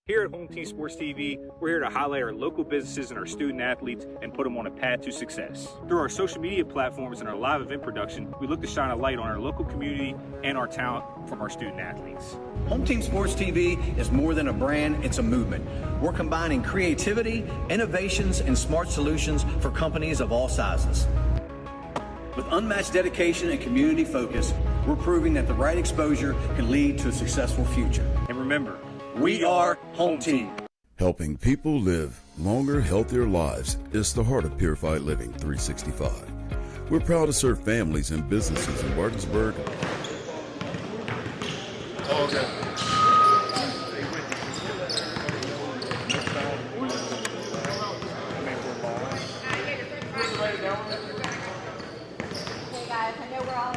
Here at Home Team Sports TV, we're here to highlight our local businesses and our student athletes and put them on a path to success. Through our social media platforms and our live event production, we look to shine a light on our local community and our talent from our student athletes. Home Team Sports TV is more than a brand, it's a movement. We're combining creativity, innovations, and smart solutions for companies of all sizes. With unmatched dedication and community focus, we're proving that the right exposure can lead to a successful future. And remember, we are Home Team. Helping people live longer, healthier lives is the heart of Purified Living 365. We're proud to serve families and businesses in Martinsburg. Okay. Hey guys, I know we're all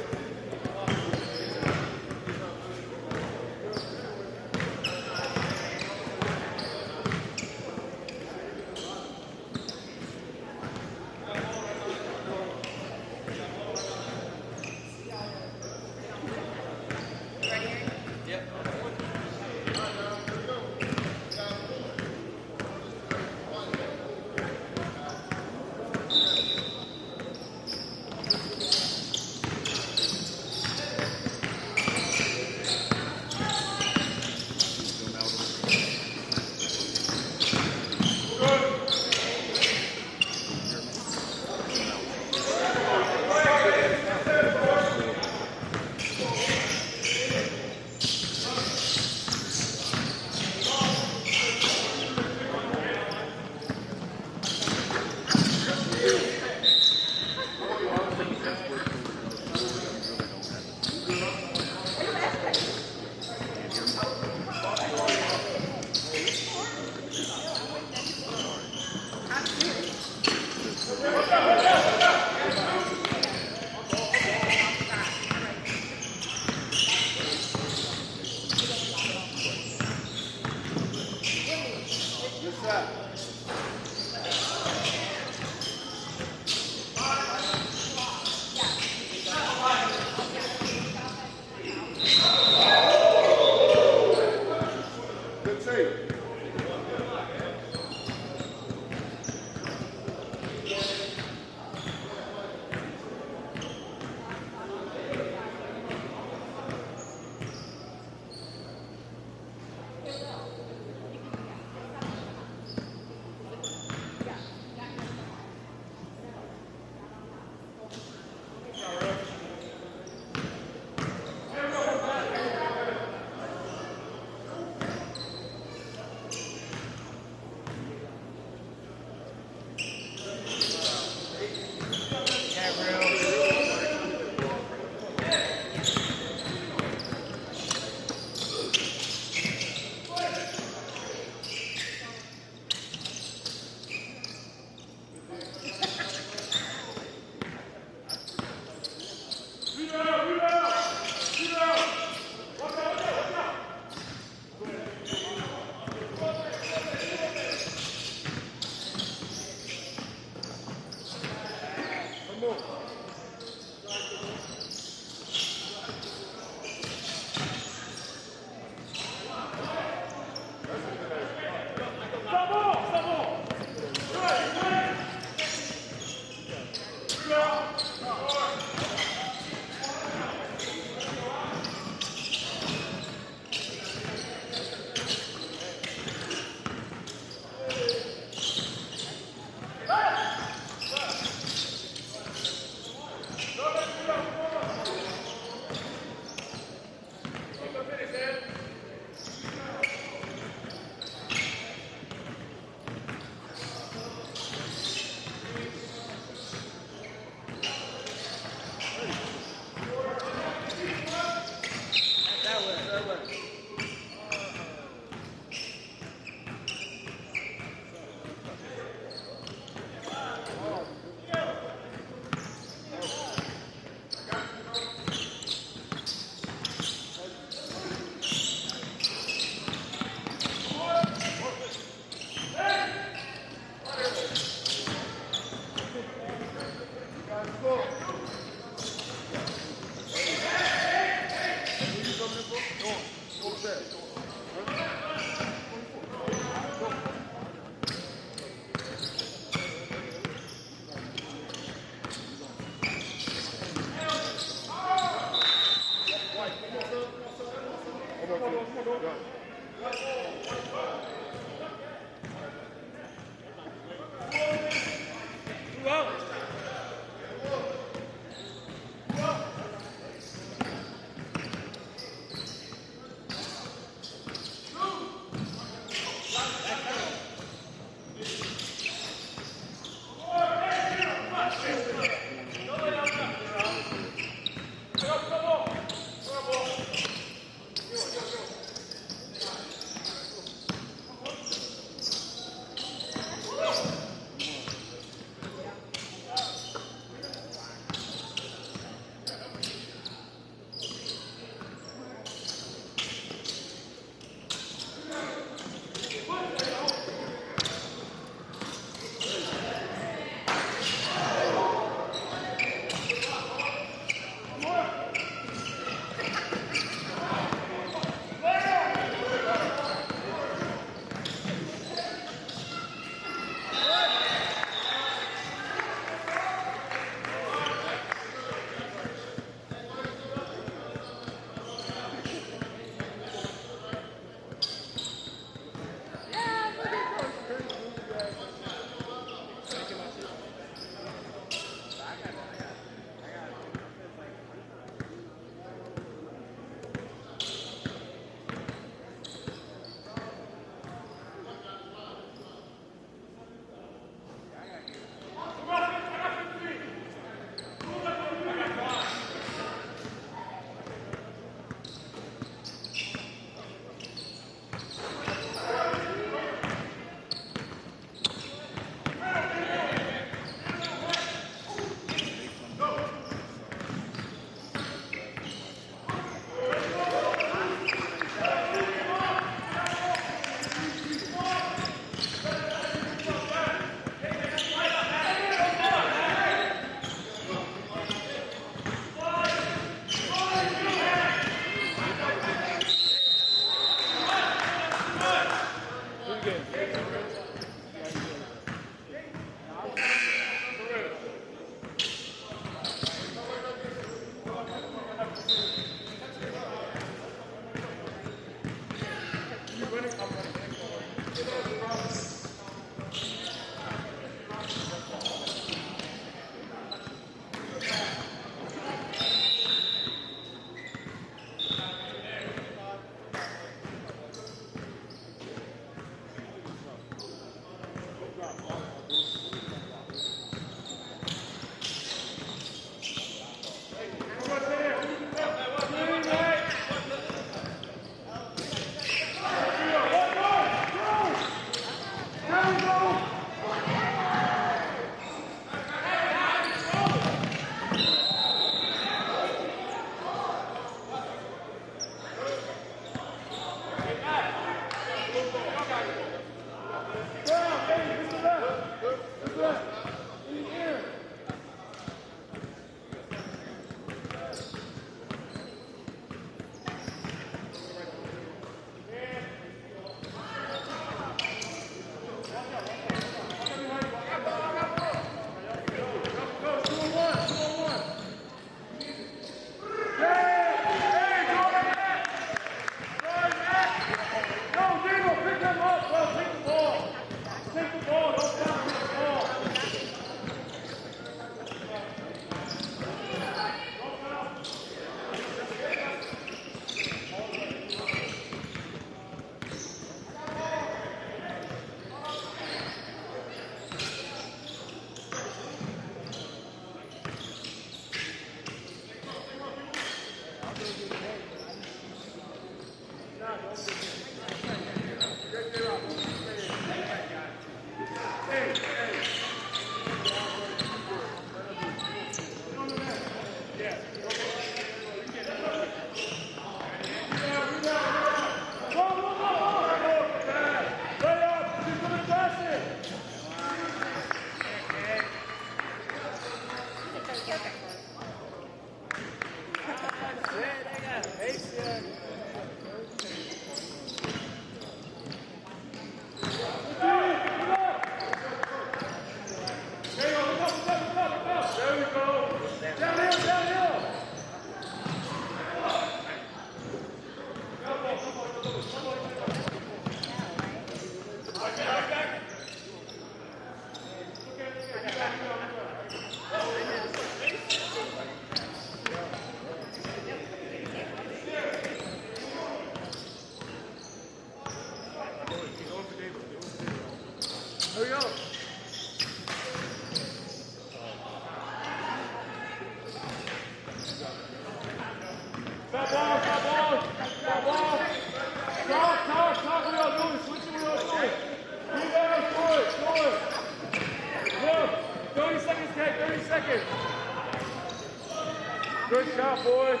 Good shot, boys.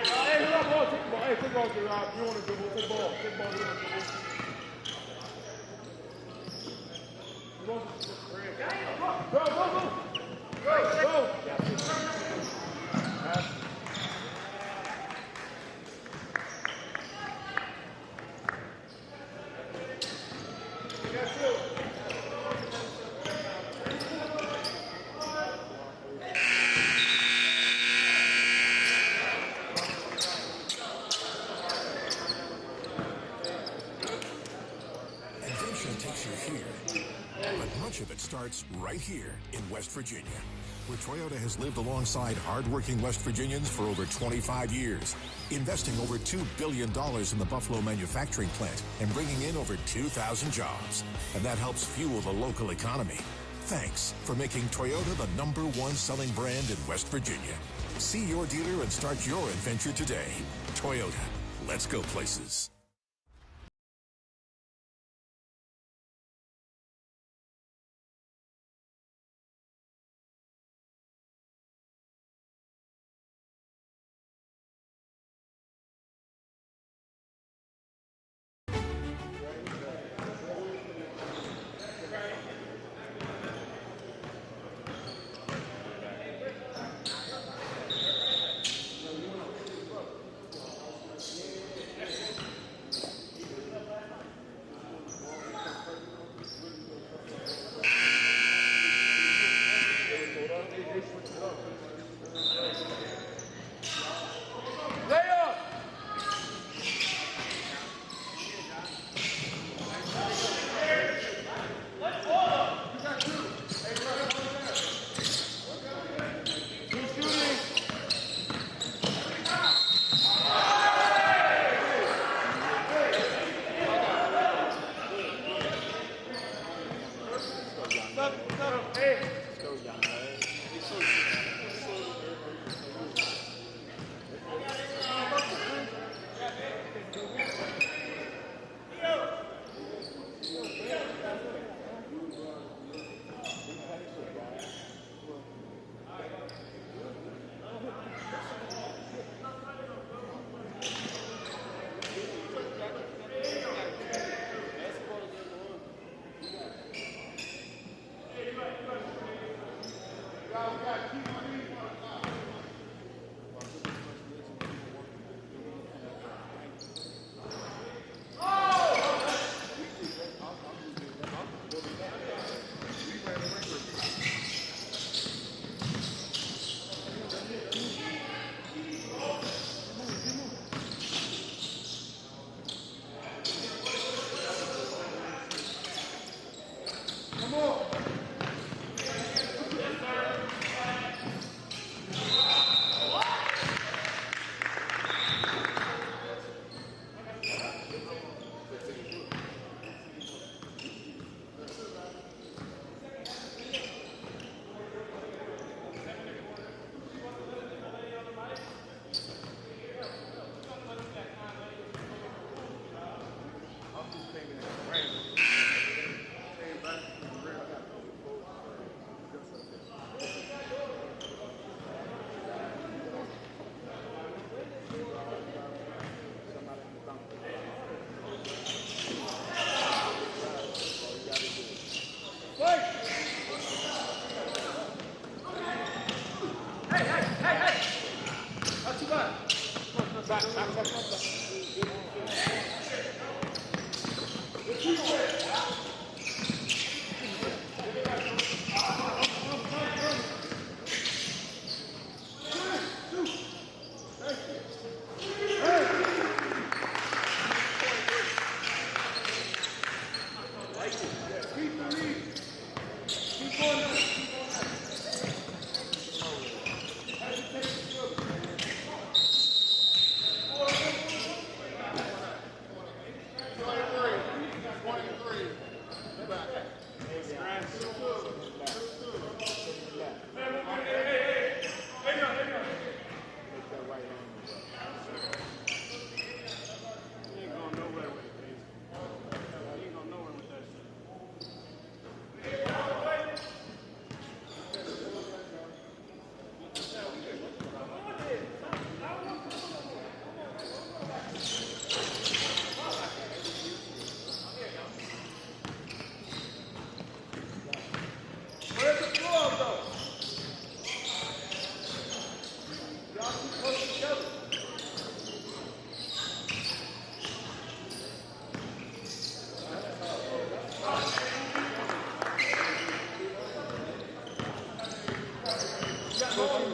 Hey, who got ball? Take the ball. Hey, take the ball, Gerard. You want to dribble? Take the ball. Take the ball. You want to dribble? Go, go, go. Go, go. Of it starts right here in West Virginia, where Toyota has lived alongside hardworking West Virginians for over 25 years, investing over $2 billion in the Buffalo manufacturing plant and bringing in over 2,000 jobs. And that helps fuel the local economy. Thanks for making Toyota the #1 selling brand in West Virginia. See your dealer and start your adventure today. Toyota, let's go places.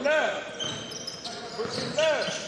left. Push him left.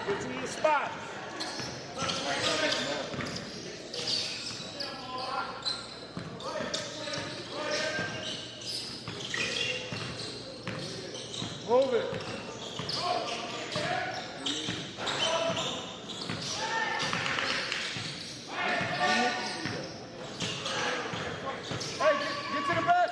Get to your spot. Move it. Hey, get to the back.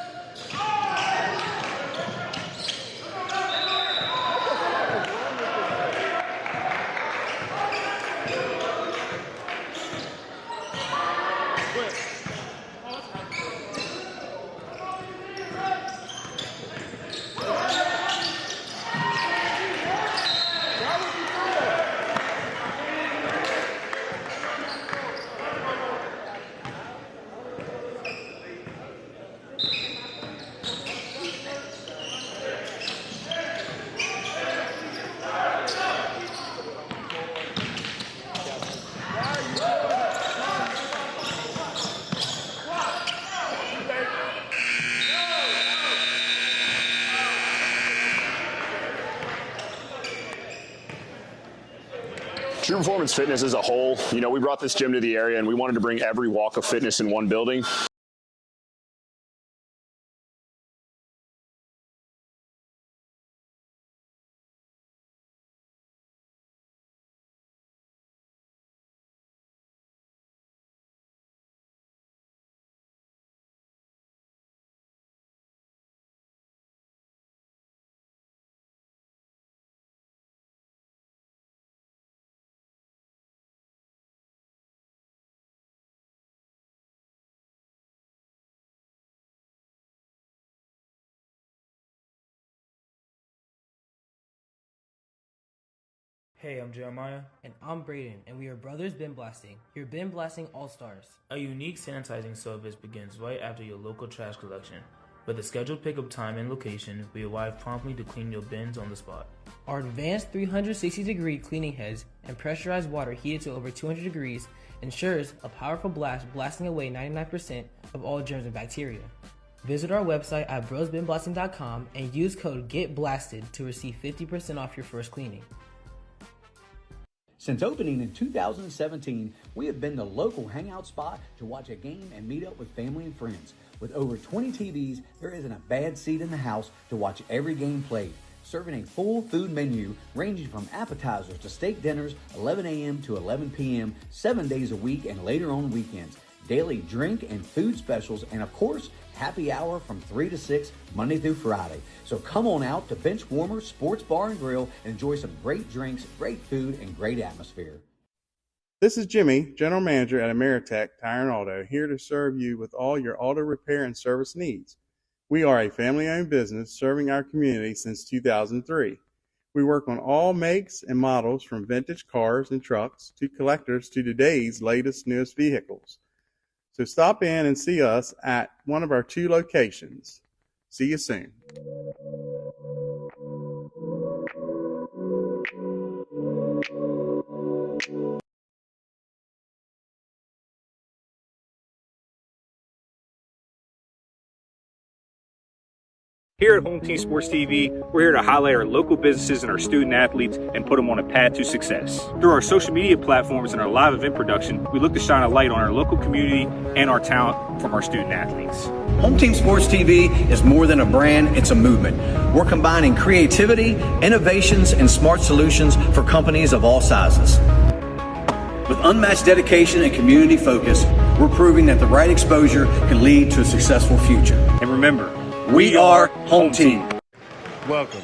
True Performance Fitness as a whole, we brought this gym to the area and we wanted to bring every walk of fitness in one building. Hey, I'm Jeremiah. And I'm Braden, and we are Brothers Bin Blasting, your bin blasting all-stars. A unique sanitizing service begins right after your local trash collection. With a scheduled pickup time and location, we arrive promptly to clean your bins on the spot. Our advanced 360-degree cleaning heads and pressurized water heated to over 200 degrees ensures a powerful blast blasting away 99% of all germs and bacteria. Visit our website at brosbinblasting.com and use code GETBLASTED to receive 50% off your first cleaning. Since opening in 2017, we have been the local hangout spot to watch a game and meet up with family and friends. With over 20 TVs, there isn't a bad seat in the house to watch every game played. Serving a full food menu ranging from appetizers to steak dinners, 11 a.m. to 11 p.m., 7 days a week and later on weekends. Daily drink and food specials, and of course, happy hour from 3 to 6, Monday through Friday. So come on out to Bench Warmer Sports Bar and Grill and enjoy some great drinks, great food, and great atmosphere. This is Jimmy, General Manager at Ameritech Tire and Auto, here to serve you with all your auto repair and service needs. We are a family-owned business serving our community since 2003. We work on all makes and models from vintage cars and trucks to collectors to today's latest, newest vehicles. So stop in and see us at one of our 2 locations. See you soon. Here at Home Team Sports TV, we're here to highlight our local businesses and our student athletes and put them on a path to success. Through our social media platforms and our live event production, we look to shine a light on our local community and our talent from our student athletes. Home Team Sports TV is more than a brand, it's a movement. We're combining creativity, innovations, and smart solutions for companies of all sizes. With unmatched dedication and community focus, we're proving that the right exposure can lead to a successful future. And remember, we are Home Team. Welcome.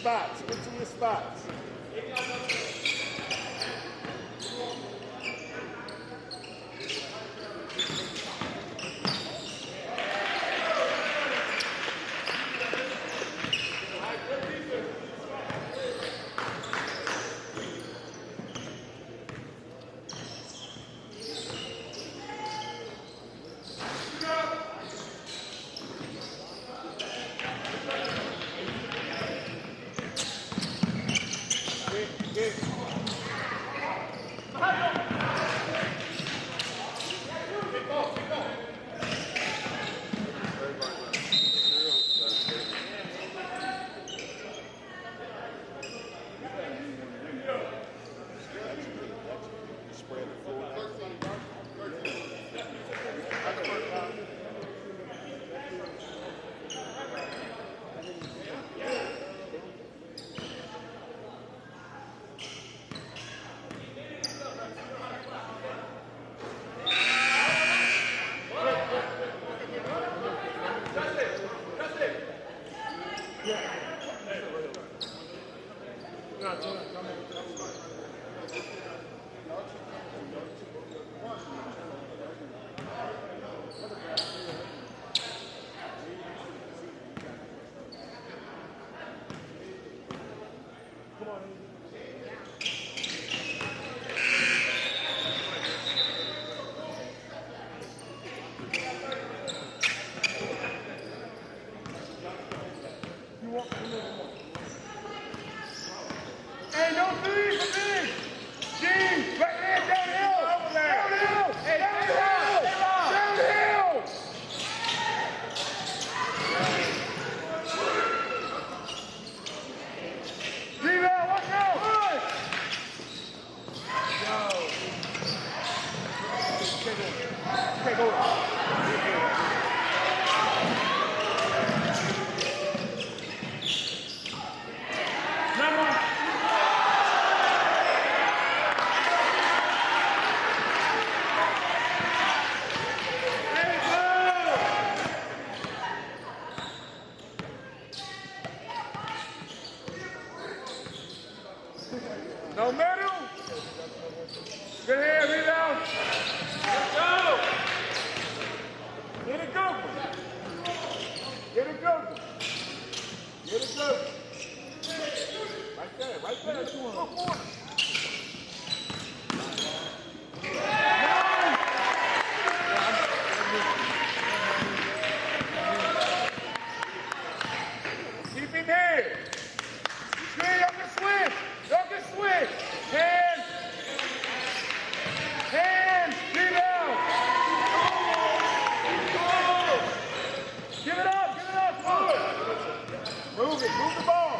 spots. Get to your spots. Hey, no three for big! Gene, right there, downhill! Downhill! Hey, downhill! Downhill! G-Val, watch out! Yo! Take over. No middle. Good hand, rebound. Let's go. Get a good one. Get a good one. Get a good one. Right there, right there. Corner. Keep him here. Screen, y'all can switch. Y'all can switch. Hands. Hands. Rebound. Give it up. Give it up. Move it. Move the ball.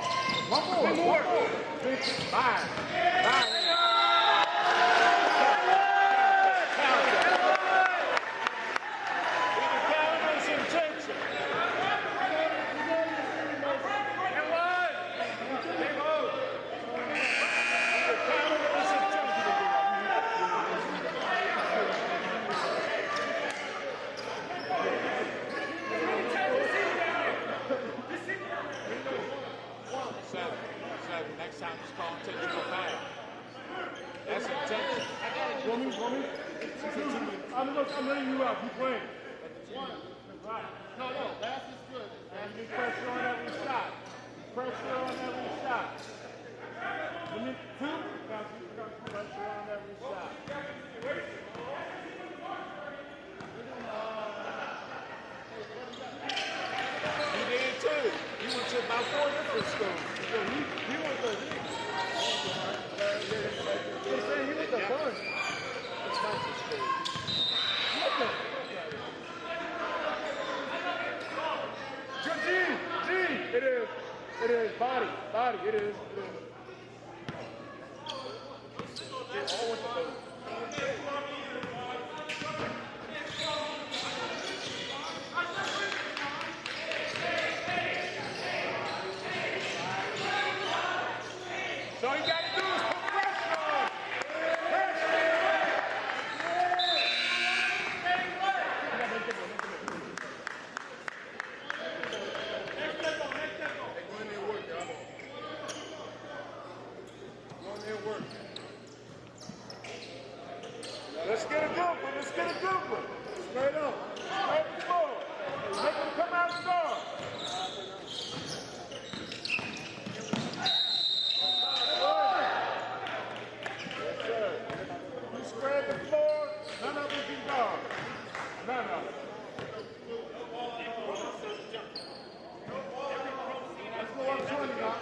One more. Fine. Next time, just call intentional foul. That's intentional. Woman. I'm letting you out. Keep playing. Right. No, that's just good. And get pressure on every shot. Pressure on every shot. Give me two. Pressure on every shot. You did too. You went to about 4 different schools. He went to he went to bunch. G. It is. Body. It is. All with the boot. So all you got to do is put pressure on. Let's get a good one. Straight up. Straight to the ball. Make them come out and guard. You spread the floor, none of them can guard. None of them. Let's go up 20, y'all.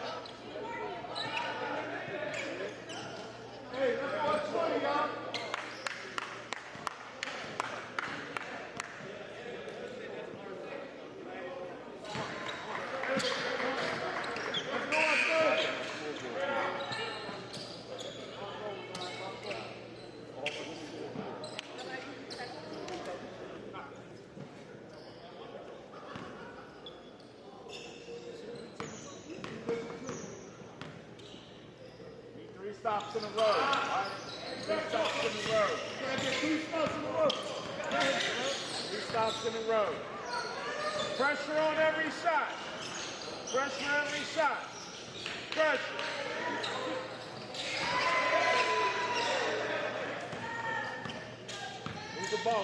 Hey, let's go up 20, y'all. Stops in a row. Right? 3 stops in a row. You gotta get 3 stops in a row. 3 stops in a row. Pressure on every shot. Pressure every shot. Pressure. Move the ball.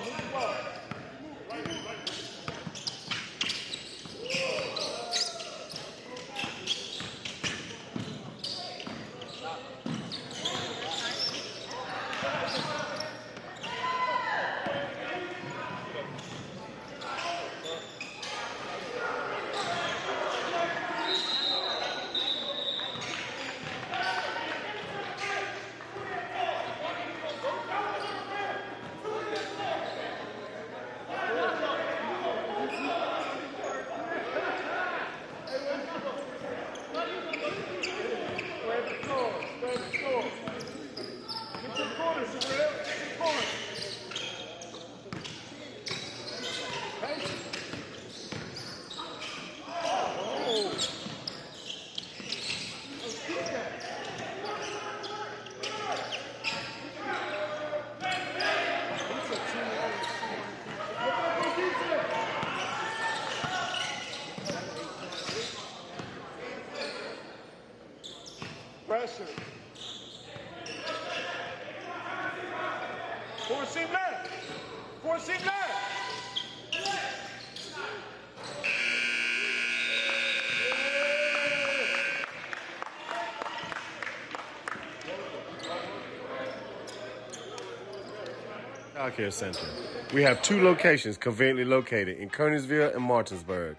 Pressure. Four seam left. Four seam left. Child Care Center. We have 2 locations conveniently located in Kearneysville and Martinsburg.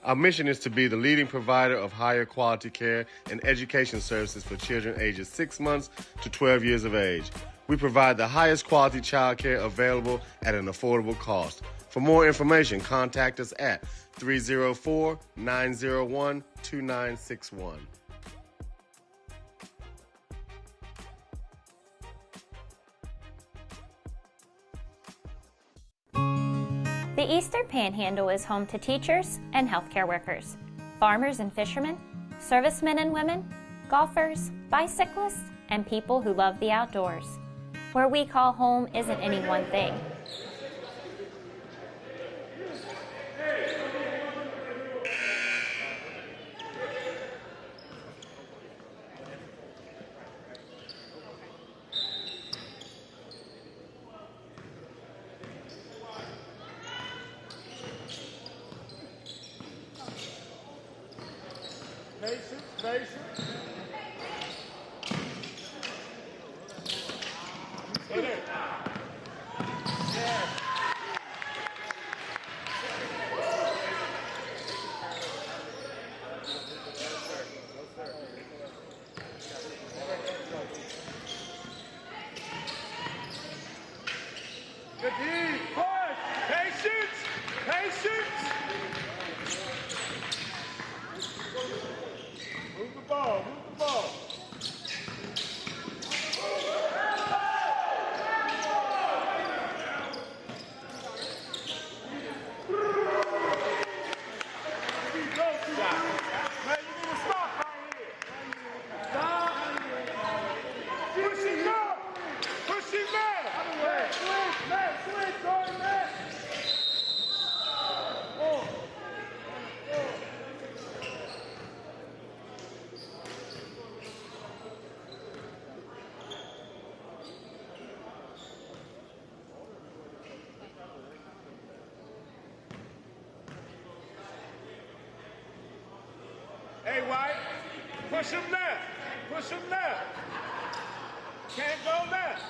Our mission is to be the leading provider of higher quality care and education services for children ages 6 months to 12 years of age. We provide the highest quality child care available at an affordable cost. For more information, contact us at 304-901-2961. The Eastern Panhandle is home to teachers and healthcare workers, farmers and fishermen, servicemen and women, golfers, bicyclists, and people who love the outdoors. Where we call home isn't any one thing. Patience. Hit it. Yeah. Good D. Push. Patience. Move the ball. Hey, White, push him left. Can't go left.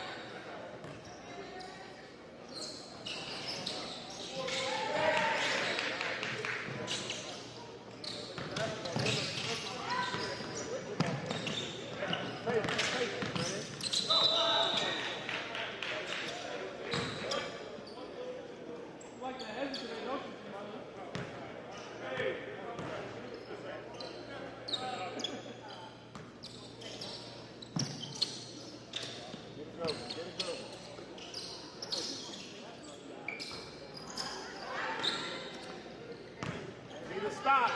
Need to stop.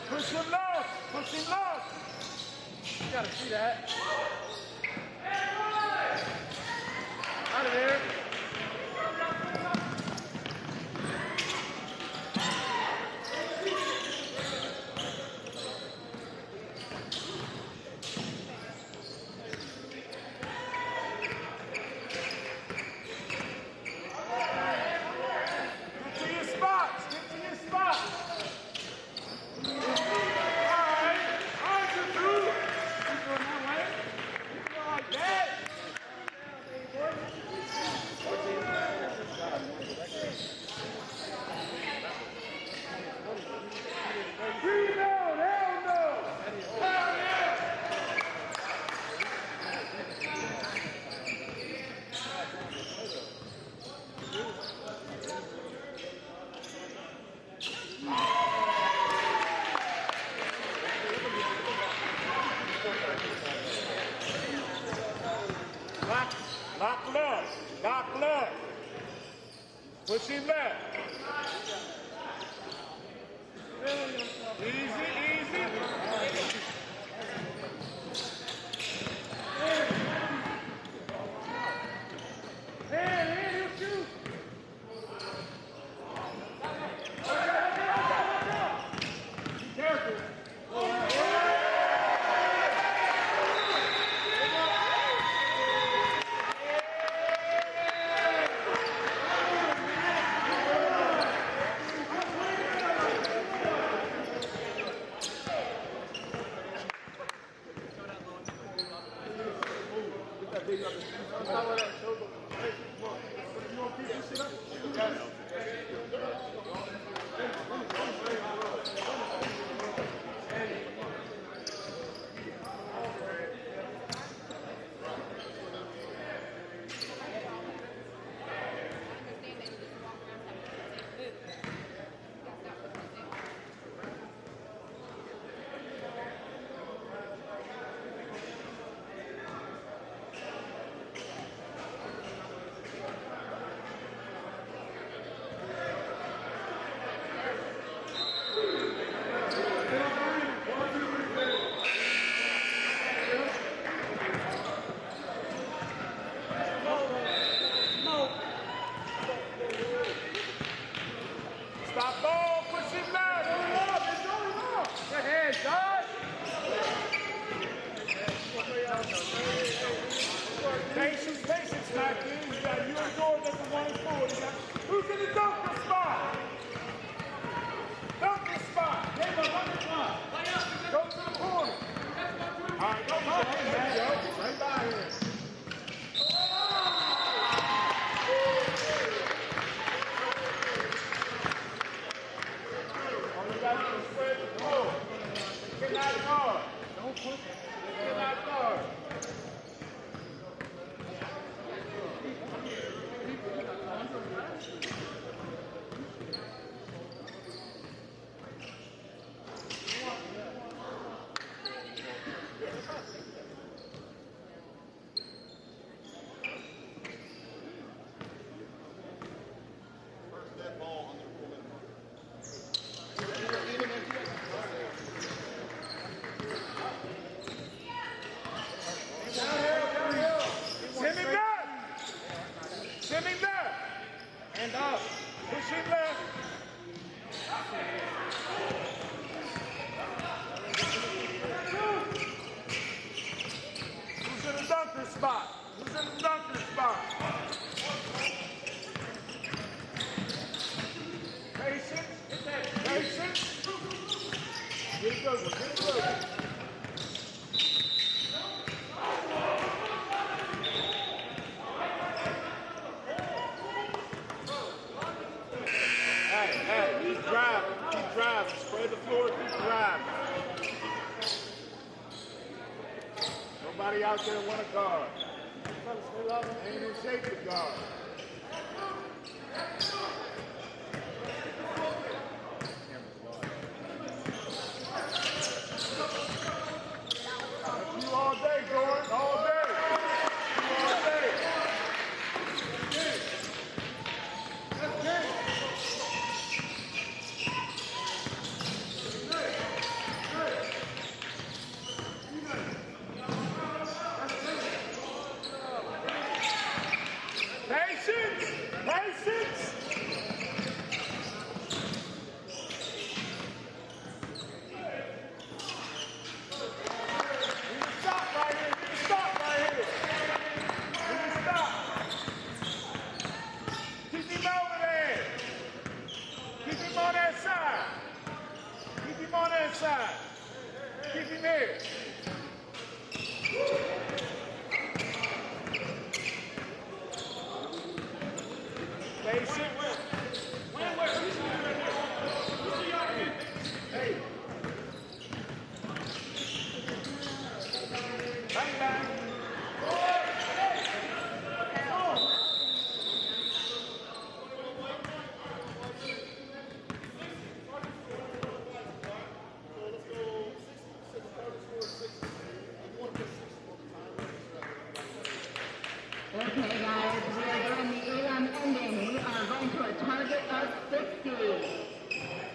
Push him left. You gotta see that. Out of there. Get to your spots. Knock left. Push him left. Easy. He'll shoot. Be careful. Stop ball, push it left. It's going up. Good hands, Josh. Patience, Matthew. You got you and Jordan at the 1 and 4. Who's in the dunker spot? Dunker spot. Go to the corner. All right, go by him, man. Go right by him. Cannot guard. Don't put it. Cannot guard. And up. Push it left. Who's in the dunker spot? Who's in the dunker spot? Patience. Patience. Get it over. Get it over. Keep driving. Spread the floor, keep driving. Nobody out there want a guard. Ain't no safety guard. That's you all day, Jordan. All day. All day. That's good. Patience! Patience! We can stop right here. We can stop right here. We can stop. Keep him over there. Keep him on that side. Keep him on that side. Keep him there. Patient. Hey. Bang, bang. Okay, guys, we are doing the AM ending. We are going to a target of 60.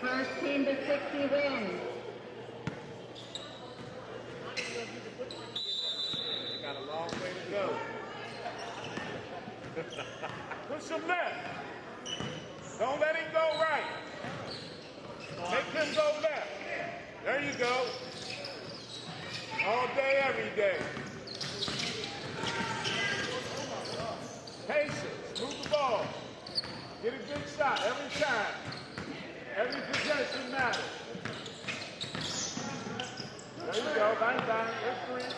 First team to 60 wins. You got a long way to go. Push him left. Don't let him go right. Make him go left. There you go. All day, every day. Patience. Move the ball. Get a good shot every time. Every possession matters. There you go. Bang, bang. There's three.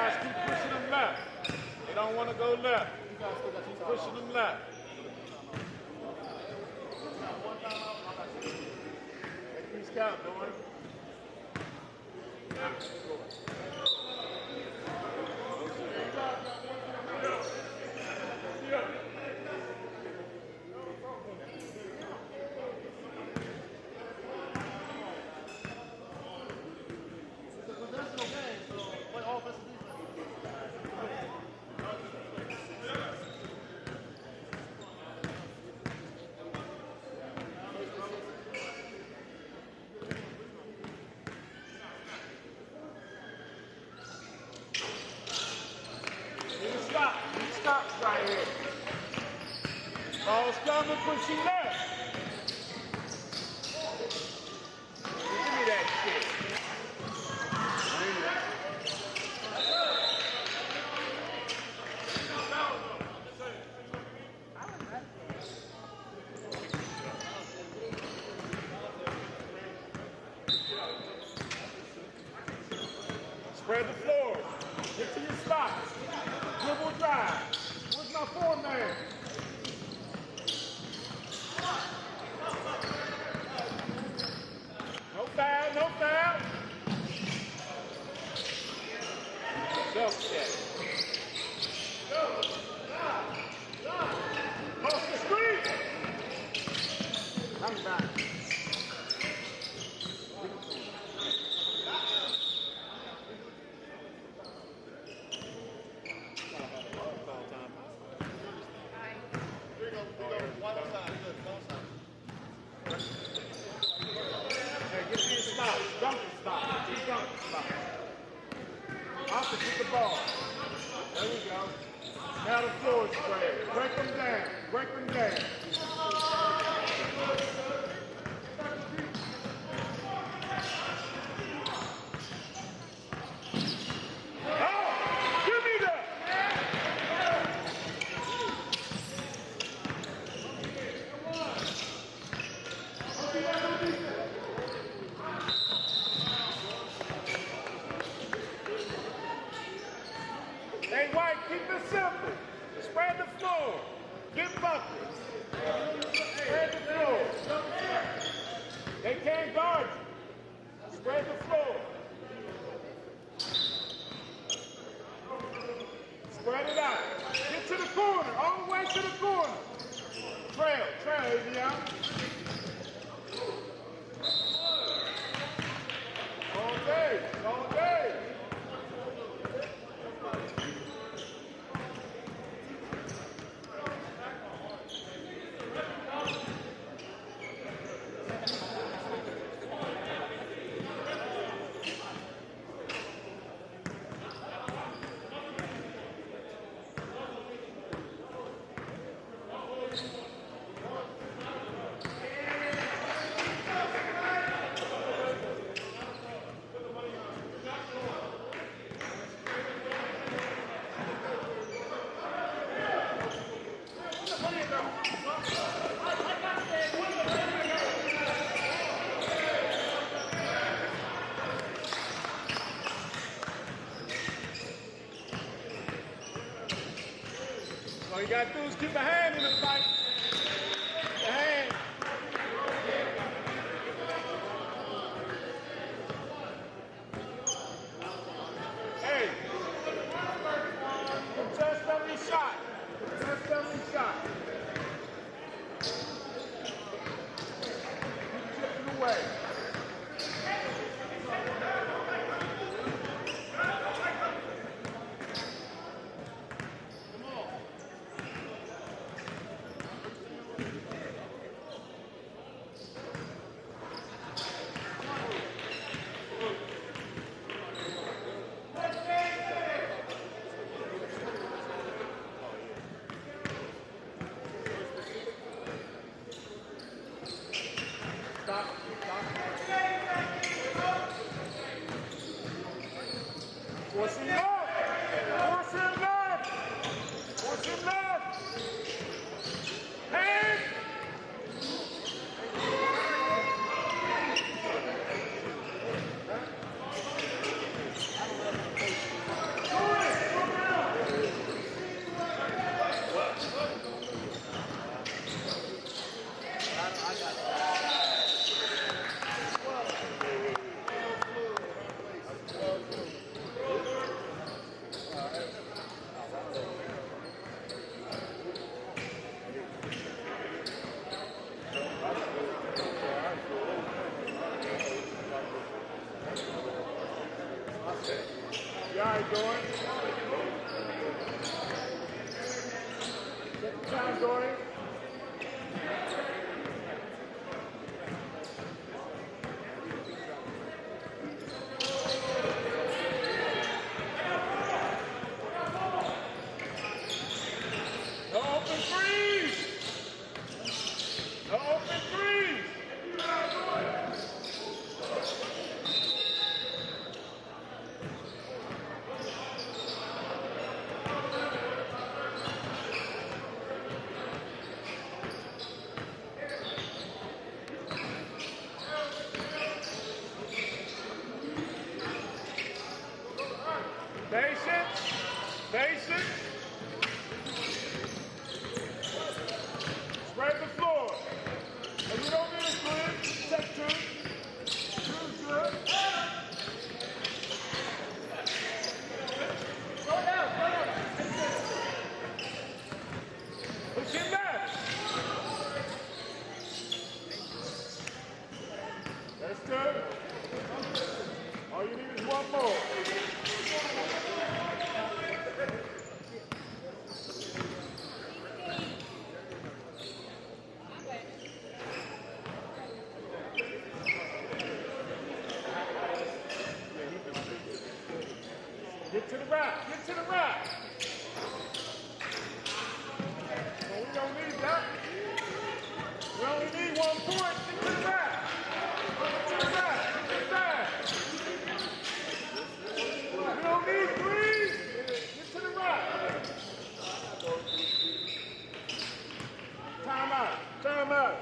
guys keep pushing them left. They don't want to go left. Keep pushing them left. Make these count, Dory. Stop right here. Ball's coming, pushing left. Give me that shit. Spread the floor. Get to your spots. Dribble drive. Where's my four-man? No foul, no foul. Self-check. Cross the street. I'm back. Opposite the ball. There we go. Now the floor is spread. Break them down. Break them down. Oh! Give me that! Hey, White, keep it simple. Spread the floor. Get buckets. Spread the floor. They can't guard you. Spread the floor. Spread it out. Get to the corner. All the way to the corner. Trail, Avion. All day, all day. All you gotta do is keep a hand in the fight. The hand. Hey. Contest every shot. Contest every shot. Keep chipping away. Take your time, Dory. No open threes. No open threes. Patience. Patience. Spread the floor. And you don't need a three. Take two. Two's good. Go down. Go down. Push him back. That's good. All you need is one more. Get to the rack. Get to the rack. Well, we don't need that. We only need 1 point. Get to the rack. Get to the rack. Get to the rack. We don't need threes. Get to the rack. Time out. Time out.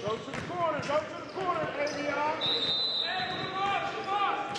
Go to the corner, Avion. Hey, come on, come on.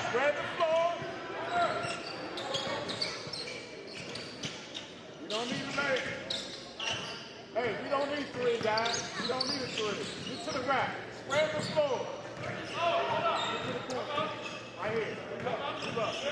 Spread the floor. We don't need a lay. Hey, we don't need three, guys. We don't need a three. Get to the rack. Spread the floor. Get to the corner. Right here. Move up.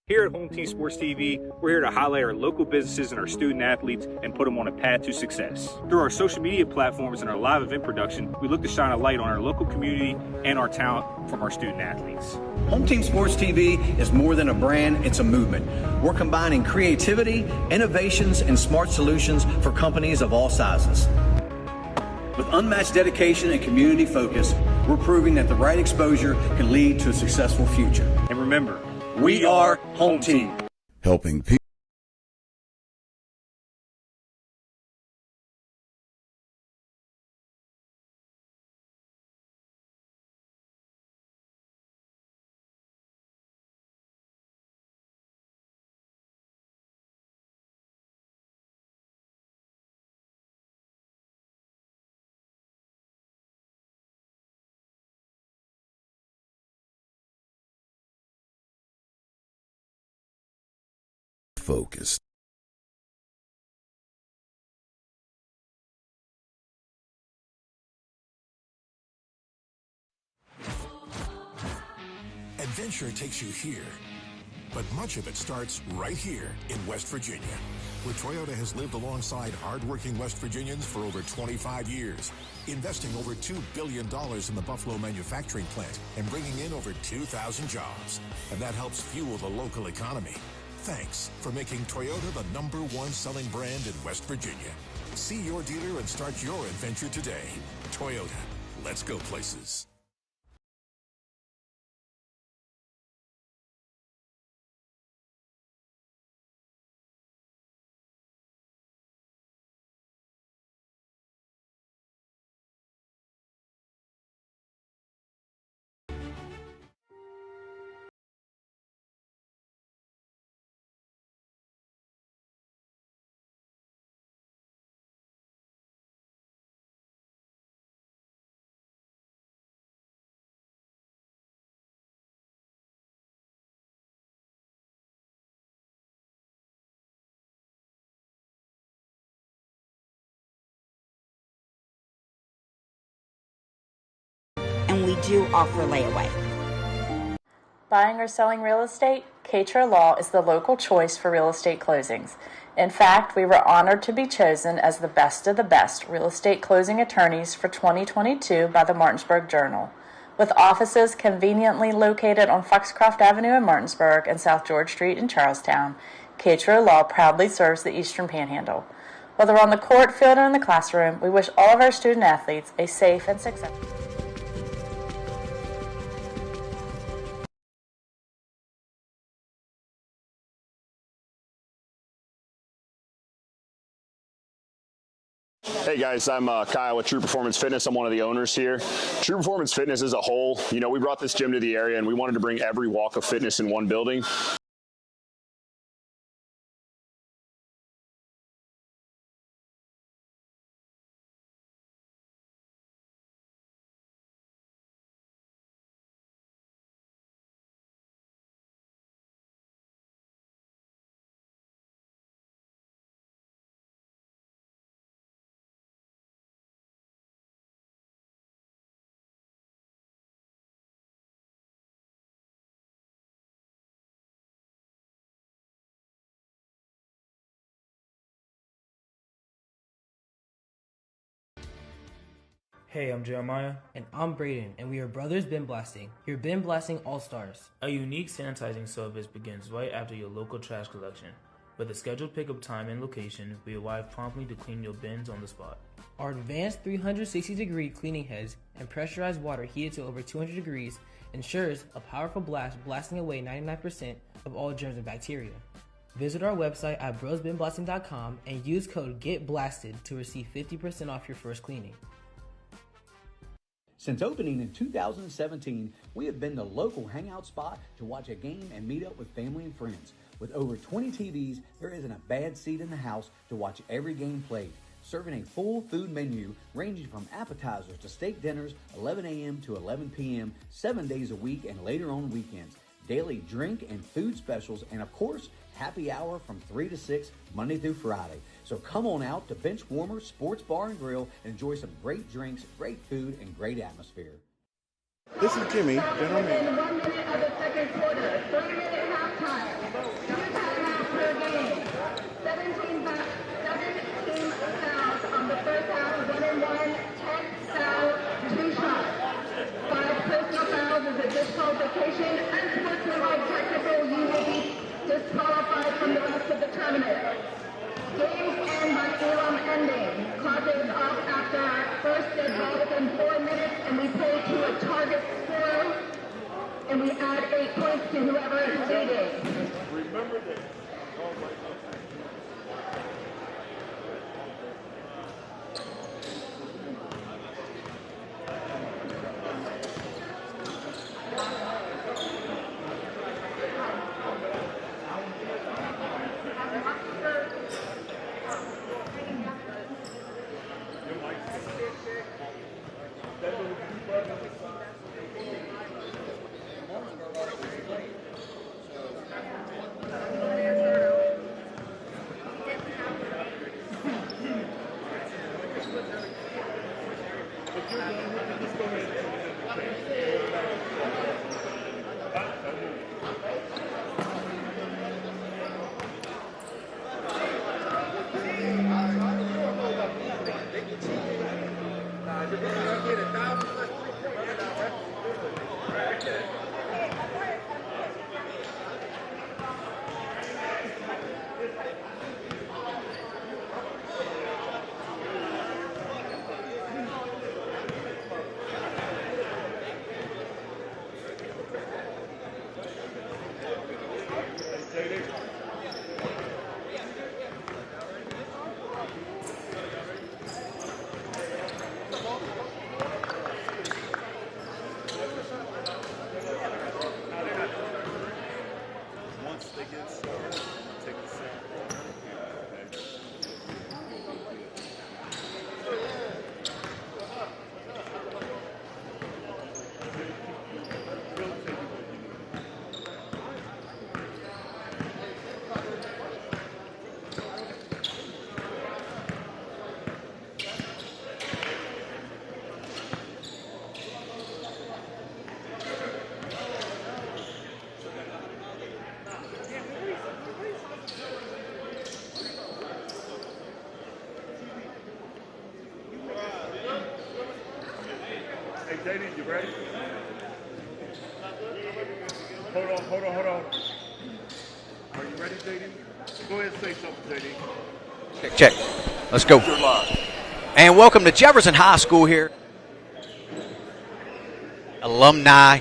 Here at Home Team Sports TV, we're here to highlight our local businesses and our student athletes and put them on a path to success. Through our social media platforms and our live event production, we look to shine a light on our local community and our talent from our student athletes. Home Team Sports TV is more than a brand, it's a movement. We're combining creativity, innovations, and smart solutions for companies of all sizes. With unmatched dedication and community focus, we're proving that the right exposure can lead to a successful future. And remember, we are Home Team. Helping people. Focused. Adventure takes you here, but much of it starts right here in West Virginia, where Toyota has lived alongside hardworking West Virginians for over 25 years, investing over $2 billion in the Buffalo manufacturing plant and bringing in over 2,000 jobs. And that helps fuel the local economy. Thanks for making Toyota the #1 selling brand in West Virginia. See your dealer and start your adventure today. Toyota, let's go places. And we do offer layaway. Buying or selling real estate? Katra Law is the local choice for real estate closings. In fact, we were honored to be chosen as the best of the best real estate closing attorneys for 2022 by the Martinsburg Journal. With offices conveniently located on Foxcroft Avenue in Martinsburg and South George Street in Charlestown, Katra Law proudly serves the Eastern Panhandle. Whether on the court, field, or in the classroom, we wish all of our student athletes a safe and successful. Hey guys, I'm Kyle with True Performance Fitness. I'm one of the owners here. True Performance Fitness as a whole, we brought this gym to the area and we wanted to bring every walk of fitness in one building. Hey, I'm Jeremiah. And I'm Braden, and we are Brothers Bin Blasting, your bin blasting all-stars. A unique sanitizing service begins right after your local trash collection. With a scheduled pickup time and location, we arrive promptly to clean your bins on the spot. Our advanced 360-degree cleaning heads and pressurized water heated to over 200 degrees ensures a powerful blast blasting away 99% of all germs and bacteria. Visit our website at brosbinblasting.com and use code GETBLASTED to receive 50% off your first cleaning. Since opening in 2017, we have been the local hangout spot to watch a game and meet up with family and friends. With over 20 TVs, there isn't a bad seat in the house to watch every game played. Serving a full food menu ranging from appetizers to steak dinners, 11 a.m. to 11 p.m., 7 days a week and later on weekends. Daily drink and food specials, and of course, happy hour from 3 to 6, Monday through Friday. So come on out to Benchwarmer Sports Bar and Grill and enjoy some great drinks, great food, and great atmosphere. This is Jimmy, General Manager. 1 minute of the second quarter, 3-minute halftime. 2 timeouts per game. 17 fouls on the first half, 1 and 1, 10 foul, 2 shots. 5 personal fouls is a disqualification. Unsportsmanlike technical, you will be disqualified from the rest of the tournament. Games end by Elam ending. Clock is off after first dead ball within 4 minutes, and we play to a target score, and we add 8 points to whoever is leading. Remember that. JD, you ready? Hold on. Are you ready, JD? Go ahead and say something, JD. Check. Let's go. And welcome to Jefferson High School here. Alumni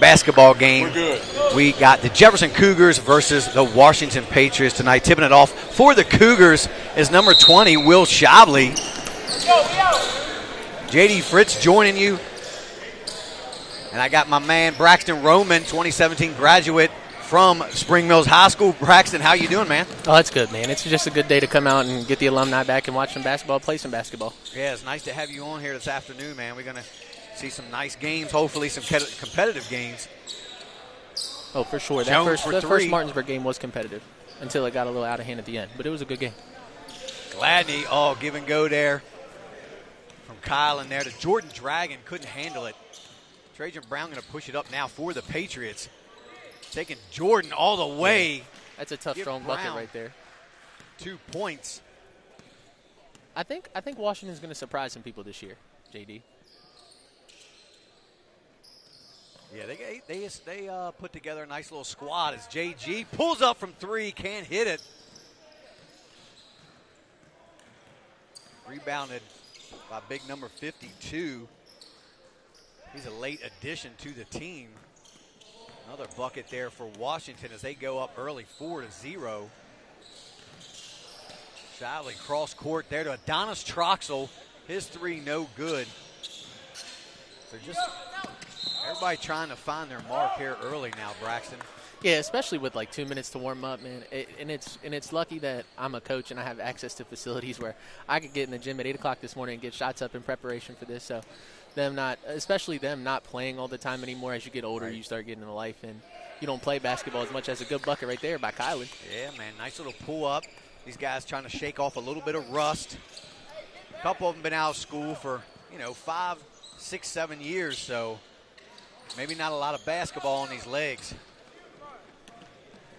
basketball game. We're good. We got the Jefferson Cougars versus the Washington Patriots tonight. Tipping it off for the Cougars is number 20, Will Shibley. JD Fritz joining you. And I got my man Braxton Roman, 2017 graduate from Spring Mills High School. Braxton, how you doing, man? Oh, that's good, man. It's just a good day to come out and get the alumni back and watch some basketball, play some basketball. Yeah, it's nice to have you on here this afternoon, man. We're going to see some nice games, hopefully some competitive games. Oh, for sure. That first Martinsburg game was competitive until it got a little out of hand at the end. But it was a good game. Gladney, give and go there from Kyle in there to Jordan Dragon. Couldn't handle it. Trajan Brown going to push it up now for the Patriots. Taking Jordan all the way. Yeah. That's a tough, strong bucket right there. 2 points. I think Washington's going to surprise some people this year, JD. Yeah, they put together a nice little squad as JG pulls up from three, can't hit it. Rebounded by big number 52. He's a late addition to the team. Another bucket there for Washington as they go up early 4-0. Shibley cross court there to Adonis Troxel. His three no good. So just everybody trying to find their mark here early now, Braxton. Yeah, especially with like 2 minutes to warm up, man. And it's lucky that I'm a coach and I have access to facilities where I could get in the gym at 8 o'clock this morning and get shots up in preparation for this. So especially them not playing all the time anymore. As you get older, you start getting into life, and you don't play basketball as much as a good bucket right there by Kylie. Yeah, man, nice little pull up. These guys trying to shake off a little bit of rust. A couple of them been out of school for 5, 6, 7 years, so maybe not a lot of basketball on these legs.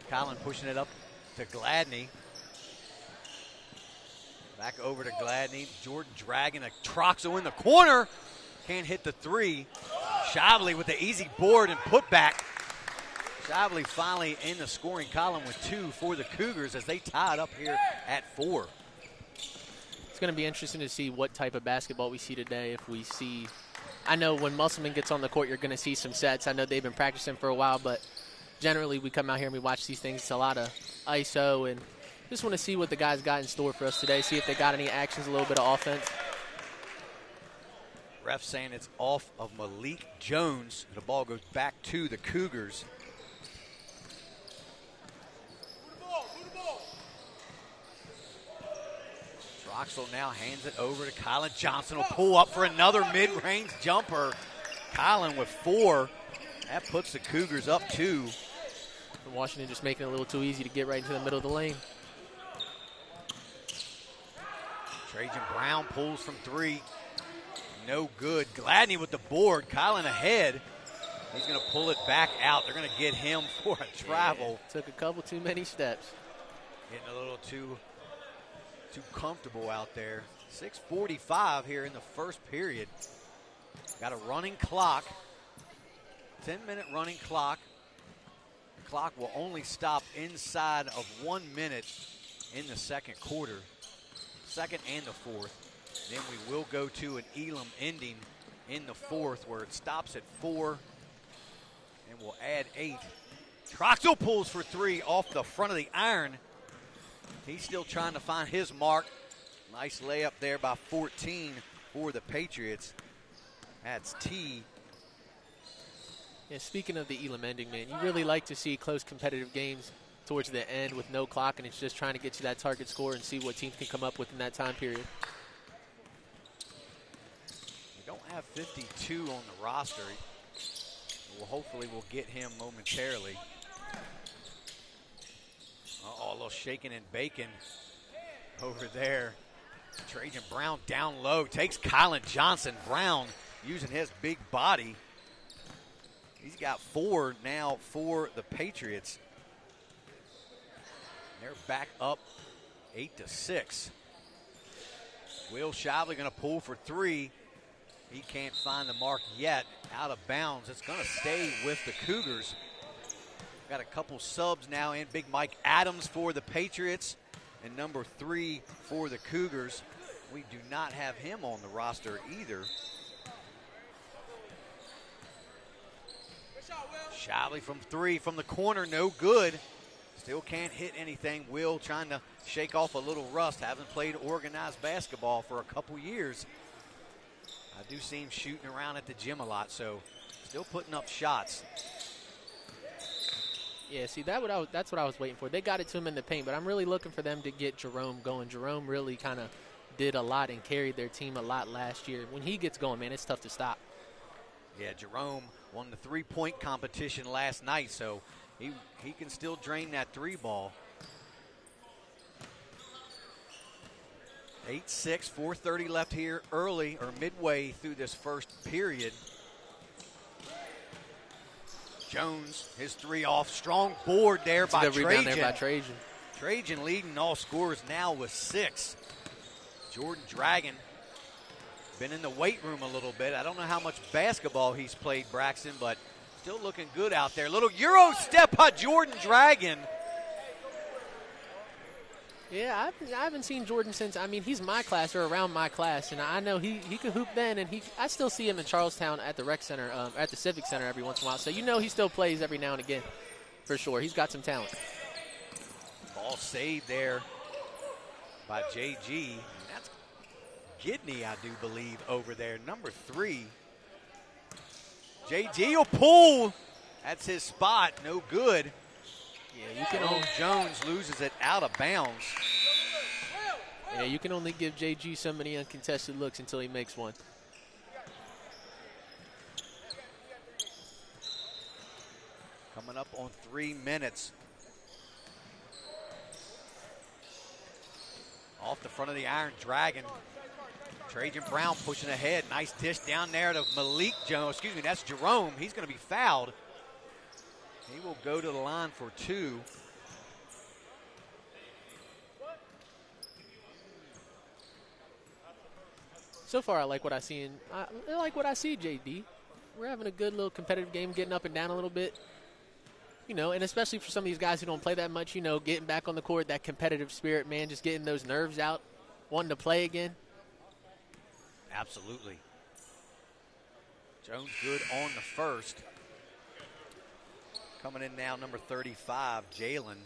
Collin pushing it up to Gladney. Back over to Gladney. Jordan dragging a Troxel in the corner. Can't hit the three. Shively with the easy board and put back. Shively finally in the scoring column with 2 for the Cougars as they tie it up here at 4. It's going to be interesting to see what type of basketball we see today. If we see, I know when Musselman gets on the court, you're going to see some sets. I know they've been practicing for a while, but generally we come out here and we watch these things. It's a lot of ISO, and just want to see what the guys got in store for us today, see if they got any actions, a little bit of offense. Ref saying it's off of Malik Jones. The ball goes back to the Cougars. Troxel now hands it over to Collin Johnson. Will pull up for another mid-range jumper. Collin with 4. That puts the Cougars up 2. Washington just making it a little too easy to get right into the middle of the lane. Trajan Brown pulls from 3. No good. Gladney with the board. Collin ahead. He's going to pull it back out. They're going to get him for a travel. Yeah, took a couple too many steps. Getting a little too comfortable out there. 6:45 here in the first period. Got a running clock. 10-minute running clock. The clock will only stop inside of 1 minute in the second quarter. Second and the fourth. Then we will go to an Elam ending in the fourth where it stops at 4 and we'll add 8. Troxel pulls for 3 off the front of the iron. He's still trying to find his mark. Nice layup there by 14 for the Patriots. That's T. Yeah, speaking of the Elam ending, man, you really like to see close competitive games towards the end with no clock, and it's just trying to get you that target score and see what teams can come up with in that time period. We don't have 52 on the roster. Well, hopefully we'll get him momentarily. Uh-oh, a little shaking and baking over there. Trajan Brown down low, takes Collin Johnson. Brown using his big body. He's got 4 now for the Patriots. They're back up 8-6. Will Shively going to pull for 3. He can't find the mark yet. Out of bounds. It's going to stay with the Cougars. Got a couple subs now in. Big Mike Adams for the Patriots and number 3 for the Cougars. We do not have him on the roster either. Shively from 3 from the corner, no good. Still can't hit anything. Will trying to shake off a little rust. Hasn't played organized basketball for a couple years. I do see him shooting around at the gym a lot, so still putting up shots. Yeah, see, that's what I was waiting for. They got it to him in the paint, but I'm really looking for them to get Jerome going. Jerome really kind of did a lot and carried their team a lot last year. When he gets going, man, it's tough to stop. Yeah, Jerome won the three-point competition last night, so he can still drain that 3 ball. 8-6, 4:30 left here early or midway through this first period. Jones, his 3 off. Strong board there by Trajan. Rebound there by Trajan. Trajan leading all scorers now with 6. Jordan Dragon been in the weight room a little bit. I don't know how much basketball he's played, Braxton, but still looking good out there. Little Euro step by Jordan Dragon. Yeah, I haven't seen Jordan since, I mean, he's my class or around my class, and I know he could hoop then, and I still see him in Charlestown at the rec center, at the Civic Center every once in a while. So you know he still plays every now and again, for sure. He's got some talent. Ball saved there by JG. That's Gidney, I do believe, over there. Number 3. JG will pull. That's his spot. No good. Yeah, you can Jones loses it out of bounds. Yeah, you can only give JG so many uncontested looks until he makes one. Coming up on 3 minutes. Off the front of the iron, Dragon Trajan Brown pushing ahead. Nice dish down there to Malik Jones. Excuse me, that's Jerome. He's going to be fouled. He will go to the line for 2. So far, I like what I see. I like what I see, JD. We're having a good little competitive game, getting up and down a little bit. You know, and especially for some of these guys who don't play that much, you know, getting back on the court, that competitive spirit, man, just getting those nerves out, wanting to play again. Absolutely. Jones good on the first. Coming in now, number 35, Jalen.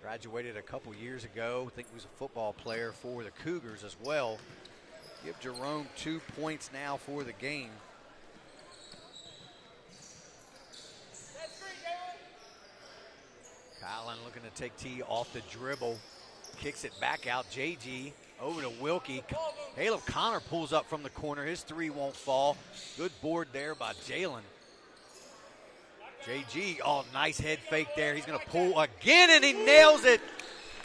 Graduated a couple years ago. I think he was a football player for the Cougars as well. Give Jerome 2 points now for the game. Kylan looking to take T off the dribble. Kicks it back out. JG over to Wilkie. Caleb Connor pulls up from the corner. His 3 won't fall. Good board there by Jalen. JG, oh, nice head fake there. He's going to pull again, and he nails it.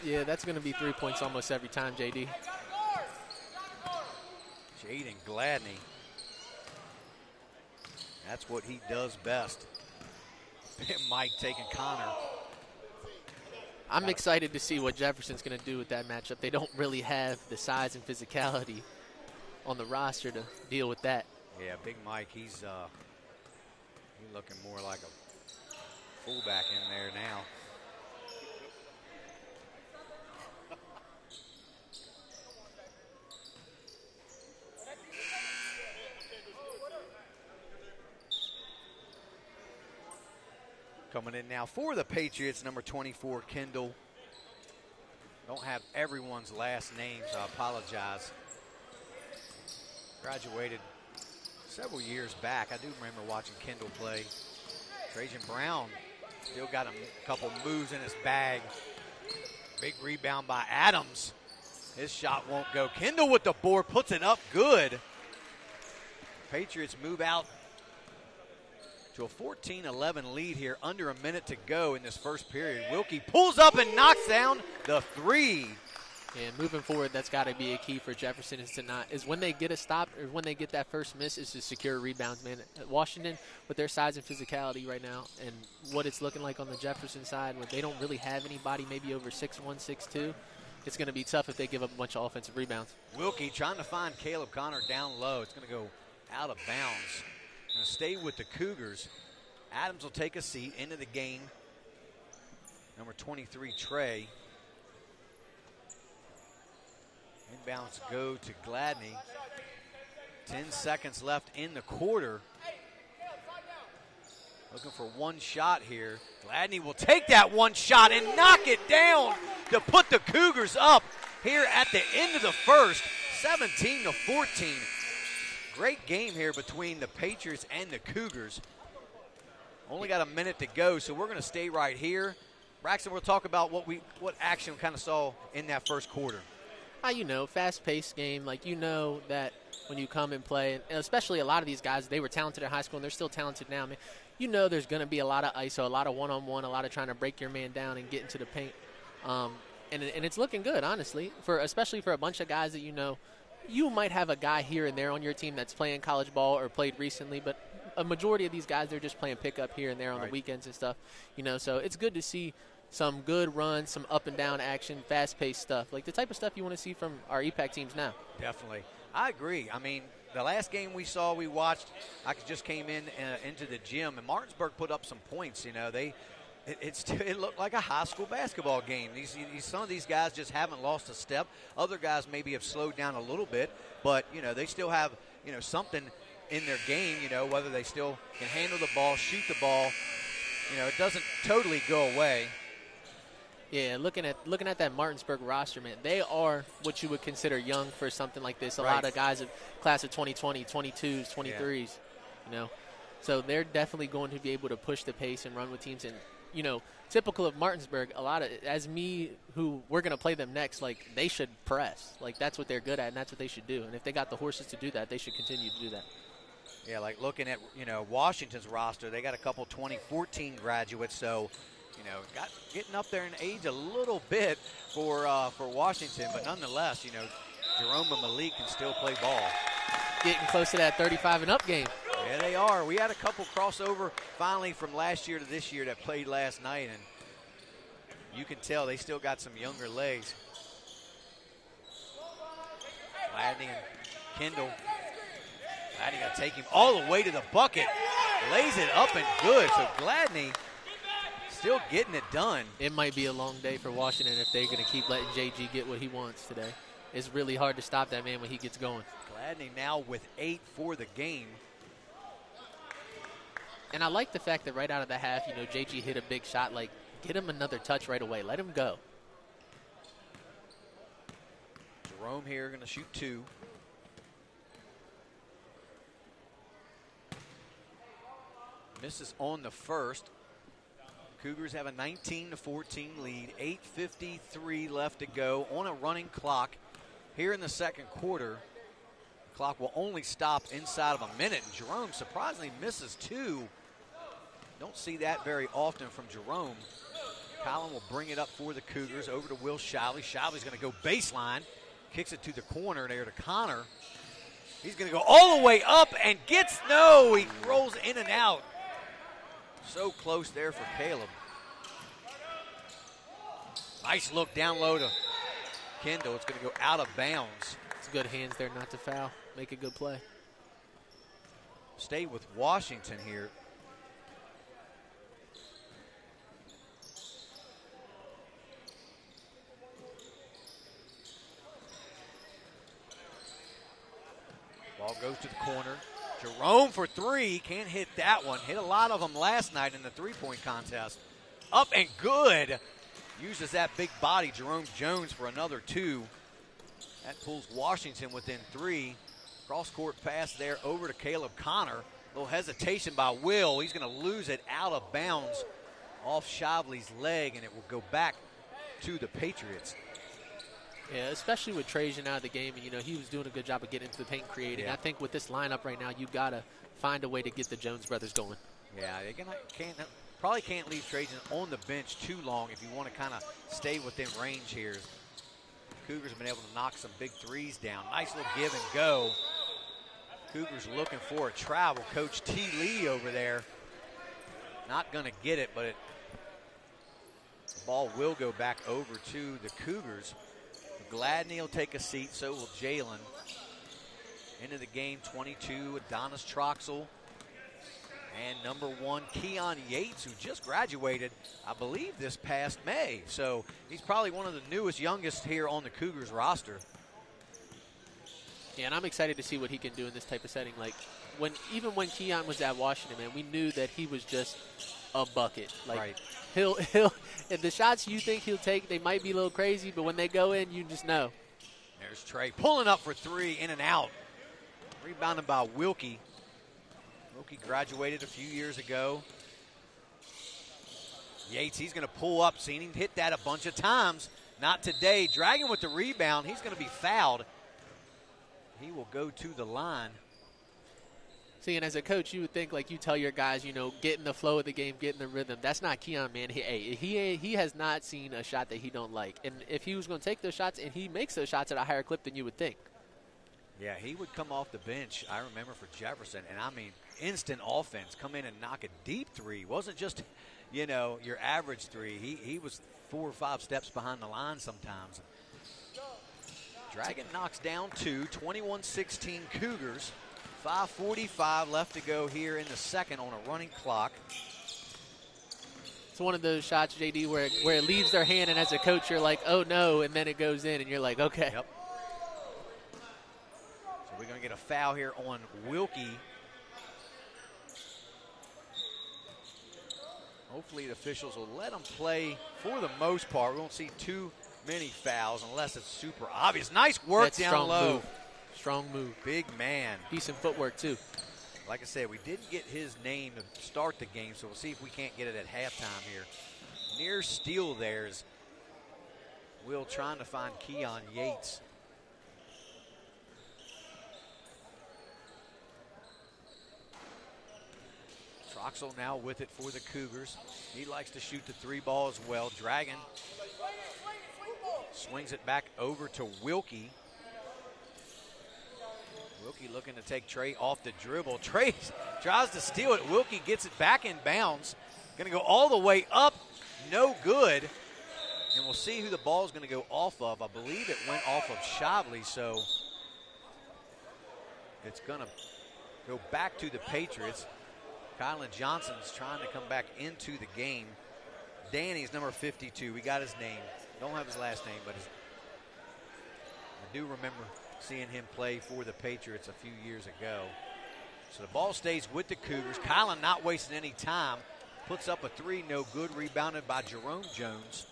Yeah, that's going to be 3 points almost every time, JD. Jaden Gladney. That's what he does best. Mike taking Connor. I'm excited to see what Jefferson's going to do with that matchup. They don't really have the size and physicality on the roster to deal with that. Yeah, Big Mike, he's looking more like a fullback in there now. Coming in now for the Patriots, number 24, Kendall. Don't have everyone's last name, so I apologize. Graduated several years back. I do remember watching Kendall play. Trajan Brown still got a couple moves in his bag. Big rebound by Adams. His shot won't go. Kendall with the board, puts it up good. Patriots move out to a 14-11 lead here, under a minute to go in this first period. Wilkie pulls up and knocks down the 3. And moving forward, that's got to be a key for Jefferson is when they get a stop or when they get that first miss is to secure rebounds, man. Washington, with their size and physicality right now and what it's looking like on the Jefferson side, where they don't really have anybody maybe over 6'1", 6'2", it's going to be tough if they give up a bunch of offensive rebounds. Wilkie trying to find Caleb Connor down low. It's going to go out of bounds. Going to stay with the Cougars. Adams will take a seat into the game. Number 23, Trey. Inbounds go to Gladney. 10 seconds left in the quarter. Looking for one shot here. Gladney will take that one shot and knock it down to put the Cougars up here at the end of the first, 17-14. Great game here between the Patriots and the Cougars. Only got a minute to go, so we're going to stay right here. Braxton, we'll talk about what action we kind of saw in that first quarter. You know, fast-paced game. Like, you know that when you come and play, and especially a lot of these guys, they were talented in high school, and they're still talented now. I mean, you know there's going to be a lot of ISO, a lot of one-on-one, a lot of trying to break your man down and get into the paint. And it's looking good, honestly, especially for a bunch of guys that you know. You might have a guy here and there on your team that's playing college ball or played recently, but a majority of these guys, they're just playing pickup here and there on the weekends and stuff. You know, so it's good to see some good runs, some up and down action, fast-paced stuff, like the type of stuff you want to see from our EPAC teams now. Definitely. I agree. I mean, the last game we watched, I just came into the gym, and Martinsburg put up some points. You know, it looked like a high school basketball game. Some of these guys just haven't lost a step. Other guys maybe have slowed down a little bit, but, you know, they still have, you know, something in their game, you know, whether they still can handle the ball, shoot the ball. You know, it doesn't totally go away. Yeah, looking at that Martinsburg roster, man, they are what you would consider young for something like this. A lot of guys of class of 2020, 22s, 23s, you know. So they're definitely going to be able to push the pace and run with teams. And, you know, typical of Martinsburg, we're going to play them next, like, they should press. Like, that's what they're good at, and that's what they should do. And if they got the horses to do that, they should continue to do that. Yeah, like looking at, you know, Washington's roster, they got a couple 2014 graduates, so getting up there in age a little bit for Washington, but nonetheless, Jerome and Malik can still play ball. Getting close to that 35 and up game. Yeah, they are. We had a couple crossover finally from last year to this year that played last night, and you can tell they still got some younger legs. Gladney and Kendall. Gladney got to take him all the way to the bucket. Lays it up and good. So Gladney still getting it done. It might be a long day for Washington if they're going to keep letting JG get what he wants today. It's really hard to stop that man when he gets going. Gladney now with 8 for the game. And I like the fact that right out of the half, JG hit a big shot. Like, get him another touch right away. Let him go. Jerome here going to shoot 2. Misses on the first. Cougars have a 19-14 lead. 8:53 left to go on a running clock here in the second quarter. Clock will only stop inside of a minute. And Jerome surprisingly misses 2. Don't see that very often from Jerome. Collin will bring it up for the Cougars over to Will Shively. Shively's going to go baseline. Kicks it to the corner there to Connor. He's going to go all the way up and gets no. He rolls in and out. So close there for Caleb. Nice look down low to Kendall. It's going to go out of bounds. It's good hands there not to foul. Make a good play. Stay with Washington here. Ball goes to the corner. Jerome for 3. Can't hit that one. Hit a lot of them last night in the three-point contest. Up and good. Uses that big body, Jerome Jones, for another 2. That pulls Washington within 3. Cross-court pass there over to Caleb Connor. A little hesitation by Will. He's going to lose it out of bounds off Shively's leg, and it will go back to the Patriots. Yeah, especially with Trajan out of the game, and he was doing a good job of getting into the paint and creating. Yeah. I think with this lineup right now, you gotta find a way to get the Jones brothers going. Yeah, probably can't leave Trajan on the bench too long if you want to kind of stay within range here. Cougars have been able to knock some big threes down. Nice little give and go. Cougars looking for a travel. Coach T. Lee over there. Not going to get it, but the ball will go back over to the Cougars. Gladney will take a seat, so will Jalen. Into the game, 22, Adonis Troxel. And number 1, Keon Yates, who just graduated, I believe, this past May. So he's probably one of the newest, youngest here on the Cougars roster. Yeah, and I'm excited to see what he can do in this type of setting. Like, even when Keon was at Washington, man, we knew that he was just a bucket. Like, right. He'll if the shots you think he'll take, they might be a little crazy, but when they go in, you just know. There's Trey pulling up for 3, in and out. Rebounded by Wilkie. Wilkie graduated a few years ago. Yates, he's going to pull up. Seen him hit that a bunch of times. Not today. Dragon with the rebound. He's going to be fouled. He will go to the line. See, and as a coach, you would think, like, you tell your guys, get in the flow of the game, get in the rhythm. That's not Keon, man. He has not seen a shot that he don't like. And if he was going to take those shots, and he makes those shots at a higher clip than you would think. Yeah, he would come off the bench, I remember, for Jefferson. And, I mean, instant offense. Come in and knock a deep 3. Wasn't just, your average 3. He was 4 or 5 steps behind the line sometimes. Dragon knocks down 2, 21-16 Cougars. 5:45 left to go here in the second on a running clock. It's one of those shots, JD, where it leaves their hand, and as a coach, you're like, oh, no, and then it goes in, and you're like, okay. Yep. So we're going to get a foul here on Wilkie. Hopefully the officials will let him play for the most part. We won't see too many fouls unless it's super obvious. Nice work. That's down low. Move. Strong move. Big man. Decent footwork, too. Like I said, we didn't get his name to start the game, so we'll see if we can't get it at halftime here. Near steal there's Will trying to find Keon Yates. Troxel now with it for the Cougars. He likes to shoot the three ball as well. Dragon swings it back over to Wilkie. Wilkie looking to take Trey off the dribble. Trey tries to steal it. Wilkie gets it back in bounds. Going to go all the way up. No good. And we'll see who the ball is going to go off of. I believe it went off of Shavli, so it's going to go back to the Patriots. Kylan Johnson's trying to come back into the game. Danny's number 52. We got his name. Don't have his last name, but I do remember seeing him play for the Patriots a few years ago. So the ball stays with the Cougars. Kylan not wasting any time. Puts up a three, no good. Rebounded by Jerome Jones.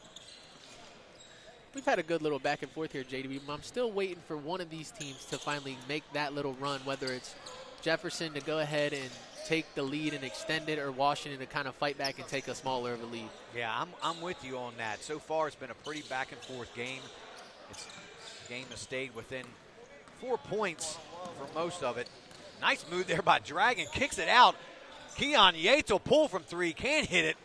We've had a good little back and forth here, JDB, but I'm still waiting for one of these teams to finally make that little run, whether it's Jefferson to go ahead and take the lead and extend it, or Washington to kind of fight back and take a smaller of a lead. Yeah, I'm with you on that. So far, it's been a pretty back and forth game. The game has stayed within 4 points for most of it. Nice move there by Dragon. Kicks it out. Keon Yates will pull from three. Can't hit it.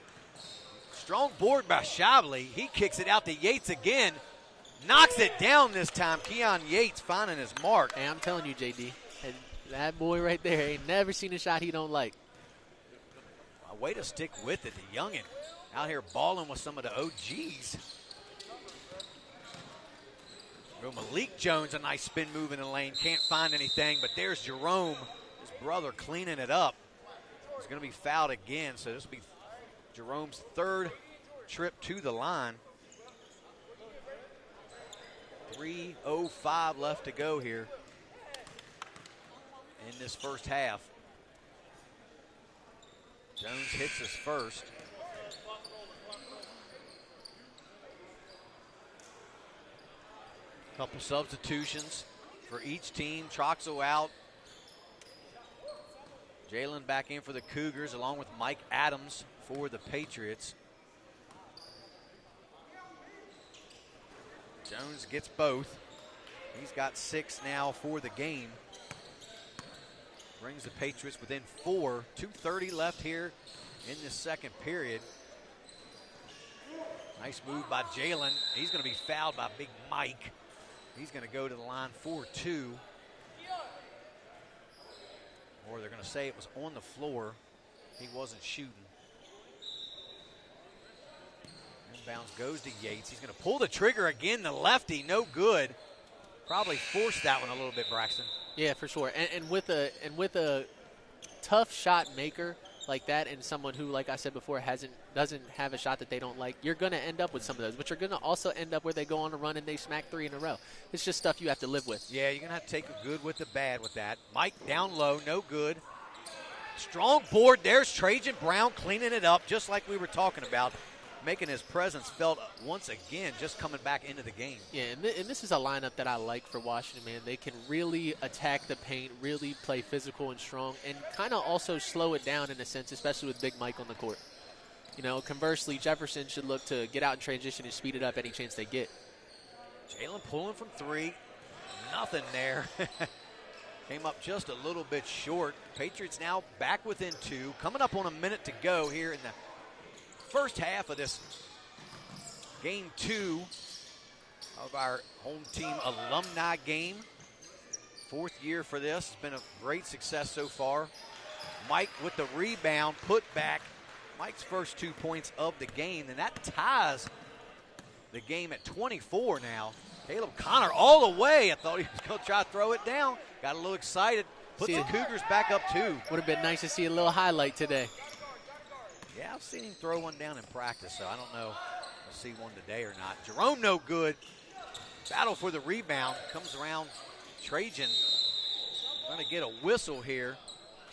Strong board by Shavli. He kicks it out to Yates again. Knocks it down this time. Keon Yates finding his mark. Hey, I'm telling you, JD, that boy right there ain't never seen a shot he don't like. A way to stick with it. The youngin' out here balling with some of the OGs. Malik Jones, a nice spin move in the lane. Can't find anything, but there's Jerome, his brother, cleaning it up. He's going to be fouled again, so this will be Jerome's third trip to the line. 3:05 left to go here in this first half. Jones hits his first. Couple substitutions for each team. Troxel out. Jalen back in for the Cougars, along with Mike Adams for the Patriots. Jones gets both. He's got 6 now for the game. Brings the Patriots within 4. 2:30 left here in this second period. Nice move by Jalen. He's going to be fouled by Big Mike. He's going to go to the line for 2. Or they're going to say it was on the floor. He wasn't shooting. Inbounds goes to Yates. He's going to pull the trigger again. The lefty, no good. Probably forced that one a little bit, Braxton. Yeah, for sure. And with a tough shot maker like that, and someone who, like I said before, doesn't have a shot that they don't like, you're going to end up with some of those, but you're going to also end up where they go on a run and they smack 3 in a row. It's just stuff you have to live with. Yeah, you're going to have to take the good with the bad with that. Mike down low, no good. Strong board. There's Trajan Brown cleaning it up, just like we were talking about, making his presence felt once again, just coming back into the game. Yeah, and this is a lineup that I like for Washington, man. They can really attack the paint, really play physical and strong, and kind of also slow it down in a sense, especially with Big Mike on the court. You know, conversely, Jefferson should look to get out in transition and speed it up any chance they get. Jalen pulling from 3. Nothing there. Came up just a little bit short. Patriots now back within 2. Coming up on a minute to go here in the first half of this game 2 of our home team alumni game. 4th year for this. It's been a great success so far. Mike with the rebound, put back. Mike's first 2 points of the game, and that ties the game at 24 now. Caleb Connor all the way. I thought he was going to try to throw it down. Got a little excited. Put the Cougars back up 2. Would have been nice to see a little highlight today. Yeah, I've seen him throw one down in practice, so I don't know if we'll see one today or not. Jerome no good. Battle for the rebound. Comes around Trajan. Going to get a whistle here.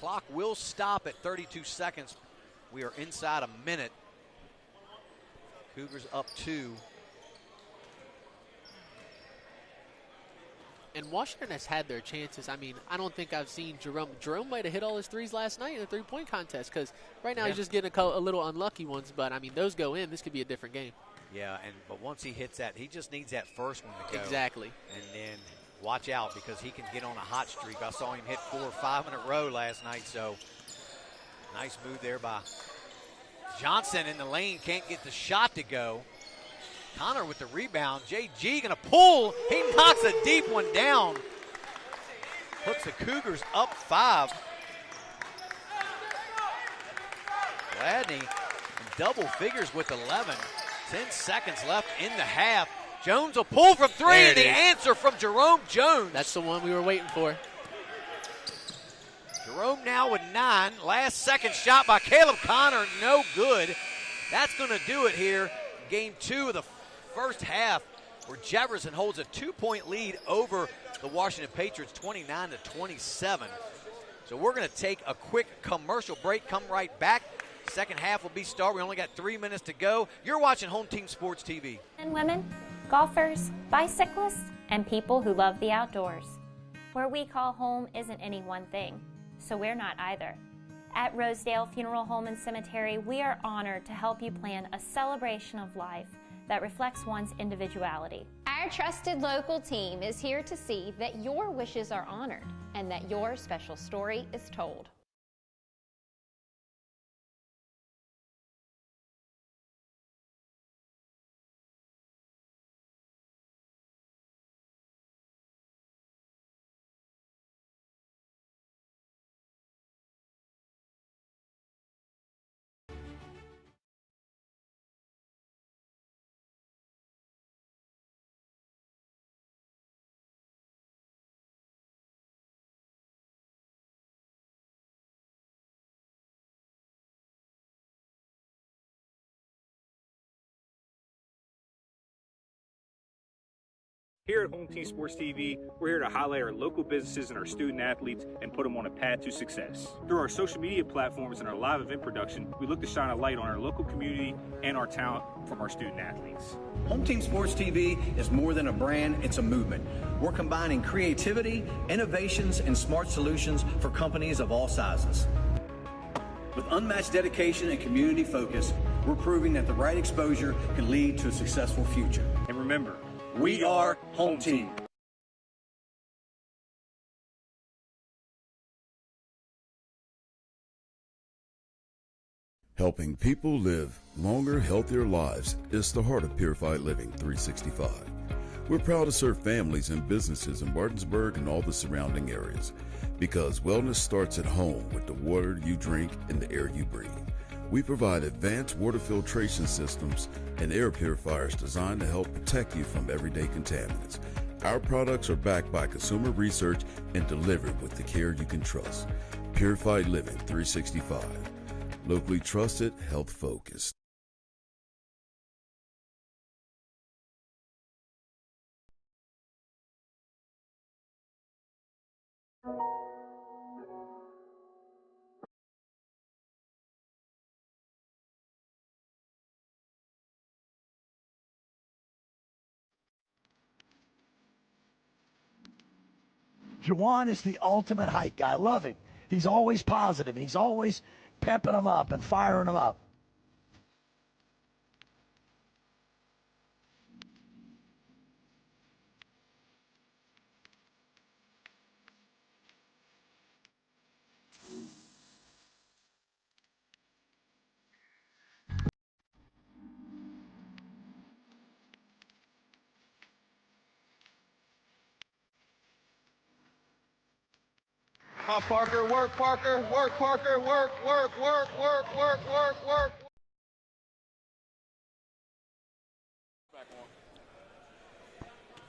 Clock will stop at 32 seconds. We are inside a minute. Cougars up 2. And Washington has had their chances. I mean, I don't think I've seen Jerome. Jerome might have hit all his threes last night in the three-point contest, because right now he's just getting a little unlucky ones. But, I mean, those go in. This could be a different game. Yeah, but once he hits that, he just needs that first one to go. Exactly. And then watch out, because he can get on a hot streak. I saw him hit 4 or 5 in a row last night. So Nice move there by Johnson in the lane. Can't get the shot to go. Connor with the rebound. JG going to pull. He knocks a deep one down. Puts the Cougars up 5. Gladney in double figures with 11. 10 seconds left in the half. Jones will pull from 3. And the answer from Jerome Jones. That's the one we were waiting for. Jerome now with 9. Last second shot by Caleb Connor. No good. That's going to do it here. Game 2 of the first half, where Jefferson holds a 2-point lead over the Washington Patriots, 29-27. So we're going to take a quick commercial break. Come right back. Second half will be started. We only got 3 minutes to go. You're watching Home Team Sports TV. And women, golfers, bicyclists, and people who love the outdoors. Where we call home isn't any one thing, so we're not either. At Rosedale Funeral Home and Cemetery, we are honored to help you plan a celebration of life that reflects one's individuality. Our trusted local team is here to see that your wishes are honored and that your special story is told. Here at Home Team Sports TV, we're here to highlight our local businesses and our student athletes and put them on a path to success. Through our social media platforms and our live event production, we look to shine a light on our local community and our talent from our student athletes. Home Team Sports TV is more than a brand, it's a movement. We're combining creativity, innovations, and smart solutions for companies of all sizes. With unmatched dedication and community focus, we're proving that the right exposure can lead to a successful future. And remember, we are Home Team. Helping people live longer, healthier lives is the heart of Purified Living 365. We're proud to serve families and businesses in Martinsburg and all the surrounding areas, because wellness starts at home with the water you drink and the air you breathe. We provide advanced water filtration systems and air purifiers designed to help protect you from everyday contaminants. Our products are backed by consumer research and delivered with the care you can trust. Purified Living 365. Locally trusted, health focused. Juwan is the ultimate hype guy. I love him. He's always positive. He's always pepping them up and firing them up. Come on, Parker, work, Parker, work, Parker, work, work, work, work, work, work, work.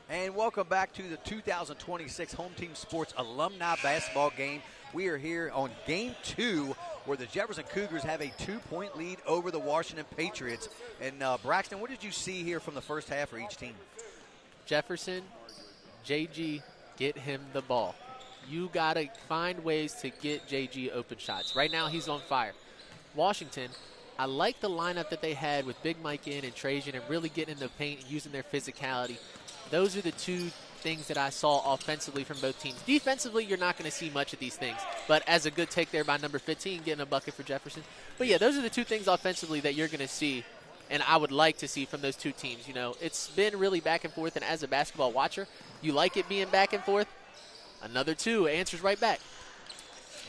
And welcome back to the 2026 Home Team Sports Alumni Basketball game. We are here on Game 2, where the Jefferson Cougars have a 2-point lead over the Washington Patriots. And Braxton, what did you see here from the first half for each team? Jefferson, JG, get him the ball. You got to find ways to get JG open shots. Right now, he's on fire. Washington, I like the lineup that they had with Big Mike in and Trajan and really getting in the paint and using their physicality. Those are the two things that I saw offensively from both teams. Defensively, you're not going to see much of these things. But as a good take there by number 15, getting a bucket for Jefferson. But, yeah, those are the two things offensively that you're going to see, and I would like to see from those two teams. You know, it's been really back and forth, and as a basketball watcher, you like it being back and forth. Another 2 answers right back.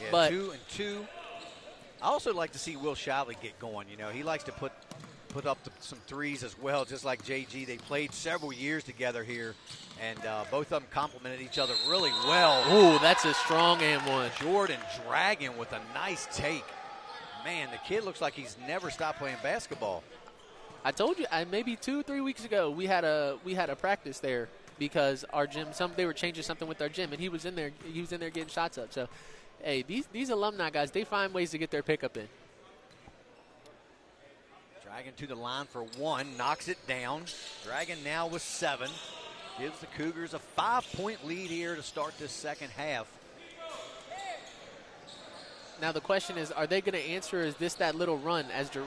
Yeah, but 2 and 2. I also like to see Will Shively get going. You know, he likes to put up some threes as well, just like JG. They played several years together here, and both of them complemented each other really well. Ooh, that's a strong and one. Jordan Dragon with a nice take. Man, the kid looks like he's never stopped playing basketball. I told you, maybe 2-3 weeks ago, we had a practice there because our gym, they were changing something with our gym, and he was in there getting shots up. So, hey, these alumni guys, they find ways to get their pickup in. Dragon to the line for one, knocks it down. Dragon now with 7. Gives the Cougars a 5-point lead here to start this second half. Now the question is, are they going to answer? Is this that little run as Jerome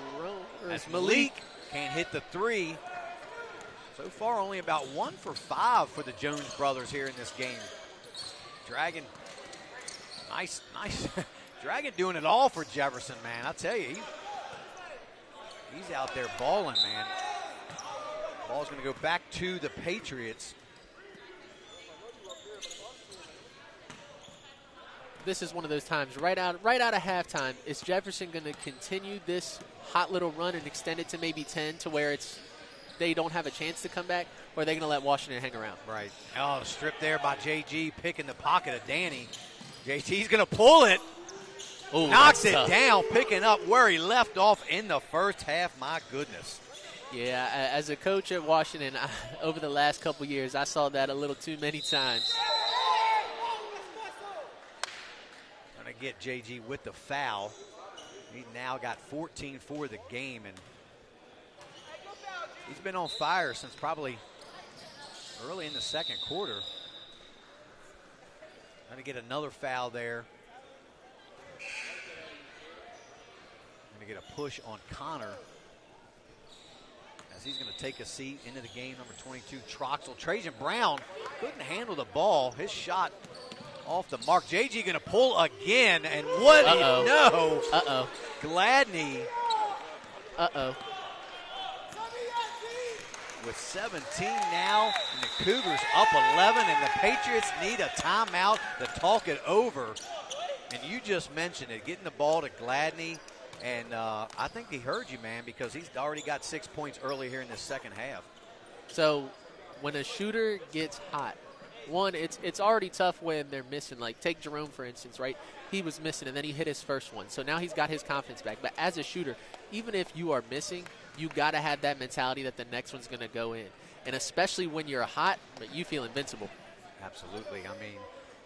or as Malik can't hit the 3? So far, only about 1 for 5 for the Jones brothers here in this game. Dragon, nice. Dragon doing it all for Jefferson, man. I tell you, he's out there balling, man. Ball's going to go back to the Patriots. This is one of those times right out of halftime. Is Jefferson going to continue this hot little run and extend it to maybe 10 to where they don't have a chance to come back, or are they going to let Washington hang around? Right. Oh, strip there by JG, picking the pocket of Danny. JT's going to pull it. Ooh, knocks it down, picking up where he left off in the first half. My goodness. Yeah, as a coach at Washington, over the last couple years, I saw that a little too many times. Going to get JG with the foul. He's now got 14 for the game, and he's been on fire since probably early in the second quarter. Going to get another foul there. Going to get a push on Connor as he's going to take a seat into the game. Number 22, Troxel. Trajan Brown couldn't handle the ball. His shot off the mark. JG going to pull again, and what do you know? Gladney. With 17 now, and the Cougars up 11, and the Patriots need a timeout to talk it over. And you just mentioned it, getting the ball to Gladney, and I think he heard you, man, because he's already got 6 points early here in the second half. So when a shooter gets hot, one, it's already tough when they're missing. Like, take Jerome, for instance, right? He was missing, and then he hit his first one. So now he's got his confidence back. But as a shooter, even if you are missing, you got to have that mentality that the next one's going to go in. And especially when you're hot, but you feel invincible. Absolutely. I mean,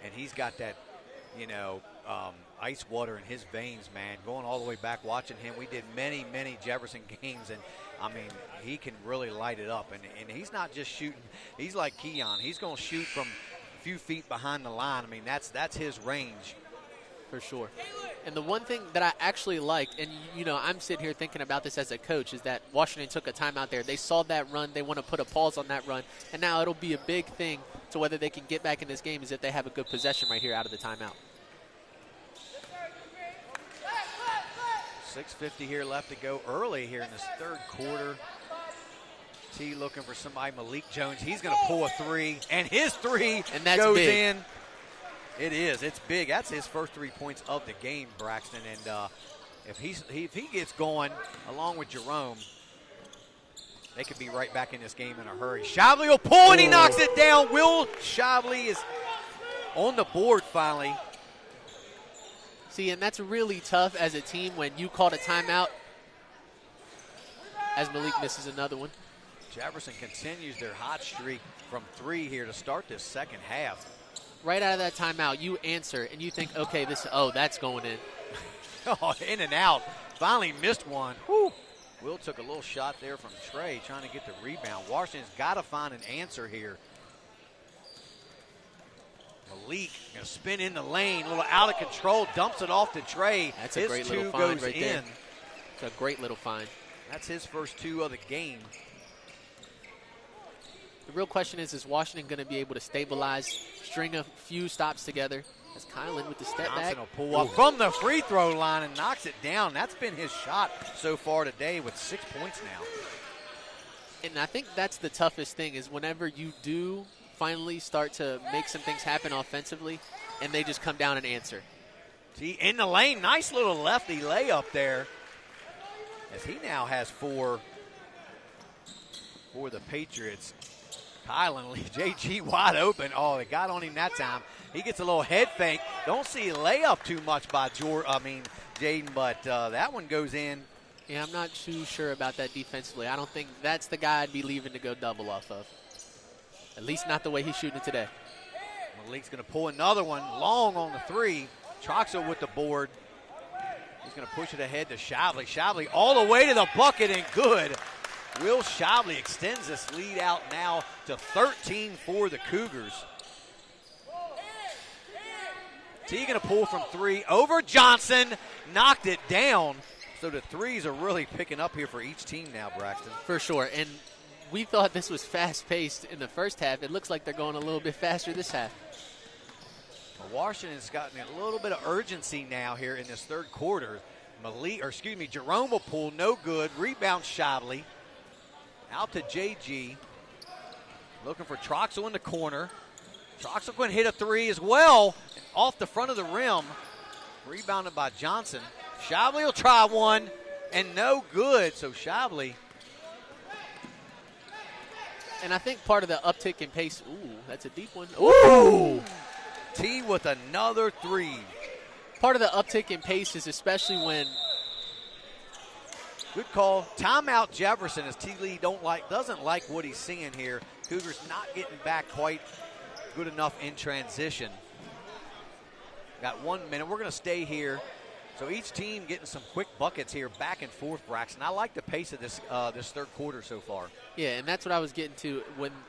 and he's got that, ice water in his veins, man. Going all the way back, watching him. We did many, many Jefferson games, and, I mean, he can really light it up. And he's not just shooting. He's like Keon. He's going to shoot from a few feet behind the line. I mean, that's his range. For sure. And the one thing that I actually liked, and, I'm sitting here thinking about this as a coach, is that Washington took a timeout there. They saw that run. They want to put a pause on that run. And now it'll be a big thing to whether they can get back in this game is if they have a good possession right here out of the timeout. 6:50 here left to go early here in this third quarter. T looking for somebody. Malik Jones, he's going to pull a 3, and his 3 and that's goes big. in. It is. It's big. That's his first 3 points of the game, Braxton. And if he gets going along with Jerome, they could be right back in this game in a hurry. Shively will pull, and he knocks it down. Will Shively is on the board finally. See, and that's really tough as a team when you called a timeout as Malik misses another one. Jefferson continues their hot streak from 3 here to start this second half. Right out of that timeout, you answer, and you think, okay, that's going in. In and out. Finally missed one. Whew. Will took a little shot there from Trey trying to get the rebound. Washington's got to find an answer here. Malik going to spin in the lane, a little out of control, dumps it off to Trey. That's a great little find right there. It's a great little find. That's his first 2 of the game. The real question is Washington going to be able to stabilize, string a few stops together? As Kylan with the step Johnson back. Will pull up from the free throw line and knocks it down. That's been his shot so far today with 6 points now. And I think that's the toughest thing is whenever you do finally start to make some things happen offensively and they just come down and answer. T in the lane. Nice little lefty layup there, as he now has 4 for the Patriots. Kylan Lee, JG wide open. Oh, they got on him that time. He gets a little head fake. Don't see a layup too much by Jaden, but that one goes in. Yeah, I'm not too sure about that defensively. I don't think that's the guy I'd be leaving to go double off of. At least not the way he's shooting it today. Malik's going to pull another one long on the 3. Troxel with the board. He's going to push it ahead to Shavely. Shavely all the way to the bucket and good. Will Shavely extends this lead out now to 13 for the Cougars. T going to pull from 3 over Johnson. Knocked it down. So the threes are really picking up here for each team now, Braxton. For sure. And we thought this was fast-paced in the first half. It looks like they're going a little bit faster this half. Well, Washington's gotten a little bit of urgency now here in this third quarter. Jerome will pull, no good. Rebound Shavely. Out to JG. Looking for Troxel in the corner. Troxel going to hit a 3 as well. Off the front of the rim. Rebounded by Johnson. Shavely will try one, and no good. So Shavely. And I think part of the uptick in pace, that's a deep one. Ooh! T with another 3. Part of the uptick in pace is especially when. Good call. Timeout Jefferson, as T. Lee doesn't like what he's seeing here. Cougars not getting back quite good enough in transition. Got 1 minute. We're going to stay here. So each team getting some quick buckets here, back and forth, Braxton. I like the pace of this third quarter so far. Yeah, and that's what I was getting to.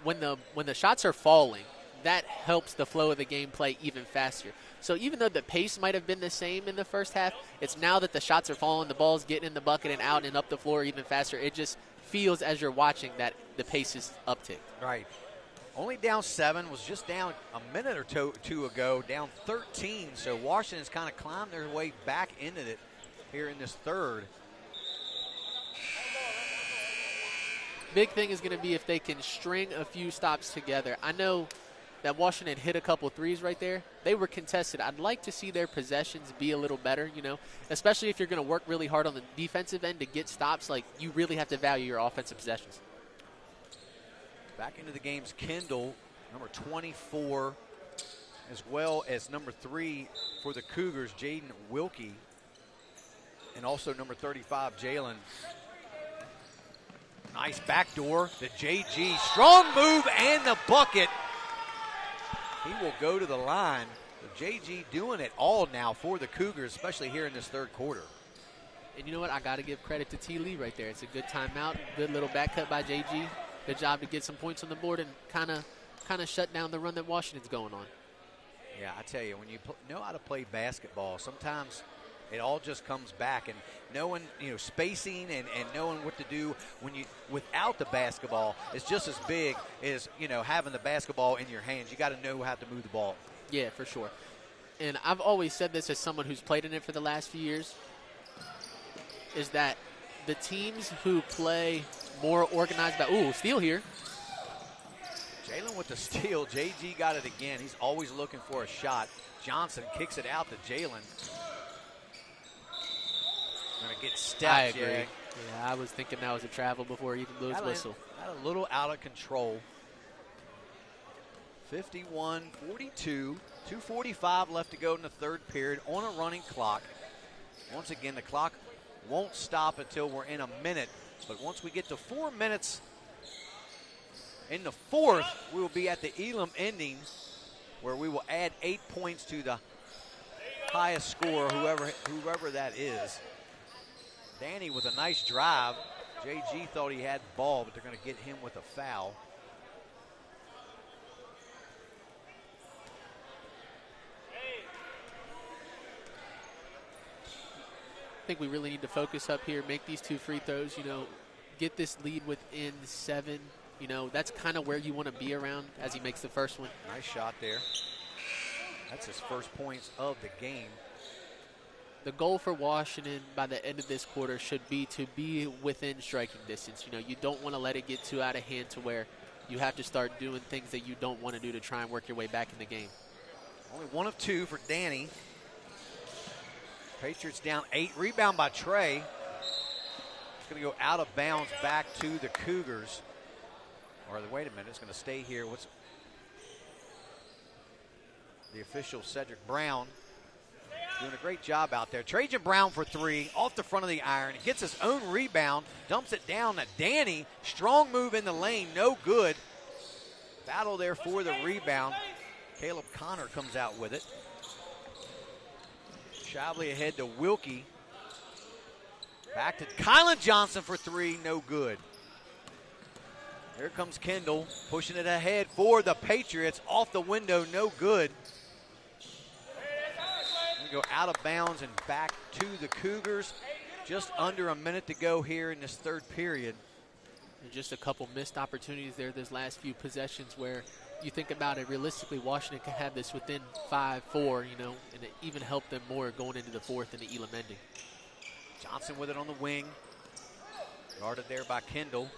When the shots are falling, that helps the flow of the game play even faster. So even though the pace might have been the same in the first half, it's now that the shots are falling, the ball's getting in the bucket and out and up the floor even faster. It just feels as you're watching that the pace is uptick. Right. Only down 7, was just down a minute or two ago, down 13. So Washington's kind of climbed their way back into it here in this third. Big thing is going to be if they can string a few stops together. I know that Washington hit a couple threes right there. They were contested. I'd like to see their possessions be a little better, especially if you're going to work really hard on the defensive end to get stops. Like, you really have to value your offensive possessions. Back into the game's Kendall, number 24, as well as number 3 for the Cougars, Jaden Wilkie, and also number 35, Jalen. Nice backdoor to JG. Strong move and the bucket. He will go to the line. So JG doing it all now for the Cougars, especially here in this third quarter. And you know what? I got to give credit to T. Lee right there. It's a good timeout, good little back cut by JG. Good job to get some points on the board and kind of shut down the run that Washington's going on. Yeah, I tell you, when you know how to play basketball, sometimes it all just comes back. And knowing, spacing and knowing what to do without the basketball is just as big as, having the basketball in your hands. You got to know how to move the ball. Yeah, for sure. And I've always said this as someone who's played in it for the last few years, is that the teams who play more organized, steal here. Jalen with the steal. JG got it again. He's always looking for a shot. Johnson kicks it out to Jalen. Going to get stepped. I agree. Yeah, I was thinking that was a travel before he even blew his whistle. Got a little out of control. 51-42. 2:45 left to go in the third period on a running clock. Once again, the clock won't stop until we're in a minute. But once we get to 4 minutes in the fourth, we will be at the Elam ending, where we will add 8 points to the highest score, whoever that is. Danny with a nice drive. JG thought he had the ball, but they're going to get him with a foul. I think we really need to focus up here, make these 2 free throws, get this lead within 7. That's kind of where you want to be around as he makes the first one. Nice shot there. That's his first points of the game. The goal for Washington by the end of this quarter should be to be within striking distance. You don't want to let it get too out of hand to where you have to start doing things that you don't want to do to try and work your way back in the game. Only 1 of 2 for Danny. Patriots down 8. Rebound by Trey. It's going to go out of bounds back to the Cougars. Or wait a minute, it's going to stay here. What's the official, Cedric Brown, doing a great job out there. Trajan Brown for 3, off the front of the iron. He gets his own rebound, dumps it down to Danny. Strong move in the lane, no good. Battle there for the rebound. Caleb Connor comes out with it. Shavely ahead to Wilkie. Back to Kylan Johnson for 3, no good. Here comes Kendall, pushing it ahead for the Patriots. Off the window, no good. We go out of bounds and back to the Cougars. Just under a minute to go here in this third period. And just a couple missed opportunities there those last few possessions where you think about it, realistically, Washington can have this within 5-4, and it even helped them more going into the fourth and the Elam ending. Johnson with it on the wing. Guarded there by Kendall.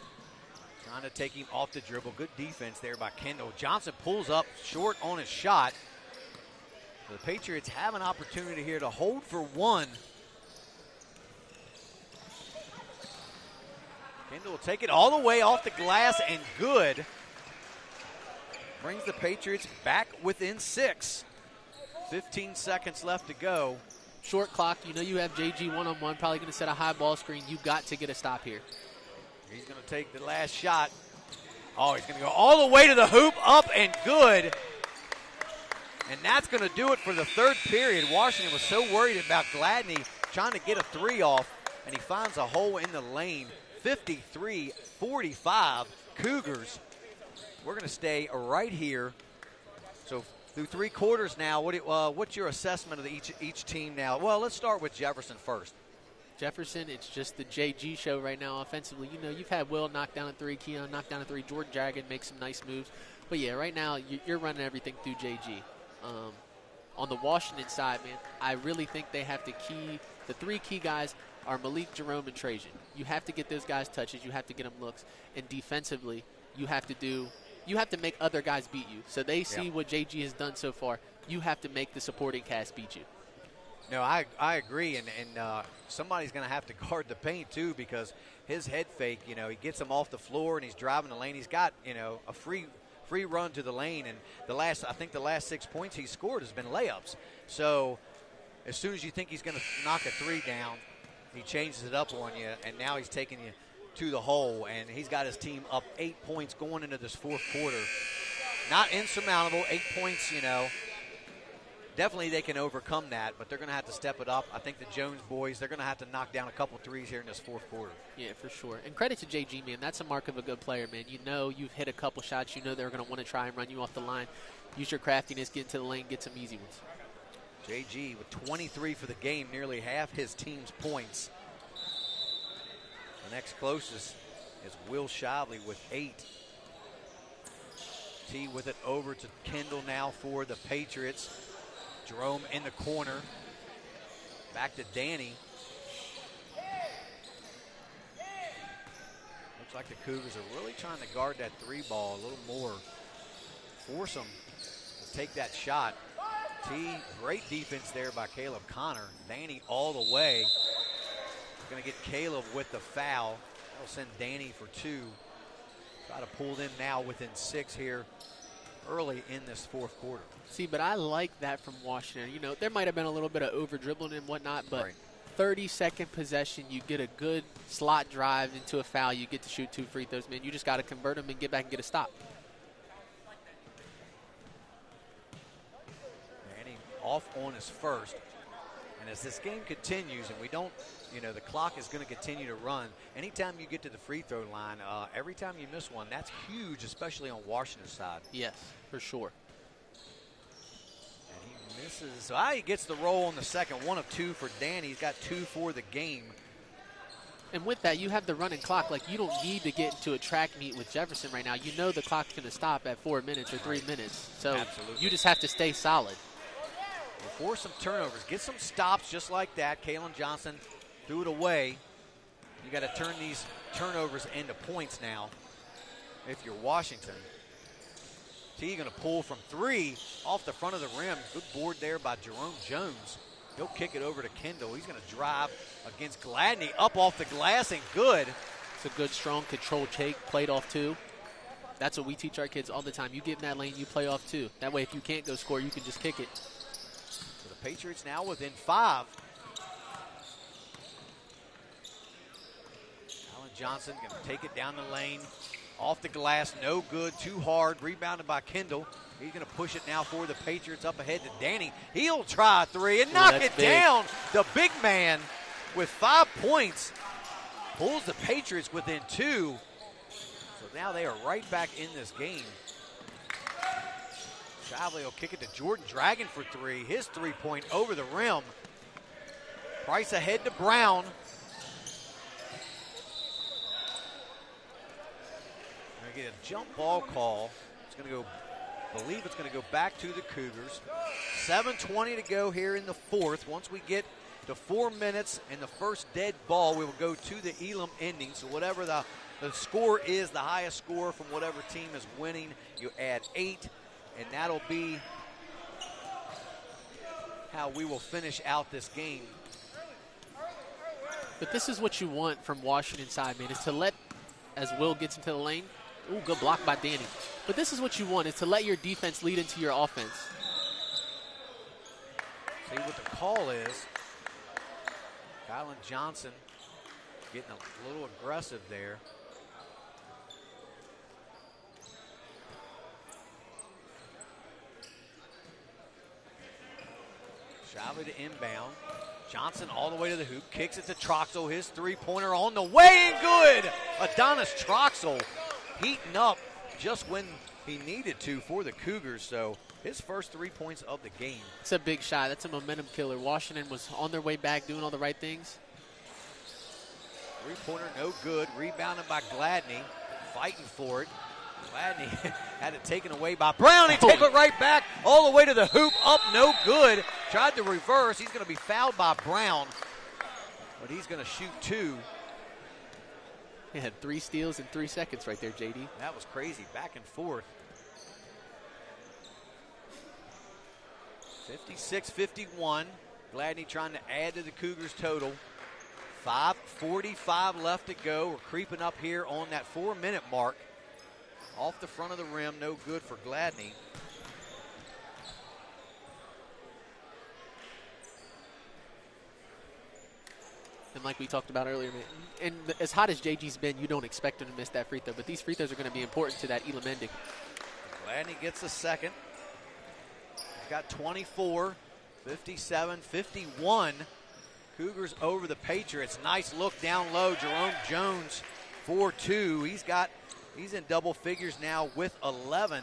Trying to take him off the dribble. Good defense there by Kendall. Johnson pulls up short on his shot. So the Patriots have an opportunity here to hold for 1. Kendall will take it all the way off the glass and good. Brings the Patriots back within 6. 15 seconds left to go. Short clock. You have JG one-on-one, probably going to set a high ball screen. You've got to get a stop here. He's going to take the last shot. Oh, he's going to go all the way to the hoop, up and good. And that's going to do it for the third period. Washington was so worried about Gladney trying to get a 3 off, and he finds a hole in the lane. 53-45 Cougars. We're going to stay right here. So through 3 quarters now, what's your assessment of each team now? Well, let's start with Jefferson first. Jefferson, it's just the JG show right now offensively. You've had Will knock down a 3, Keon knock down a 3, Jordan Dragon make some nice moves. But, yeah, right now you're running everything through JG. On the Washington side, man, I really think they have to the 3 key guys are Malik, Jerome, and Trajan. You have to get those guys touches. You have to get them looks. And defensively, you have to make other guys beat you. So they see what JG has done so far. You have to make the supporting cast beat you. No, I agree, and somebody's going to have to guard the paint too, because his head fake, he gets him off the floor and he's driving the lane. He's got a free run to the lane, and the last 6 points he scored has been layups. So as soon as you think he's going to knock a 3 down, he changes it up on you, and now he's taking you to the hole, and he's got his team up 8 points going into this fourth quarter. Not insurmountable, 8 points, Definitely they can overcome that, but they're going to have to step it up. I think the Jones boys, they're going to have to knock down a couple 3s here in this fourth quarter. Yeah, for sure. And credit to JG, man. That's a mark of a good player, man. You've hit a couple shots. They're going to want to try and run you off the line. Use your craftiness, get into the lane, get some easy ones. JG with 23 for the game, nearly half his team's points. The next closest is Will Shavely with 8. T with it over to Kendall now for the Patriots. Jerome in the corner. Back to Danny. Looks like the Cougars are really trying to guard that 3 ball a little more. Force them to take that shot. T, great defense there by Caleb Connor. Danny all the way. Going to get Caleb with the foul. That'll send Danny for 2. Try to pull them now within 6 here early in this fourth quarter. See, but I like that from Washington. There might have been a little bit of over-dribbling and whatnot, but 30-second possession, you get a good slot drive into a foul, you get to shoot 2 free throws, man. You just got to convert them and get back and get a stop. Danny off on his first. And as this game continues, and we don't, the clock is going to continue to run. Anytime you get to the free throw line, every time you miss one, that's huge, especially on Washington's side. Yes, for sure. And he misses. So he gets the roll on the second. 1 of 2 for Danny. He's got 2 for the game. And with that, you have the running clock. Like, you don't need to get into a track meet with Jefferson right now. The clock's going to stop at 4 minutes or 3 minutes. So Absolutely. You just have to stay solid. We'll force some turnovers. Get some stops just like that. Kalen Johnson threw it away. You got to turn these turnovers into points now if you're Washington. T going to pull from 3 off the front of the rim. Good board there by Jerome Jones. He'll kick it over to Kendall. He's going to drive against Gladney, up off the glass and good. It's a good, strong, controlled take, played off two. That's what we teach our kids all the time. You get in that lane, you play off two. That way, if you can't go score, you can just kick it. So the Patriots now within 5. Alan Johnson going to take it down the lane. Off the glass, no good, too hard. Rebounded by Kendall. He's going to push it now for the Patriots up ahead to Danny. He'll try a three and knock it down. The big man with 5 points pulls the Patriots within 2. So now they are right back in this game. Shively will kick it to Jordan Dragon for 3. His 3-point over the rim. Price ahead to Brown. Going to get a jump ball call. It's going to go, I believe it's going to go back to the Cougars. 7:20 to go here in the 4th. Once we get to 4 minutes and the first dead ball, we will go to the Elam ending. So whatever the score is, the highest score from whatever team is winning, you add 8, and that'll be how we will finish out this game. But this is what you want from Washington side, man, is to let, as Will gets into the lane, ooh, good block by Danny. But this is what you want, is to let your defense lead into your offense. See what the call is. Kylan Johnson getting a little aggressive there. Shavely to inbound. Johnson all the way to the hoop, kicks it to Troxel. His 3-pointer on the way and good. Adonis Troxel heating up just when he needed to for the Cougars. So his first 3 points of the game. It's a big shot. That's a momentum killer. Washington was on their way back, doing all the right things. 3-pointer, no good. Rebounded by Gladney, fighting for it. Gladney had it taken away by Brown. He take it right back all the way to the hoop. Up, no good. Tried to reverse. He's going to be fouled by Brown, but he's going to shoot 2. He had 3 steals in 3 seconds right there, JD. That was crazy. Back and forth. 56-51. Gladney trying to add to the Cougars' total. 5:45 left to go. We're creeping up here on that 4-minute mark. Off the front of the rim, no good for Gladney. And like we talked about earlier, man, and as hot as JG's been, you don't expect him to miss that free throw. But these free throws are going to be important to that Elam ending. Gladney gets the second. He's got 24, 57, 51. Cougars over the Patriots. Nice look down low. Jerome Jones, 4-2. He's in double figures now with 11.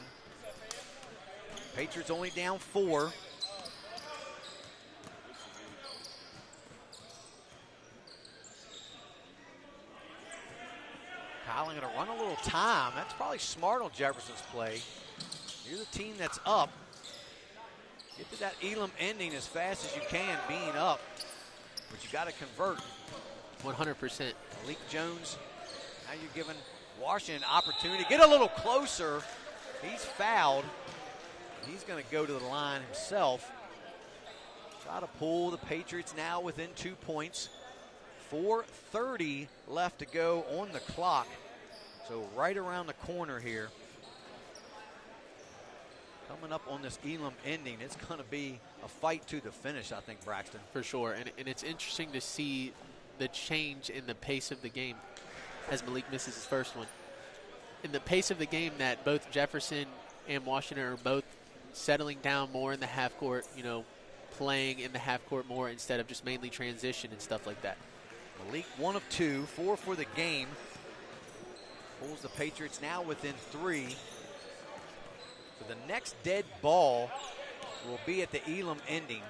Patriots only down 4. Kylan going to run a little time. That's probably smart on Jefferson's play. You're the team that's up. Get to that Elam ending as fast as you can, being up. But you got to convert. 100%. Malik Jones, now you're giving Washington an opportunity to get a little closer. He's fouled. He's going to go to the line himself. Try to pull the Patriots now within 2 points. 4:30 left to go on the clock. So right around the corner here. Coming up on this Elam ending, it's going to be a fight to the finish, I think, Braxton. For sure, and it's interesting to see the change in the pace of the game as Malik misses his first one. In the pace of the game that both Jefferson and Washington are both settling down more in the half court, playing in the half court more instead of just mainly transition and stuff like that. Malik 1 of 2, 4 for the game. Pulls the Patriots now within 3. So the next dead ball will be at the Elam ending.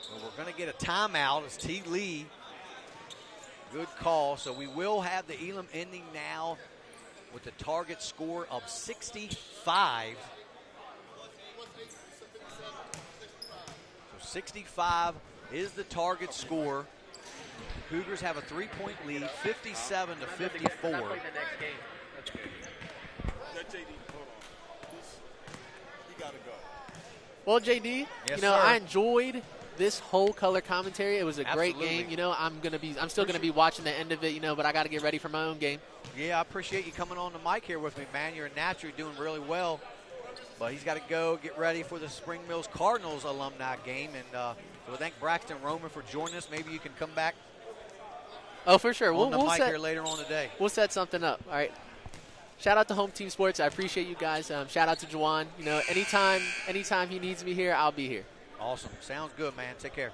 So we're going to get a timeout as T. Lee. Good call. So we will have the Elam ending now with the target score of 65. So 65 is the target score. The Cougars have a 3-point lead, 57 to 54. JD, hold on. He got to go. Well, JD, Yes, sir. I enjoyed this whole color commentary. It was a great Absolutely. game. I'm still gonna be watching the end of it. But I got to get ready for my own game. Yeah, I appreciate you coming on the mic here with me, man. You're a natural, you're doing really well. But he's got to go get ready for the Spring Mills Cardinals alumni game. And so we thank Braxton Roman for joining us. Maybe you can come back. Oh, for sure. On the We'll mic set, here later on today. We'll set something up. All right. Shout out to Home Team Sports. I appreciate you guys. Shout out to Juwan. Anytime he needs me here, I'll be here. Awesome. Sounds good, man. Take care.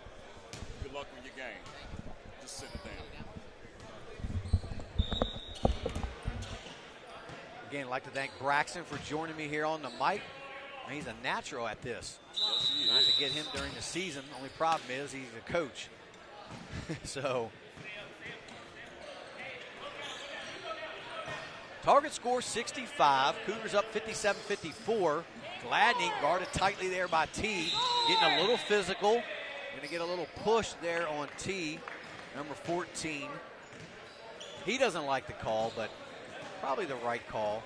Good luck with your game. Just sit it down. Again, I'd like to thank Braxton for joining me here on the mic. He's a natural at this. Yes, he Nice is. to get him during the season. Only problem is he's a coach. So, target score 65. Cougars up 57-54. Gladney guarded tightly there by T. Getting a little physical. Going to get a little push there on T, number 14. He doesn't like the call, but probably the right call.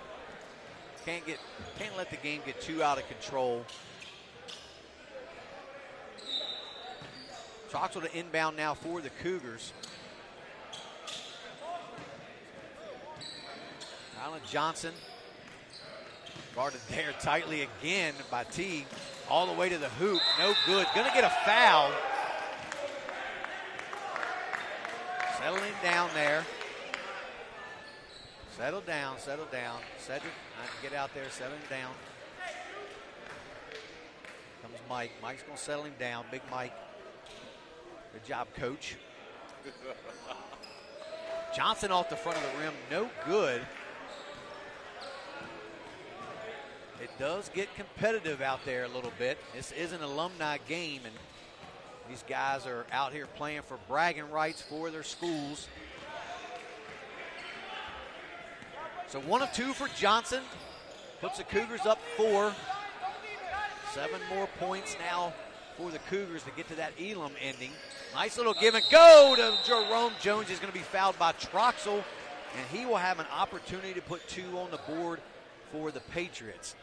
Can't let the game get too out of control. Troxel to inbound now for the Cougars. Alan Johnson guarded there tightly again by T. All the way to the hoop. No good. Gonna get a foul. Settling down there. Settle down. Cedric, get out there, settle him down. Comes Mike. Mike's gonna settle him down. Big Mike. Good job, coach. Johnson off the front of the rim, no good. It does get competitive out there a little bit. This is an alumni game, and these guys are out here playing for bragging rights for their schools. So 1 of 2 for Johnson. Puts the Cougars up 4. 7 more points now for the Cougars to get to that Elam ending. Nice little give and go to Jerome Jones. Is going to be fouled by Troxel, and he will have an opportunity to put 2 on the board for the Patriots.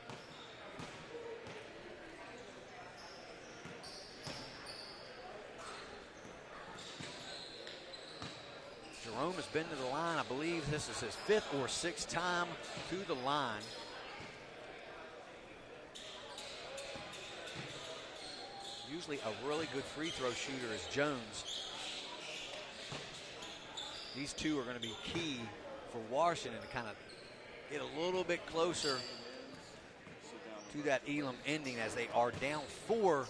Jerome has been to the line. I believe this is his 5th or 6th time to the line. Usually a really good free throw shooter is Jones. These two are going to be key for Washington to kind of get a little bit closer to that Elam ending, as they are down 4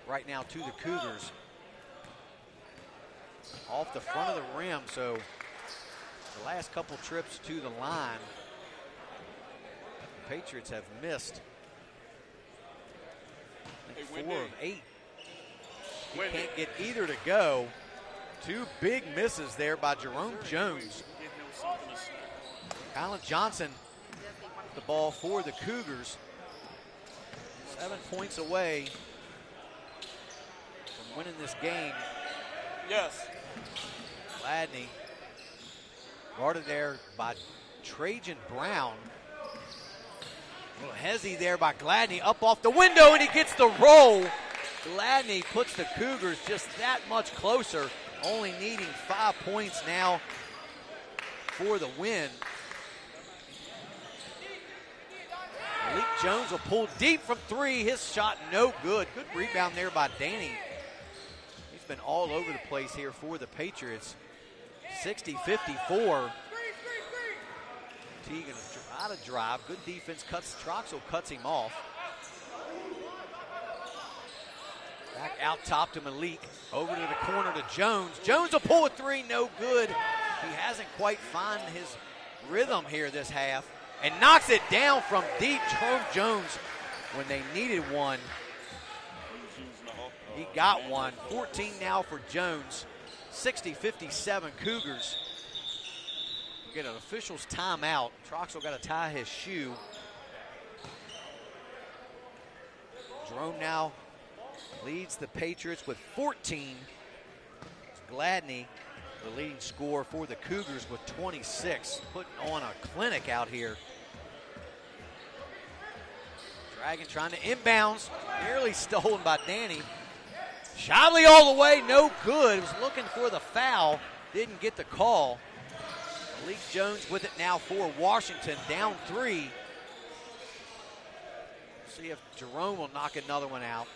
right now to the Cougars. Off the front of the rim, so the last couple trips to the line, the Patriots have missed. I think 4 of 8. He can't get either to go. 2 big misses there by Jerome Jones. Colin Johnson, the ball for the Cougars. 7 points away from winning this game. Yes. Gladney guarded there by Trajan Brown. A little hezzy there by Gladney, up off the window, and he gets the roll. Gladney puts the Cougars just that much closer, only needing 5 points now for the win. Malik Jones will pull deep from 3. His shot no good. Good rebound there by Danny. He's been all over the place here for the Patriots. 60-54. Teagan out of drive. Good defense. Troxel cuts him off. Back out top to Malik. Over to the corner to Jones. Jones will pull a 3. No good. He hasn't quite found his rhythm here this half. And knocks it down from deep. Jerome Jones, when they needed one, he got one. 14 now for Jones. 60-57 Cougars. Get an official's timeout. Troxel got to tie his shoe. Jerome now leads the Patriots with 14. Gladney, the leading scorer for the Cougars, with 26. Putting on a clinic out here. Dragon trying to inbounds, nearly stolen by Danny. Shively all the way, no good. Was looking for the foul, didn't get the call. Malik Jones with it now for Washington, down 3. See if Jerome will knock another one out.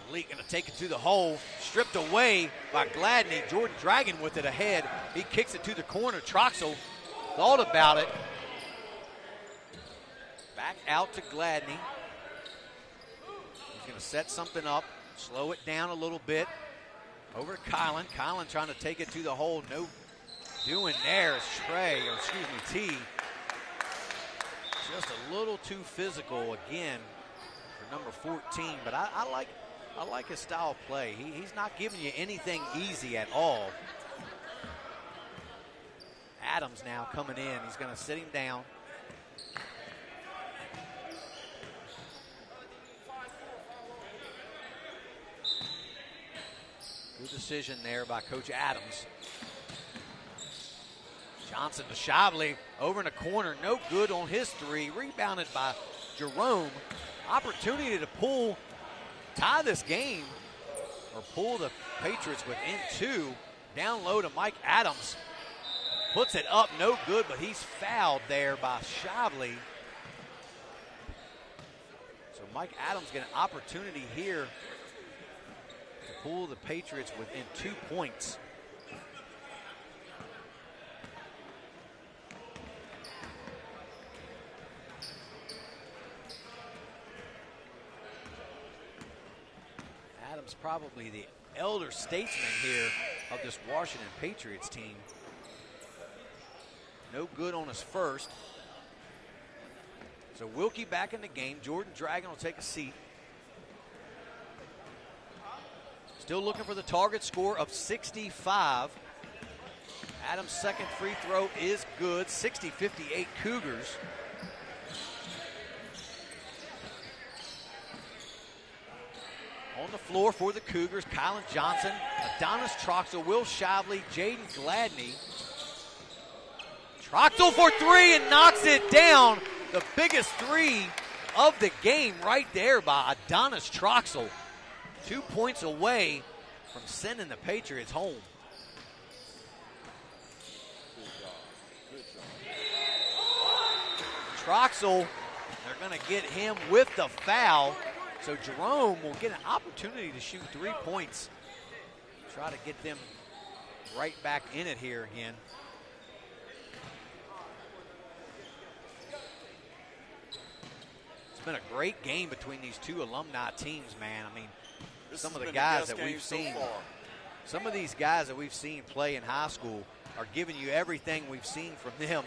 Malik going to take it to the hole, stripped away by Gladney. Jordan Dragon with it ahead. He kicks it to the corner. Troxel thought about it. Back out to Gladney. He's going to set something up, slow it down a little bit. Over to Kylan. Kylan trying to take it to the hole. No doing there is T. Just a little too physical again for number 14. But I like his style of play. He's not giving you anything easy at all. Adams now coming in. He's going to sit him down. Good decision there by Coach Adams. Johnson to Shively over in the corner. No good on his 3. Rebounded by Jerome. Opportunity to tie this game, or pull the Patriots within 2. Down low to Mike Adams. Puts it up, no good, but he's fouled there by Shively. So Mike Adams get an opportunity here to pull the Patriots within 2 points. Adams probably the elder statesman here of this Washington Patriots team. No good on his first. So Wilkie back in the game. Jordan Dragon will take a seat. Still looking for the target score of 65. Adams' second free throw is good. 60-58 Cougars. On the floor for the Cougars, Kylan Johnson, Adonis Troxel, Will Shively, Jaden Gladney. Troxel for 3 and knocks it down. The biggest 3 of the game right there by Adonis Troxel. 2 points away from sending the Patriots home. Troxel, they're going to get him with the foul. So Jerome will get an opportunity to shoot 3 points. Try to get them right back in it here again. It's been a great game between these two alumni teams, man. I mean, some of the guys that we've seen, some of these guys that we've seen play in high school are giving you everything we've seen from them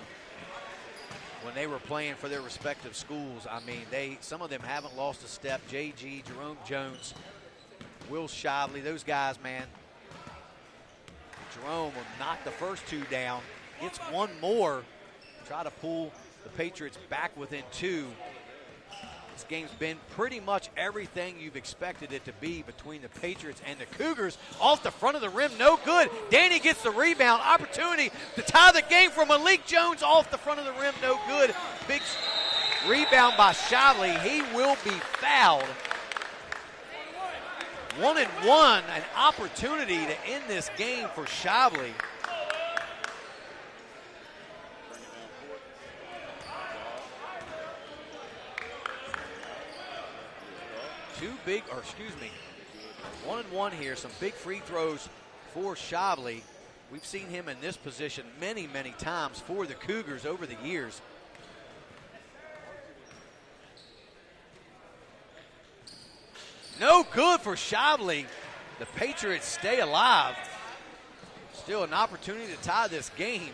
when they were playing for their respective schools. I mean, some of them haven't lost a step. JG, Jerome Jones, Will Shively, those guys, man. Jerome will knock the first 2 down, gets one more, try to pull the Patriots back within 2. This game's been pretty much everything you've expected it to be between the Patriots and the Cougars. Off the front of the rim, no good. Danny gets the rebound. Opportunity to tie the game for Malik Jones off the front of the rim, no good. Big rebound by Shively. He will be fouled. 1-and-1, an opportunity to end this game for Shively. One and one here. Some big free throws for Shively. We've seen him in this position many, many times for the Cougars over the years. No good for Shively. The Patriots stay alive. Still an opportunity to tie this game.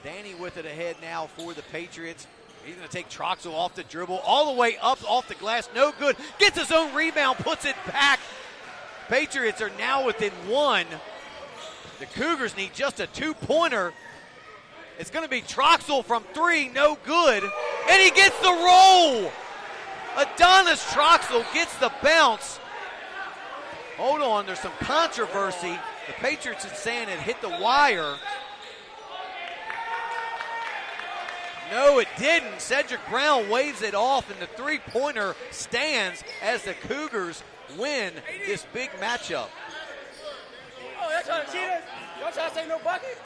Danny with it ahead now for the Patriots. He's going to take Troxel off the dribble, all the way up off the glass. No good. Gets his own rebound, puts it back. Patriots are now within 1. The Cougars need just a 2-pointer. It's going to be Troxel from 3, no good. And he gets the roll. Adonis Troxel gets the bounce. Hold on, there's some controversy. The Patriots are saying it hit the wire. No, it didn't. Cedric Brown waves it off, and the three-pointer stands as the Cougars win this big matchup. Oh, y'all trying to cheat us? Y'all trying to say no bucket?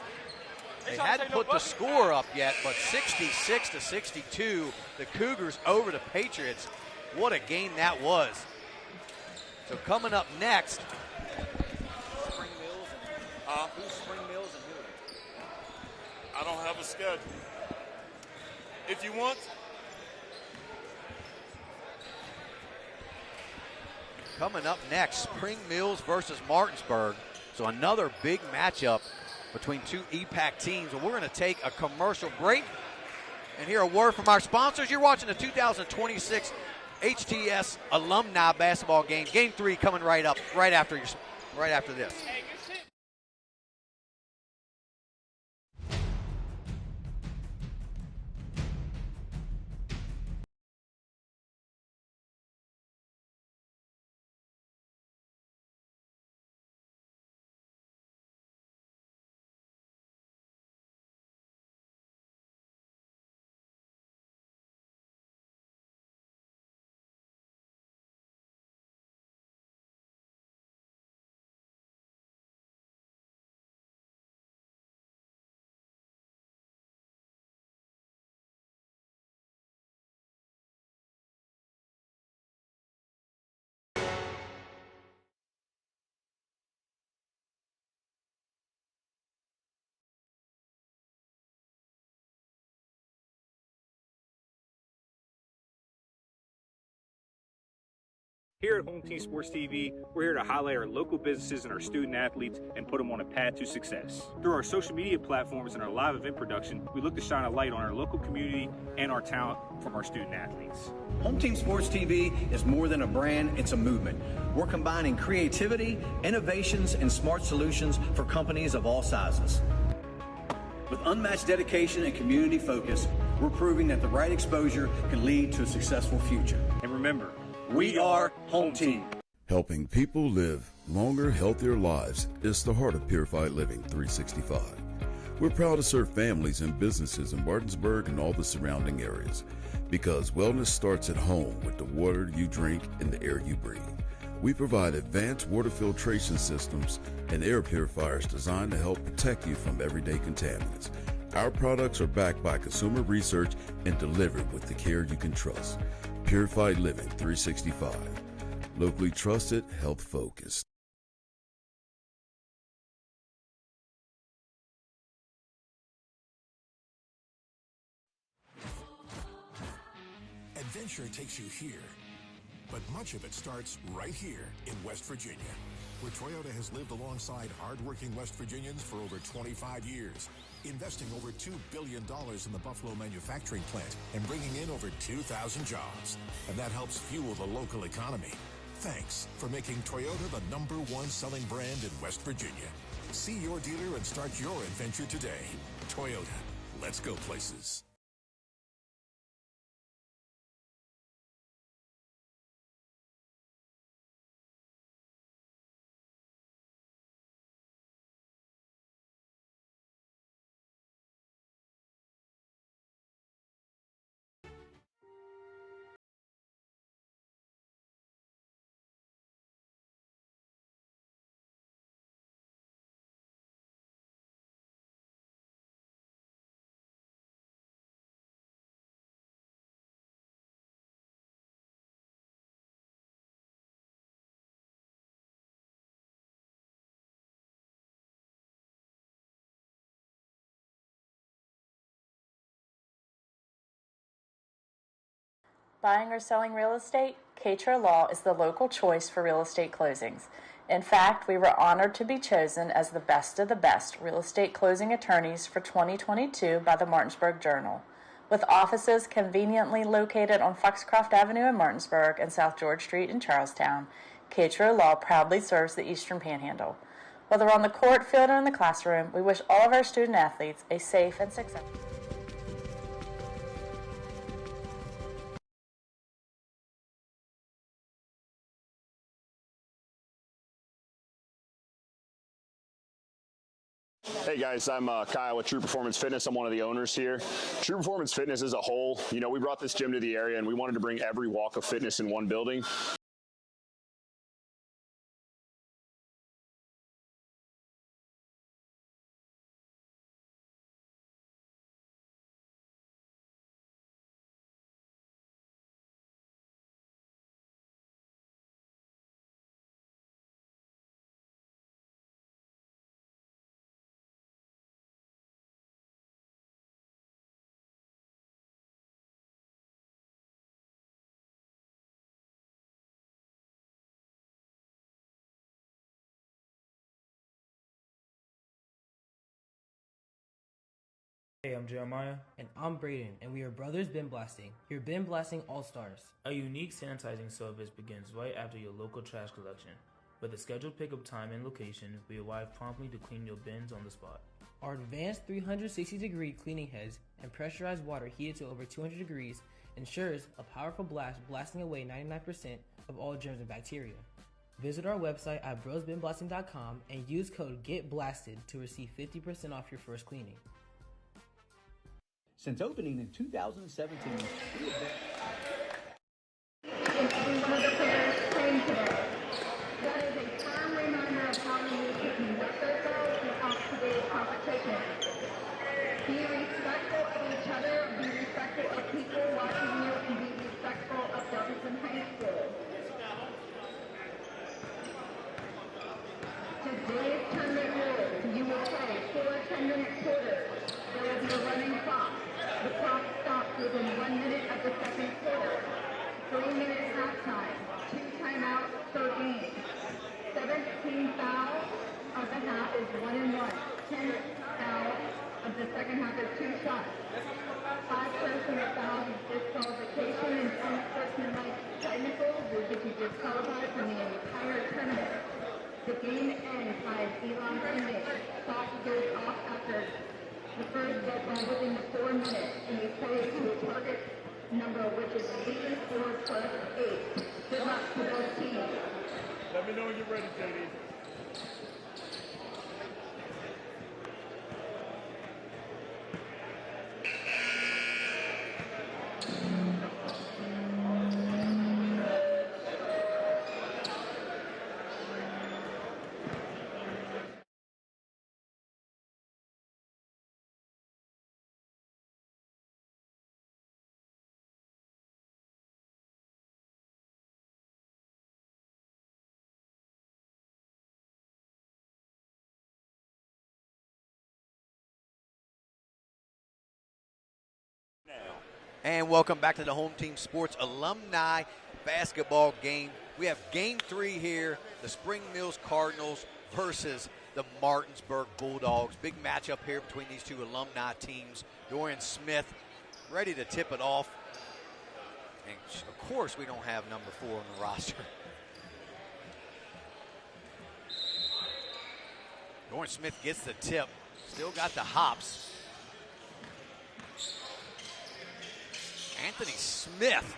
They hadn't put the score up yet, but 66-62, the Cougars over the Patriots. What a game that was. So coming up next, Spring Mills and who's Spring Mills and who? I don't have a schedule. If you want, coming up next, Spring Mills versus Martinsburg. So another big matchup between two EPAC teams. Well, we're going to take a commercial break and hear a word from our sponsors. You're watching the 2026 HTS Alumni basketball game. Game 3 coming right up, right after this. Here at Home Team Sports TV, we're here to highlight our local businesses and our student athletes and put them on a path to success. Through our social media platforms and our live event production, we look to shine a light on our local community and our talent from our student athletes. Home Team Sports TV is more than a brand, it's a movement. We're combining creativity, innovations, and smart solutions for companies of all sizes. With unmatched dedication and community focus, we're proving that the right exposure can lead to a successful future. And remember, we are Home Team. Helping people live longer, healthier lives is the heart of Purified Living 365. We're proud to serve families and businesses in Martinsburg and all the surrounding areas because wellness starts at home with the water you drink and the air you breathe. We provide advanced water filtration systems and air purifiers designed to help protect you from everyday contaminants. Our products are backed by consumer research and delivered with the care you can trust. Purified Living 365. Locally trusted, health focused. Adventure takes you here, but much of it starts right here in West Virginia, where Toyota has lived alongside hardworking West Virginians for over 25 years, investing over $2 billion in the Buffalo manufacturing plant and bringing in over 2,000 jobs. And that helps fuel the local economy. Thanks for making Toyota the #1 selling brand in West Virginia. See your dealer and start your adventure today. Toyota, let's go places. Buying or selling real estate? Katra Law is the local choice for real estate closings. In fact, we were honored to be chosen as the best of the best real estate closing attorneys for 2022 by the Martinsburg Journal. With offices conveniently located on Foxcroft Avenue in Martinsburg and South George Street in Charlestown, Katra Law proudly serves the Eastern Panhandle. Whether on the court, field, or in the classroom, we wish all of our student athletes a safe and successful. Hey, Hey guys, I'm Kyle with True Performance Fitness. I'm one of the owners here. True Performance Fitness as a whole, we brought this gym to the area and we wanted to bring every walk of fitness in one building. Hey, I'm Jeremiah. And I'm Braden, and we are Brothers Bin Blasting, your bin blasting all-stars. A unique sanitizing service begins right after your local trash collection. With a scheduled pickup time and location, we arrive promptly to clean your bins on the spot. Our advanced 360-degree cleaning heads and pressurized water heated to over 200 degrees ensures a powerful blast blasting away 99% of all germs and bacteria. Visit our website at brosbinblasting.com and use code GETBLASTED to receive 50% off your first cleaning. Since opening in 2017, we have been... One of the players playing today. That is a firm reminder of how we need to conduct ourselves in today's competition. Be respectful of each other, be respectful of people watching you, and be respectful of Jefferson High School. Today's tournament rules, you will play 4 10-minute quarters. There will be a running clock. The clock stops within 1 minute of the second quarter. 3-minute halftime. 2 timeouts per game. 17 fouls of the half is 1 and 1. 10 fouls of the second half is 2 shots. 5 personal fouls is disqualification, and 10 sportsmanlike technicals will get you disqualified from the entire tournament. The game ends by Elon ending. Clock goes off after the first dead ball within the 4 minutes, and you play to a target number, which is 4 plus 8. Good luck to both teams. Let me know when you're ready, JD. And welcome back to the Home Team Sports Alumni basketball game. We have game 3 here, the Spring Mills Cardinals versus the Martinsburg Bulldogs. Big matchup here between these two alumni teams. Dorian Smith ready to tip it off. And of course we don't have number 4 on the roster. Dorian Smith gets the tip. Still got the hops. Anthony Smith.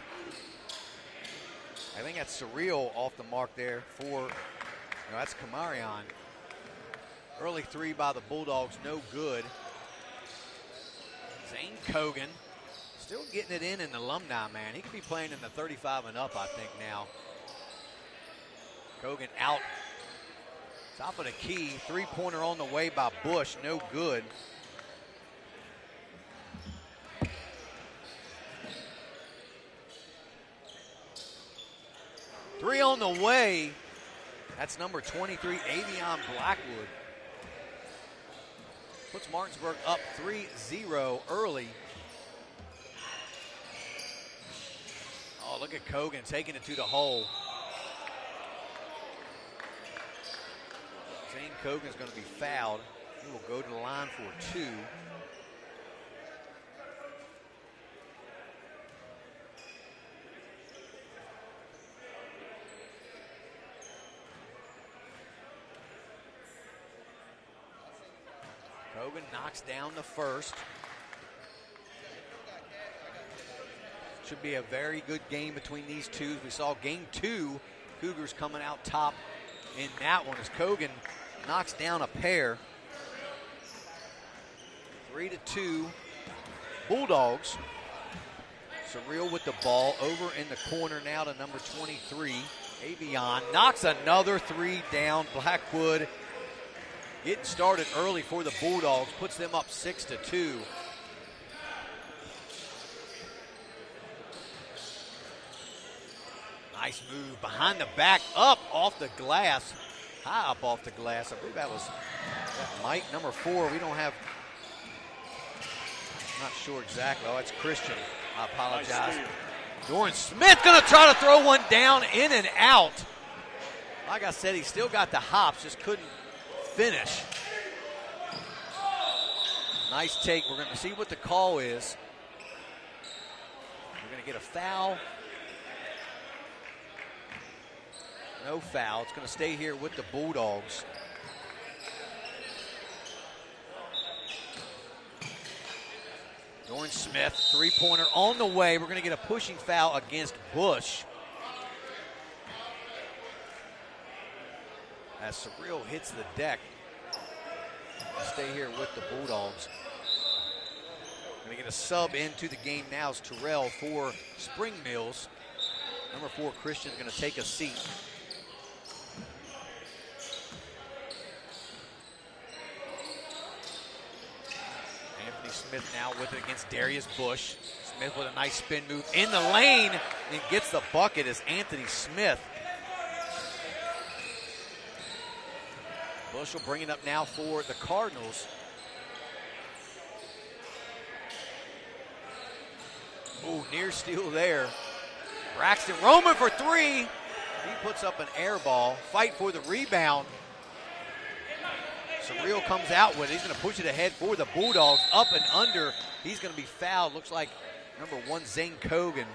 I think that's surreal off the mark there for, that's Kamarion. Early 3 by the Bulldogs, no good. Zane Kogan still getting it in Alumni, man. He could be playing in the 35 and up, I think, now. Kogan out. Top of the key. 3-pointer on the way by Bush, no good. Three on the way. That's number 23, Avion Blackwood. Puts Martinsburg up 3-0 early. Oh, look at Kogan taking it to the hole. Zane Kogan's going to be fouled. He will go to the line for 2. Kogan knocks down the first. Should be a very good game between these two. We saw game 2, Cougars coming out top in that one as Kogan knocks down a pair. 3-2 Bulldogs. Surreal with the ball over in the corner now to number 23. Avion knocks another three down. Blackwood getting started early for the Bulldogs, puts them up 6-2. Nice move behind the back, up off the glass, high up off the glass. I believe that was Mike, number 4. We don't have, I'm not sure exactly. Oh, it's Christian. I apologize. Doran Smith gonna try to throw one down, in and out. Like I said, he still got the hops, just couldn't finish. Nice take. We're gonna see what the call is. We're gonna get a foul. No foul. It's gonna stay here with the Bulldogs. Doran Smith, three-pointer on the way. We're going to get a pushing foul against Bush. As Surreal hits the deck. Stay here with the Bulldogs. Going to get a sub into the game now is Terrell for Spring Mills. Number 4, Christian, is going to take a seat. Smith now with it against Darius Bush. Smith with a nice spin move in the lane and gets the bucket as Anthony Smith. Bush will bring it up now for the Cardinals. Ooh, near steal there. Braxton Roman for 3. He puts up an air ball. Fight for the rebound. Surreal comes out with it. He's going to push it ahead for the Bulldogs. Up and under. He's going to be fouled. Looks like number 1, Zane Cogan.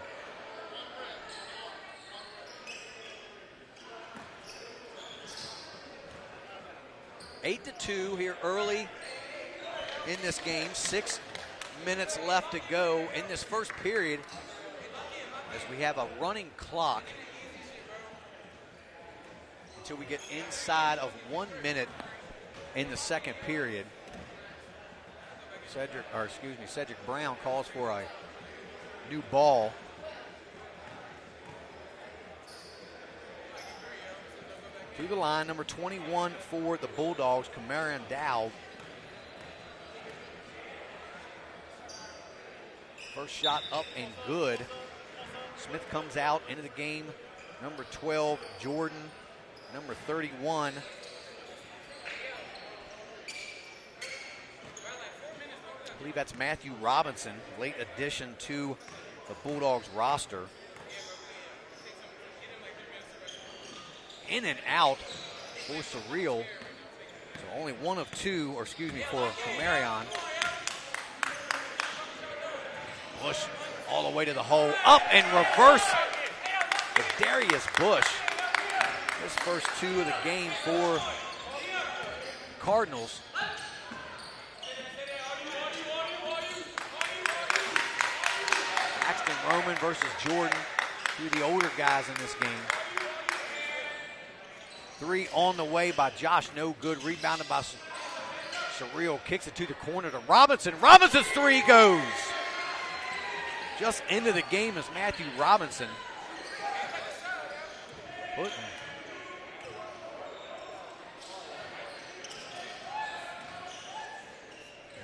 Eight to 2 here early in this game. 6 minutes left to go in this first period as we have a running clock until we get inside of 1 minute in the second period. Cedric Brown calls for a new ball. To the line, number 21 for the Bulldogs, Kamarian Dow. First shot up and good. Smith comes out into the game. Number 12, Jordan. Number 31, I believe that's Matthew Robinson, late addition to the Bulldogs roster. In and out for Surreal. So only 1 of 2, for Camarion. Bush all the way to the hole, up and reverse with Darius Bush. His first 2 of the game for Cardinals. Braxton Roman versus Jordan, 2 of the older guys in this game. 3 on the way by Josh, no good. Rebounded by Surreal, kicks it to the corner to Robinson. Robinson's 3 goes. Just into the game is Matthew Robinson.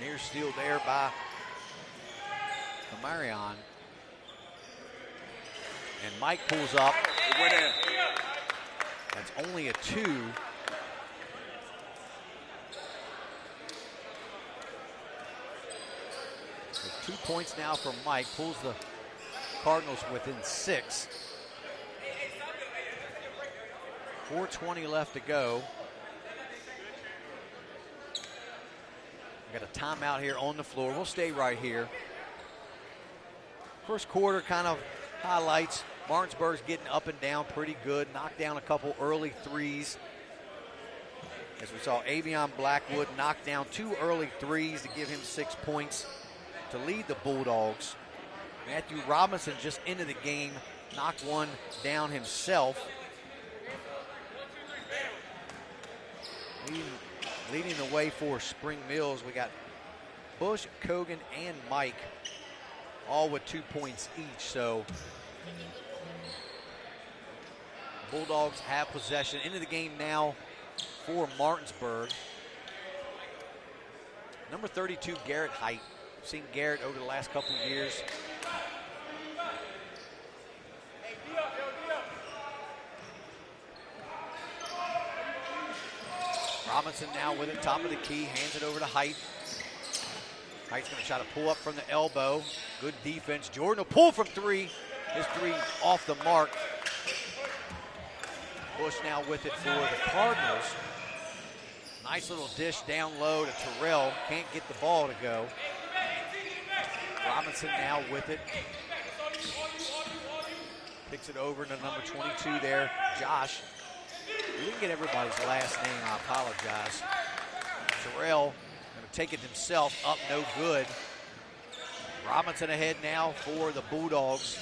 Near steal there by Camarion. And Mike pulls up. That's only a 2. So 2 points now from Mike. Pulls the Cardinals within 6. 4:20 left to go. We got a timeout here on the floor. We'll stay right here. First quarter kind of highlights. Martinsburg's getting up and down pretty good. Knocked down a couple early threes. As we saw, Avion Blackwood knock down 2 early threes to give him 6 points to lead the Bulldogs. Matthew Robinson just into the game, knocked 1 down himself. Leading the way for Spring Mills, we got Bush, Kogan, and Mike, all with 2 points each. So Bulldogs have possession. Into the game now for Martinsburg. Number 32, Garrett Height. We've seen Garrett over the last couple of years. Robinson now with it, top of the key, hands it over to Height. Height's going to try to pull up from the elbow. Good defense. Jordan will pull from three. His three off the mark. Bush now with it for the Cardinals. Nice little dish down low to Terrell. Can't get the ball to go. Robinson now with it. Picks it over to number 22 there, Josh. We didn't get everybody's last name, I apologize. Terrell going to take it himself, up no good. Robinson ahead now for the Bulldogs.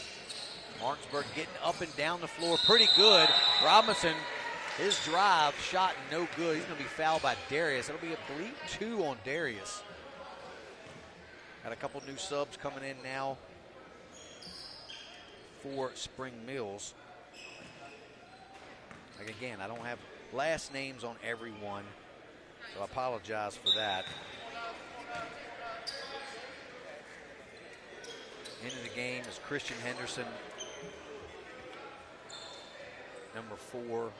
Martinsburg getting up and down the floor pretty good. Robinson, his drive shot no good. He's going to be fouled by Darius. It'll be, I believe, 2 on Darius. Got a couple new subs coming in now for Spring Mills. Like again, I don't have last names on everyone, so I apologize for that. Into the game is Christian Henderson, number 4,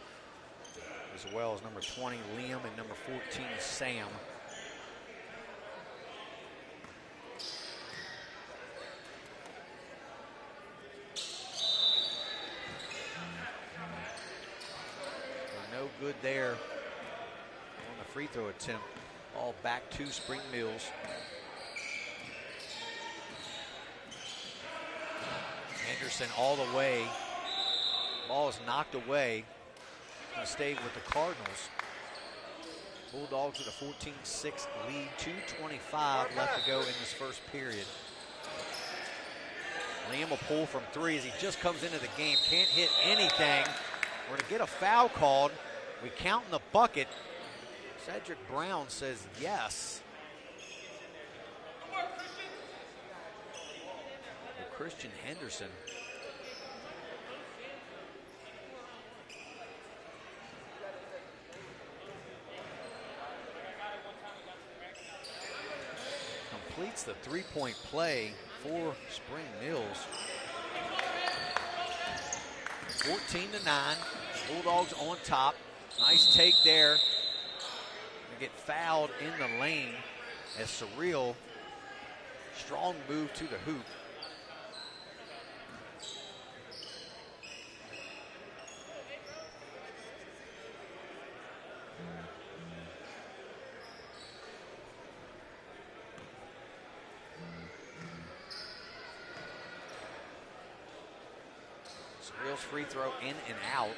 as well as number 20, Liam, and number 14, Sam. No good there on the free throw attempt. All back to Spring Mills. Henderson all the way. Ball is knocked away. Going to stay with the Cardinals. Bulldogs with a 14-6 lead. 2:25 left to go in this first period. Liam will pull from 3 as he just comes into the game. Can't hit anything. We're going to get a foul called. We count in the bucket. Cedric Brown says yes. Christian Henderson. Completes the three-point play for Spring Mills. 14-9. Bulldogs on top. Nice take there. They get fouled in the lane as Surreal. Strong move to the hoop. Surreal's free throw in and out.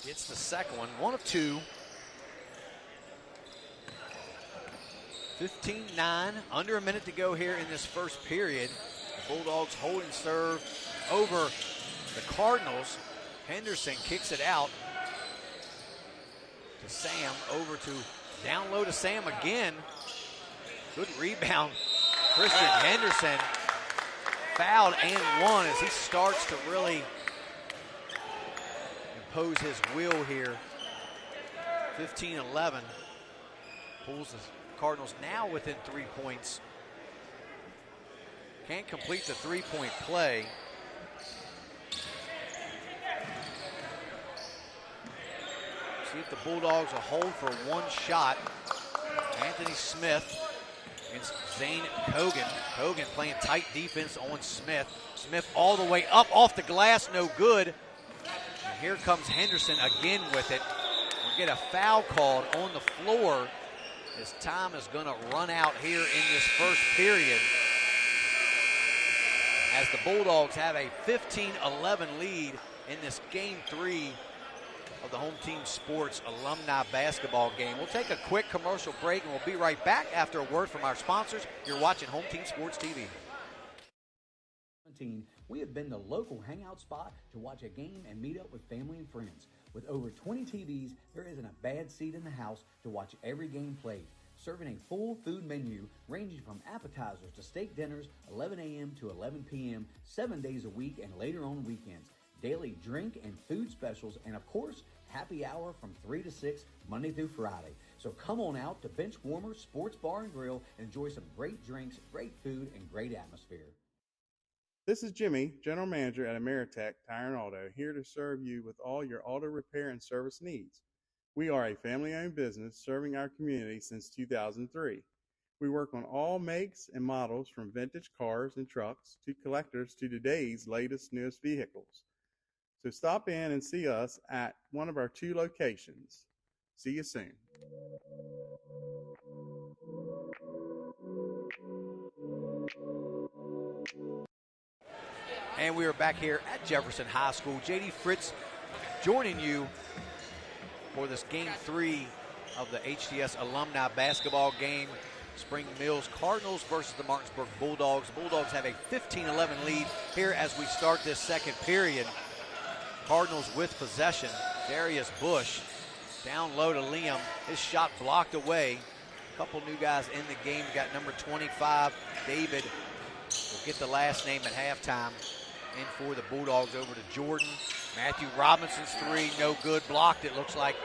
Gets the second one, 1 of 2. 15-9, under a minute to go here in this first period. The Bulldogs holding serve over the Cardinals. Henderson kicks it out to Sam, over to down low to Sam again. Good rebound. Christian Henderson fouled and won as he starts to really impose his will here. 15-11. Pulls the Cardinals now within 3 points. Can't complete the three-point play. See if the Bulldogs will hold for one shot. Anthony Smith against Zane Kogan. Kogan playing tight defense on Smith. Smith all the way up off the glass, no good. And here comes Henderson again with it. We'll get a foul called on the floor. As time is going to run out here in this first period, as the Bulldogs have a 15-11 lead in this Game 3 of the Home Team Sports Alumni Basketball game. We'll take a quick commercial break, and we'll be right back after a word from our sponsors. You're watching Home Team Sports TV. we have been the local hangout spot to watch a game and meet up with family and friends. With over 20 TVs, there isn't a bad seat in the house to watch every game played. Serving a full food menu ranging from appetizers to steak dinners, 11 a.m. to 11 p.m., 7 days a week and later on weekends. Daily drink and food specials, and of course, happy hour from 3 to 6, Monday through Friday. So come on out to Bench Warmer Sports Bar and Grill and enjoy some great drinks, great food, and great atmosphere. This is Jimmy, General Manager at Ameritech Tire and Auto, here to serve you with all your auto repair and service needs. We are a family-owned business serving our community since 2003. We work on all makes and models from vintage cars and trucks to collectors to today's latest, newest vehicles. So stop in and see us at one of our 2 locations. See you soon. And we are back here at Jefferson High School. J.D. Fritz joining you for this Game 3 of the HTS Alumni basketball game. Spring Mills Cardinals versus the Martinsburg Bulldogs. The Bulldogs have a 15-11 lead here as we start this second period. Cardinals with possession. Darius Bush down low to Liam. His shot blocked away. A couple new guys in the game. Got number 25, David. Will get the last name at halftime. And for the Bulldogs over to Jordan. Matthew Robinson's 3, no good. Blocked, it looks like.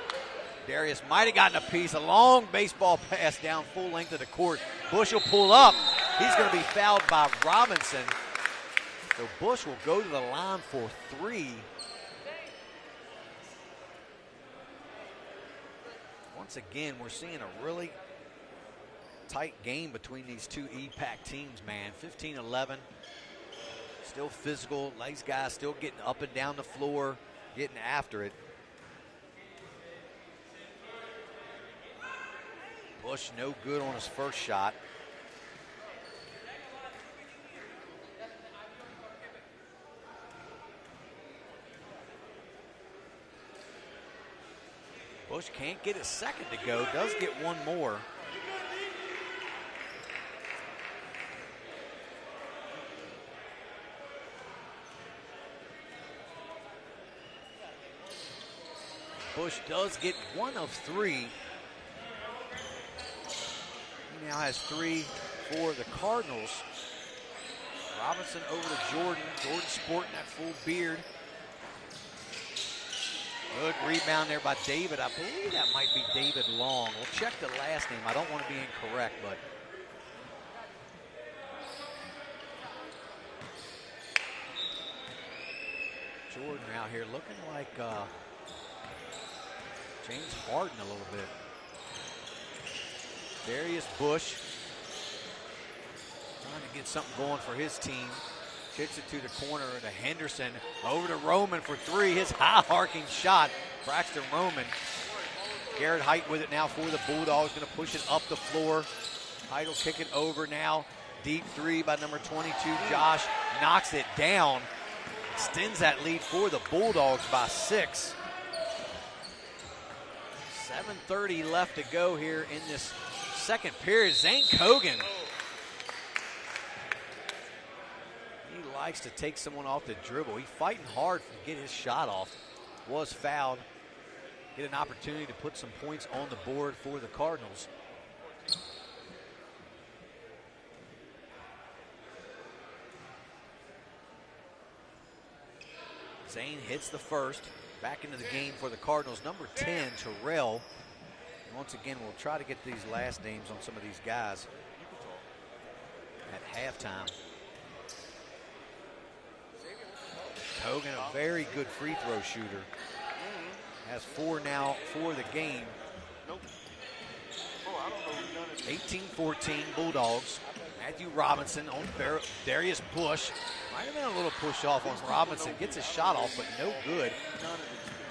Darius might have gotten a piece. A long baseball pass down full length of the court. Bush will pull up. He's going to be fouled by Robinson. So Bush will go to the line for 3. Once again, we're seeing a really tight game between these 2 EPAC teams, man. 15-11. Still physical. These guys still getting up and down the floor, getting after it. Bush no good on his first shot. Bush can't get his second to go. Does get one more. Bush does get 1 of 3. He now has 3 for the Cardinals. Robinson over to Jordan. Jordan sporting that full beard. Good rebound there by David. I believe that might be David Long. We'll check the last name. I don't want to be incorrect, but Jordan out here looking like James Harden a little bit. Darius Bush trying to get something going for his team. Kicks it to the corner to Henderson. Over to Roman for 3. His high arcing shot. Braxton Roman. Garrett Height with it now for the Bulldogs. Going to push it up the floor. Height will kick it over now. Deep 3 by number 22, Josh. Knocks it down. Extends that lead for the Bulldogs by 6. 7:30 left to go here in this second period. Zane Cogan. He likes to take someone off the dribble. He's fighting hard to get his shot off. Was fouled. Get an opportunity to put some points on the board for the Cardinals. Zane hits the first. Back into the game for the Cardinals. Number 10, Terrell. And once again, we'll try to get these last names on some of these guys at halftime. Hogan, a very good free throw shooter. Has 4 now for the game. 18-14 Bulldogs. Matthew Robinson on Darius Bush. Might have been a little push off on Robinson. Gets a shot off, but no good.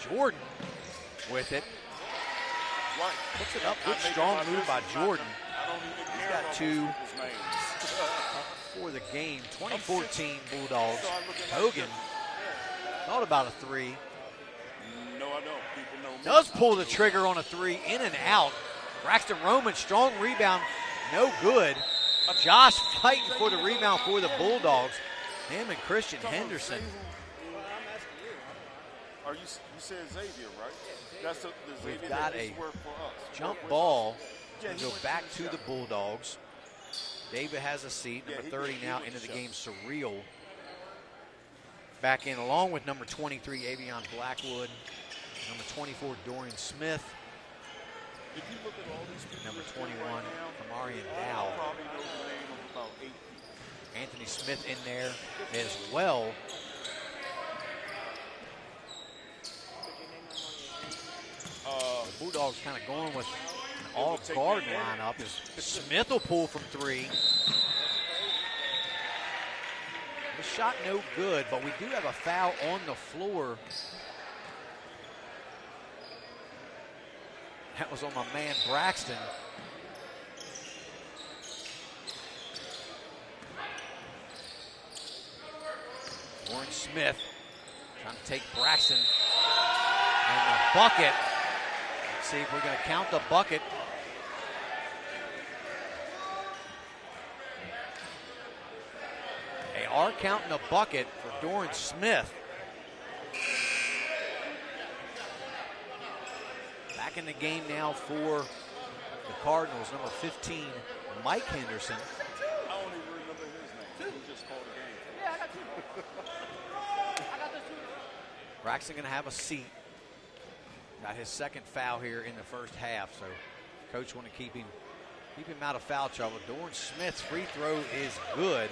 Jordan with it. Puts it up. Good strong move by Jordan. He's got 2 for the game. 2014 Bulldogs. Hogan thought about a 3. No, I don't. People know. Does pull the trigger on a 3, in and out. Braxton Roman, strong rebound, no good. Josh fighting for the rebound for the Bulldogs. Him and Christian Henderson. Or you said Xavier, right? That's the Xavier We've got that a used to work for us. jump Work with ball us. Yeah, to he go went back the to the shop. Bulldogs. David has a seat. Yeah, Number he 30 did. He now went into to the shop. game. Surreal. Back in along with number 23, Avion Blackwood. Number 24, Dorian Smith. If you look at all these people Number that's playing 21, right now, Kamarian all Dow. probably know the name of about 8 people. Anthony Smith in there as well. The Bulldogs kind of going with an all-guard lineup as Smith will pull from 3. The shot no good, but we do have a foul on the floor. That was on my man Braxton. Warren Smith trying to take Braxton. And the bucket. Let's see if we're going to count the bucket. They are counting the bucket for Doran Smith. Back in the game now for the Cardinals, number 15, Mike Henderson. I don't even remember his name. He just called the game. Yeah, I got 2. I got this 2. Braxton going to have a seat. Got his second foul here in the first half, so coach want to keep him out of foul trouble. Doran Smith's free throw is good.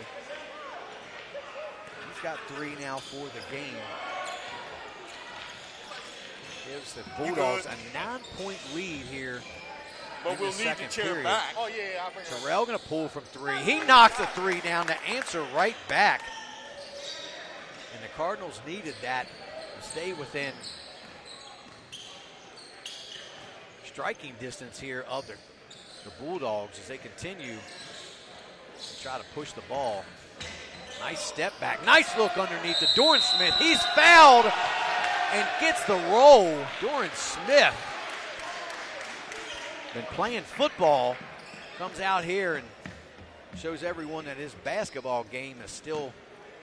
He's got 3 now for the game. Gives the Bulldogs a 9-point lead here. But in we'll the need second to cheer period. back. Oh, yeah, I'll bring it Terrell going to pull from 3. He knocks the 3 down to answer right back. And the Cardinals needed that to stay within striking distance here of the Bulldogs as they continue to try to push the ball. Nice step back. Nice look underneath to Doran Smith. He's fouled and gets the roll. Doran Smith, been playing football, comes out here and shows everyone that his basketball game is still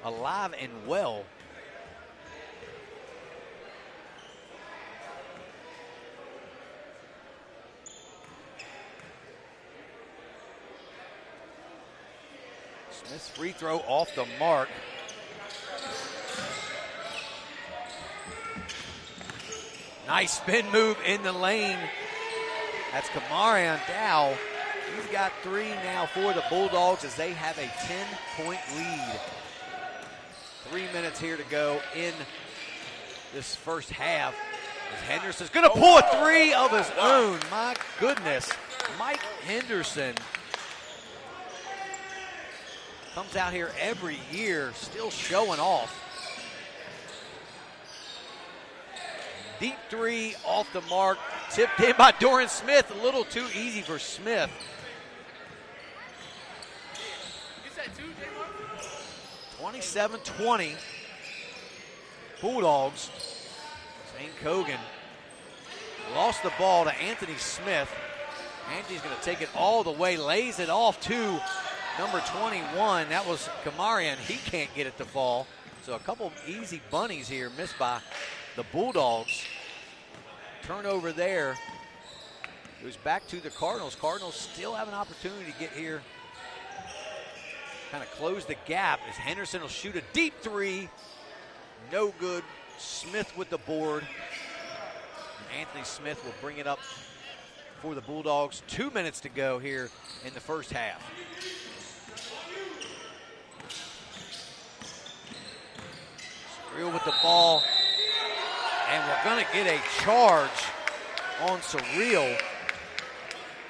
alive and well. Smith's free throw off the mark. Nice spin move in the lane. That's Kamarian Dow. He's got 3 now for the Bulldogs as they have a 10-point lead. 3 minutes here to go in this first half. As Henderson's going to pull a 3 of his own. My goodness. Mike Henderson comes out here every year, still showing off. Deep 3 off the mark, tipped in by Doran Smith. A little too easy for Smith. You said 2, J-Mark? 27-20. Bulldogs. Zane Kogan lost the ball to Anthony Smith. Anthony's going to take it all the way, lays it off to number 21. That was Kamarian. He can't get it to fall. So a couple easy bunnies here missed by the Bulldogs. Turnover there. Goes back to the Cardinals. Cardinals still have an opportunity to get here. Kind of close the gap as Henderson will shoot a deep 3. No good. Smith with the board. And Anthony Smith will bring it up for the Bulldogs. 2 minutes to go here in the first half. Surreal with the ball. And we're going to get a charge on Surreal.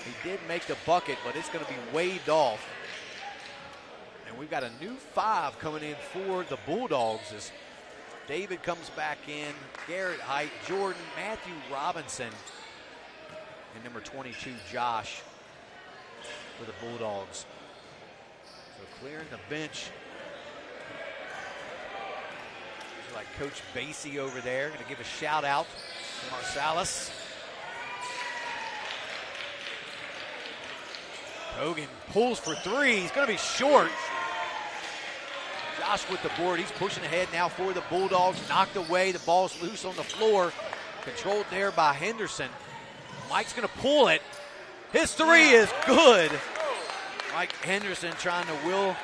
He did make the bucket, but it's going to be waved off. And we've got a new 5 coming in for the Bulldogs as David comes back in, Garrett Height, Jordan, Matthew Robinson, and number 22, Josh, for the Bulldogs. So clearing the bench. Like Coach Basie over there. Going to give a shout out to Marsalis. Hogan pulls for 3. He's going to be short. Josh with the board. He's pushing ahead now for the Bulldogs. Knocked away. The ball's loose on the floor. Controlled there by Henderson. Mike's going to pull it. His three is good. Mike Henderson trying to will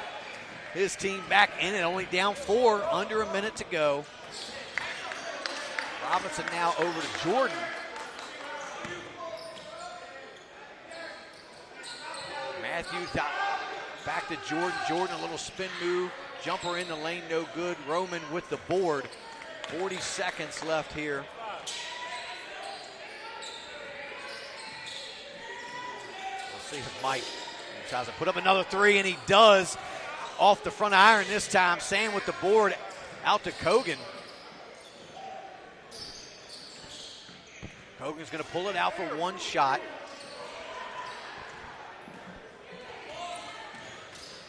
his team back in it. Only down 4, under a minute to go. Robinson now over to Jordan. Matthew back to Jordan. Jordan, a little spin move. Jumper in the lane, no good. Roman with the board. 40 seconds left here. We'll see if Mike tries to put up another three, and he does. Off the front iron this time. Sam with the board out to Kogan. Kogan's going to pull it out for one shot.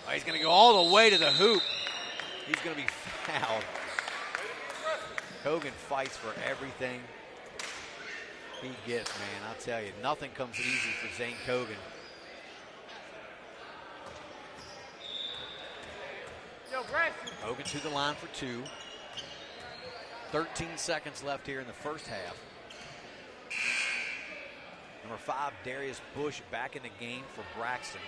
Oh, he's going to go all the way to the hoop. He's going to be fouled. Kogan fights for everything he gets, man. I'll tell you, nothing comes easy for Zane Kogan. Kogan to the line for 2. 13 seconds left here in the first half. Number 5, Darius Bush back in the game for Braxton.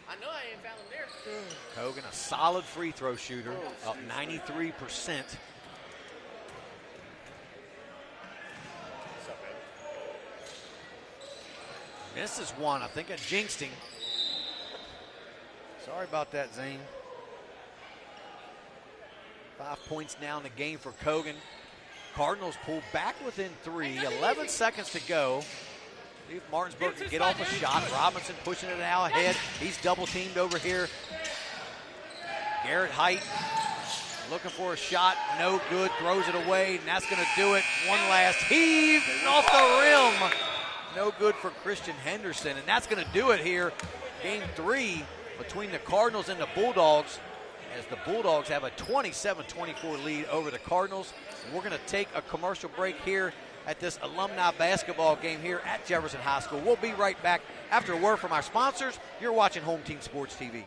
I know I ain't found him there. Kogan, a solid free throw shooter, up 93%. This is one. I think I jinxed him. Sorry about that, Zane. 5 points now in the game for Kogan. Cardinals pull back within 3. 11 seconds to go. See if Martinsburg can get off a shot. Robinson pushing it now ahead. He's double teamed over here. Garrett Height looking for a shot. No good. Throws it away, and that's going to do it. One last heave off the rim. No good for Christian Henderson, and that's going to do it here. Game 3 between the Cardinals and the Bulldogs, as the Bulldogs have a 27-24 lead over the Cardinals. And we're going to take a commercial break here at this alumni basketball game here at Jefferson High School. We'll be right back after a word from our sponsors. You're watching Home Team Sports TV.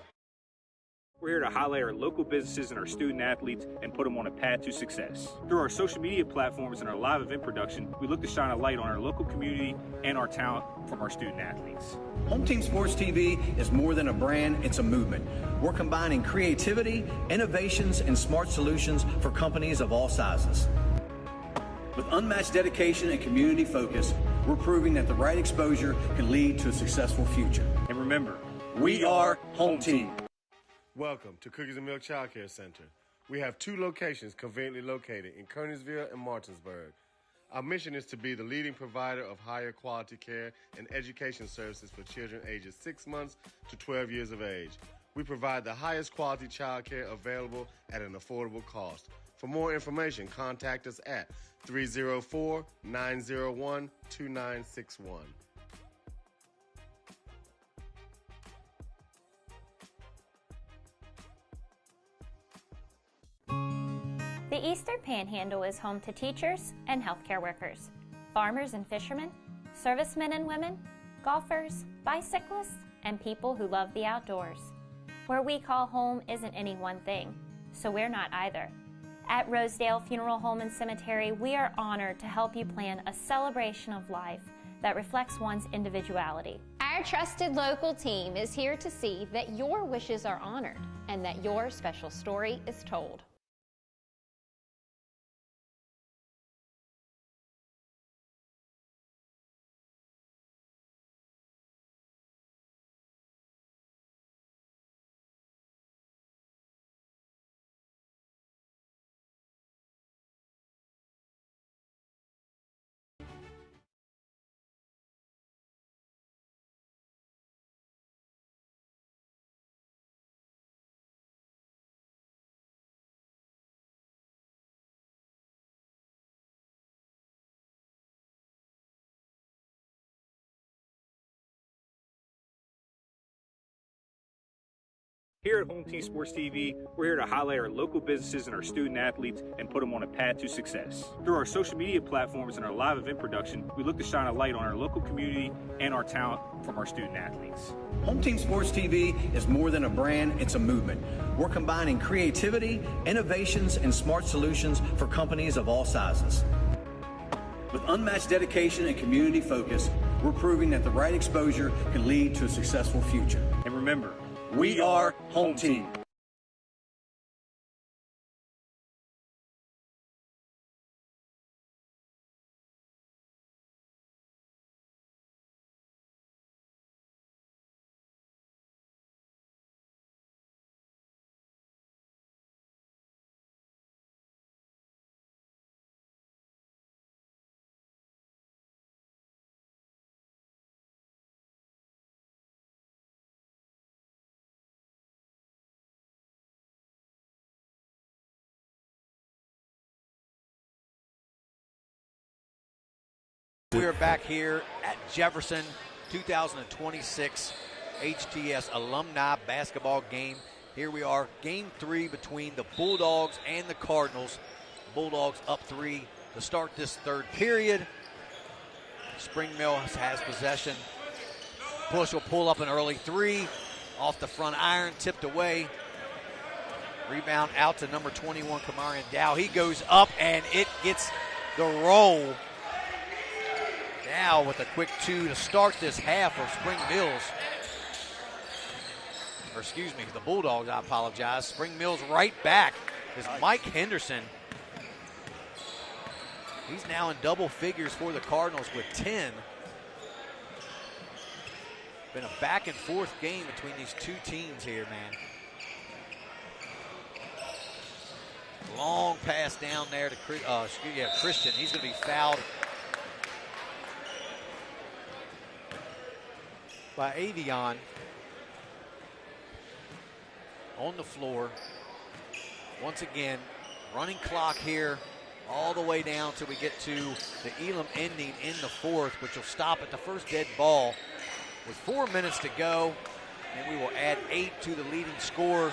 We're here to highlight our local businesses and our student athletes and put them on a path to success. Through our social media platforms and our live event production, we look to shine a light on our local community and our talent from our student athletes. Home Team Sports TV is more than a brand, it's a movement. We're combining creativity, innovations, and smart solutions for companies of all sizes. With unmatched dedication and community focus, we're proving that the right exposure can lead to a successful future. And remember, we are Home Team. Welcome to Cookies and Milk Child Care Center. We have 2 locations conveniently located in Kearneysville and Martinsburg. Our mission is to be the leading provider of higher quality care and education services for children ages 6 months to 12 years of age. We provide the highest quality child care available at an affordable cost. For more information, contact us at 304-901-2961. The Eastern Panhandle is home to teachers and healthcare workers, farmers and fishermen, servicemen and women, golfers, bicyclists, and people who love the outdoors. Where we call home isn't any one thing, so we're not either. At Rosedale Funeral Home and Cemetery, we are honored to help you plan a celebration of life that reflects one's individuality. Our trusted local team is here to see that your wishes are honored and that your special story is told. Here at Home Team Sports TV, we're here to highlight our local businesses and our student athletes and put them on a path to success. Through our social media platforms and our live event production, we look to shine a light on our local community and our talent from our student athletes. Home Team Sports TV is more than a brand, it's a movement. We're combining creativity, innovations, and smart solutions for companies of all sizes. With unmatched dedication and community focus, we're proving that the right exposure can lead to a successful future. And remember, we are Home Team. We are back here at Jefferson 2026 HTS Alumni Basketball game. Here we are, game 3 between the Bulldogs and the Cardinals. Bulldogs up 3 to start this third period. Spring Mill has possession. Bush will pull up an early 3 off the front iron, tipped away. Rebound out to number 21, Kamarian Dow. He goes up and it gets the roll. Now with a quick 2 to start this half of Spring Mills. Or excuse me, the Bulldogs, I apologize. Spring Mills right back is Mike Henderson. He's now in double figures for the Cardinals with 10. Been a back and forth game between these two teams here, man. Long pass down there to Christian. He's going to be fouled by Avion. On the floor. Once again, running clock here all the way down till we get to the Elam ending in the fourth, which will stop at the first dead ball with 4 minutes to go. And we will add 8 to the leading score.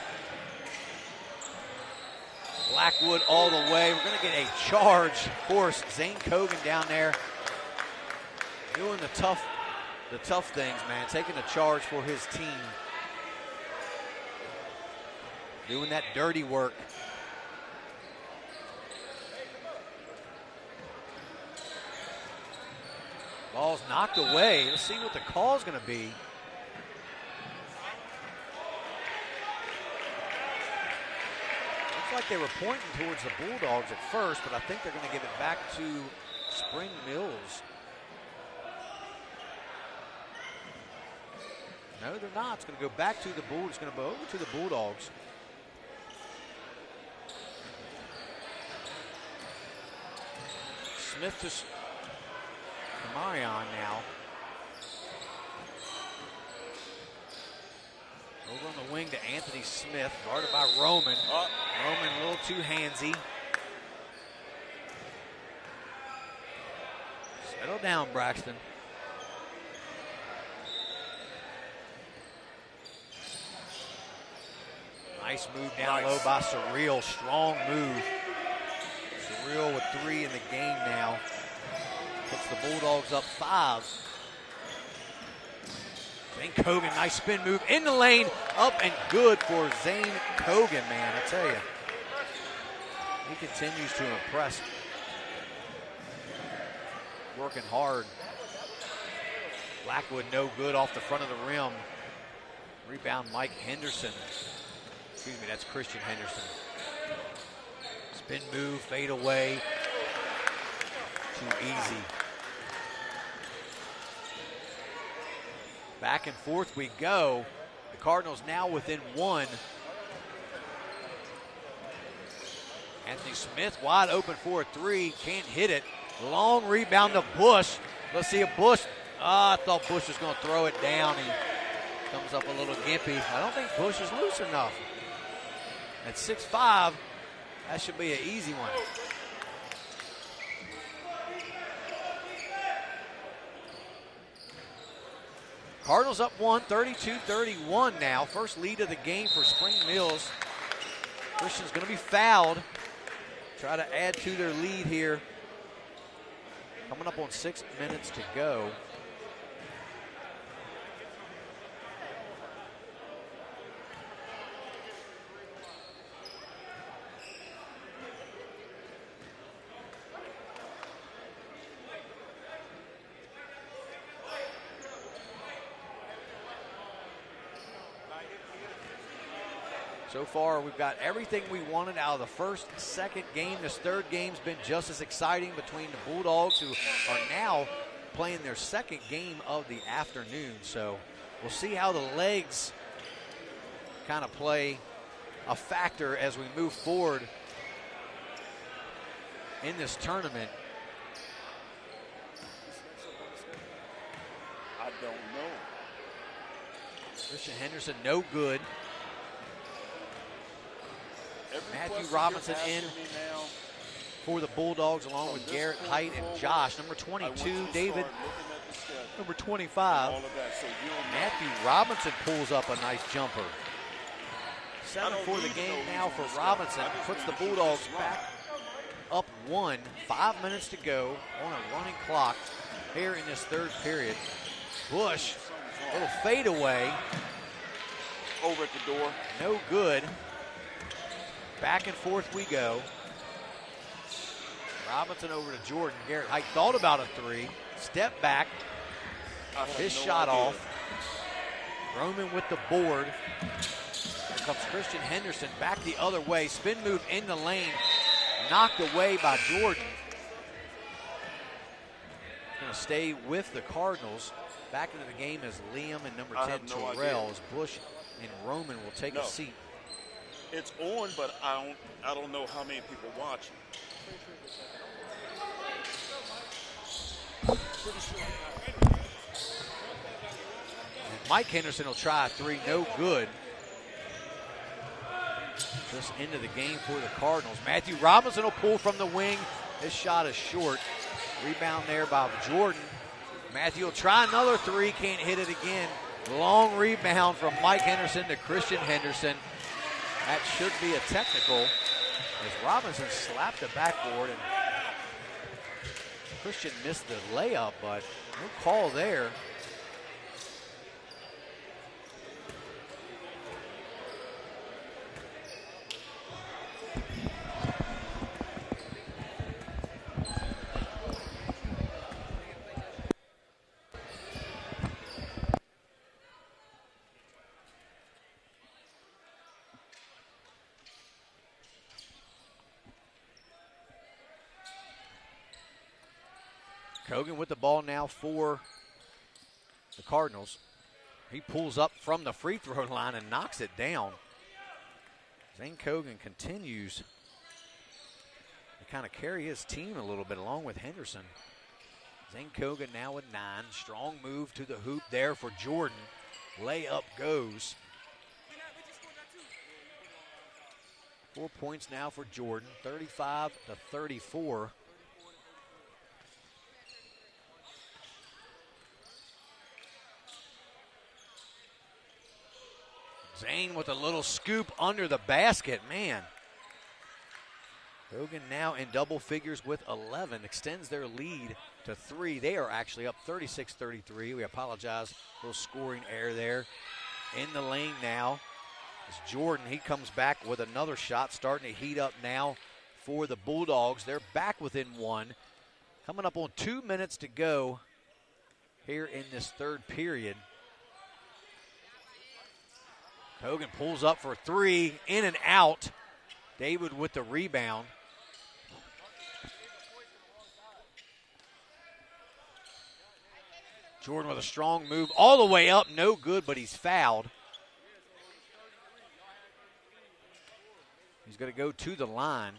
Blackwood all the way. We're going to get a charge. Of course, Zane Cogan down there doing the tough things, man. Taking a charge for his team. Doing that dirty work. Ball's knocked away. Let's see what the call's going to be. Looks like they were pointing towards the Bulldogs at first, but I think they're going to give it back to Spring Mills. No, they're not. It's going to go back to the Bulldogs. It's going to go over to the Bulldogs. Smith to Kamarion now. Over on the wing to Anthony Smith, guarded by Roman. Roman a little too handsy. Settle down, Braxton. Nice move down low by Surreal. Strong move. Surreal with 3 in the game now. Puts the Bulldogs up 5. Zane Cogan, nice spin move in the lane. Up and good for Zane Cogan, man, I tell you. He continues to impress. Working hard. Blackwood no good off the front of the rim. Rebound Mike Henderson. Excuse me, that's Christian Henderson. Spin move, fade away. Too easy. Back and forth we go. The Cardinals now within 1. Anthony Smith wide open for a 3. Can't hit it. Long rebound to Bush. Let's see if Bush. I thought Bush was going to throw it down. He comes up a little gimpy. I don't think Bush is loose enough. At 6'5", that should be an easy one. Cardinals up one, 32-31 now. First lead of the game for Spring Mills. Christian's going to be fouled. Try to add to their lead here. Coming up on 6 minutes to go. So far, we've got everything we wanted out of the first, second game. This third game's been just as exciting between the Bulldogs, who are now playing their second game of the afternoon. So we'll see how the legs kind of play a factor as we move forward in this tournament. I don't know. Christian Henderson, no good. Matthew Robinson in for the Bulldogs along with Garrett Height and Josh. Number 22, David. Number 25, Matthew Robinson pulls up a nice jumper. 7 for the game now for Robinson. Puts the Bulldogs back up 1. 5 minutes to go on a running clock here in this third period. Bush, little fadeaway. Over at the door. No good. Back and forth we go. Robinson over to Jordan. Garrett Height thought about a three. Step back. His shot off. Roman with the board. Here comes Christian Henderson back the other way. Spin move in the lane. Knocked away by Jordan. Going to stay with the Cardinals. Back into the game as Liam and number 10 Terrell. As Bush and Roman will take a seat. It's on, but I don't know how many people watching. Mike Henderson will try a three, no good. Just into the game for the Cardinals. Matthew Robinson will pull from the wing. His shot is short. Rebound there by Jordan. Matthew will try another three, can't hit it again. Long rebound from Mike Henderson to Christian Henderson. That should be a technical as Robinson slapped the backboard and Christian missed the layup, but no call there. Kogan with the ball now for the Cardinals. He pulls up from the free throw line and knocks it down. Zane Kogan continues to kind of carry his team a little bit along with Henderson. Zane Kogan now with 9. Strong move to the hoop there for Jordan. Layup goes. 4 points now for Jordan, 35-34. Zane with a little scoop under the basket, man. Hogan now in double figures with 11, extends their lead to 3. They are actually up 36-33. We apologize, a little scoring error there. In the lane now is Jordan. He comes back with another shot, starting to heat up now for the Bulldogs. They're back within 1. Coming up on 2 minutes to go here in this third period. Hogan pulls up for 3, in and out. David with the rebound. Jordan with a strong move all the way up, no good, but he's fouled. He's going to go to the line.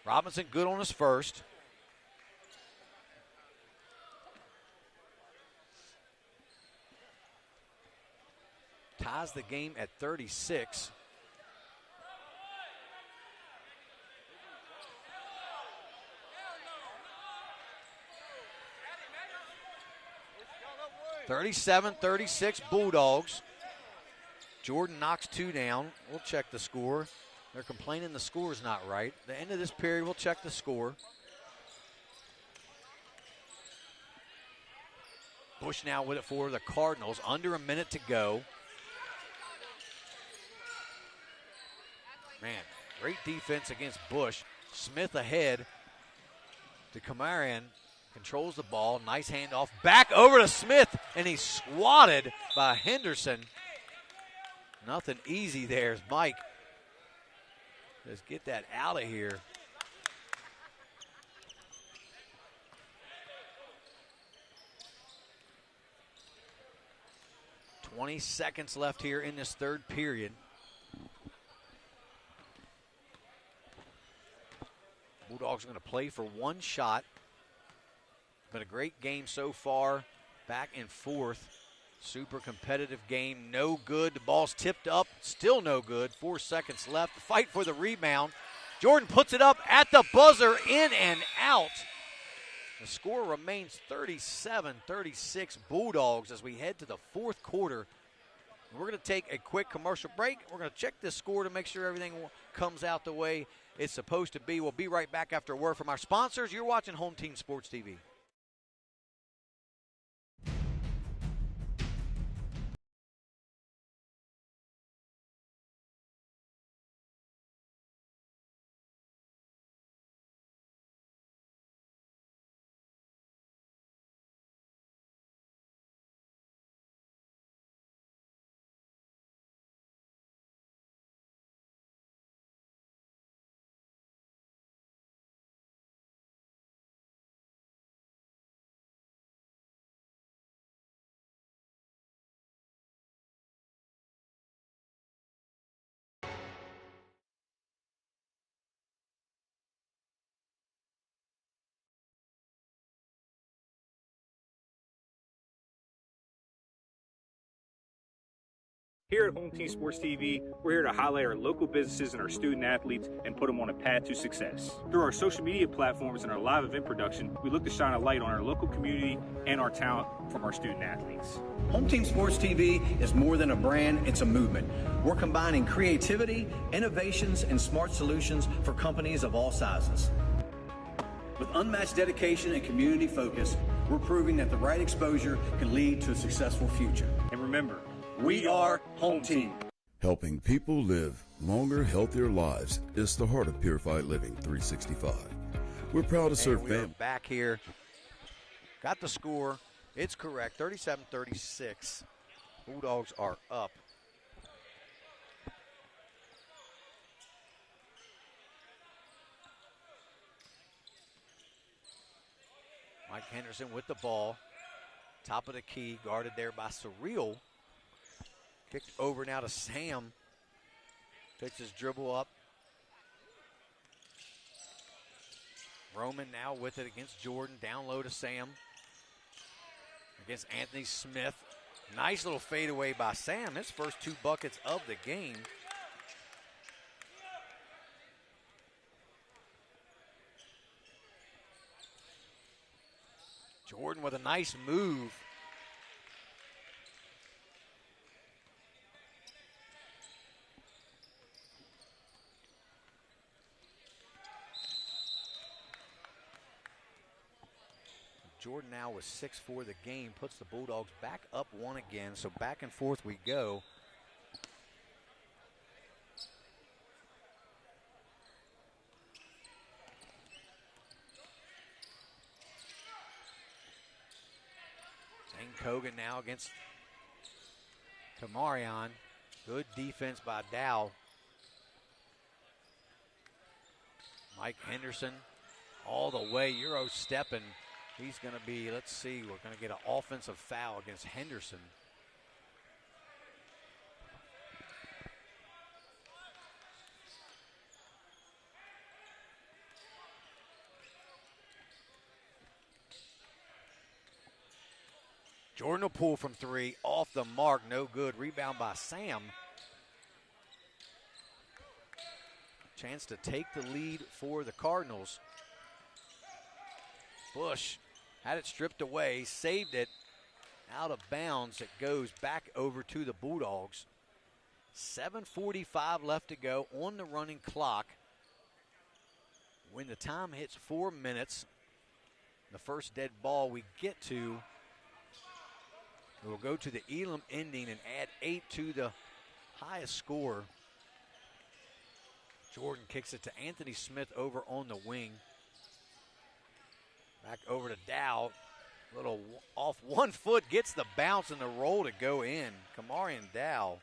Robinson good on his first. ties the game at 36. (37-36) Bulldogs. Jordan knocks 2 down. We'll check the score. They're complaining the score's not right. At the end of this period, we'll check the score. Bush now with it for the Cardinals. Under a minute to go. Man, great defense against Bush. Smith ahead to Kamarian. Controls the ball. Nice handoff. Back over to Smith, and he's swatted by Henderson. Nothing easy there as Mike. Just get that out of here. (20 seconds left here in this third period. Bulldogs are going to play for one shot. Been a great game so far. Back and forth. Super competitive game. No good. The ball's tipped up. Still no good. 4 seconds left. Fight for the rebound. Jordan puts it up at the buzzer. In and out. The score remains 37-36 Bulldogs as we head to the fourth quarter. We're going to take a quick commercial break. We're going to check this score to make sure everything comes out the way it's supposed to be. We'll be right back after a word from our sponsors. You're watching Home Team Sports TV. Here at Home Team Sports TV, we're here to highlight our local businesses and our student athletes and put them on a path to success. Through our social media platforms and our live event production, we look to shine a light on our local community and our talent from our student athletes. Home Team Sports TV is more than a brand, it's a movement. We're combining creativity, innovations, and smart solutions for companies of all sizes. With unmatched dedication and community focus, we're proving that the right exposure can lead to a successful future. And remember, we are Home Team. Helping people live longer, healthier lives is the heart of Purified Living 365. We're proud to serve families. Back here. Got the score. It's correct. 37-36. Bulldogs are up. Mike Henderson with the ball. Top of the key, guarded there by Surreal. Kicked over now to Sam. Picks his dribble up. Roman now with it against Jordan. Down low to Sam. Against Anthony Smith. Nice little fadeaway by Sam. His first 2 buckets of the game. Jordan with a nice move. Jordan now with 6 for the game, puts the Bulldogs back up 1 again, so back and forth we go. Zane Kogan now against Kamarian. Good defense by Dow. Mike Henderson all the way, Euro stepping. He's going to be, let's see, we're going to get an offensive foul against Henderson. Jordan will pull from three, off the mark, no good. Rebound by Sam. Chance to take the lead for the Cardinals. Bush had it stripped away, saved it, out of bounds. It goes back over to the Bulldogs. 7:45 left to go on the running clock. When the time hits 4 minutes, the first dead ball we get to, we'll go to the Elam ending and add 8 to the highest score. Jordan kicks it to Anthony Smith over on the wing. Back over to Dow. Little off 1 foot, gets the bounce and the roll to go in. Kamarian Dow.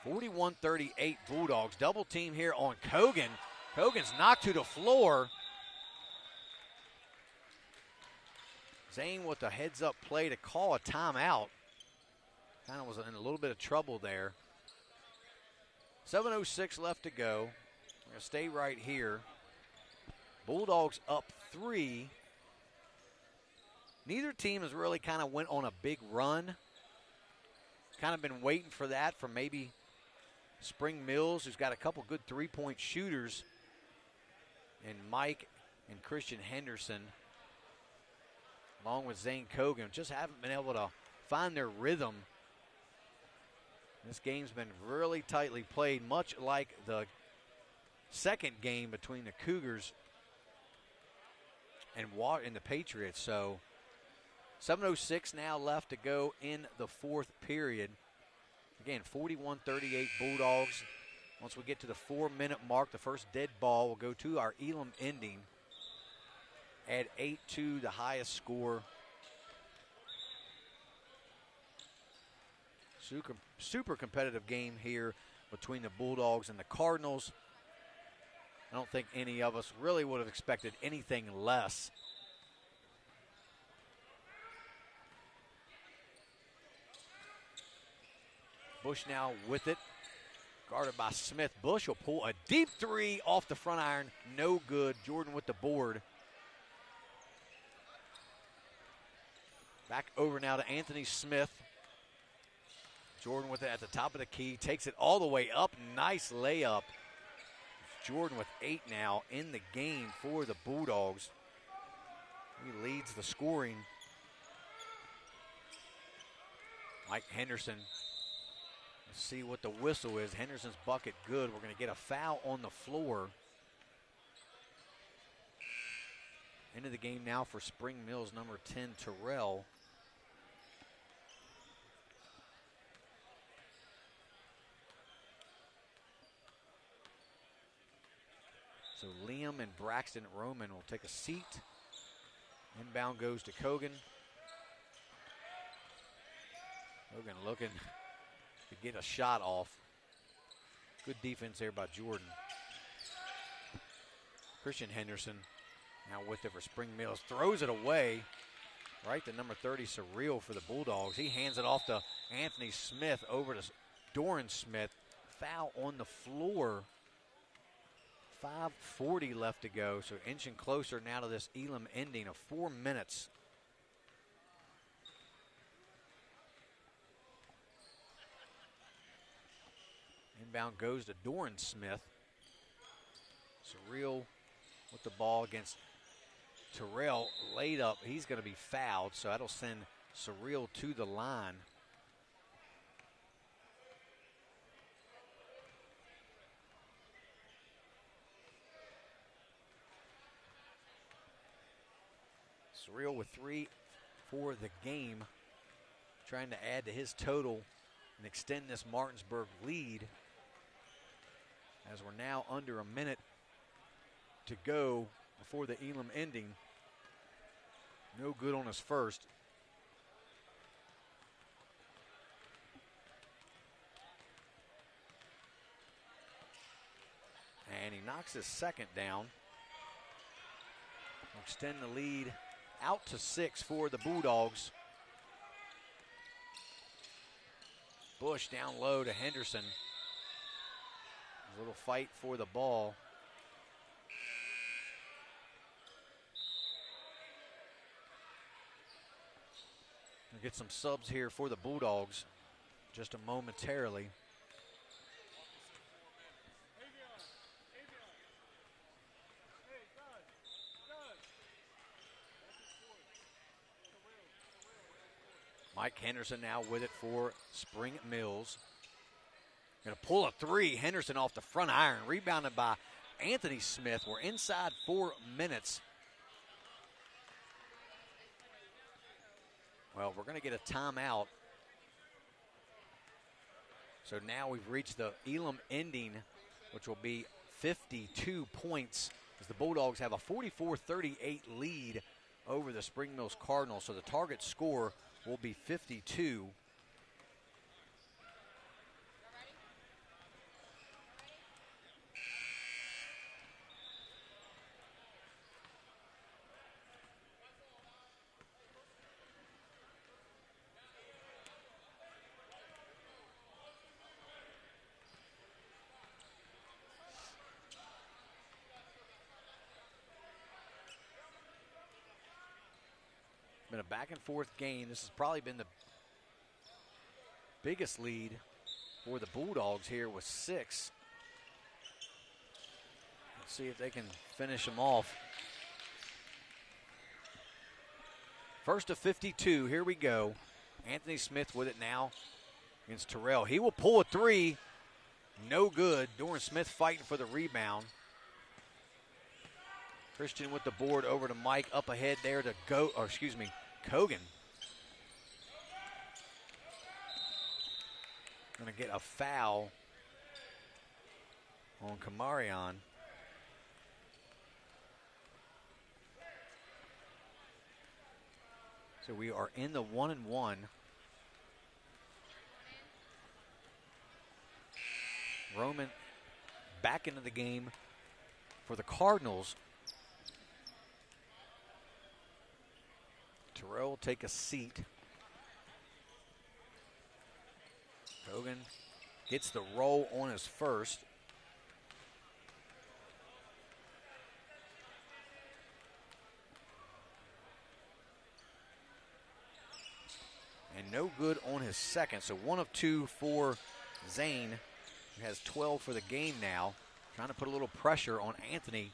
(41-38) Bulldogs. Double team here on Kogan. Kogan's knocked to the floor. Zane with a heads-up play to call a timeout. Kind of was in a little bit of trouble there. 7:06 left to go. We're going to stay right here. Bulldogs up 3. Neither team has really kind of went on a big run. Kind of been waiting for that from maybe Spring Mills, who's got a couple good three-point shooters, and Mike and Christian Henderson, along with Zane Kogan, just haven't been able to find their rhythm. This game's been really tightly played, much like the second game between the Cougars and the Patriots. So 7:06 now left to go in the fourth period. Again, 41-38 Bulldogs. Once we get to the 4-minute mark, the first dead ball will go to our Elam ending. Add 8 to the highest score. Super competitive game here between the Bulldogs and the Cardinals. I don't think any of us really would have expected anything less. Bush now with it, guarded by Smith. Bush will pull a deep three off the front iron. No good. Jordan with the board. Back over now to Anthony Smith. Jordan with it at the top of the key. Takes it all the way up. Nice layup. Jordan with 8 now in the game for the Bulldogs. He leads the scoring. Mike Henderson. Let's see what the whistle is. Henderson's bucket good. We're going to get a foul on the floor. Into the game now for Spring Mills, number 10, Terrell. So Liam and Braxton Roman will take a seat. Inbound goes to Kogan. Kogan looking to get a shot off. Good defense there by Jordan. Christian Henderson now with it for Spring Mills. Throws it away. Right to number 30, Surreal for the Bulldogs. He hands it off to Anthony Smith over to Doran Smith. Foul on the floor. 5:40 left to go, so inching closer now to this Elam ending of 4 minutes. Inbound goes to Doran Smith. Surreal with the ball against Terrell. Laid up, he's going to be fouled, so that'll send Surreal to the line. Surreal with 3 for the game, trying to add to his total and extend this Martinsburg lead, as we're now under a minute to go before the Elam ending. No good on his first. And he knocks his second down. Extend the lead out to 6 for the Bulldogs. Bush down low to Henderson. A little fight for the ball. Get some subs here for the Bulldogs just momentarily. Mike Henderson now with it for Spring Mills. Going to pull a three. Henderson off the front iron. Rebounded by Anthony Smith. We're inside 4 minutes. Well, we're going to get a timeout. So now we've reached the Elam ending, which will be 52 points as the Bulldogs have a 44-38 lead over the Spring Mills Cardinals. So the target score will be 52. Been a back and forth game. This has probably been the biggest lead for the Bulldogs here with 6. Let's see if they can finish them off. First to 52, here we go. Anthony Smith with it now against Terrell. He will pull a three. No good. Doran Smith fighting for the rebound. Christian with the board over to Mike, up ahead there to Kogan. Going to get a foul on Kamarion. So we are in the 1-and-1. Roman back into the game for the Cardinals. Terrell will take a seat. Kogan gets the roll on his first. And no good on his second. So 1 of 2 for Zane, who has 12 for the game now. Trying to put a little pressure on Anthony.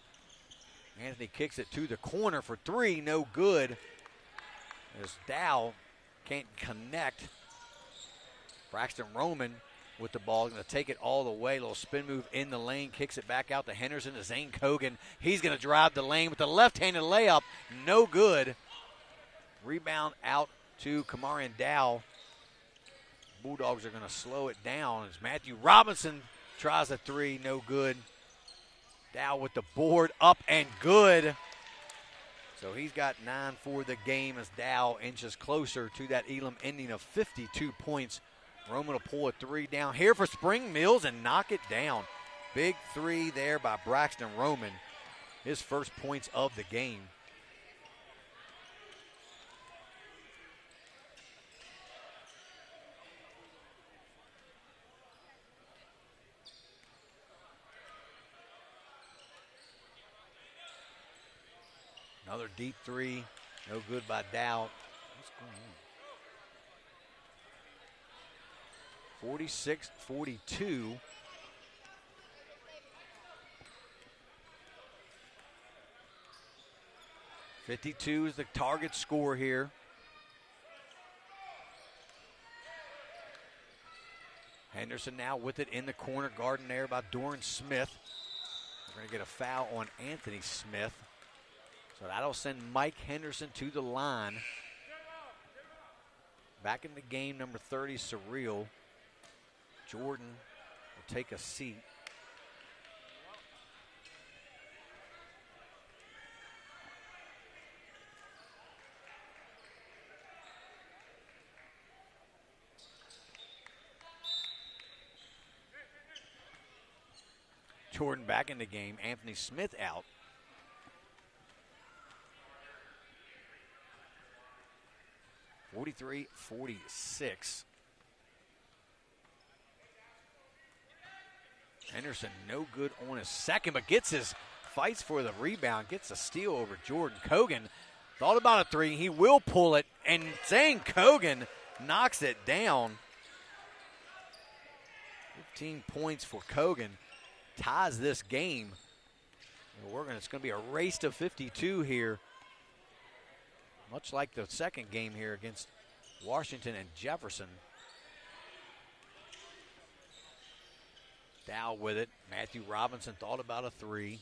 Anthony kicks it to the corner for 3, no good. As Dow can't connect. Braxton Roman with the ball, going to take it all the way. Little spin move in the lane, kicks it back out to Henderson to Zane Kogan. He's going to drive the lane with the left-handed layup, no good. Rebound out to Kamarion Dow. Bulldogs are going to slow it down as Matthew Robinson tries a 3, no good. Dow with the board, up and good. So he's got 9 for the game as Dow inches closer to that Elam ending of 52 points. Roman will pull a 3 down here for Spring Mills and knock it down. Big 3 there by Braxton Roman. His first points of the game. Another deep 3, no good by Dow. What's going on? 46-42. .52 is the target score here. Henderson now with it in the corner, guarding there by Doran Smith. We're going to get a foul on Anthony Smith. So that'll send Mike Henderson to the line. Back in the game, number 30, Surreal. Jordan will take a seat. Jordan back in the game. Anthony Smith out. .43-46. Henderson no good on his second, but fights for the rebound, gets a steal over Jordan. Kogan Thought about a three. He will pull it, and Zane Kogan knocks it down. 15 points for Kogan. Ties this game. It's going to be a race to 52 here. Much like the second game here against Washington and Jefferson. Dow with it. Matthew Robinson thought about a three.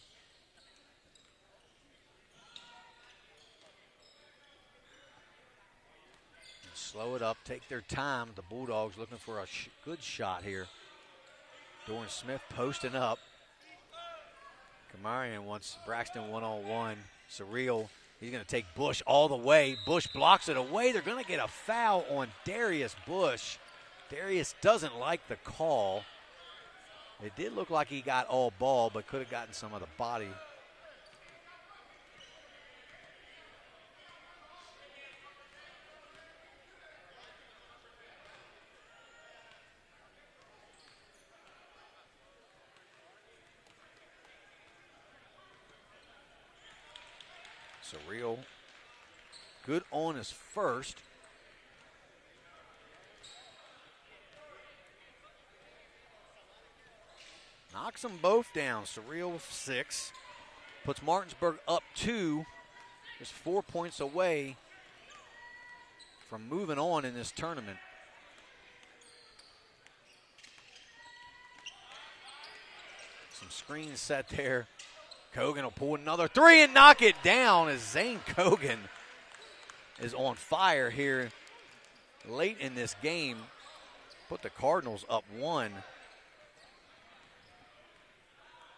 Slow it up, take their time. The Bulldogs looking for a good shot here. Doran Smith posting up. Kamarian wants Braxton one-on-one. Surreal, he's going to take Bush all the way. Bush blocks it away. They're going to get a foul on Darius Bush. Darius doesn't like the call. It did look like he got all ball, but could have gotten some of the body. Surreal, good on his first. Knocks them both down. Surreal with 6. Puts Martinsburg up 2. Just 4 points away from moving on in this tournament. Some screens set there. Kogan will pull another three and knock it down as Zane Kogan is on fire here late in this game. Put the Cardinals up 1.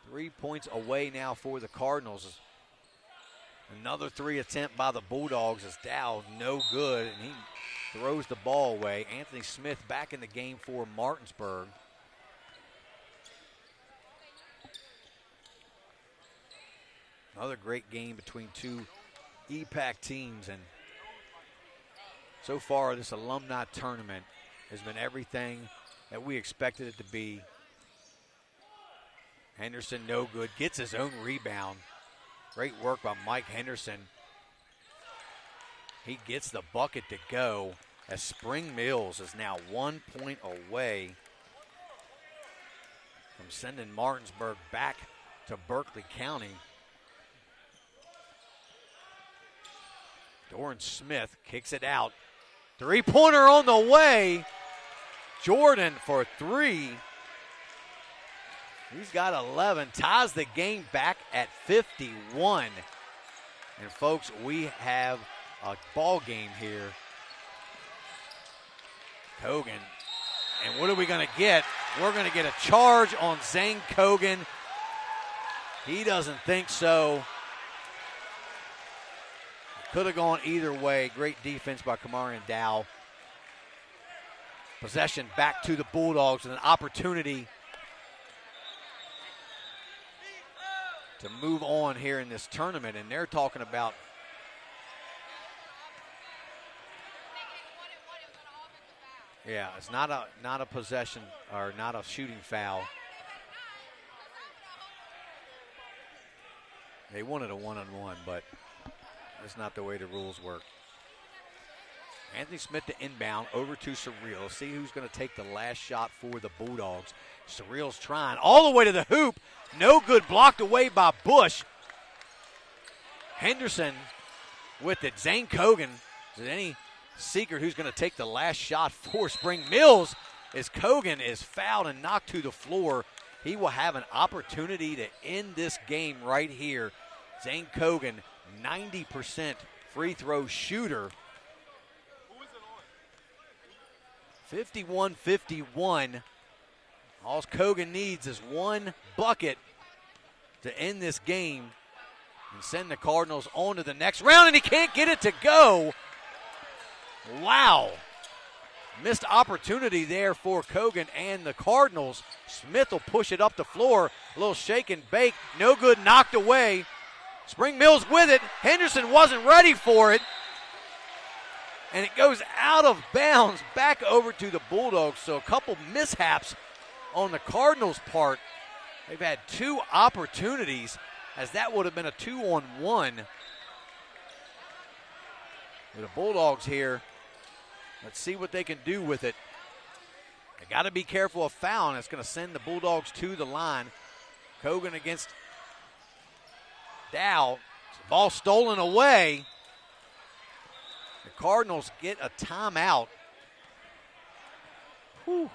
3 points away now for the Cardinals. Another 3 attempt by the Bulldogs as Dow no good, and he throws the ball away. Anthony Smith back in the game for Martinsburg. Another great game between two EPAC teams, and so far this alumni tournament has been everything that we expected it to be. Henderson no good, gets his own rebound. Great work by Mike Henderson. He gets the bucket to go as Spring Mills is now 1 point away from sending Martinsburg back to Berkeley County. Doran Smith kicks it out. Three-pointer on the way. Jordan for 3. He's got 11, ties the game back at 51. And folks, we have a ball game here. Kogan. And what are we going to get? We're going to get a charge on Zane Kogan. He doesn't think so. Could have gone either way. Great defense by Kamarian Dow. Possession back to the Bulldogs and an opportunity to move on here in this tournament. And they're talking about it's not a possession or not a shooting foul. They wanted a one-on-one, but that's not the way the rules work. Anthony Smith to inbound over to Surreal. See who's going to take the last shot for the Bulldogs. Surreal's trying all the way to the hoop. No good, blocked away by Bush. Henderson with it. Zane Kogan. Is it any secret who's going to take the last shot for Spring Mills? As Kogan is fouled and knocked to the floor. He will have an opportunity to end this game right here. Zane Kogan, 90% free throw shooter. 51-51. All Kogan needs is one bucket to end this game and send the Cardinals on to the next round, and he can't get it to go. Wow. Missed opportunity there for Kogan and the Cardinals. Smith will push it up the floor. A little shake and bake. No good, knocked away. Spring Mills with it. Henderson wasn't ready for it. And it goes out of bounds back over to the Bulldogs. So a couple mishaps on the Cardinals' part. They've had 2 opportunities, as that would have been a 2-on-1. The Bulldogs here, let's see what they can do with it. They got to be careful of fouling. It's going to send the Bulldogs to the line. Kogan against Dow. Ball stolen away. The Cardinals get a timeout. Whew.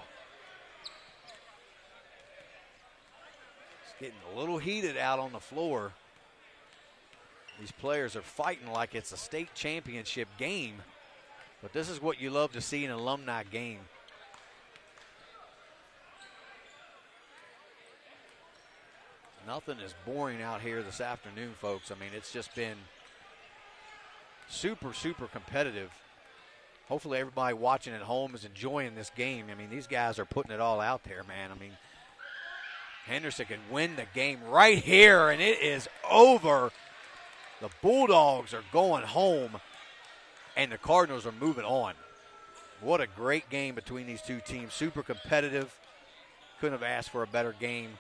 It's getting a little heated out on the floor. These players are fighting like it's a state championship game. But this is what you love to see in an alumni game. Nothing is boring out here this afternoon, folks. I mean, it's just been super, super competitive. Hopefully everybody watching at home is enjoying this game. I mean, these guys are putting it all out there, man. I mean, Henderson can win the game right here, and it is over. The Bulldogs are going home, and the Cardinals are moving on. What a great game between these two teams. Super competitive. Couldn't have asked for a better game.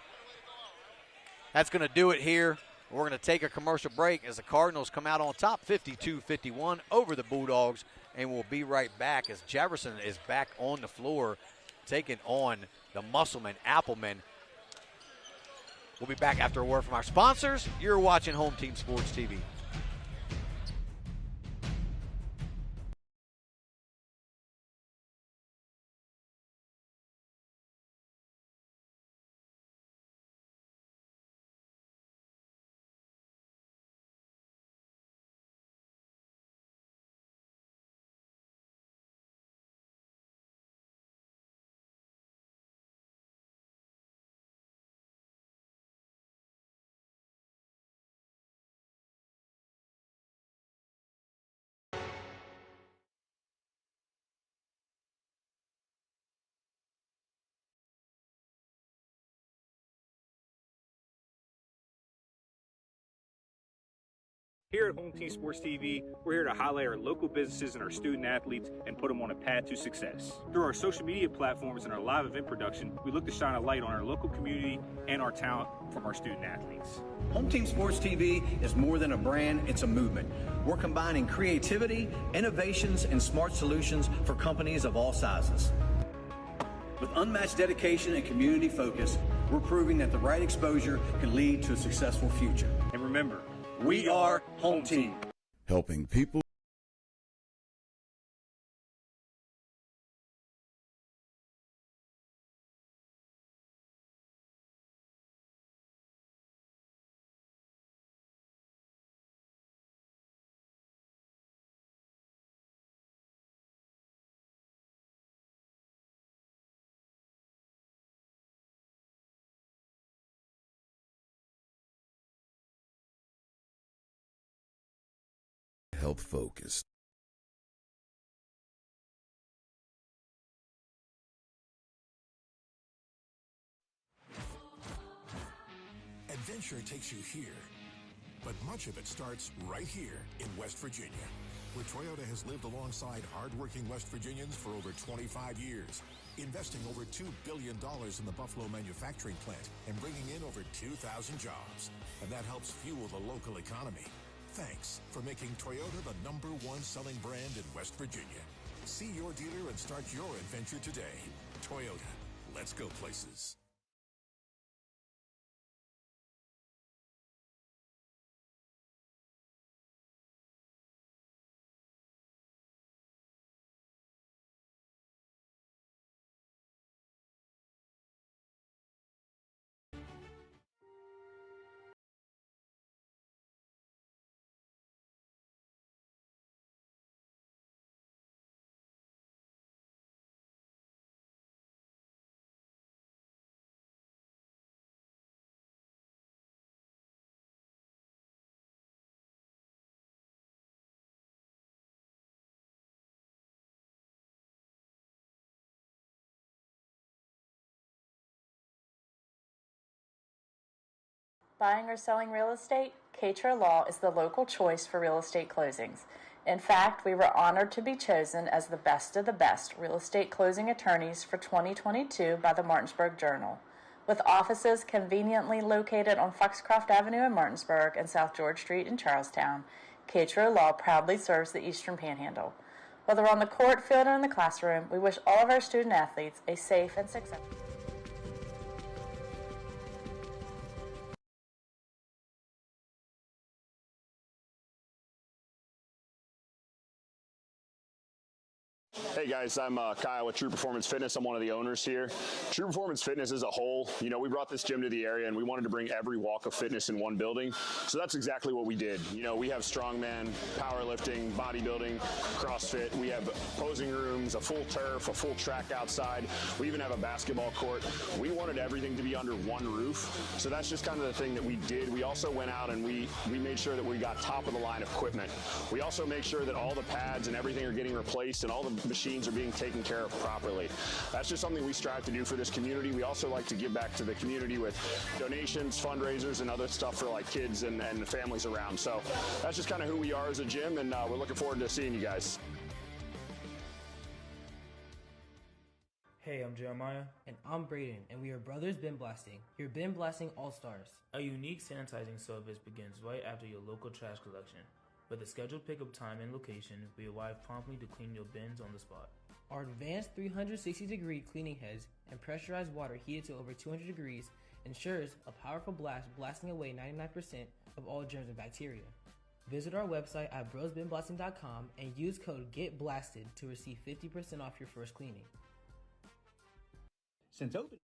That's going to do it here. We're going to take a commercial break as the Cardinals come out on top 52-51 over the Bulldogs, and we'll be right back as Jefferson is back on the floor taking on the Musselman Appleman. We'll be back after a word from our sponsors. You're watching Home Team Sports TV. Here at Home Team Sports TV, we're here to highlight our local businesses and our student athletes and put them on a path to success. Through our social media platforms and our live event production, we look to shine a light on our local community and our talent from our student athletes. Home Team Sports TV is more than a brand, it's a movement. We're combining creativity, innovations, and smart solutions for companies of all sizes. With unmatched dedication and community focus, we're proving that the right exposure can lead to a successful future. And remember, we are Home Team. Helping people. Health focused. Adventure takes you here, but much of it starts right here in West Virginia, where Toyota has lived alongside hardworking West Virginians for over 25 years, investing over $2 billion in the Buffalo manufacturing plant and bringing in over 2,000 jobs. And that helps fuel the local economy. Thanks for making Toyota the #1 selling brand in West Virginia. See your dealer and start your adventure today. Toyota, let's go places. Buying or selling real estate? Katra Law is the local choice for real estate closings. In fact, we were honored to be chosen as the best of the best real estate closing attorneys for 2022 by the Martinsburg Journal. With offices conveniently located on Foxcroft Avenue in Martinsburg and South George Street in Charlestown, Cato Law proudly serves the Eastern Panhandle. Whether on the court, field, or in the classroom, we wish all of our student athletes a safe and successful. Hey guys, I'm Kyle with True Performance Fitness. I'm one of the owners here. True Performance Fitness as a whole, we brought this gym to the area and we wanted to bring every walk of fitness in one building. So that's exactly what we did. We have strongman, powerlifting, bodybuilding, CrossFit. We have posing rooms, a full turf, a full track outside. We even have a basketball court. We wanted everything to be under one roof. So that's just kind of the thing that we did. We also went out and we made sure that we got top of the line equipment. We also make sure that all the pads and everything are getting replaced and all the machines are being taken care of properly. That's just something we strive to do for this community. We also like to give back to the community with donations, fundraisers, and other stuff for like kids and families around. So that's just kind of who we are as a gym, and we're looking forward to seeing you guys. Hey, I'm Jeremiah. And I'm Braden, and we are Brothers Bin Blasting, your bin blasting all-stars. A unique sanitizing service begins right after your local trash collection. With a scheduled pickup time and location, we arrive promptly to clean your bins on the spot. Our advanced 360-degree cleaning heads and pressurized water heated to over 200 degrees ensures a powerful blast blasting away 99% of all germs and bacteria. Visit our website at brosbinblasting.com and use code GETBLASTED to receive 50% off your first cleaning. Since opening.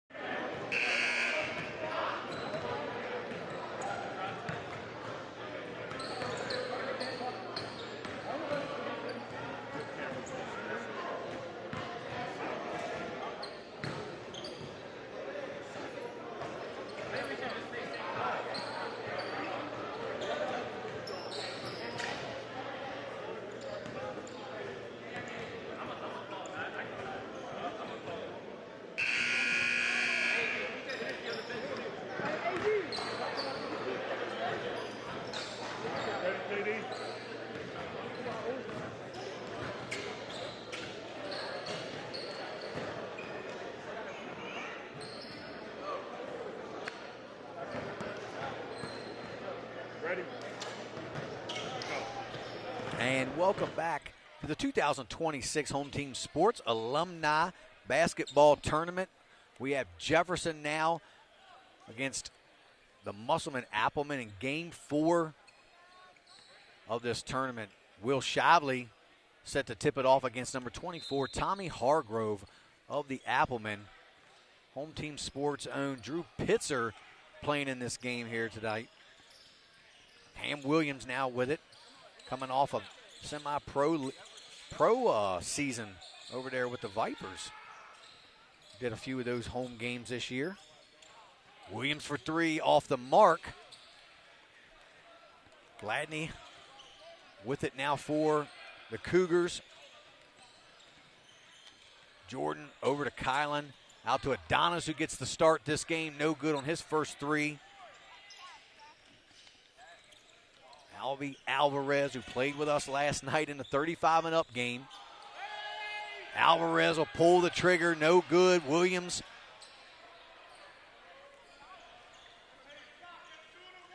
And welcome back to the 2026 Home Team Sports Alumni Basketball Tournament. We have Jefferson now against the Musselman Appleman in Game 4 of this tournament. Will Shively set to tip it off against number 24, Tommy Hargrove of the Appleman. Home Team Sports' own Drew Pitzer playing in this game here tonight. Ham Williams now with it, coming off of semi-pro season over there with the Vipers. Did a few of those home games this year. Williams for three off the mark. Gladney with it now for the Cougars. Jordan over to Kylan. Out to Adonis, who gets the start this game. No good on his first three. Alvy Alvarez, who played with us last night in the 35 and up game. Alvarez will pull the trigger. No good. Williams.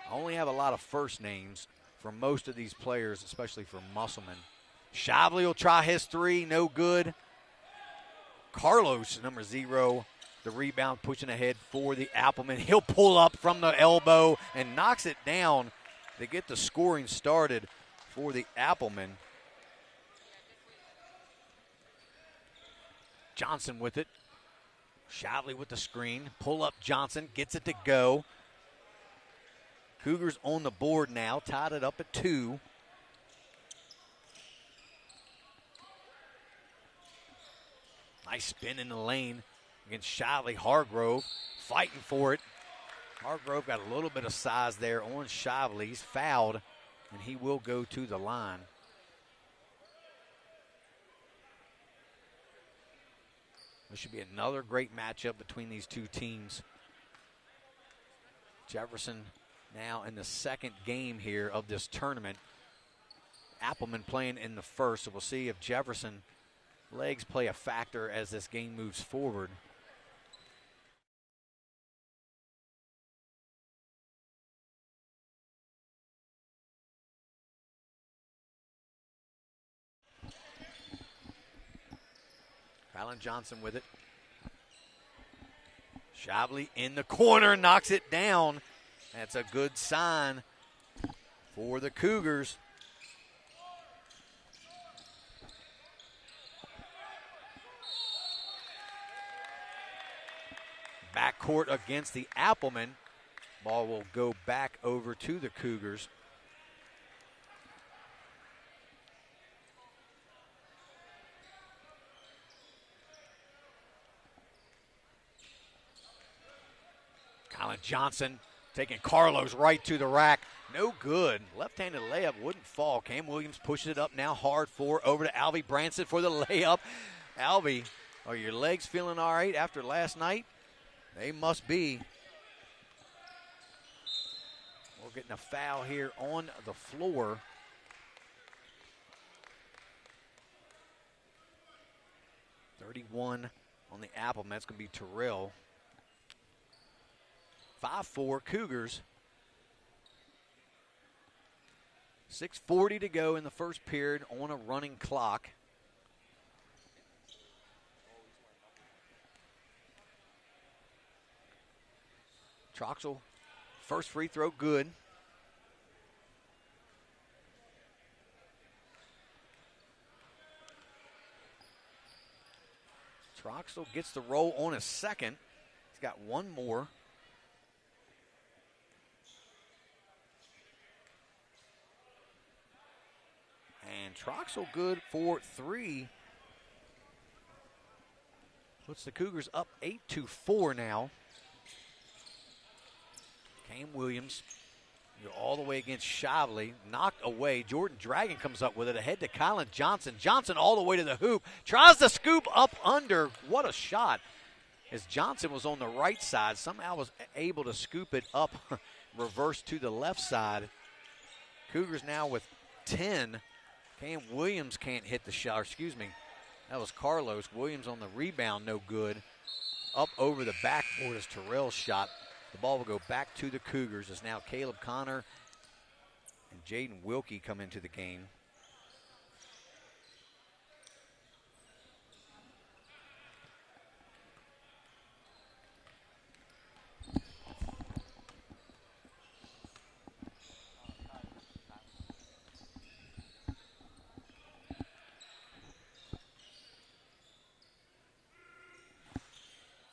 I only have a lot of first names for most of these players, especially for Musselman. Shively will try his three. No good. Carlos, number 0, the rebound, pushing ahead for the Appleman. He'll pull up from the elbow and knocks it down to get the scoring started for the Appleman. Johnson with it. Shively with the screen. Pull up Johnson, gets it to go. Cougars on the board now, tied it up at 2. Nice spin in the lane against Shively. Hargrove fighting for it. Hargrove got a little bit of size there on Shively. He's fouled, and he will go to the line. This should be another great matchup between these two teams. Jefferson now in the second game here of this tournament. Appleman playing in the first, so we'll see if Jefferson legs play a factor as this game moves forward. Kylan Johnson with it. Shavely in the corner, knocks it down. That's a good sign for the Cougars. Backcourt against the Applemen. Ball will go back over to the Cougars. Kylan Johnson taking Carlos right to the rack. No good. Left-handed layup wouldn't fall. Cam Williams pushes it up now hard over to Albie Branson for the layup. Albie, are your legs feeling all right after last night? They must be. We're getting a foul here on the floor. .31 on the Applemen. That's going to be Terrell. 5-4 Cougars. 6:40 to go in the first period on a running clock. Troxel, first free throw, good. Troxel gets the roll on a second. He's got one more. And Troxel good for three. Puts the Cougars up 8-4 now. Cam Williams, you're all the way against Shavely, knocked away. Jordan Dragon comes up with it ahead to Kylan Johnson. Johnson all the way to the hoop, tries to scoop up under. What a shot. As Johnson was on the right side, somehow was able to scoop it up, reverse to the left side. Cougars now with 10. Cam Williams can't hit the shot, that was Carlos. Williams on the rebound, no good. Up over the backboard is Terrell's shot. The ball will go back to the Cougars as now Caleb Connor and Jaden Wilkie come into the game.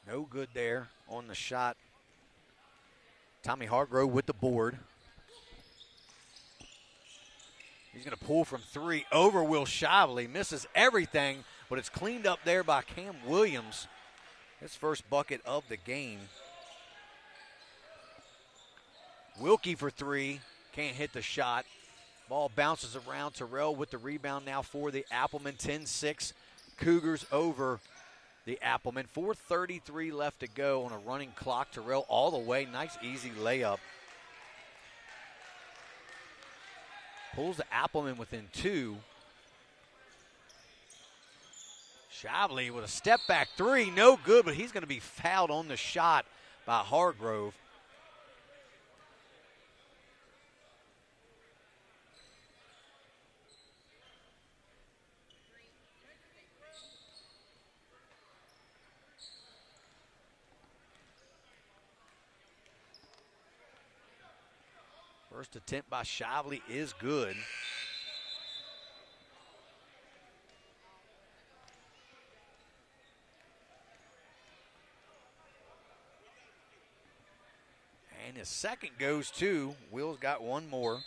No good there on the shot. Tommy Hargrove with the board. He's going to pull from three over Will Shavely. Misses everything, but it's cleaned up there by Cam Williams. His first bucket of the game. Wilkie for three. Can't hit the shot. Ball bounces around. Terrell with the rebound now for the Applemen. 10-6. Cougars over the Applemen. 4:33 left to go on a running clock. Terrell all the way. Nice, easy layup. Pulls the Applemen within two. Shavely with a step back three. No good, but he's going to be fouled on the shot by Hargrove. First attempt by Shavely is good. And his second goes to, Will's got one more.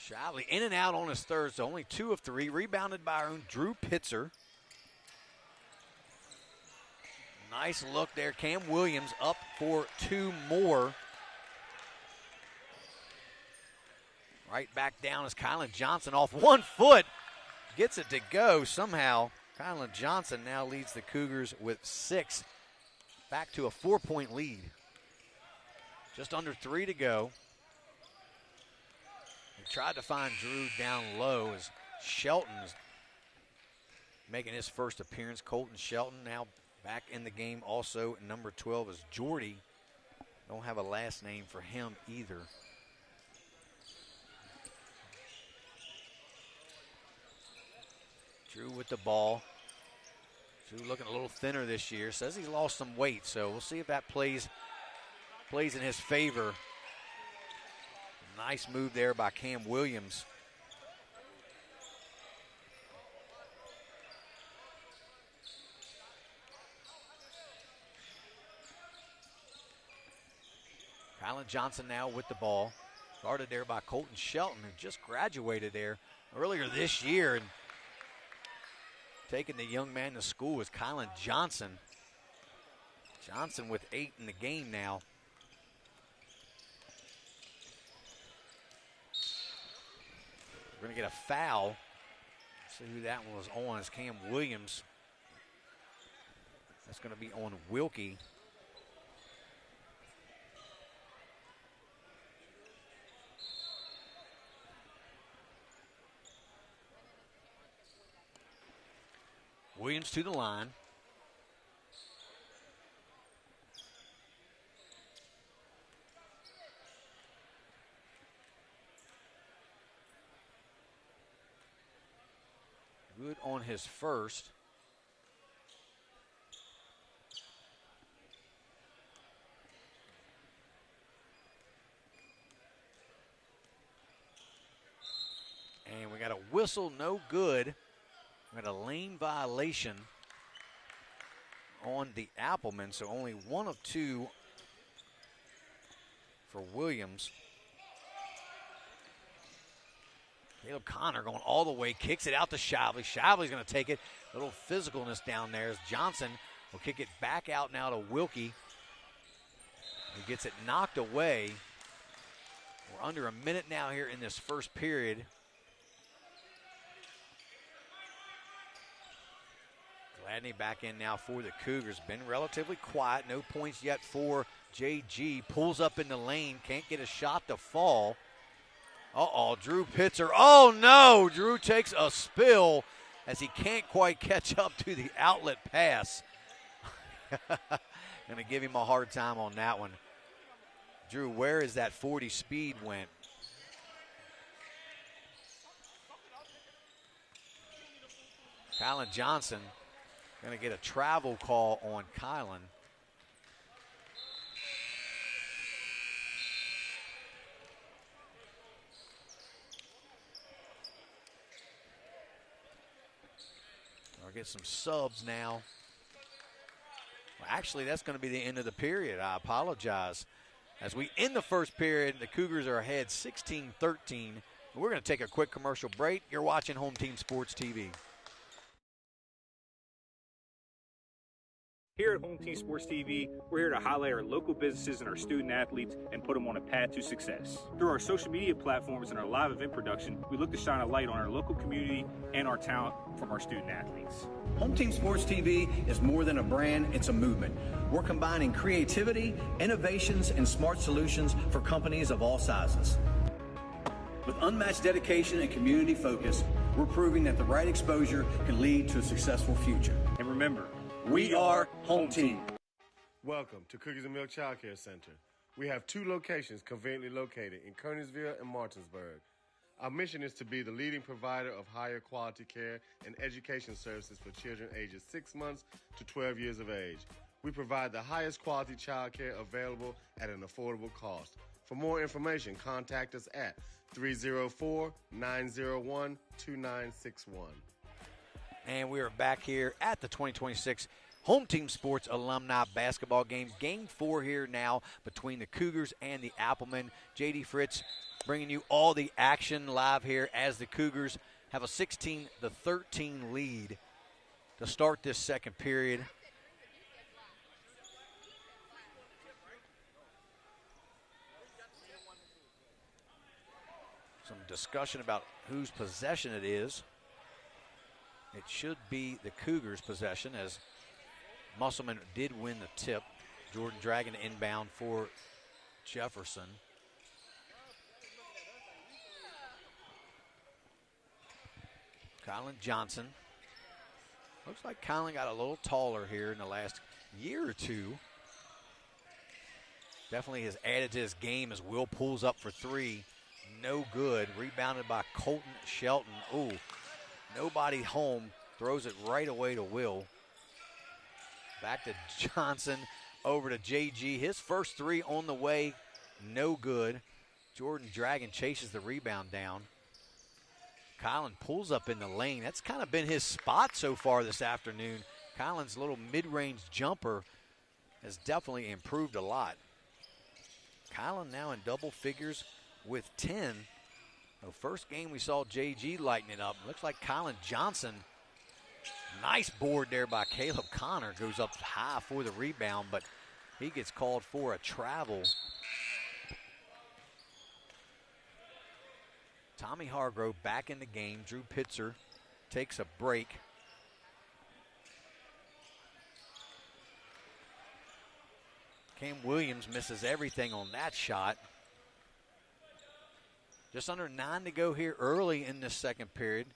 Shavely in and out on his third, so only 2 of 3. Rebounded by our own Drew Pitzer. Nice look there. Cam Williams up for 2 more. Right back down is Kylan Johnson off 1 foot. Gets it to go somehow. Kylan Johnson now leads the Cougars with 6. Back to a 4-point lead. Just under 3 to go. He tried to find Drew down low as Shelton's making his first appearance. Colton Shelton now back in the game also. Number 12 is Jordy. Don't have a last name for him either. Drew with the ball. Drew looking a little thinner this year. Says he's lost some weight, so we'll see if that plays in his favor. Nice move there by Cam Williams. Kylan Johnson now with the ball. Guarded there by Colton Shelton, who just graduated there earlier this year. And taking the young man to school is Kylan Johnson. Johnson with 8 in the game now. We're going to get a foul. See who that one was on. It's Cam Williams. That's going to be on Wilkie. Williams to the line. Good on his first. And we got a whistle, no good. We got a lane violation on the Appleman, so only 1 of 2 for Williams. Caleb Connor going all the way, kicks it out to Shively. Shively's going to take it. A little physicalness down there as Johnson will kick it back out now to Wilkie. He gets it knocked away. We're under a minute now here in this first period. Gladney back in now for the Cougars. Been relatively quiet. No points yet for JG. Pulls up in the lane. Can't get a shot to fall. Uh-oh, Drew Pitzer. Oh, no! Drew takes a spill as he can't quite catch up to the outlet pass. Going to give him a hard time on that one. Drew, where is that 40 speed went? Kylan Johnson going to get a travel call on Kylan. We'll get some subs now. Well, actually, that's going to be the end of the period. I apologize. As we end the first period, the Cougars are ahead 16-13. We're going to take a quick commercial break. You're watching Home Team Sports TV. Here at Home Team Sports TV, we're here to highlight our local businesses and our student athletes and put them on a path to success. Through our social media platforms and our live event production, we look to shine a light on our local community and our talent from our student athletes. Home Team Sports TV is more than a brand, it's a movement. We're combining creativity, innovations, and smart solutions for companies of all sizes. With unmatched dedication and community focus, we're proving that the right exposure can lead to a successful future. And remember, we are Home Team. Welcome to Cookies and Milk Child Care Center. We have 2 locations conveniently located in Kernersville and Martinsburg. Our mission is to be the leading provider of higher quality care and education services for children ages 6 months to 12 years of age. We provide the highest quality child care available at an affordable cost. For more information, contact us at 304-901-2961. And we are back here at the 2026 Home Team Sports Alumni Basketball Game. Game 4 here now between the Cougars and the Applemen. J.D. Fritz bringing you all the action live here as the Cougars have a 16-13 lead to start this second period. Some discussion about whose possession it is. It should be the Cougars' possession as Musselman did win the tip. Jordan Dragon inbound for Jefferson. Kylan Johnson Looks like Conlon got a little taller here in the last year or two. Definitely has added to his game as Will pulls up for three. No good. Rebounded by Colton Shelton. Ooh, nobody home. Throws it right away to Will. Back to Johnson. Over to JG. His first three on the way. No good. Jordan Dragon chases the rebound down. Kylan pulls up in the lane. That's kind of been his spot so far this afternoon. Kylan's little mid-range jumper has definitely improved a lot. Kylan now in double figures with 10. The first game we saw JG lighten it up. Looks like Kylan Johnson. Nice board there by Caleb Connor. Goes up high for the rebound, but he gets called for a travel. Tommy Hargrove back in the game. Drew Pitzer takes a break. Cam Williams misses everything on that shot. Just under 9 to go here early in this second period.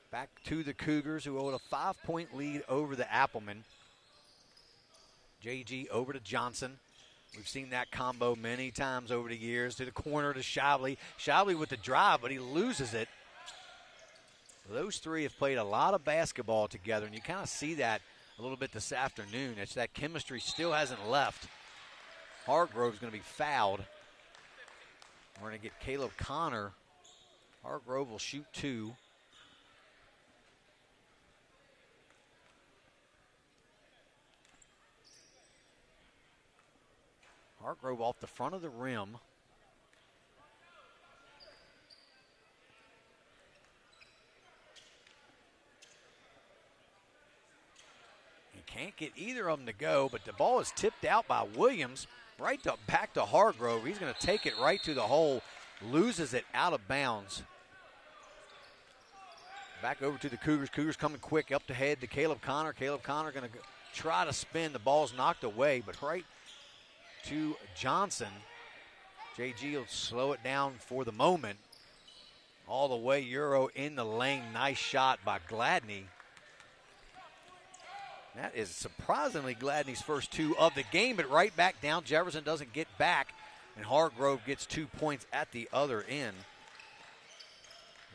Back to the Cougars, who hold a 5-point lead over the Applemen. JG over to Johnson. We've seen that combo many times over the years. To the corner to Shavli. Shavli with the drive, but he loses it. Those three have played a lot of basketball together, and you kind of see that a little bit this afternoon. It's that chemistry still hasn't left. Hargrove's going to be fouled. We're going to get Caleb Connor. Hargrove will shoot 2. Hargrove off the front of the rim. He can't get either of them to go, but the ball is tipped out by Williams. Back to Hargrove. He's going to take it right to the hole. Loses it out of bounds. Back over to the Cougars. Cougars coming quick up the head to Caleb Connor. Caleb Connor going to try to spin. The ball's knocked away, but right to Johnson. JG will slow it down for the moment. All the way Euro in the lane. Nice shot by Gladney. That is surprisingly Gladney's first 2 of the game, but right back down. Jefferson doesn't get back, and Hargrove gets 2 points at the other end.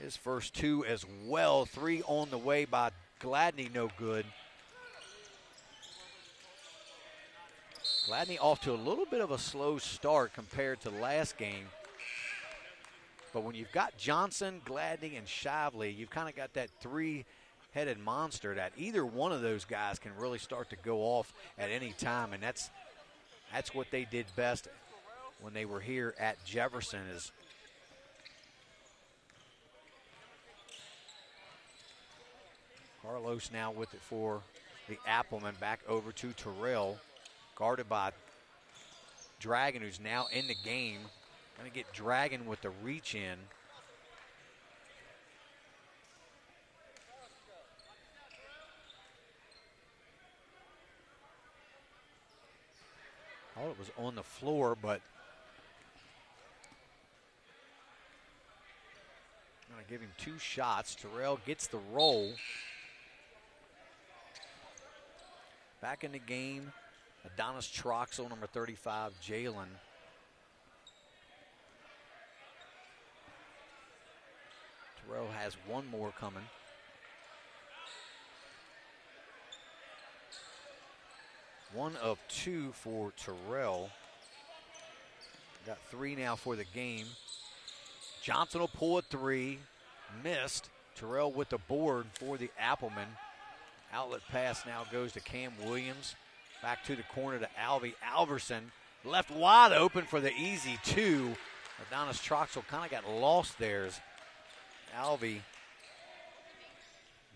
His first 2 as well. 3 on the way by Gladney, no good. Gladney off to a little bit of a slow start compared to last game. But when you've got Johnson, Gladney, and Shavli, you've kind of got that 3-headed monster that either one of those guys can really start to go off at any time. And that's what they did best when they were here at Jefferson. Is Carlos now with it for the Appleman. Back over to Terrell. Guarded by Dragon, who's now in the game. Going to get Dragon with the reach in. Thought it was on the floor, but I'm going to give him 2 shots. Terrell gets the roll. Back in the game. Adonis Troxel, number 35, Jalen. Terrell has 1 more coming. One of 2 for Terrell. Got 3 now for the game. Johnson will pull a 3. Missed. Terrell with the board for the Appleman. Outlet pass now goes to Cam Williams. Back to the corner to Alvy Alverson. Left wide open for the easy 2. Adonis Troxel kind of got lost there as Alvy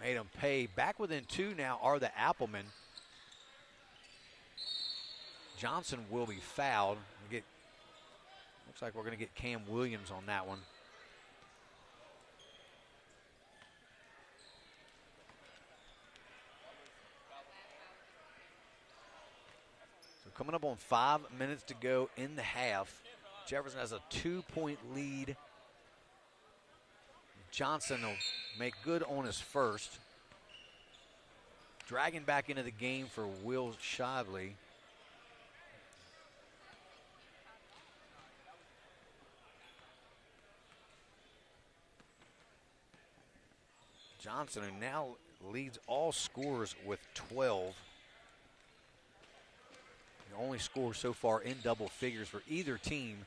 made him pay. Back within 2 now are the Applemen. Johnson will be fouled. Looks like we're going to get Cam Williams on that one. Coming up on 5 minutes to go in the half. Jefferson has a 2-point lead. Johnson will make good on his first. Dragon back into the game for Will Shively. Johnson, who now leads all scorers with 12. The only score so far in double figures for either team.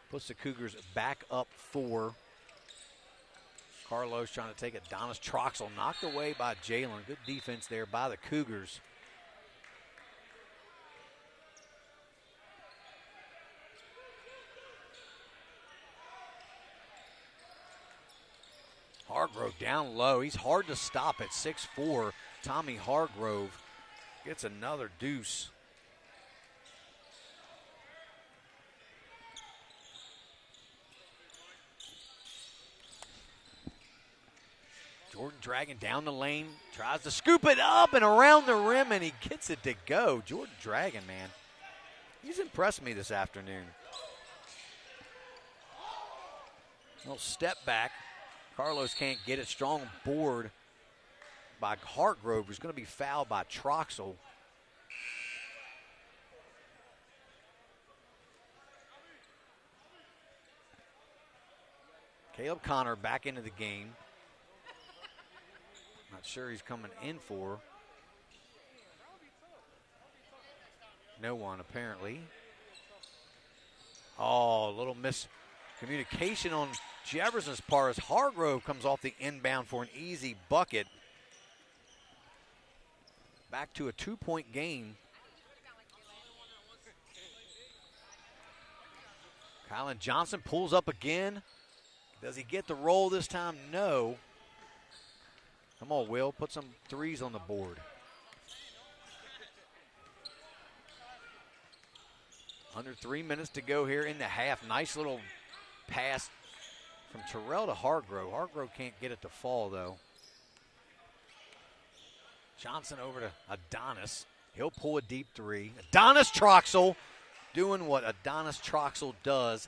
Puts the Cougars back up 4. Carlos trying to take it. Adonis Troxel knocked away by Jalen. Good defense there by the Cougars. Hargrove down low. He's hard to stop at 6'4". Tommy Hargrove gets another deuce. Jordan Dragon down the lane, tries to scoop it up and around the rim, and he gets it to go. Jordan Dragon, man, he's impressed me this afternoon. Little step back. Carlos can't get it. Strong board by Hargrove, who's going to be fouled by Troxel. Caleb Connor back into the game. Not sure he's coming in for. No one, apparently. Oh, a little miscommunication on Jefferson's part as Hargrove comes off the inbound for an easy bucket. Back to a 2-point game. Kylan Johnson pulls up again. Does he get the roll this time? No. Come on, Will, put some threes on the board. Under 3 minutes to go here in the half. Nice little pass from Terrell to Hargrove. Hargrove can't get it to fall, though. Johnson over to Adonis. He'll pull a deep three. Adonis Troxel doing what Adonis Troxel does,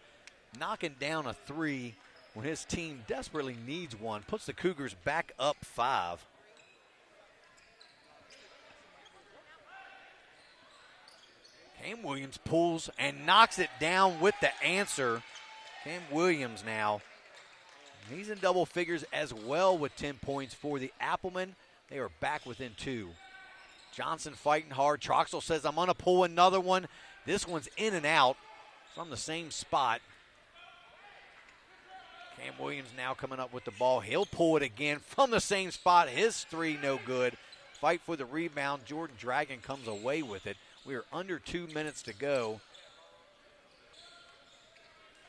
knocking down a three when his team desperately needs one. Puts the Cougars back up 5. Cam Williams pulls and knocks it down with the answer. Cam Williams now. He's in double figures as well with 10 points for the Applemen. They are back within 2. Johnson fighting hard. Troxel says, I'm going to pull another one. This one's in and out from the same spot. Cam Williams now coming up with the ball. He'll pull it again from the same spot. His three no good. Fight for the rebound. Jordan Dragon comes away with it. We are under 2 minutes to go.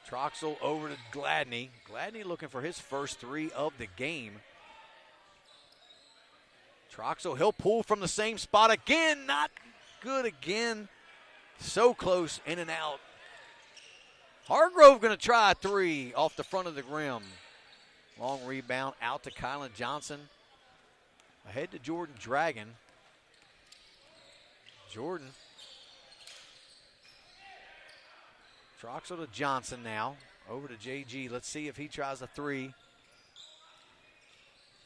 Troxel over to Gladney. Gladney looking for his first 3 of the game. Troxel, he'll pull from the same spot again. Not good again. So close, in and out. Hargrove going to try a 3 off the front of the rim. Long rebound out to Kylan Johnson. Ahead to Jordan Dragon. Jordan. Troxel to Johnson now. Over to JG. Let's see if he tries a 3.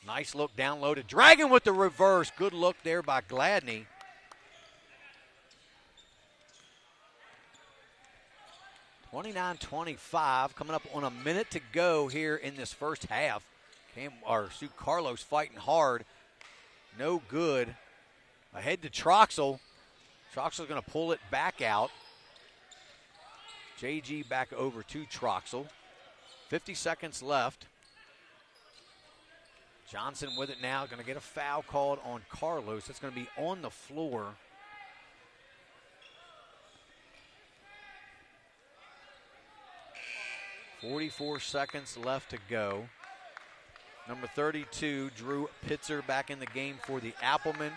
Nice look down low to Dragon with the reverse. Good look there by Gladney. (29-25), coming up on a minute to go here in this first half. Sue Carlos fighting hard. No good. Ahead to Troxel. Troxel's going to pull it back out. JG back over to Troxel. 50 seconds left. Johnson with it now. Going to get a foul called on Carlos. It's going to be on the floor. .44 seconds left to go. Number 32, Drew Pitzer, back in the game for the Applemen.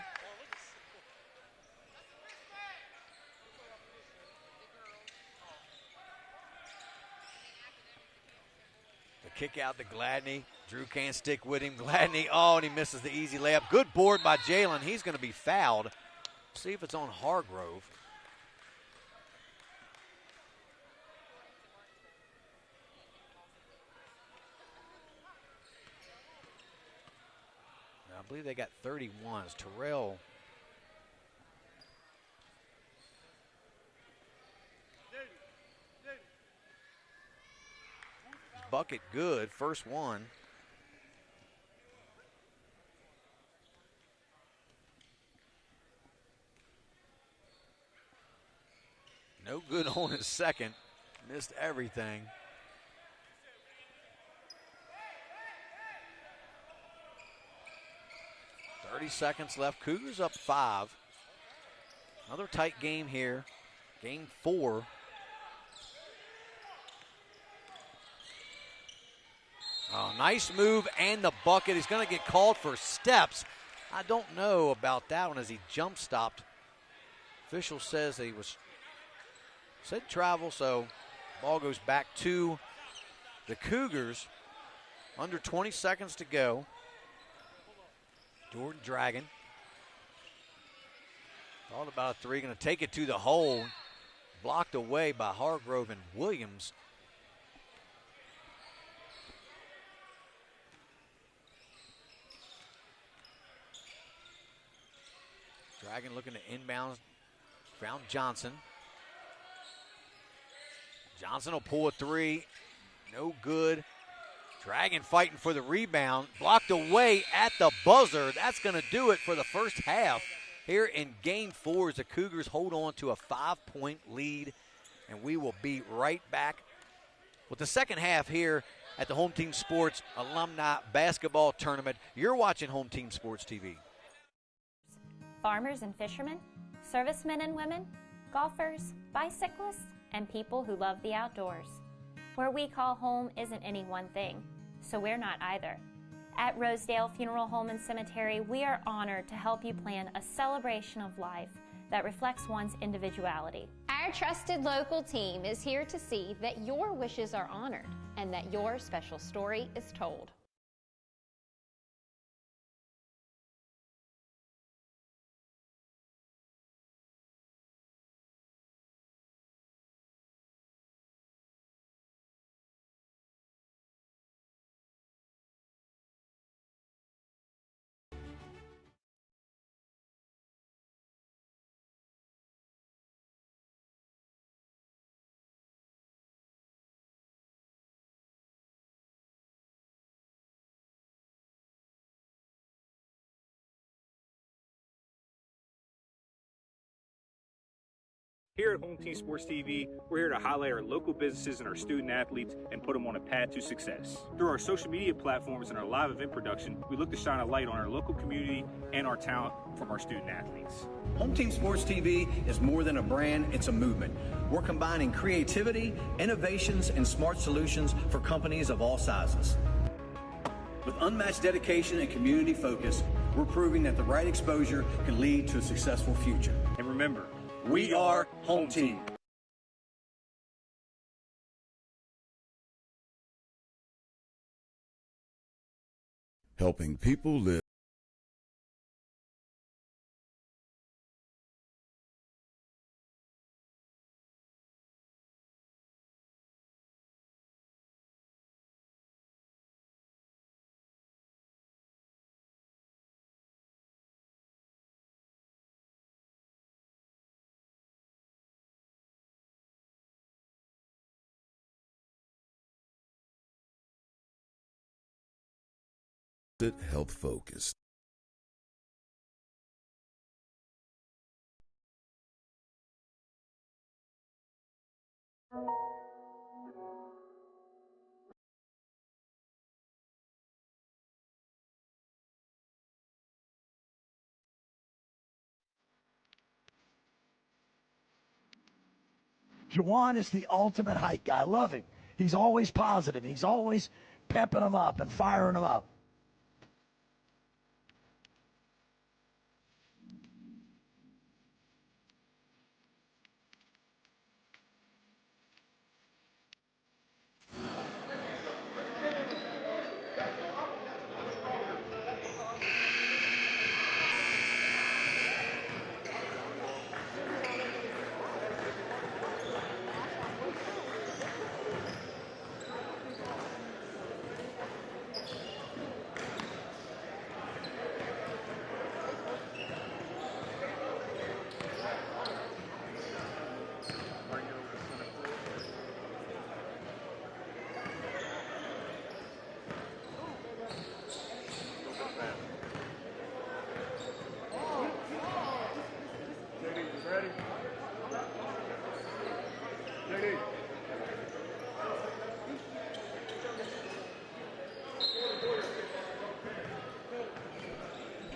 The kick out to Gladney. Drew can't stick with him. Gladney, and he misses the easy layup. Good board by Jalen. He's going to be fouled. See if it's on Hargrove. I believe they got 31s. Terrell bucket good, first one. No good on his second. Missed everything. .30 seconds left. Cougars up 5. Another tight game here. Game 4. Oh, nice move and the bucket. He's going to get called for steps. I don't know about that one as he jump stopped. Official says that he said travel, so ball goes back to the Cougars. Under 20 seconds to go. Jordan Dragon. Thought about a three, going to take it to the hole. Blocked away by Hargrove and Williams. Dragon looking to inbound. Found Johnson. Johnson will pull a three. No good. Dragon fighting for the rebound. Blocked away at the buzzer. That's going to do it for the first half. Here in Game 4 as the Cougars hold on to a 5-point lead. And we will be right back with the second half here at the Home Team Sports Alumni Basketball Tournament. You're watching Home Team Sports TV. Farmers and fishermen, servicemen and women, golfers, bicyclists, and people who love the outdoors. Where we call home isn't any one thing, so we're not either. At Rosedale Funeral Home and Cemetery, we are honored to help you plan a celebration of life that reflects one's individuality. Our trusted local team is here to see that your wishes are honored and that your special story is told. Here at Home Team Sports TV, we're here to highlight our local businesses and our student athletes and put them on a path to success. Through our social media platforms and our live event production, we look to shine a light on our local community and our talent from our student athletes. Home Team Sports TV is more than a brand, it's a movement. We're combining creativity, innovations, and smart solutions for companies of all sizes. With unmatched dedication and community focus, we're proving that the right exposure can lead to a successful future. And remember, we are Home Team. Helping people live. Health focused. Juwan is the ultimate hype guy. I love him. He's always positive. He's always pepping them up and firing them up. Ready? JD.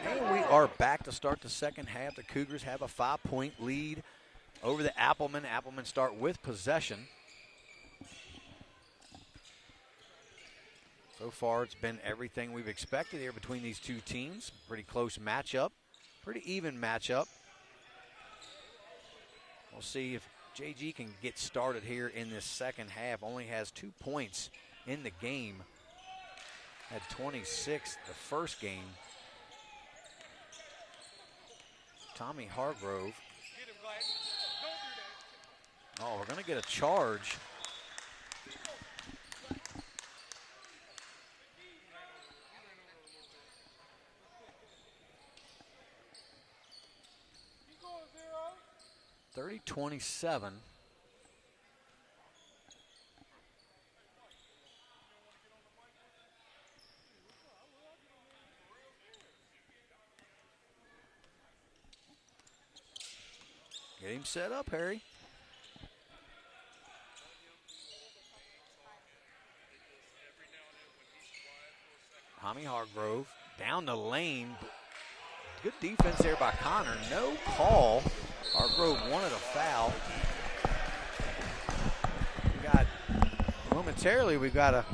And we are back to start the second half. The Cougars have a 5-point lead over the Applemen. Applemen start with possession. So far, it's been everything we've expected here between these two teams. Pretty close matchup, pretty even matchup. We'll see if JG can get started here in this second half. Only has 2 points in the game. Had 26 the first game. Tommy Hargrove. Oh, we're going to get a charge. .30-27. Get him set up, Harry. Tommy Hargrove down the lane. Good defense there by Connor. No call. Hargrove wanted a foul. We've got a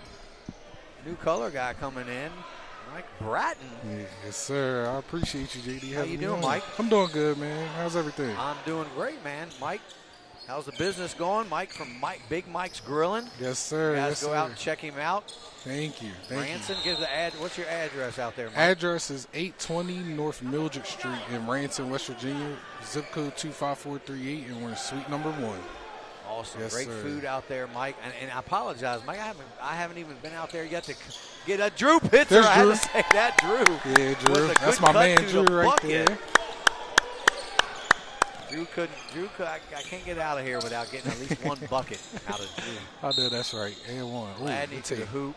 new color guy coming in, Mike Bratton. Yes, sir. I appreciate you, JD. How you doing, Mike? I'm doing good, man. How's everything? I'm doing great, man. Mike, how's the business going? Mike from Big Mike's Grilling. Yes, sir. You guys yes, go sir. out and check him out. Thank you. Ranson, give the what's your address out there, Mike? Address is 820 North Mildred Street in Ranson, West Virginia. Zip code 25438, and we're in suite number 1. Awesome. Yes, Great sir. food out there, Mike. And I apologize, Mike. I haven't even been out there yet to get a Drew Pitzer. There's I had Drew. to say that, Drew. Yeah, Drew. With a That's good my cut man, to Drew, the right bucket. there. I can't get out of here without getting at least one bucket out of Drew. I know that's right. And one. Ooh, Gladney to the hoop.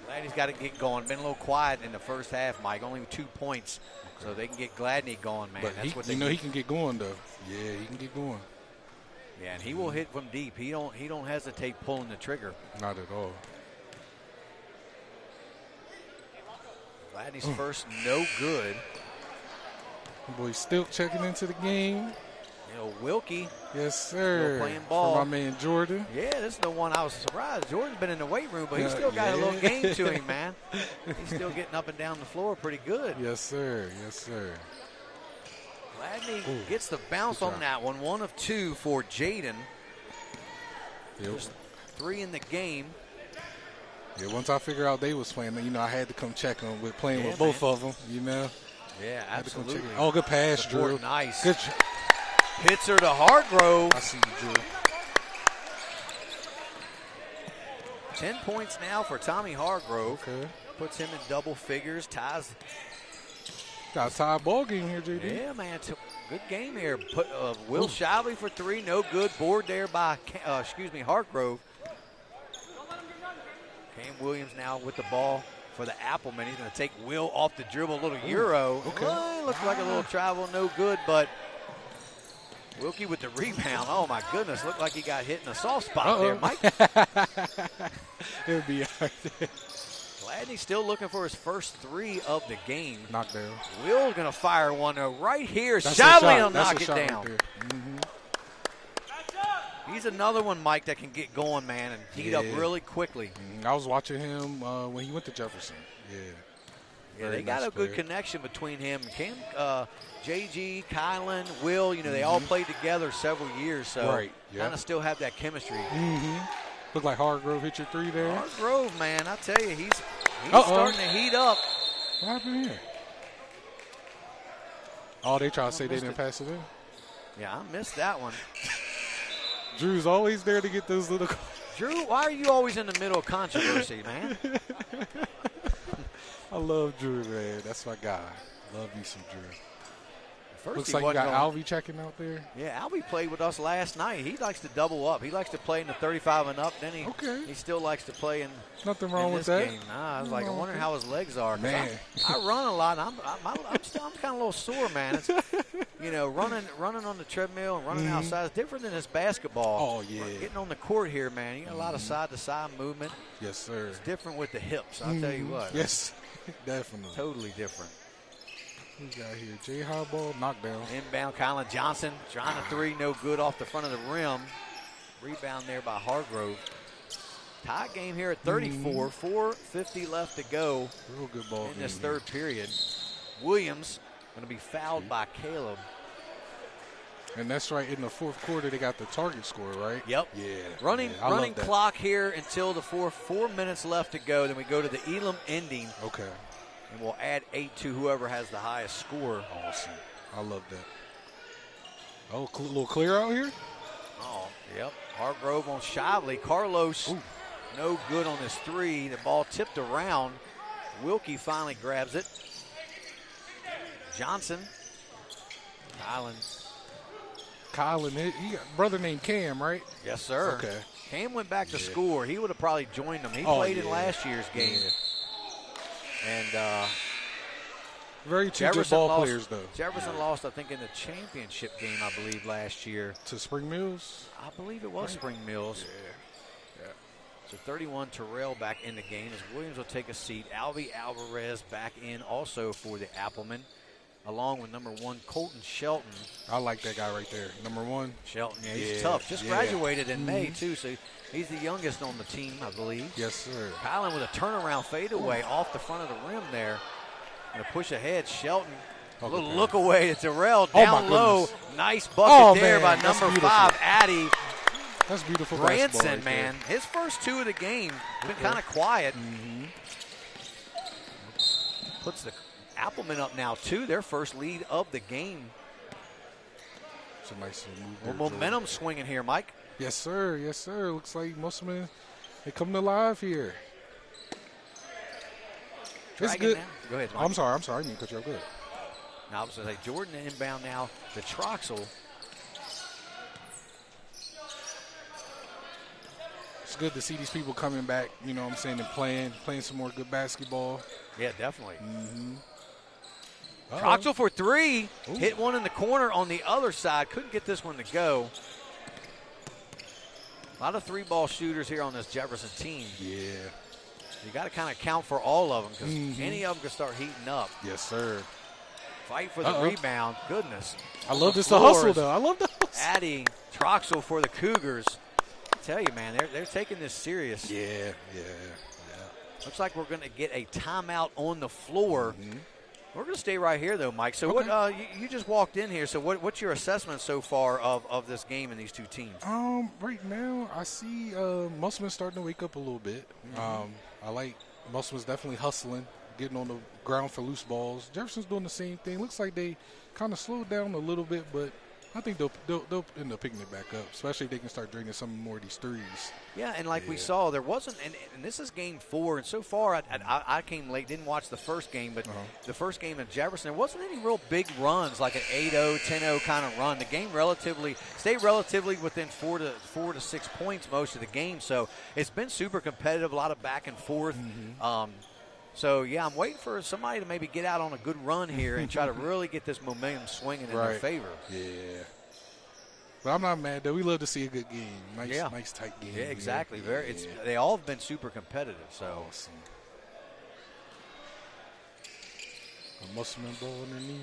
Gladney's got to get going. Been a little quiet in the first half, Mike. Only 2 points, so they can get Gladney going, man. But That's what they he need. can get going though. Yeah, he can get going. Yeah, and he will hit from deep. He don't hesitate pulling the trigger. Not at all. Gladney's first, no good. Boy, still checking into the game. You know, Wilkie. Yes, sir. Still playing ball. For my man Jordan. Yeah, this is the one I was surprised. Jordan's been in the weight room, but he's still got a little game to him, man. He's still getting up and down the floor pretty good. Yes, sir. Yes, sir. Gladney gets the bounce on that one. 1 of 2 for Jaden. Yep. Just 3 in the game. Yeah, once I figured out they was playing, I had to come check them with playing with both of them, Yeah, absolutely. Oh, good pass, Support, Drew. nice. Good. Hits her to Hargrove. I see you, Drew. 10 points now for Tommy Hargrove. Okay. Puts him in double figures, ties. Got a tie ball game here, JD. Yeah, man. Good game here. Will Shively for 3. No good. Board there by, Hargrove. Cam Williams now with the ball for the Appleman. He's going to take Will off the dribble. A little Euro. Okay. Looks like a little travel. No good, but Wilkie with the rebound. Oh, my goodness. Looked like he got hit in a soft spot there, Mike. It'll be all right. Gladney's still looking for his first 3 of the game. Knockdown. Will's going to fire one right here. That's Shively will That's knock it down. Right mm-hmm. He's another one, Mike, that can get going, man, and heat up really quickly. I was watching him when he went to Jefferson. Yeah, they got a good connection between him and Cam, JG, Kylan, Will. They all played together several years, so kind of still have that chemistry. Look like Hargrove hit your 3 there. Hargrove, man, I tell you, he's starting to heat up. What happened here? Oh, they try to say they didn't pass it in. Yeah, I missed that one. Drew's always there to get those little. Drew, why are you always in the middle of controversy, man? I love Drew, man. That's my guy. Love you some Drew. First Looks like you got Alvy checking out there. Yeah, Alvy played with us last night. He likes to double up. He likes to play in the 35 and up. Then he still likes to play in. Nothing wrong with this that. Game. Nah, I was like, I wonder how his legs are. Man, I run a lot. I'm kind of a little sore, man. running on the treadmill and running outside is different than this basketball. Oh, yeah. Getting on the court here, man, you got a lot of side-to-side movement. Yes, sir. It's different with the hips, I'll tell you what. Yes, definitely. Totally different. We got here Jay Highball, knockdown. Inbound, Colin Johnson trying a three, no good off the front of the rim. Rebound there by Hargrove. Tie game here at 34, 4:50 left to go. Real good ball in this third period. Williams going to be fouled by Caleb. And that's right, in the fourth quarter, they got the target score, right? Yep. Yeah. Running love that. clock here until the 4 minutes left to go. Then we go to the Elam ending. Okay. And we'll add 8 to whoever has the highest score. Awesome. I love that. Oh, a little clear out here? Oh, yep. Hargrove on Shively. Carlos, no good on this three. The ball tipped around. Wilkie finally grabs it. Johnson. Kylan, he got a brother named Cam, right? Yes, sir. Okay. Cam went back to score. He would have probably joined them. He played in last year's game. And very two good ball players, though. Jefferson lost, I think, in the championship game, I believe, last year. To Spring Mills? I believe it was Spring Mills. Yeah. So 31, Terrell back in the game as Williams will take a seat. Alvy Alvarez back in also for the Appleman, along with number 1, Colton Shelton. I like that guy right there. Number 1. Shelton, he's tough. Just graduated in May, too, so he's the youngest on the team, I believe. Yes, sir. Kylan with a turnaround fadeaway off the front of the rim there. Going to push ahead. Shelton, a little look away to Terrell. Down low. Nice bucket there by number 5, Addy. That's beautiful. Branson, man. His first 2 of the game. Been kind of quiet. Puts the Appleman up now, 2. Their first lead of the game. Somebody momentum swinging here, Mike. Yes, sir. Yes, sir. Looks like Musselman, they coming alive here. It's good. Go ahead, Mike. I'm sorry. I didn't cut you off. Good. Now I was going to say, Jordan inbound now to Troxel. It's good to see these people coming back, you know what I'm saying, and playing some more good basketball. Yeah, definitely. Troxel for 3. Ooh. Hit one in the corner on the other side. Couldn't get this one to go. A lot of 3-ball shooters here on this Jefferson team. Yeah. You got to kind of count for all of them because any of them can start heating up. Yes, sir. Fight for the rebound. Goodness. I love this the hustle, though. I love the hustle. Adding Troxel for the Cougars. I tell you, man, they're taking this serious. Yeah. Looks like we're going to get a timeout on the floor. We're going to stay right here, though, Mike. So what? You just walked in here. So what's your assessment so far of this game and these two teams? Right now, I see Musselman starting to wake up a little bit. I like Musselman's definitely hustling, getting on the ground for loose balls. Jefferson's doing the same thing. Looks like they kind of slowed down a little bit, but I think they'll end up picking it back up, especially if they can start draining some more of these threes. Yeah, and like we saw, there wasn't, and this is game 4, and so far I came late, didn't watch the first game, but the first game in Jefferson, there wasn't any real big runs, like an 8-0, 10-0 kind of run. The game stayed relatively within 4 to 6 points most of the game, so it's been super competitive, a lot of back and forth. So, yeah, I'm waiting for somebody to maybe get out on a good run here and try to really get this momentum swinging in their favor. Yeah. But I'm not mad, though. We love to see a good game. Nice tight game. Yeah, exactly. They all have been super competitive. So. Awesome. A Musselman ball underneath.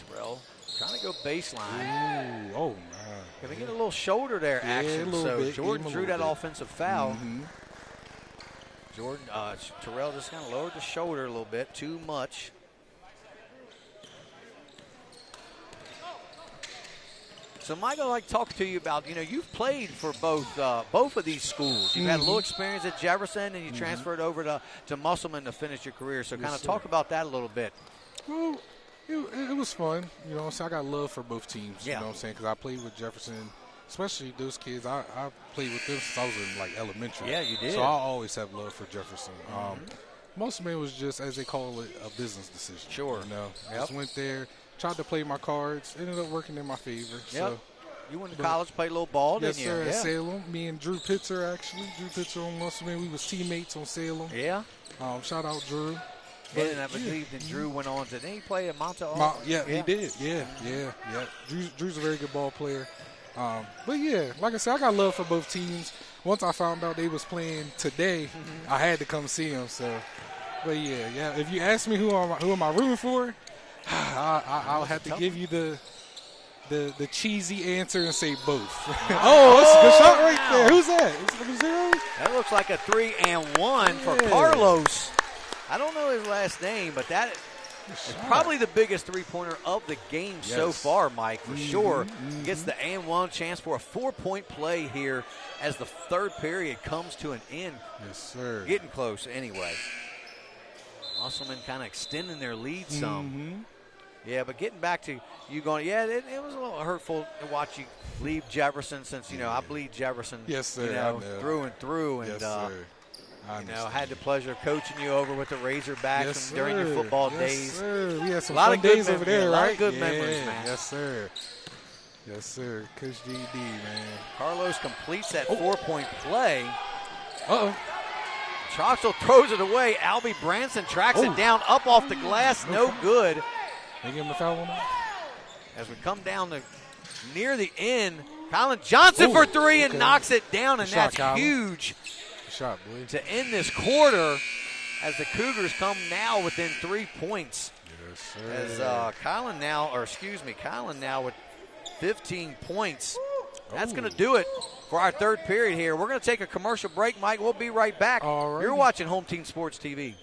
Terrell trying to go baseline. Ooh, oh, man. Can we get a little shoulder there action? So Jordan drew that offensive foul. Jordan, Terrell just kind of lowered the shoulder a little bit, too much. So, Michael, I'd like to talk to you about, you've played for both of these schools. You've had a little experience at Jefferson, and you transferred over to Musselman to finish your career. So, kind of talk about that a little bit. Well, it was fun. So I got love for both teams, you know what I'm saying, because I played with Jefferson. Especially those kids, I played with them since I was in elementary. Yeah, you did. So I always have love for Jefferson. Musselman was just, as they call it, a business decision. Sure. Just went there, tried to play my cards, ended up working in my favor. Yep. So, you went to college, played a little ball, yes, didn't you? Yes, sir, at Salem. Me and Drew Pitzer, actually. Drew Pitzer on Musselman. We was teammates on Salem. Yeah. Shout out Drew. And I believe that Drew went on. Did he play at Monte? Yeah, he did. Yeah. Drew's a very good ball player. But yeah, like I said, I got love for both teams. Once I found out they was playing today, I had to come see them. So, but yeah. If you ask me who am I rooting for, I'll have to give you the cheesy answer and say both. That's a good shot right there. Who's that? Is it 0? That looks like a 3-and-1 for Carlos. I don't know his last name, but that is probably the biggest three-pointer of the game so far, Mike, for sure. Gets the and-1 chance for a 4-point play here as the third period comes to an end. Yes, sir. Getting close anyway. Musselman kind of extending their lead some. Yeah, but getting back to you going, it was a little hurtful to watch you leave Jefferson since, I bleed Jefferson through and through. And, had the pleasure of coaching you over with the Razorbacks during your football days. Sir. We had some a lot fun of good days over there, right? A lot of good memories, man. Yes, sir. Yes, sir. Coach GD, man. Carlos completes that 4-point play. Troxel throws it away. Albie Branson tracks it down up off the glass. No good. They give him a foul on that? As we come down to near the end, Colin Johnson for three and knocks it down, and that's huge. Shot, boy. To end this quarter as the Cougars come now within 3 points. Yes, sir. As Colin now with 15 points. That's going to do it for our third period here. We're going to take a commercial break, Mike. We'll be right back. You're watching Home Team Sports TV.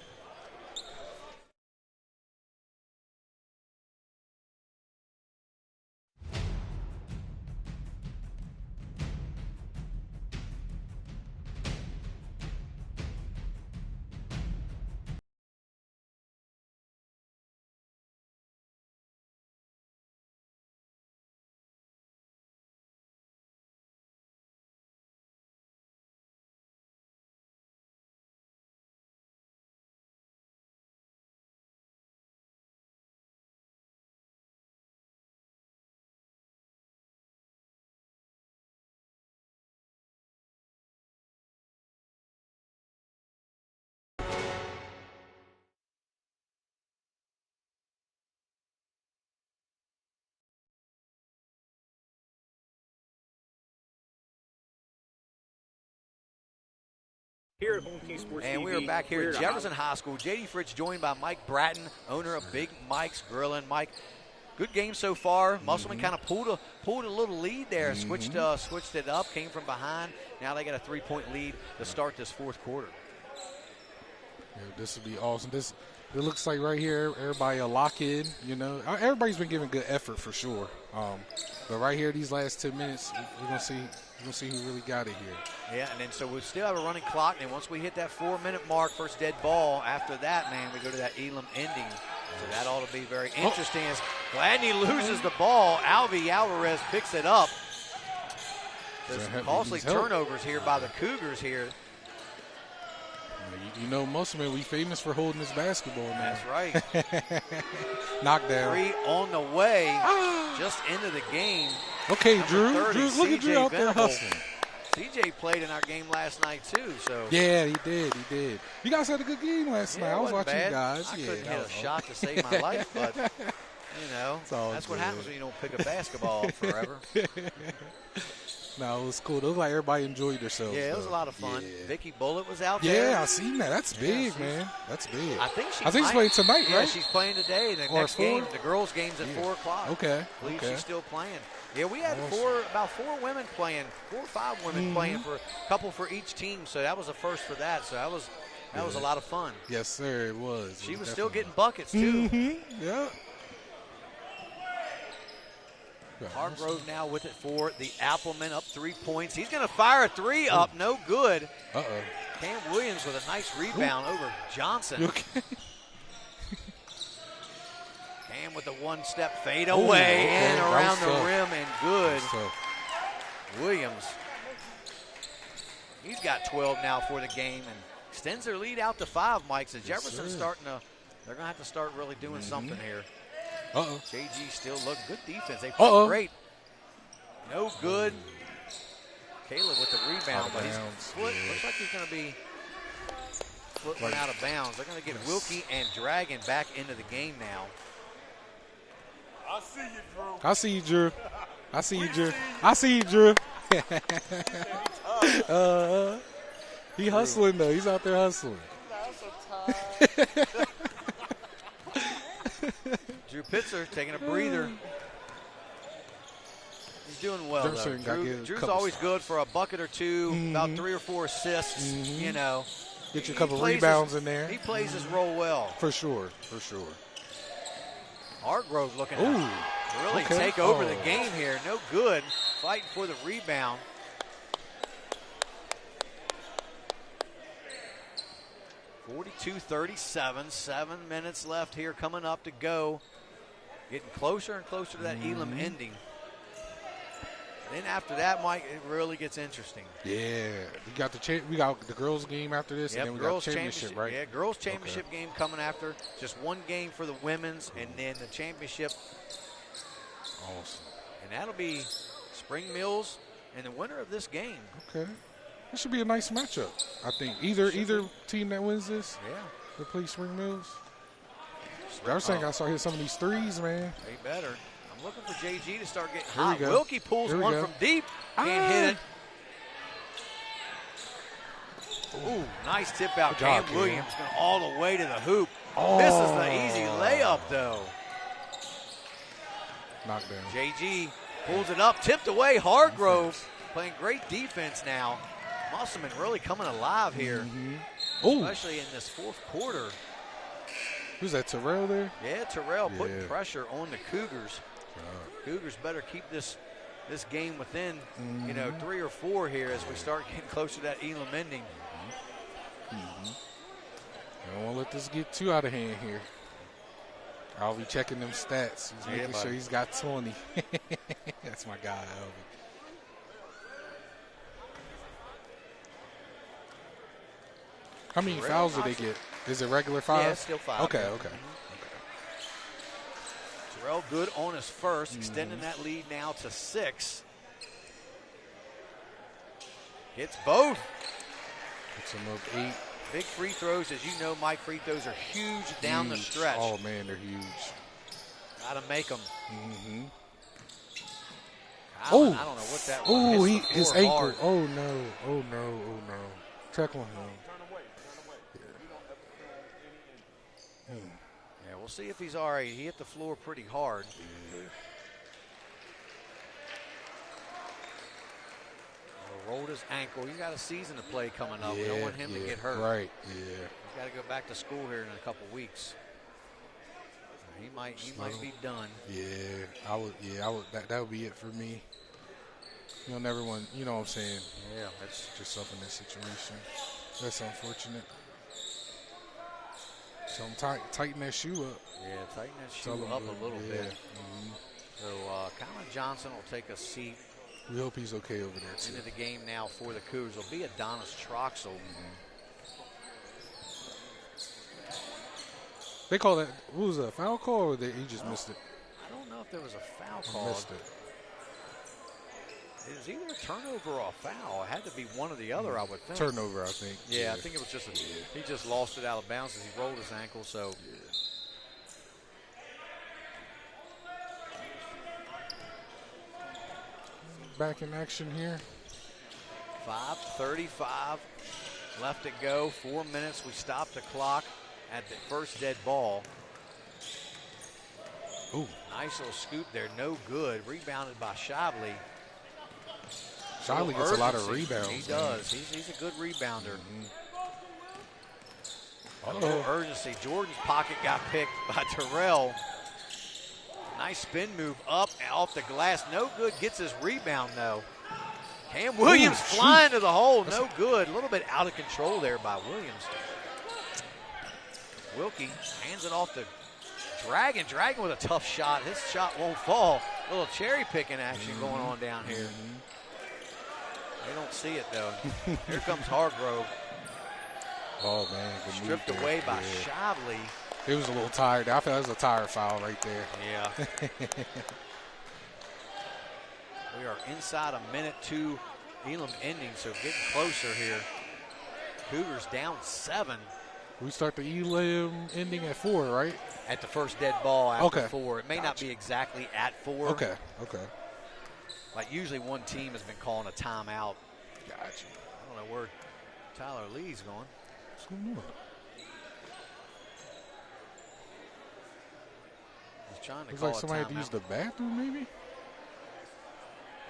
Here at Home Team Sports and TV, we are back here at Jefferson High School. J.D. Fritz joined by Mike Bratton, owner of Big Mike's Grillin'. Mike, good game so far. Musselman kind of pulled a little lead there, switched it up, came from behind. Now they got a 3-point lead to start this fourth quarter. Yeah, this would be awesome. It looks like right here, everybody a lock in. Everybody's been giving good effort for sure. But right here, these last 10 minutes, we're gonna see who really got it here. Yeah, and then so we still have a running clock, and once we hit that 4-minute mark, first dead ball, after that, man, we go to that Elam ending. So that ought to be very interesting as Gladney loses the ball. Alvy Alvarez picks it up. There's some costly turnovers here by the Cougars here. Musselman, we famous for holding this basketball, man. That's right. Knockdown. 3 on the way, just into the game. Okay, Drew. 30, Look at Drew out there hustling. CJ played in our game last night too, so. Yeah, he did. You guys had a good game last night. I was watching you guys. I couldn't hit a shot to save my life, but that's what happens when you don't pick a basketball forever. No, it was cool. It looked like everybody enjoyed themselves. Yeah, it was a lot of fun. Yeah. Vicky Bullitt was out there. Yeah, I seen that. That's big, man. That's big. I think she's playing tonight, right? Yeah, she's playing today. The next game, the girls' game's at 4 o'clock. Okay. I believe she's still playing. Yeah, we had about 4 women playing, 4 or 5 women playing, for a couple for each team. So that was a first for that. So that was a lot of fun. Yes, sir, it was. She was still getting buckets too. Yeah. Hargrove now with it for the Appleman, up 3 points. He's going to fire a 3 up, no good. Cam Williams with a nice rebound over Johnson. Cam with a one-step fade away and around the rim and good. Williams, he's got 12 now for the game and extends their lead out to 5, Mike. So Jefferson's they're going to have to start really doing something here. JG still looking good defense. They play great. No good. Caleb with the rebound, but his foot looks like he's going to be foot went out of bounds. They're going to get Wilkie and Dragon back into the game now. I see you, Drew. I see you, Drew. I see you, Drew. I see you, Drew. He hustling, though. He's out there hustling. Drew Pitzer taking a breather. He's doing well, though. Drew's always good for a bucket or two, about 3 or 4 assists, you know. Get you a couple rebounds in there. He plays his role well. For sure, for sure. Hargrove looking to really take over the game here. No good. Fighting for the rebound. (42-37). 7 minutes left here coming up to go. Getting closer and closer to that Elam ending. Then after that, Mike, it really gets interesting. Yeah, we got the girls' game after this, and then we got the championship, right? Yeah, girls' championship game coming after. Just one game for the women's, and then the championship. Awesome. And that'll be Spring Mills and the winner of this game. Okay, this should be a nice matchup. I think either team that wins this, will play Spring Mills. I was saying I saw hit some of these threes, man. They better. I'm looking for JG to start getting Here hot. Wilkie pulls one from deep. Can't hit it. Ooh, nice tip out. Cam Williams going all the way to the hoop. This is the easy layup, though. Knockdown. JG pulls it up, tipped away. Hargrove playing great defense now. Musselman really coming alive here, especially in this fourth quarter. Who's that, Terrell there? Yeah, Terrell putting pressure on the Cougars. Cougars better keep this game within, 3 or 4 here as we start getting closer to that Elam ending. I don't want to let this get too out of hand here. I'll be checking them stats. He's making sure he's got 20. That's my guy, Elvin. How many fouls do they get? Is it regular 5? Yeah, still 5. Okay. Terrell good on his first, extending that lead now to 6. Gets both. Puts him up 8. Big free throws, as you know, Mike, free throws are huge down the stretch. Oh, man, they're huge. Got to make them. I don't know what that was. Oh, his ankle. Hard. Oh, no. Check on him. Yeah, we'll see if he's all right. He hit the floor pretty hard. Rolled his ankle. He got a season to play coming up. We don't want him to get hurt. Right, yeah. He's got to go back to school here in a couple weeks. He might be done. I would. That would be it for me. You'll never want. You know what I'm saying? Yeah, that's yourself in this situation. That's unfortunate. So tighten that shoe up. Yeah, tighten that shoe up a little bit. So Colin Johnson will take a seat. We hope he's okay over there, too. Into the game now for the Cougars will be Adonis Troxel. They call that, what was that, a foul call, or he just missed it? I don't know if there was a foul call. Missed it. It was either a turnover or a foul. It had to be one or the other, I would think. Turnover, I think. Yeah, I think it was just he just lost it out of bounds as he rolled his ankle, so. Back in action here. 5:35 left to go. 4 minutes. We stopped the clock at the first dead ball. Ooh. Nice little scoop there. No good. Rebounded by Shively. Shively gets a lot of rebounds. He does. He's a good rebounder. A Uh-oh. little urgency. Jordan's pocket got picked by Terrell. Nice spin move up and off the glass. No good. Gets his rebound, though. Cam Williams flying to the hole. No good. A little bit out of control there by Williams. Wilkie hands it off to Dragon. Dragon with a tough shot. His shot won't fall. A little cherry picking action going on down here. They don't see it, though. Here comes Hargrove. Oh, man. Stripped away by Shively. It was a little tired. I felt it was a tire foul right there. Yeah. We are inside a minute to Elam ending, so getting closer here. Cougars down 7. We start the elim ending at 4, right? At the first dead ball after Okay. 4. It may not be exactly at 4. Okay. Like usually one team has been calling a timeout. Gotcha. I don't know where Tyler Lee's going. What's going on? He's trying to Looks call like somebody a had to timeout. use the bathroom, maybe?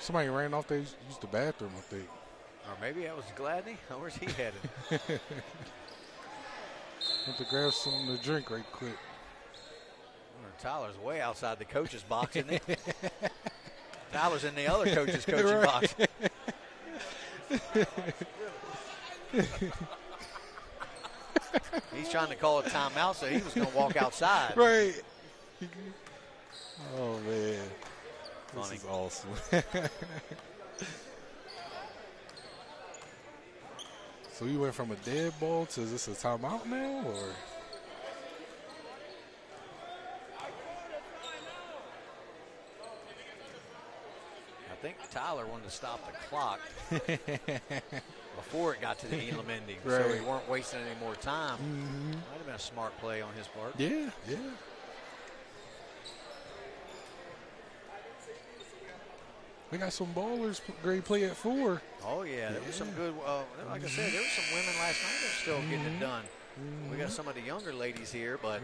Somebody ran off, they used the bathroom, I think. Or maybe that was Gladney. Where's he headed? Went to grab something to drink right quick. Tyler's way outside the coach's box, isn't he? Tyler's in the other coach's coaching box. He's trying to call a timeout, so he was going to walk outside. Right. Oh, man. Funny. This is awesome. So we went from a dead ball to is this a timeout now, or? I think Tyler wanted to stop the clock before it got to the Elam ending, so Right. we weren't wasting any more time. Mhm. Might have been a smart play on his part. Yeah. We got some ballers great play at 4. Oh, yeah, there was some good, like I said, there were some women last night that were still getting it done. We got some of the younger ladies here, but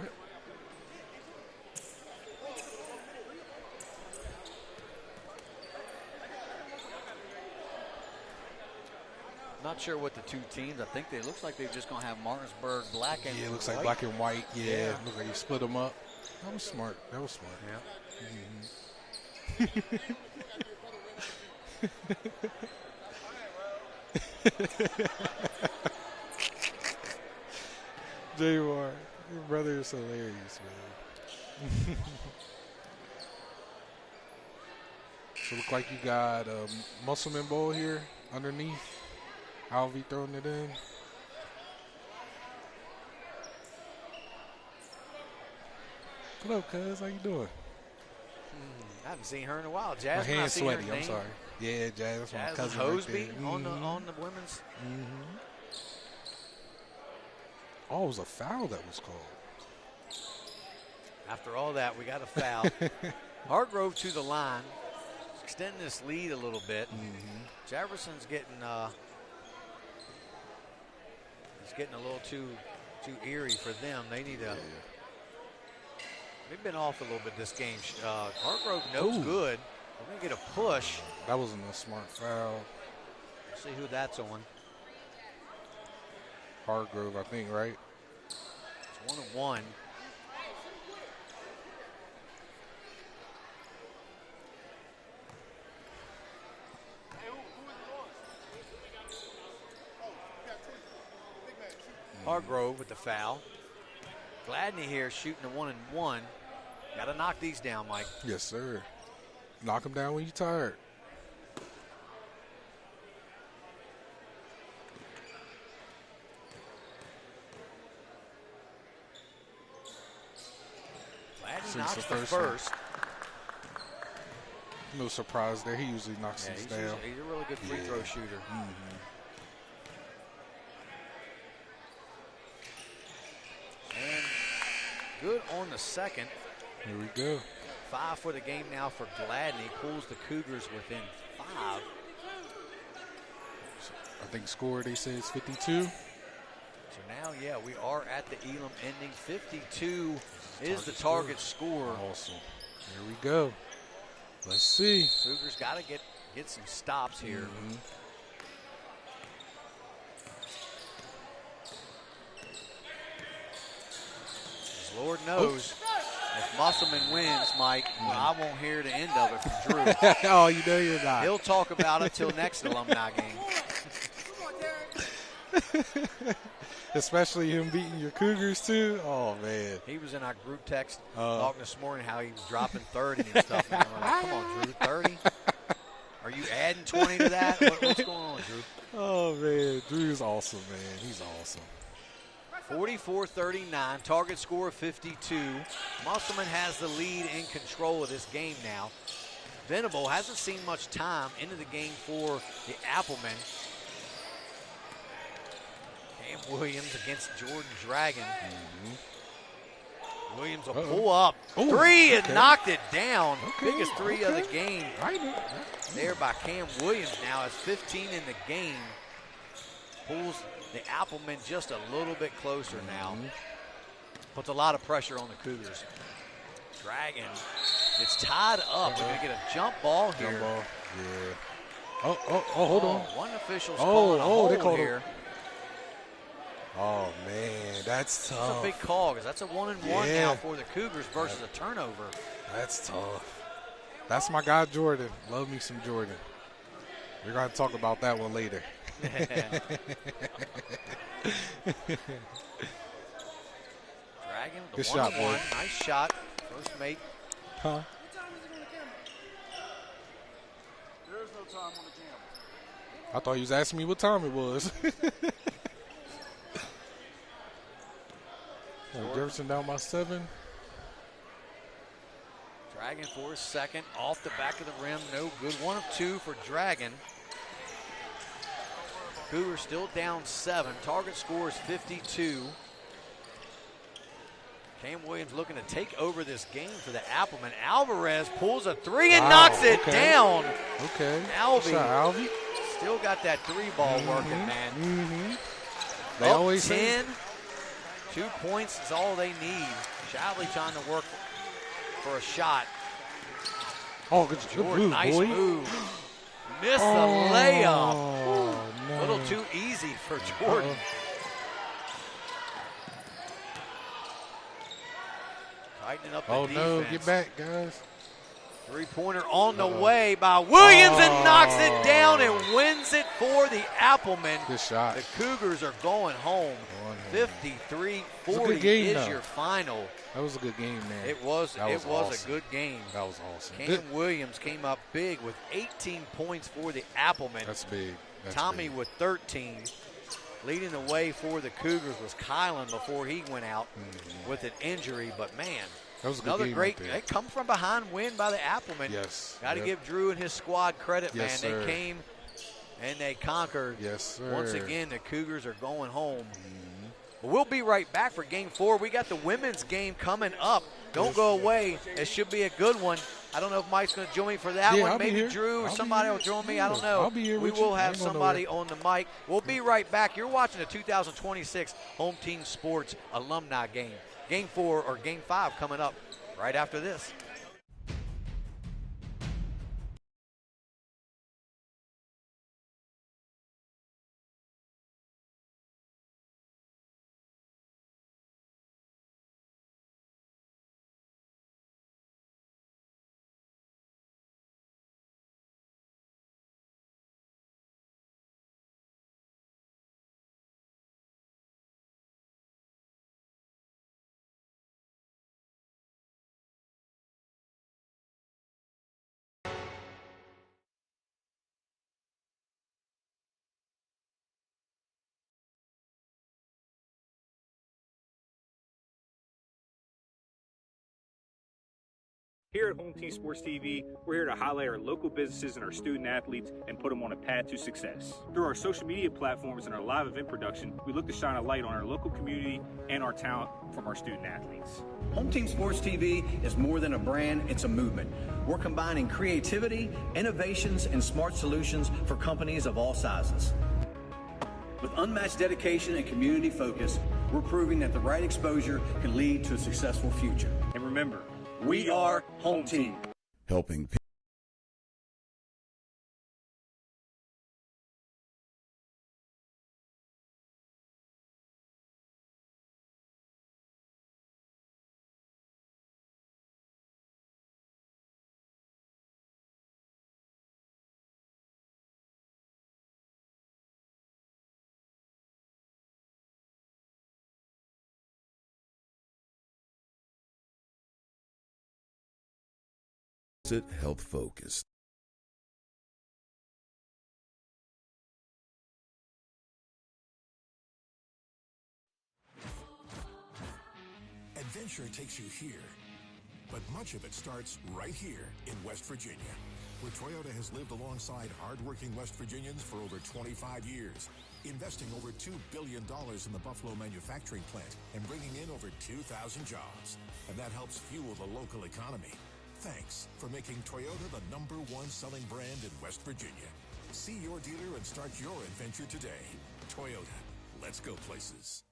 not sure what the two teams. I think they looks like they're just going to have Martinsburg black and Yeah, it looks white. like black and white. Yeah, Yeah. look like you split them up. That was smart. Yeah. J.R., your brother is hilarious, man. So look like you got a Musselman ball here underneath. Alvey throwing it in. What up, cuz? How you doing? I haven't seen her in a while. My Jasmine, I hand's seen her sweaty. I'm name. sorry. Yeah, Jazz. That's my Jasmine cousin Hosby right there. on the women's. Oh, it was a foul that was called. After all that, we got a foul. Hargrove to the line, extending this lead a little bit. Jefferson's getting he's getting a little too eerie for them. They need to. They've been off a little bit this game. Hargrove knows Ooh. good. We're gonna get a push. That wasn't a smart foul. Let's see who that's on. Hargrove, I think, right? It's 1-1. Hargrove with the foul. Gladney here shooting a 1-and-1. Got to knock these down, Mike. Yes, sir. Knock them down when you're tired. Gladney Since knocks the the first one. first. No surprise there. He usually knocks Yeah, these he's down. a really good free throw shooter. And good on the second. Here we go. 5 for the game now for Gladney. Pulls the Cougars within 5. I think score they say is 52. So now, yeah, we are at the Elam ending. 52 is the target score. Awesome. Here we go. Let's see. Cougars got to get some stops here. As Lord knows, if Musselman wins, Mike, I won't hear the end of it from Drew. Oh, you know you're not. He'll talk about it till next alumni game. Especially him beating your Cougars, too. Oh, man. He was in our group text talking this morning how he was dropping 30 and stuff. And we're like, come on, Drew, 30? Are you adding 20 to that? What's going on, Drew? Oh, man. Drew's awesome, man. He's awesome. 44-39, target score 52. Musselman has the lead in control of this game now. Venable hasn't seen much time into the game for the Applemen. Cam Williams against Jordan Dragon. Williams will pull up. Three and knocked it down. Biggest three of the game. There by Cam Williams now has 15 in the game. Pulls the Applemen just a little bit closer now. Puts a lot of pressure on the Cougars. Dragon gets tied up. We're going to get a jump ball here. Jump ball. Yeah. Hold on. One official's calling a hold here. Oh, man, that's tough. That's a big call because that's a 1-and-1 now for the Cougars versus a turnover. That's tough. That's my guy, Jordan. Love me some Jordan. We're going to talk about that one later. Dragon, the Good shot, boy. Nice shot. First mate. Huh? There is no time on the camera. I thought you was asking me what time it was. Jefferson down by 7. Dragon for his second. Off the back of the rim. No good. 1 of 2 for Dragon. Cougars still down 7. Target score is 52. Cam Williams looking to take over this game for the Applemen. Alvarez pulls a 3 and knocks it down. Okay. Alvy still got that 3-ball working, man. They always 10. say 2 points is all they need. Shavley trying to work for a shot. Oh, good move, nice boy. move. Missed the layup. No. A little too easy for Jordan. Tightening up the defense. No, get back, guys. 3-pointer on the way by Williams and knocks it down and wins it for the Applemen. Good shot. The Cougars are going home. 53-40 is your final. That was a good game, man. It was awesome. a good game. That was awesome. Cam Williams came up big with 18 points for the Applemen. That's big. Tommy with 13. Leading the way for the Cougars was Kylan before he went out with an injury. But, man, that was a good another game great right they come from behind win by the Applemen. Yes. Got to give Drew and his squad credit, Yes, man. sir. They came and they conquered. Yes, sir. Once again, the Cougars are going home. But we'll be right back for Game 4. We got the women's game coming up. Don't go away. It should be a good one. I don't know if Mike's going to join me for that one. I'll be Maybe here. Drew or I'll somebody be will here. join me. I don't know. I'll be here We with you. will I have ain't going somebody on the mic. We'll be right back. You're watching the 2026 Home Team Sports Alumni game. Game 4 or Game 5 coming up right after this. Here at Home Team Sports TV, we're here to highlight our local businesses and our student athletes and put them on a path to success. Through our social media platforms and our live event production, we look to shine a light on our local community and our talent from our student athletes. Home Team Sports TV is more than a brand, it's a movement. We're combining creativity, innovations, and smart solutions for companies of all sizes. With unmatched dedication and community focus, we're proving that the right exposure can lead to a successful future. And remember, we are Home Team. Helping health focused. Adventure takes you here, but much of it starts right here in West Virginia, where Toyota has lived alongside hardworking West Virginians for over 25 years, investing over $2 billion in the Buffalo manufacturing plant and bringing in over 2,000 jobs. And that helps fuel the local economy. Thanks for making Toyota the #1 selling brand in West Virginia. See your dealer and start your adventure today. Toyota, let's go places.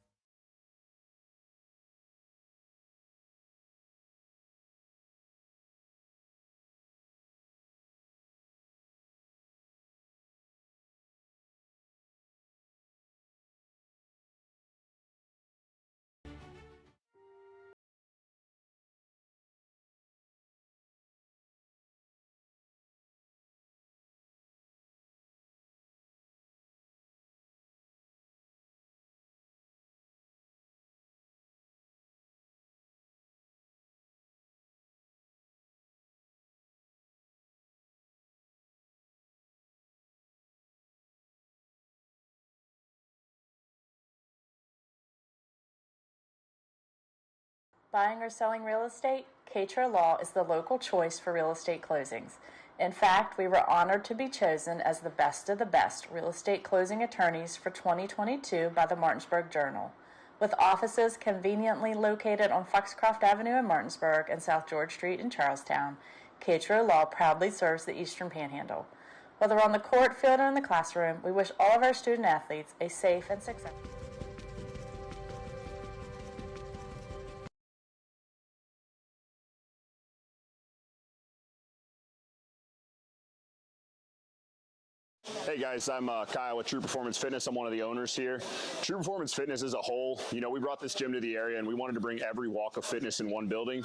Buying or selling real estate? Katra Law is the local choice for real estate closings. In fact, we were honored to be chosen as the best of the best real estate closing attorneys for 2022 by the Martinsburg Journal. With offices conveniently located on Foxcroft Avenue in Martinsburg and South George Street in Charlestown, Katra Law proudly serves the Eastern Panhandle. Whether on the court, field, or in the classroom, we wish all of our student athletes a safe and successful. Hey guys, I'm Kyle with True Performance Fitness. I'm one of the owners here. True Performance Fitness as a whole, we brought this gym to the area and we wanted to bring every walk of fitness in one building.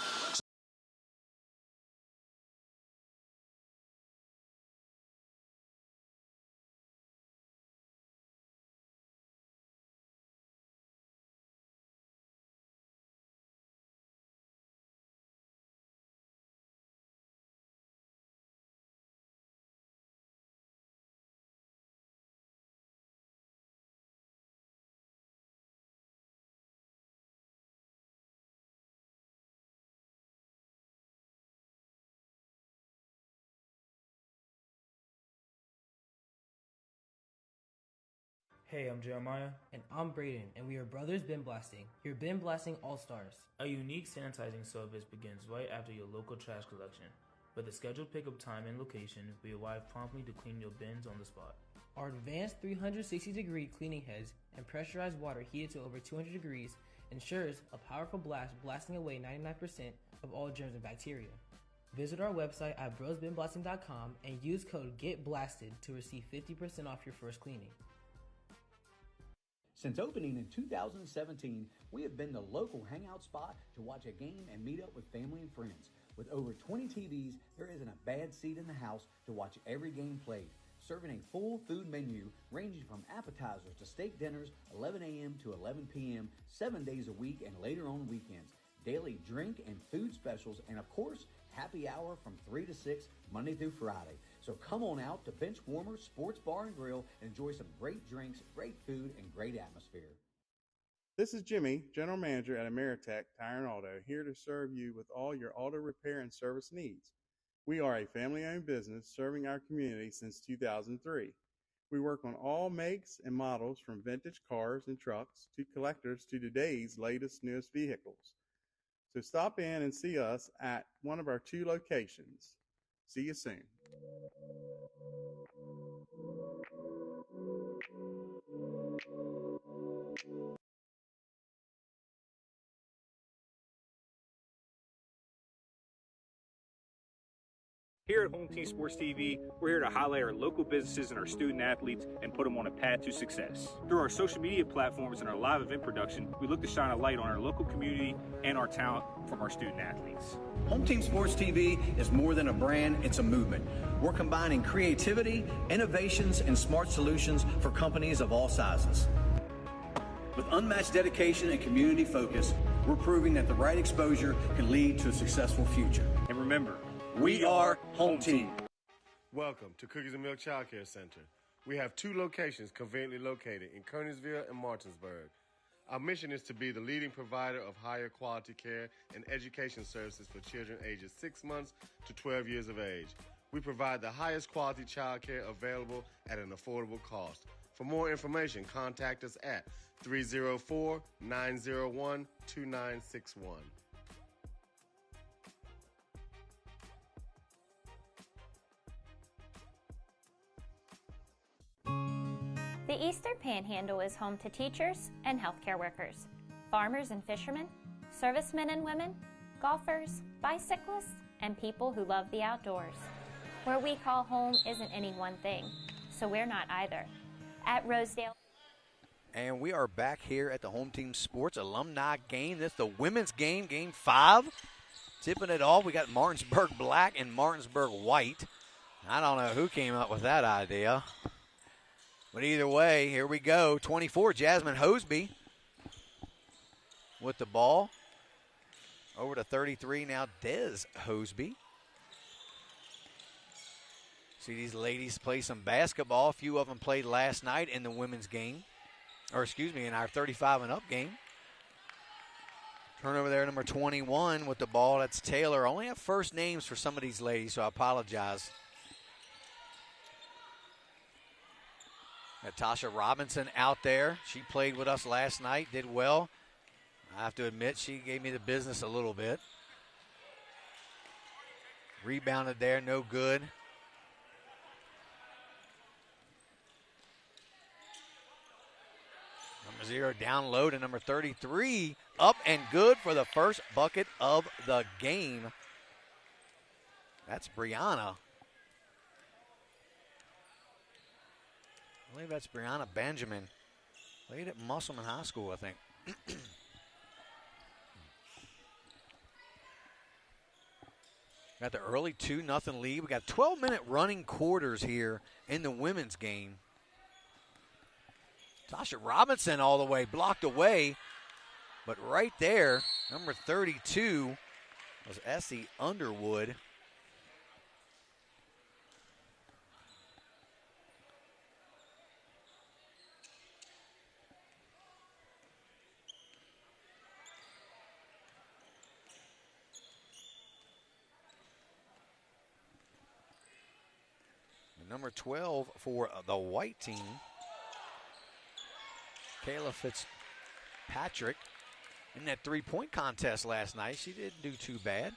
Hey, I'm Jeremiah. And I'm Braden, and we are Brothers Bin Blasting, your bin blasting all-stars. A unique sanitizing service begins right after your local trash collection. With a scheduled pickup time and location, we arrive promptly to clean your bins on the spot. Our advanced 360-degree cleaning heads and pressurized water heated to over 200 degrees ensures a powerful blast blasting away 99% of all germs and bacteria. Visit our website at brosbinblasting.com and use code GETBLASTED to receive 50% off your first cleaning. Since opening in 2017, we have been the local hangout spot to watch a game and meet up with family and friends. With over 20 TVs, there isn't a bad seat in the house to watch every game played. Serving a full food menu ranging from appetizers to steak dinners, 11 a.m. to 11 p.m., 7 days a week and later on weekends. Daily drink and food specials, and of course, happy hour from 3 to 6, Monday through Friday. So come on out to Benchwarmer Sports Bar and Grill and enjoy some great drinks, great food, and great atmosphere. This is Jimmy, General Manager at Ameritech Tire and Auto, here to serve you with all your auto repair and service needs. We are a family-owned business serving our community since 2003. We work on all makes and models from vintage cars and trucks to collectors to today's latest, newest vehicles. So stop in and see us at one of our 2 locations. See you soon. Here at Home Team Sports TV, we're here to highlight our local businesses and our student athletes and put them on a path to success. Through our social media platforms and our live event production, we look to shine a light on our local community and our talent from our student athletes. Home Team Sports TV is more than a brand, it's a movement. We're combining creativity, innovations, and smart solutions for companies of all sizes. With unmatched dedication and community focus, we're proving that the right exposure can lead to a successful future. And remember, we are Home Team. Welcome to Cookies and Milk Child Care Center. We have 2 locations conveniently located in Kernersville and Martinsburg. Our mission is to be the leading provider of higher quality care and education services for children ages 6 months to 12 years of age. We provide the highest quality child care available at an affordable cost. For more information, contact us at 304-901-2961. The Eastern Panhandle is home to teachers and healthcare workers, farmers and fishermen, servicemen and women, golfers, bicyclists, and people who love the outdoors. Where we call home isn't any one thing, so we're not either. At Rosedale. And we are back here at the Home Team Sports Alumni game. This is the women's game, Game 5. Tipping it off, we got Martinsburg Black and Martinsburg White. I don't know who came up with that idea. But either way, here we go. 24, Jasmine Hosby with the ball. Over to 33 now, Des Hosby. See these ladies play some basketball. A few of them played last night in the women's game. Or excuse me, in our 35 and up game. Turnover there, number 21 with the ball. That's Taylor. I only have first names for some of these ladies, so I apologize. Got Tasha Robinson out there. She played with us last night, did well. I have to admit, she gave me the business a little bit. Rebounded there, no good. Number 0 down low to number 33. Up and good for the first bucket of the game. That's Brianna. I believe that's Brianna Benjamin. Played at Musselman High School, I think. Got the early 2-0 lead. We got 12-minute running quarters here in the women's game. Tasha Robinson all the way, blocked away. But right there, number 32 was Essie Underwood. Number 12 for the white team, Kayla Fitzpatrick, in that three-point contest last night. She didn't do too bad.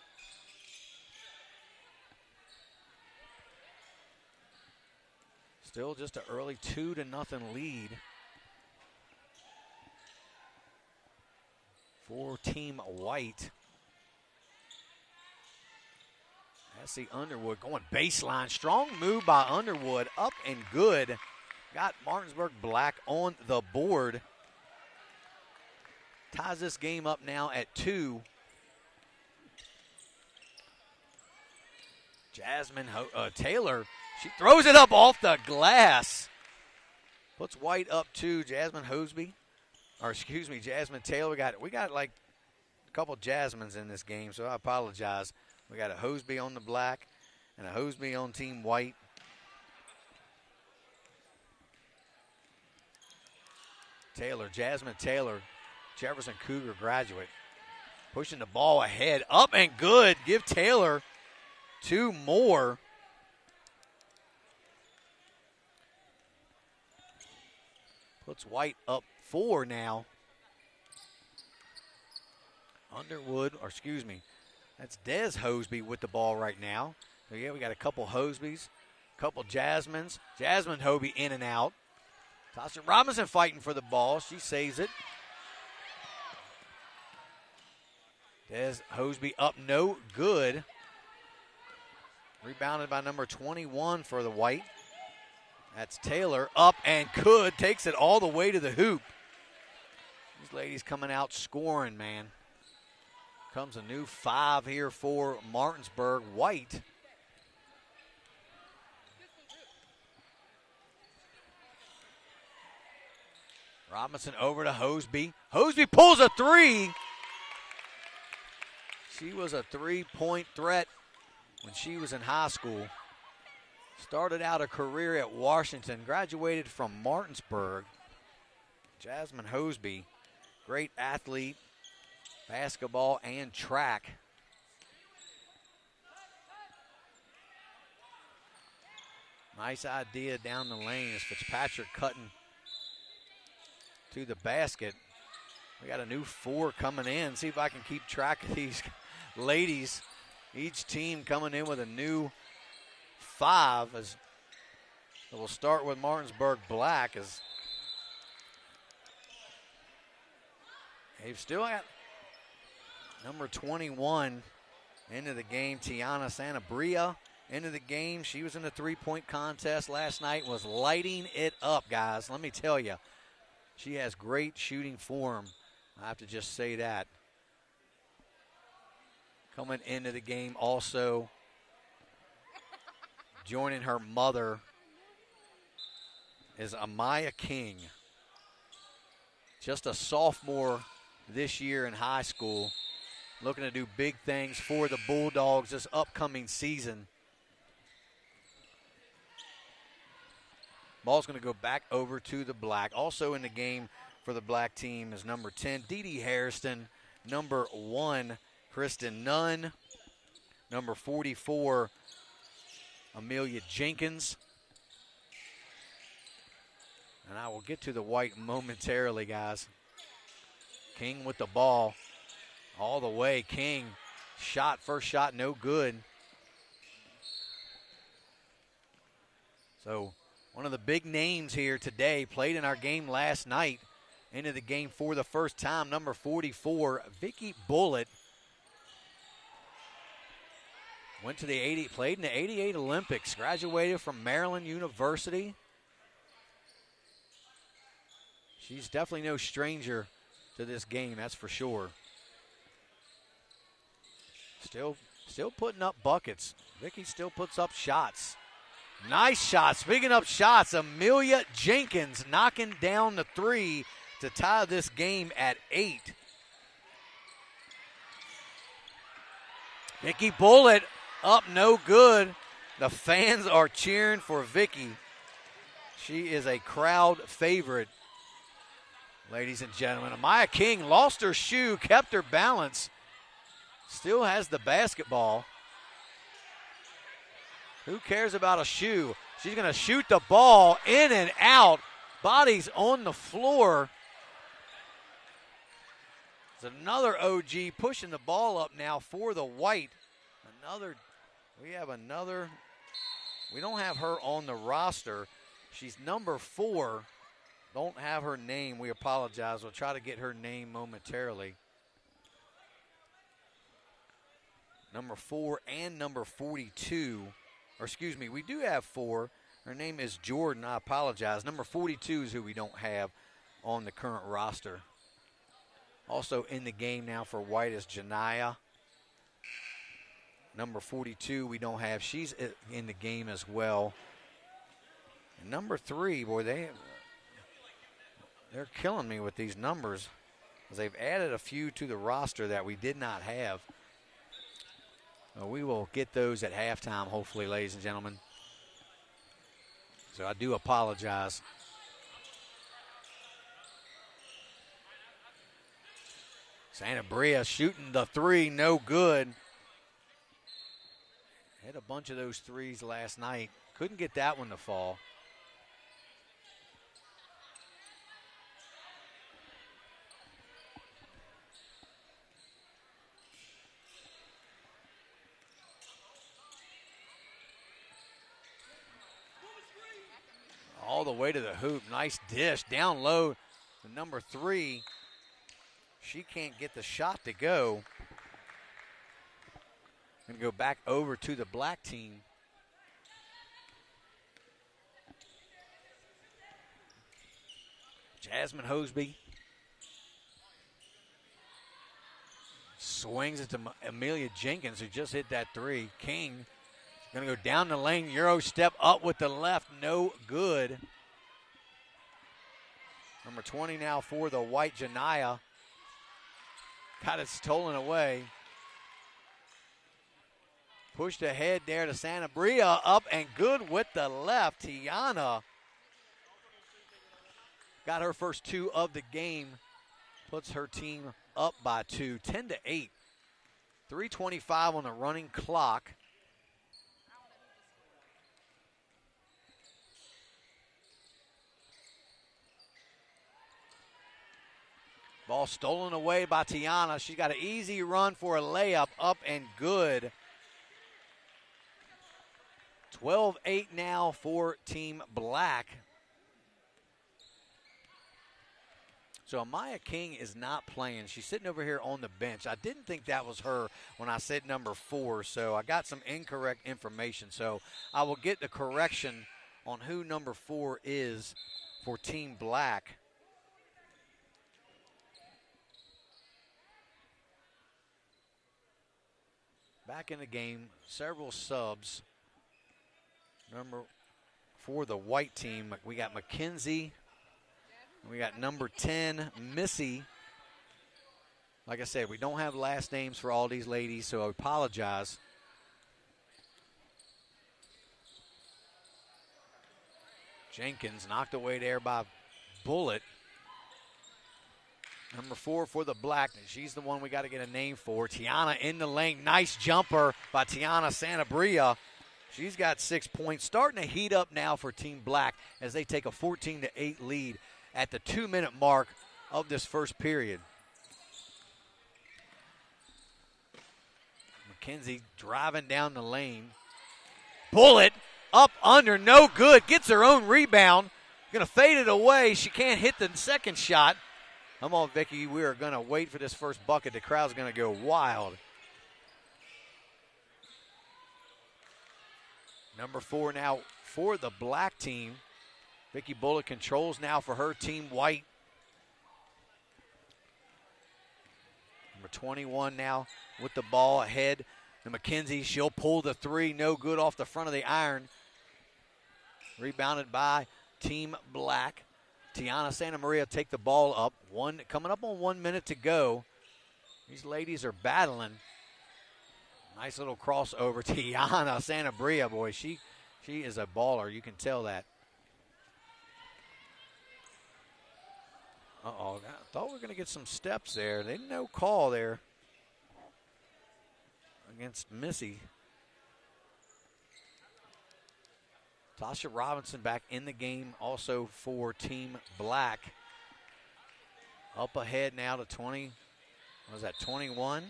Still just an early 2-0 lead for Team White. Essie Underwood going baseline. Strong move by Underwood. Up and good. Got Martinsburg Black on the board. Ties this game up now at 2. Jasmine Taylor. She throws it up off the glass. Puts White up 2. Jasmine Hosby. Or excuse me, Jasmine Taylor. We got like a couple Jasmines in this game, so I apologize. We got a Hosby on the black and a Hosby on Team White. Taylor, Jasmine Taylor, Jefferson Cougar graduate. Pushing the ball ahead. Up and good. Give Taylor 2 more. Puts White up 4 now. Underwood, or excuse me, that's Des Hosby with the ball right now. So yeah, we got a couple Hosbys, a couple Jasmines. Jasmine Hosby in and out. Tasha Robinson fighting for the ball. She saves it. Des Hosby up no good. Rebounded by number 21 for the White. That's Taylor. Up and good. Takes it all the way to the hoop. These ladies coming out scoring, man. Comes a new 5 here for Martinsburg. White. Robinson over to Hosby. Hosby pulls a 3. She was a 3-point threat when she was in high school. Started out a career at Washington. Graduated from Martinsburg. Jasmine Hosby, great athlete. Basketball and track. Nice idea down the lane as Fitzpatrick cutting to the basket. We got a new 4 coming in. See if I can keep track of these ladies. Each team coming in with a new 5. As we'll start with Martinsburg Black, as they've still got number 21 into the game, Tiana Sanabria into the game. She was in the three-point contest last night, was lighting it up, guys. Let me tell you, she has great shooting form. I have to just say that. Coming into the game also, joining her mother, is Amaya King. Just a sophomore this year in high school, looking to do big things for the Bulldogs this upcoming season. Ball's going to go back over to the Black. Also in the game for the Black team is number 10, Dee Dee Hairston, number 1, Kristen Nunn, number 44, Amelia Jenkins. And I will get to the white momentarily, guys. King with the ball all the way. King shot, first shot, no good. So one of the big names here today played in our game last night, into the game for the first time, number 44, Vicky Bullitt. Went to the played in the 88 Olympics, graduated from Maryland University. She's definitely no stranger to this game, that's for sure. Still putting up buckets. Vicky still puts up shots. Nice shot. Speaking of shots, Amelia Jenkins knocking down the 3 to tie this game at 8. Vicky Bullitt up, no good. The fans are cheering for Vicky. She is a crowd favorite, ladies and gentlemen. Amaya King lost her shoe, kept her balance, still has the basketball. Who cares about a shoe? She's going to shoot the ball in and out. Bodies on the floor. It's another OG pushing the ball up now for the white. We don't have her on the roster. She's number 4. Don't have her name. We apologize. We'll try to get her name momentarily. Number 4 and number 42. Or excuse me, we do have 4. Her name is Jordan. I apologize. Number 42 is who we don't have on the current roster. Also in the game now for white is Janiyah. Number 42 we don't have. She's in the game as well. And number 3, boy, they're killing me with these numbers, as they've added a few to the roster that we did not have. We will get those at halftime, hopefully, ladies and gentlemen. So I do apologize. Sanabria shooting the 3, no good. Hit a bunch of those 3s last night. Couldn't get that one to fall. All the way to the hoop. Nice dish. Down low to number 3. She can't get the shot to go. Going to go back over to the black team. Jasmine Hosby swings it to Amelia Jenkins, who just hit that 3. King going to go down the lane, Euro step up with the left, no good. Number 20 now for the white, Janiyah. Got it stolen away. Pushed ahead there to Sanabria, up and good with the left. Tiana got her first 2 of the game. Puts her team up by 2, 10-8. 3:25 on the running clock. Ball stolen away by Tiana. She's got an easy run for a layup, up and good. 12-8 now for Team Black. So Amaya King is not playing. She's sitting over here on the bench. I didn't think that was her when I said number 4, so I got some incorrect information. So I will get the correction on who number 4 is for Team Black. Back in the game, several subs. For the white team, we got McKenzie. We got number 10, Missy. Like I said, we don't have last names for all these ladies, so I apologize. Jenkins knocked away there by Bullet. Number 4 for the Black. She's the one we got to get a name for. Tiana in the lane. Nice jumper by Tiana Sanabria. She's got 6 points. Starting to heat up now for Team Black as they take a 14-8 lead at the 2-minute mark of this first period. McKenzie driving down the lane. Bullet up under, no good. Gets her own rebound. Going to fade it away. She can't hit the second shot. Come on, Vicky. We are going to wait for this first bucket. The crowd's going to go wild. Number 4 now for the Black team. Vicky Bullet controls now for her team white. Number 21 now with the ball ahead. And McKenzie, she'll pull the 3. No good off the front of the iron. Rebounded by Team Black. Tiana Santamaria take the ball up. Coming up on 1 minute to go. These ladies are battling. Nice little crossover. Tiana Sanabria, boy, she is a baller. You can tell that. Uh-oh, I thought we were going to get some steps there. They no call there against Missy. Tasha Robinson back in the game also for Team Black. Up ahead now to 20. What was that, 21?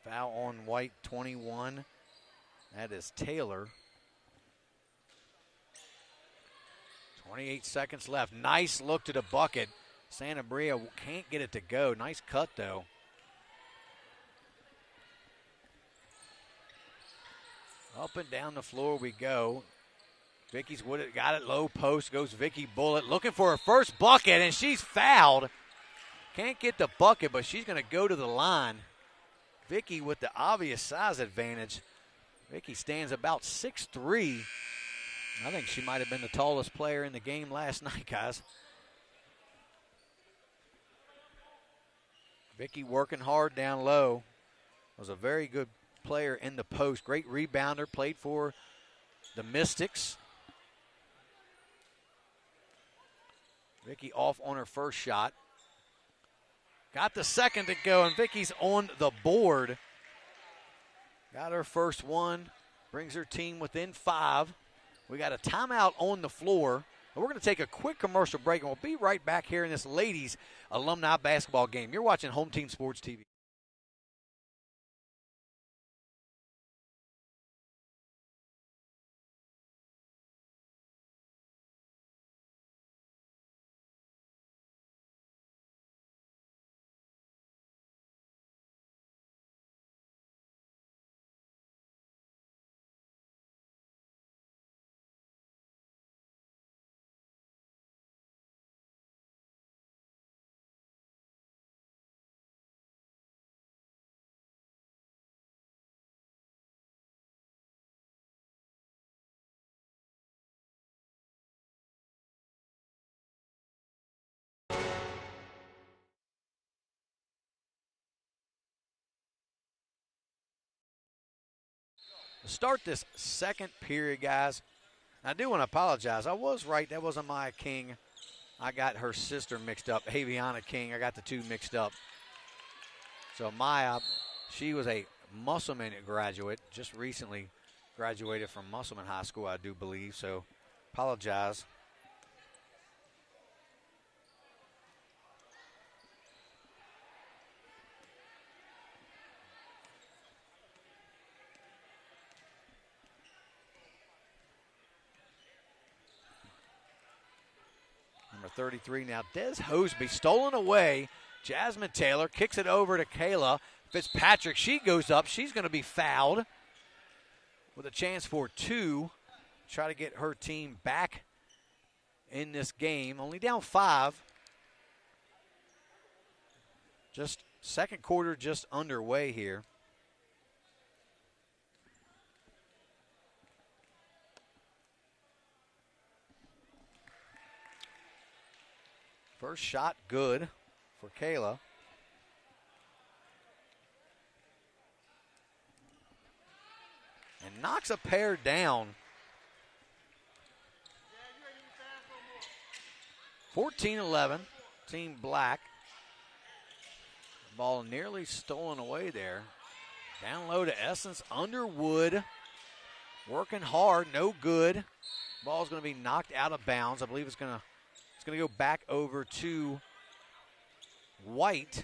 Foul on white, 21. That is Taylor. 28 seconds left. Nice look to the bucket. Sanabria can't get it to go. Nice cut, though. Up and down the floor we go. Vicky's got it low post. Goes Vicky Bullet looking for her first bucket, and she's fouled. Can't get the bucket, but she's going to go to the line. Vicky with the obvious size advantage. Vicky stands about 6'3". I think she might have been the tallest player in the game last night, guys. Vicky working hard down low. Was a very good player in the post. Great rebounder. Played for the Mystics. Vicky off on her first shot. Got the second to go, and Vicky's on the board. Got her first one. Brings her team within 5. We got a timeout on the floor. And we're going to take a quick commercial break, and we'll be right back here in this ladies' alumni basketball game. You're watching Home Team Sports TV. To start this second period, guys, I do want to apologize. I was right. That wasn't Maya King. I got her sister mixed up, Aviana King. I got the two mixed up. So Maya, she was a Musselman graduate, just recently Graduated from Musselman High School, I do believe, so apologize. Number 33 now, Des Hosby, stolen away. Jasmine Taylor kicks it over to Kayla Fitzpatrick. She goes up. She's going to be fouled with a chance for 2. Try to get her team back in this game. Only down 5. Just second quarter just underway here. First shot good for Kayla. And knocks a pair down. 14-11, Team Black. Ball nearly stolen away there. Down low to Essence Underwood. Working hard, no good. Ball's going to be knocked out of bounds. I believe it's going to go back over to White.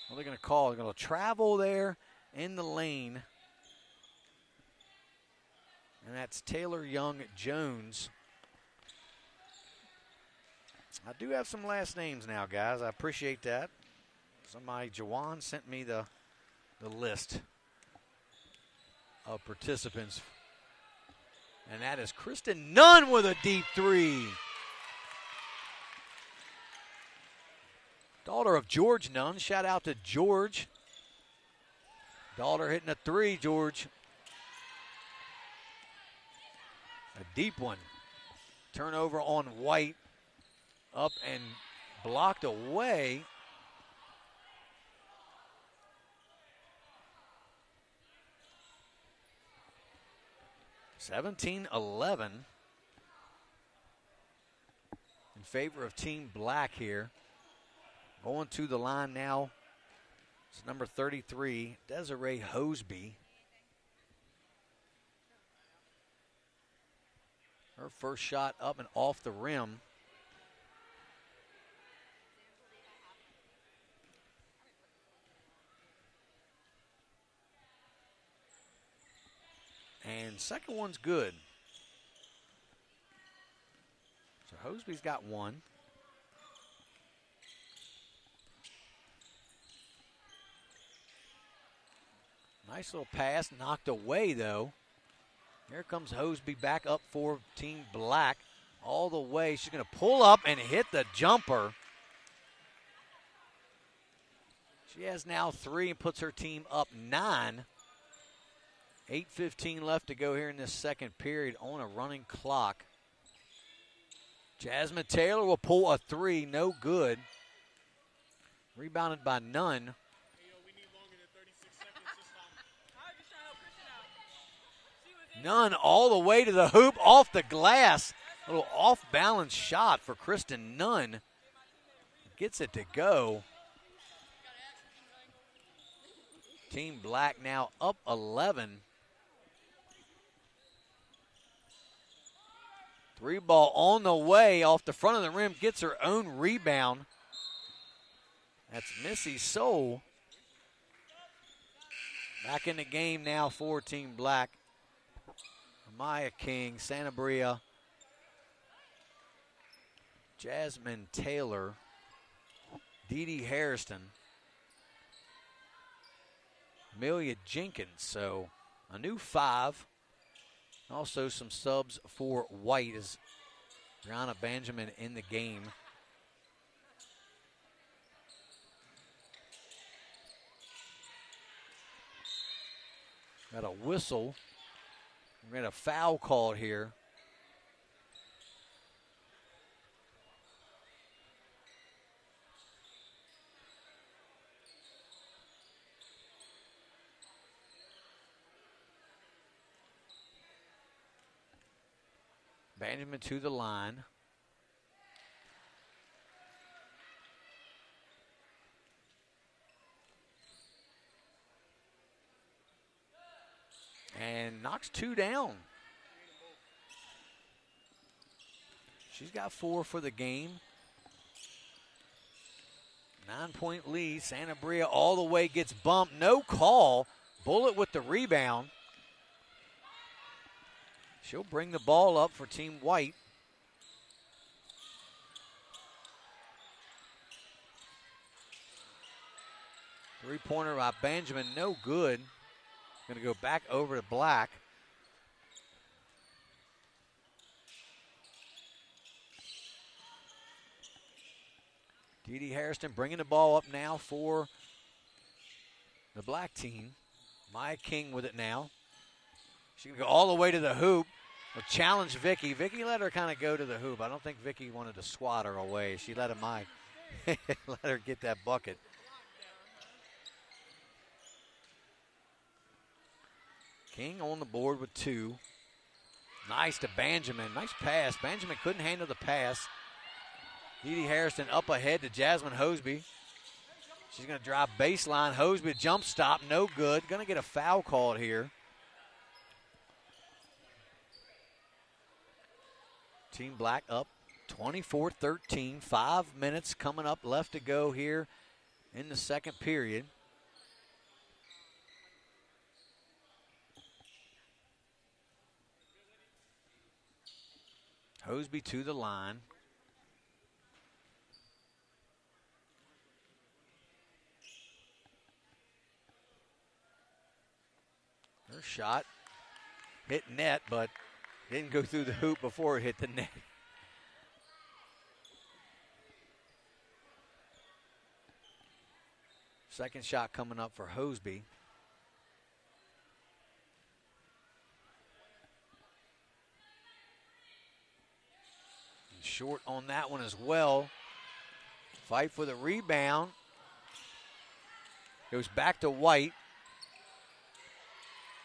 What are they going to call? They're going to travel there in the lane. And that's Taylor Young Jones. I do have some last names now, guys. I appreciate that. Somebody, Jawan, sent me the list of participants. And that is Kristen Nunn with a deep 3. Daughter of George Nunn. Shout out to George. Daughter hitting a 3, George. A deep one. Turnover on White. Up and blocked away. (17-11) in favor of Team Black here. Going to the line now. It's number 33, Desiree Hosby. Her first shot up and off the rim. And second one's good. So Hosby's got one. Nice little pass, knocked away though. Here comes Hosby back up for Team Black. All the way, she's gonna pull up and hit the jumper. She has now 3 and puts her team up 9. 8:15 left to go here in this second period on a running clock. Jasmine Taylor will pull a 3, no good. Rebounded by Nunn. Nunn all the way to the hoop, off the glass. A little off-balance shot for Kristen Nunn. Gets it to go. Team Black now up 11. 3 ball on the way off the front of the rim, gets her own rebound. That's Missy Soul. Back in the game now for Team Black. Maya King, Santa Bria, Jasmine Taylor, Dee Dee Harrison, Amelia Jenkins. So a new 5. Also some subs for White as Brianna Benjamin in the game. Got a whistle. We're going to foul called here. Benjamin to the line. And knocks 2 down. She's got 4 for the game. 9-point lead. Santa Bria all the way gets bumped. No call. Bullet with the rebound. She'll bring the ball up for Team White. Three-pointer by Benjamin, no good. Going to go back over to Black. Dee Dee Harrison bringing the ball up now for the Black team. Maya King with it now. She can go all the way to the hoop. Will challenge Vicky. Vicky let her kind of go to the hoop. I don't think Vicky wanted to swat her away. She let let her get that bucket. King on the board with 2. Nice to Benjamin. Nice pass. Benjamin couldn't handle the pass. Dee Dee Harrison up ahead to Jasmine Hosby. She's going to drive baseline. Hosby jump stop. No good. Going to get a foul called here. Team Black up 24-13. 5 minutes coming up left to go here in the second period. Hosby to the line. Her shot hit net, but didn't go through the hoop before it hit the net. Second shot coming up for Hosby. Short on that one as well. Fight for the rebound. Goes back to White.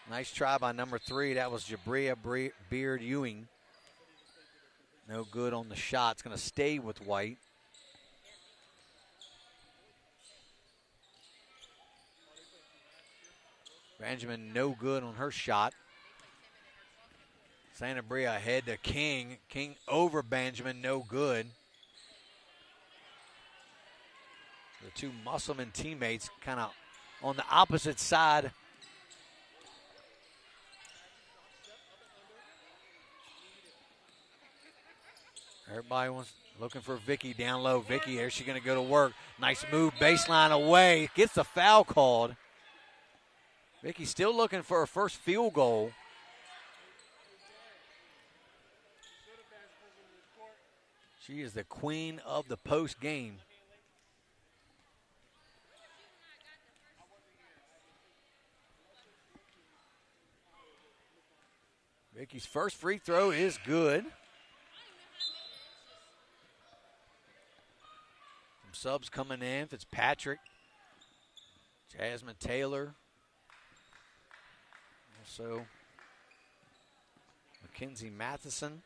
Nice try by number 3. That was Jabria Beard Ewing. No good on the shot. It's going to stay with White. Benjamin no good on her shot. Santa Bria ahead to King. King over Benjamin, no good. The two Musselman teammates kind of on the opposite side. Everybody wants looking for Vicky down low. Vicky, there she's going to go to work. Nice move, baseline away. Gets the foul called. Vicky still looking for her first field goal. She is the queen of the post game. Vicky's first free throw is good. Some subs coming in. Fitzpatrick, Jasmine Taylor, also Mackenzie Matheson.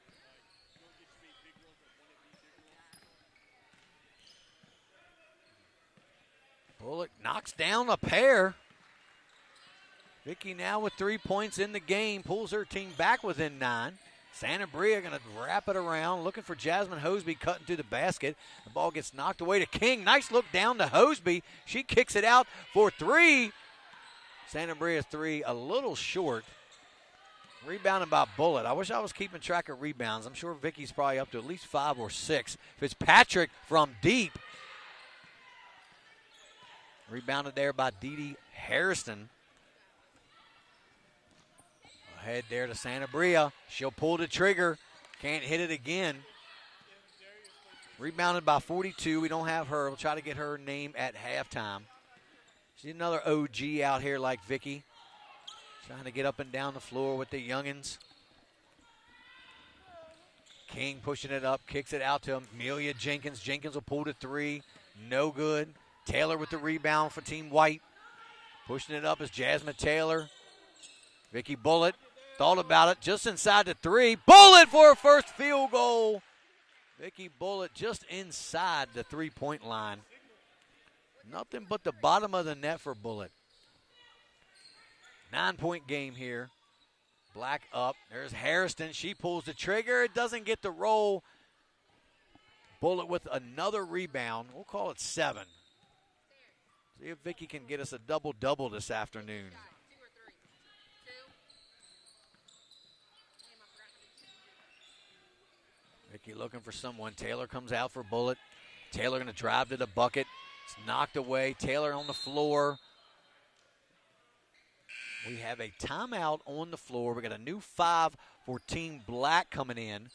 Bullock knocks down a pair. Vicky now with 3 points in the game, pulls her team back within 9. Santa Bria going to wrap it around, looking for Jasmine Hosby cutting through the basket. The ball gets knocked away to King. Nice look down to Hosby. She kicks it out for 3. Santa Bria 3 a little short. Rebounded by Bullet. I wish I was keeping track of rebounds. I'm sure Vicky's probably up to at least 5 or 6. Fitzpatrick from deep. Rebounded there by Dee Dee Harrison. Ahead there to Santa Bria. She'll pull the trigger. Can't hit it again. Rebounded by 42. We don't have her. We'll try to get her name at halftime. She's another OG out here like Vicky. Trying to get up and down the floor with the youngins. King pushing it up. Kicks it out to Amelia Jenkins. Jenkins will pull to 3. No good. Taylor with the rebound for Team White. Pushing it up is Jasmine Taylor. Vicky Bullet Thought about it, just inside the 3. Bullet for a first field goal. Vicky Bullet just inside the 3-point line. Nothing but the bottom of the net for Bullet. 9-point game here. Black up. There's Harrison. She pulls the trigger. It doesn't get the roll. Bullet with another rebound. We'll call it 7. See if Vicky can get us a double-double this afternoon. Vicky looking for someone. Taylor comes out for Bullet. Taylor going to drive to the bucket. It's knocked away. Taylor on the floor. We have a timeout on the floor. We got a new 5 for Team Black coming in.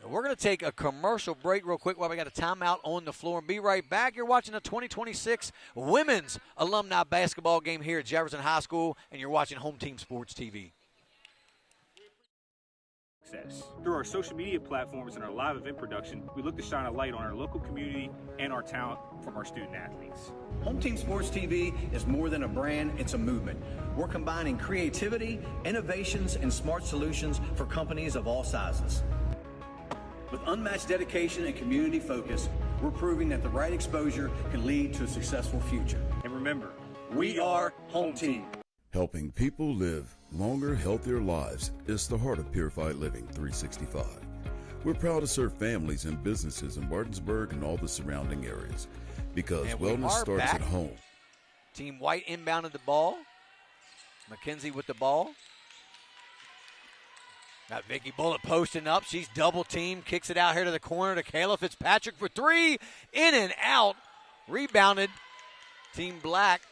We're going to take a commercial break real quick while we got a timeout on the floor and be right back. You're watching the 2026 Women's Alumni Basketball game here at Jefferson High School, and you're watching Home Team Sports TV. Through our social media platforms and our live event production, we look to shine a light on our local community and our talent from our student athletes. Home Team Sports TV is more than a brand, it's a movement. We're combining creativity, innovations, and smart solutions for companies of all sizes. With unmatched dedication and community focus, we're proving that the right exposure can lead to a successful future. And remember, we are Home Team. Helping people live longer, healthier lives is the heart of Purified Living 365. We're proud to serve families and businesses in Martinsburg and all the surrounding areas because wellness starts at home. Team White inbounded the ball. McKenzie with the ball. Got Vicky Bullet posting up. She's double teamed. Kicks it out here to the corner to Kayla Fitzpatrick for 3. In and out. Rebounded. Team Black.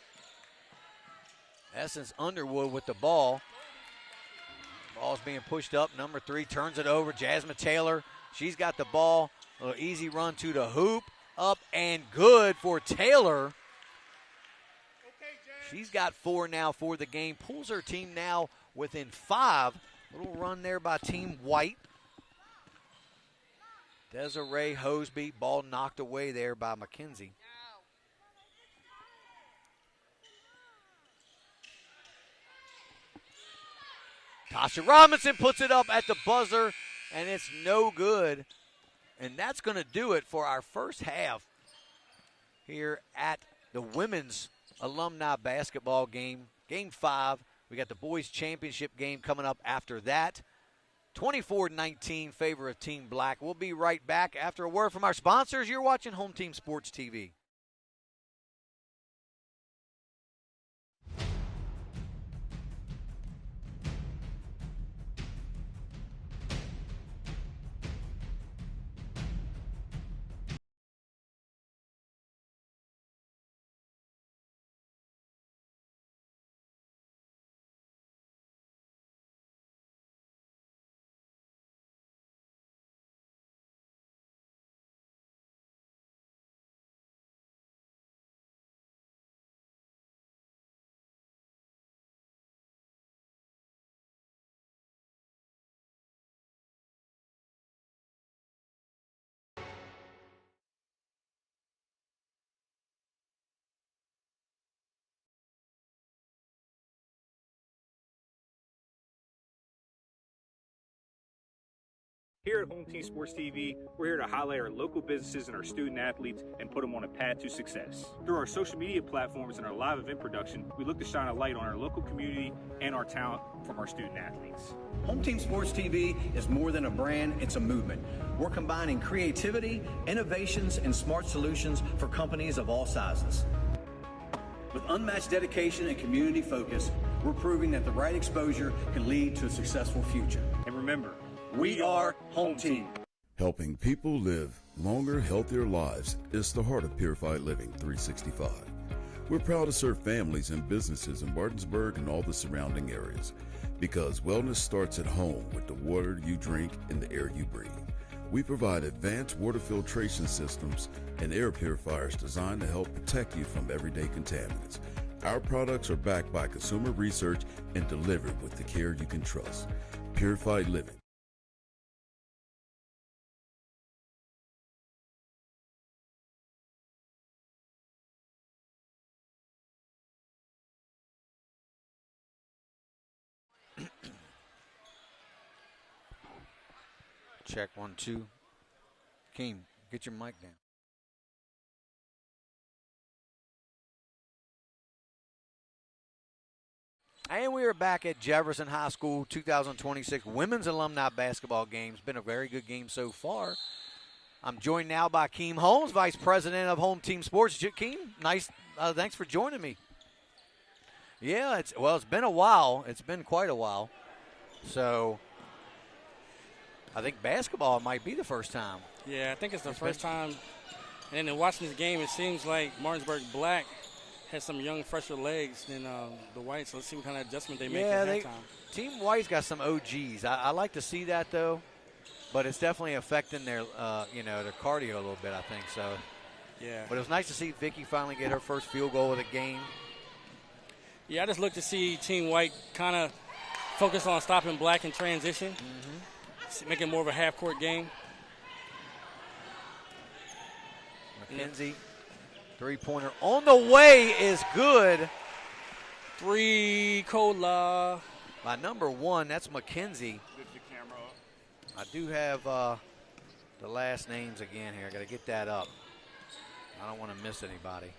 Essence Underwood with the ball. Ball's being pushed up. Number 3 turns it over. Jasmine Taylor. She's got the ball. A little easy run to the hoop. Up and good for Taylor. She's got 4 now for the game. Pulls her team now within 5. Little run there by Team White. Desiree Hoseby. Ball knocked away there by McKenzie. Tasha Robinson puts it up at the buzzer, and it's no good. And that's going to do it for our first half here at the Women's Alumni Basketball game. Game 5. We got the boys championship game coming up after that. 24-19 favor of Team Black. We'll be right back after a word from our sponsors. You're watching Home Team Sports TV. Here at Home Team Sports TV, we're here to highlight our local businesses and our student athletes and put them on a path to success. Through our social media platforms and our live event production, we look to shine a light on our local community and our talent from our student athletes. Home Team Sports TV is more than a brand, it's a movement. We're combining creativity, innovations, and smart solutions for companies of all sizes. With unmatched dedication and community focus, we're proving that the right exposure can lead to a successful future. And remember, we are Home Team. Helping people live longer, healthier lives is the heart of Purified Living 365. We're proud to serve families and businesses in Martinsburg and all the surrounding areas because wellness starts at home with the water you drink and the air you breathe. We provide advanced water filtration systems and air purifiers designed to help protect you from everyday contaminants. Our products are backed by consumer research and delivered with the care you can trust. Purified Living. check 1, 2. Keem, get your mic down. And we are back at Jefferson High School 2026 Women's Alumni Basketball Games. Been a very good game so far. I'm joined now by Keem Holmes, Vice President of Home Team Sports. Keem, nice. Thanks for joining me. Yeah, it's been a while. It's been quite a while. So I think basketball might be the first time. Yeah, I think it's the first time. And then watching this game, it seems like Martinsburg Black has some young, fresher legs than the Whites. So let's see what kind of adjustment they make at halftime. Team White's got some OGs. I like to see that, though. But it's definitely affecting their, their cardio a little bit, I think. So, yeah. But it was nice to see Vicky finally get her first field goal of the game. Yeah, I just look to see Team White kind of focus on stopping Black in transition, making more of a half-court game. McKenzie, three-pointer on the way is good. Three, Cola. By number 1, that's McKenzie. I do have the last names again here. I got to get that up. I don't want to miss anybody.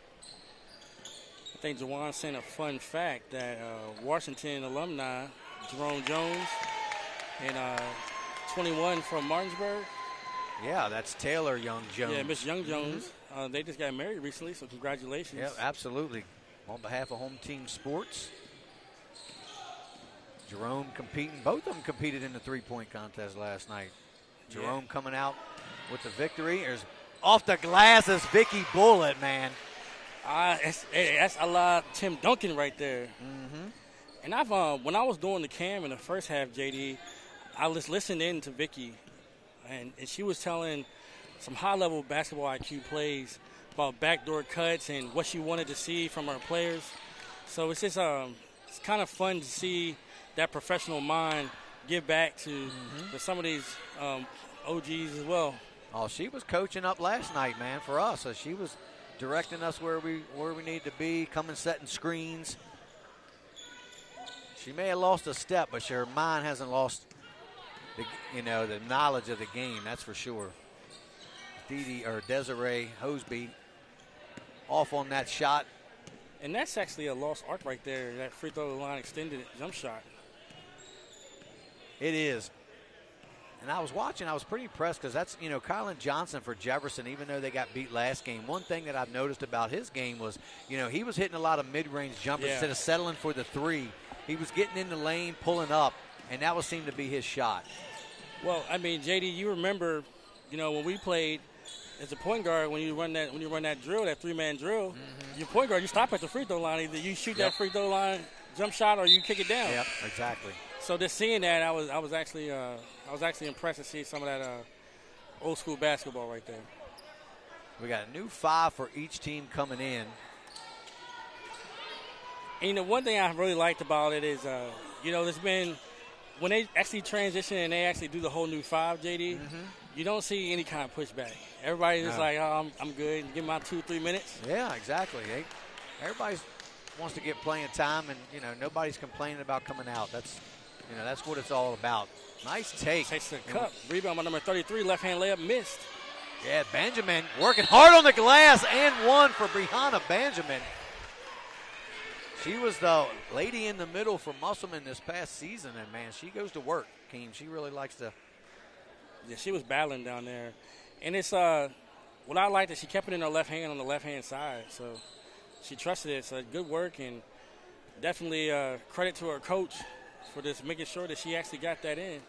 I think Jawan sent a fun fact that Washington alumni, Jerome Jones, and 21 from Martinsburg. Yeah, that's Taylor Young Jones. Yeah, Miss Young Jones. They just got married recently, so congratulations. Yeah, absolutely. On behalf of Home Team Sports. Jerome competing. Both of them competed in the three-point contest last night. Jerome coming out with the victory. There's off the glass is Vicky Bullitt, man. That's a la Tim Duncan right there. And I've when I was doing the cam in the first half, JD, I was listening in to Vicky, and she was telling some high-level basketball IQ plays about backdoor cuts and what she wanted to see from her players. So it's just it's kind of fun to see that professional mind give back to some of these OGs as well. Oh, she was coaching up last night, man, for us. So she was directing us where we need to be, coming setting screens. She may have lost a step, but her mind hasn't lost the knowledge of the game. That's for sure. Desiree Hoseby off on that shot. And that's actually a lost art right there, that free throw line extended jump shot. It is. And I was watching, I was pretty impressed because that's, Kylan Johnson for Jefferson, even though they got beat last game. One thing that I've noticed about his game was, he was hitting a lot of mid-range jumpers instead of settling for the three. He was getting in the lane, pulling up, and that seemed to be his shot. Well, I mean, JD, you remember, when we played as a point guard, when you run that drill, that three-man drill, your point guard, you stop at the free throw line. Either you shoot that free throw line jump shot or you kick it down. Yep, exactly. So just seeing that, I was actually impressed to see some of that old school basketball right there. We got a new 5 for each team coming in. And one thing I really liked about it is, there's been when they actually transition and they actually do the whole new 5, JD. You don't see any kind of pushback. Everybody's just like, oh, I'm good. Give me my 2-3 minutes. Yeah, exactly. Everybody wants to get playing time, and nobody's complaining about coming out. That's what it's all about. Nice take. Takes the cup. Rebound by number 33. Left-hand layup missed. Yeah, Benjamin working hard on the glass and one for Brianna Benjamin. She was the lady in the middle for Musselman this past season, and, man, she goes to work, Keem. She really likes to. Yeah, she was battling down there. And it's what I liked is she kept it in her left hand on the left-hand side. So she trusted it. So good work, and definitely credit to her coach for just making sure that she actually got that in.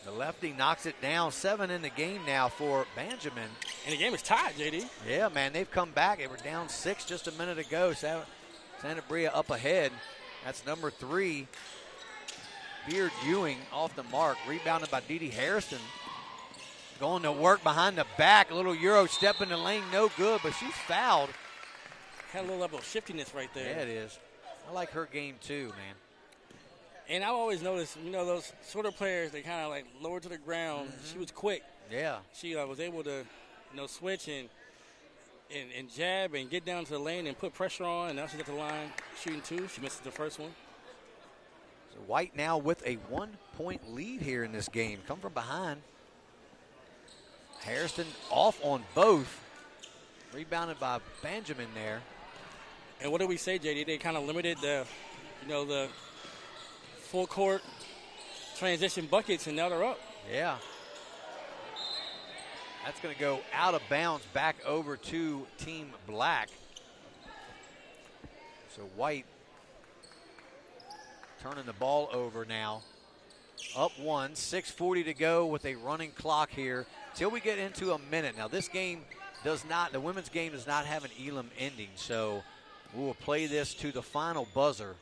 The lefty knocks it down. 7 in the game now for Benjamin. And the game is tied, JD. Yeah, man, they've come back. They were down 6 just a minute ago. Santa Bria up ahead. That's number 3. Beard Ewing off the mark. Rebounded by Dee Dee Harrison. Going to work behind the back. A little Euro step in the lane. No good, but she's fouled. Had a little level of shiftiness right there. Yeah, it is. I like her game too, man. And I've always noticed, those sort of players, they kind of like lower to the ground. She was quick. Yeah. She was able to, switch and jab and get down to the lane and put pressure on. And now she's at the line shooting 2. She misses the first one. So White now with a 1-point lead here in this game. Come from behind. Hairston off on both. Rebounded by Benjamin there. And what did we say, JD? They kind of limited the full court transition buckets, and now they're up. Yeah. That's going to go out of bounds back over to Team Black. So White turning the ball over now. Up 1, 6:40 to go with a running clock here till we get into a minute. Now this game the women's game does not have an Elam ending, so we will play this to the final buzzer.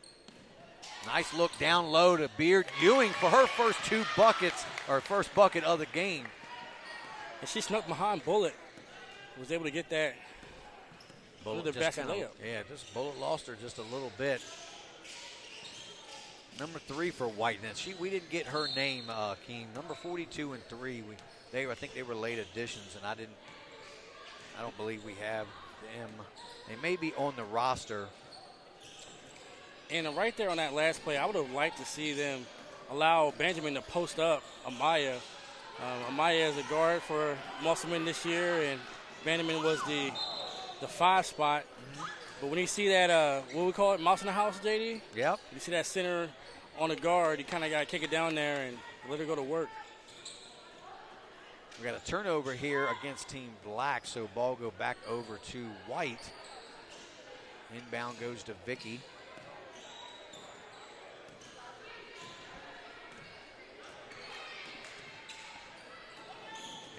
Nice look down low to Beard Ewing for her first 2 buckets, or first bucket of the game. And she snuck behind Bullet. Was able to get that. Bullet the just basket layup. Yeah, just Bullet lost her just a little bit. Number 3 for White. Now we didn't get her name, Keem. Number 42 and 3. I think they were late additions, and I don't believe we have them. They may be on the roster. And right there on that last play, I would have liked to see them allow Benjamin to post up Amaya. Amaya is a guard for Musselman this year, and Benjamin was the 5 spot. Mm-hmm. But when you see that, what we call it, mouse in the house, JD? Yep. You see that center on the guard, you kind of got to kick it down there and let her go to work. We got a turnover here against Team Black, so ball go back over to White. Inbound goes to Vicky.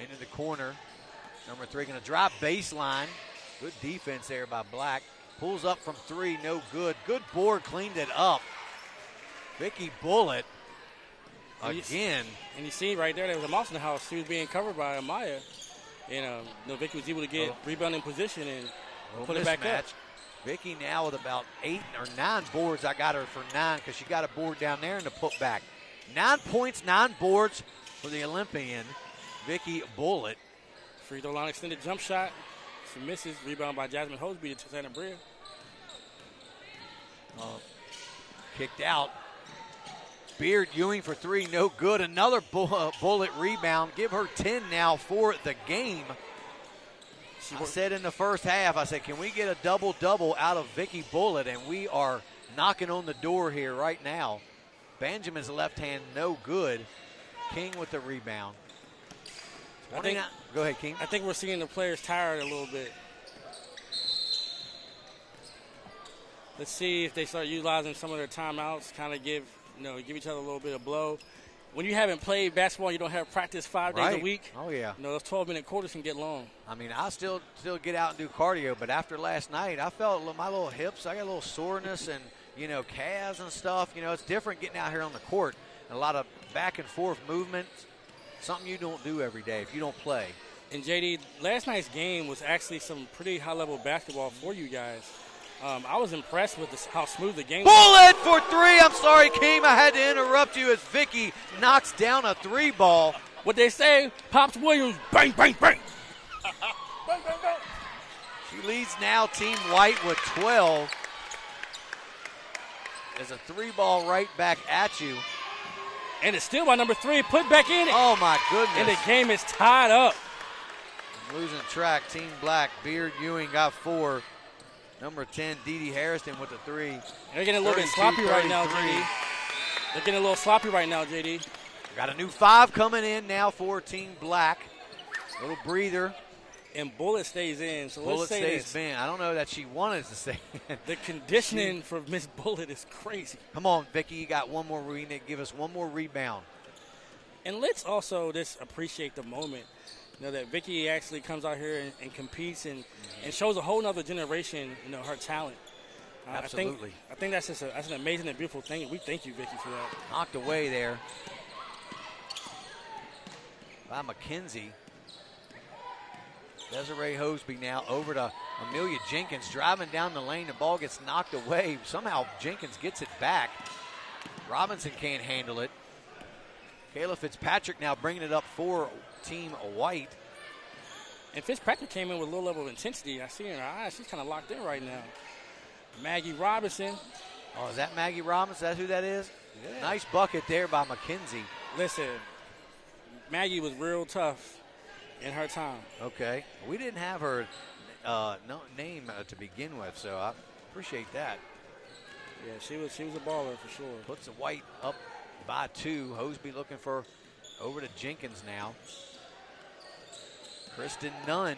Into the corner. Number 3 going to drop baseline. Good defense there by Black. Pulls up from 3, no good. Good board, cleaned it up. Vicky Bullet again. And you see right there was a mouse in the house. She was being covered by Amaya. And Vicky was able to get rebounding position and put it back up. Vicky now with about 8 or 9 boards. I got her for 9 because she got a board down there in the putback. 9 points, 9 boards for the Olympian, Vicky Bullet. Free throw line extended jump shot. She misses. Rebound by Jasmine Hoseby to Santa Bria. Kicked out. Beard Ewing for 3, no good. Another Bullet rebound. Give her 10 now for the game. I said in the first half, I said, can we get a double-double out of Vicky Bullet? And we are knocking on the door here right now. Benjamin's left hand, no good. King with the rebound. Go ahead, King. I think we're seeing the players tired a little bit. Let's see if they start utilizing some of their timeouts, kind of give each other a little bit of blow. When you haven't played basketball, you don't have practice 5 days a week. Oh, yeah. Those 12-minute quarters can get long. I mean, I still get out and do cardio, but after last night, I felt my little hips, I got a little soreness and, calves and stuff. It's different getting out here on the court. And a lot of back and forth movement, something you don't do every day if you don't play. And, JD, last night's game was actually some pretty high-level basketball for you guys. I was impressed with how smooth the game was. Bullet for 3. I'm sorry, Keem. I had to interrupt you as Vicky knocks down a 3 ball. What they say, Pops Williams, bang, bang, bang. Bang, bang, bang. She leads now Team White with 12. There's a 3 ball right back at you. And it's still by number 3, put back in it. Oh, my goodness. And the game is tied up. I'm losing track. Team Black, Beard Ewing got 4. Number 10, Dee Dee Harrison with the 3. And they're getting a little bit sloppy right now, JD. They're getting a little sloppy right now, JD. Got a new 5 coming in now for Team Black. Little breather. And Bullet stays in. So Bullet let's say stays in. I don't know that she wanted to stay in. The conditioning for Miss Bullet is crazy. Come on, Vicky. You got one more. We need to give us one more rebound. And let's also just appreciate the moment. That Vicky actually comes out here and competes and shows a whole other generation, her talent. Absolutely. I think that's just that's an amazing and beautiful thing. And we thank you, Vicky, for that. Knocked away there by McKenzie. Desiree Hoseby now over to Amelia Jenkins, driving down the lane. The ball gets knocked away. Somehow Jenkins gets it back. Robinson can't handle it. Kayla Fitzpatrick now bringing it up for Team White. And Fitzpatrick came in with a little level of intensity. I see her in her eyes. She's kind of locked in right now. Maggie Robinson. Oh, is that Maggie Robinson? Is that who that is? Yeah. Nice bucket there by McKenzie. Listen, Maggie was real tough. in her time. Okay. We didn't have her name to begin with, so I appreciate that. Yeah, she was a baller for sure. Puts the White up by 2. Hosby looking for over to Jenkins now. Kristen Nunn.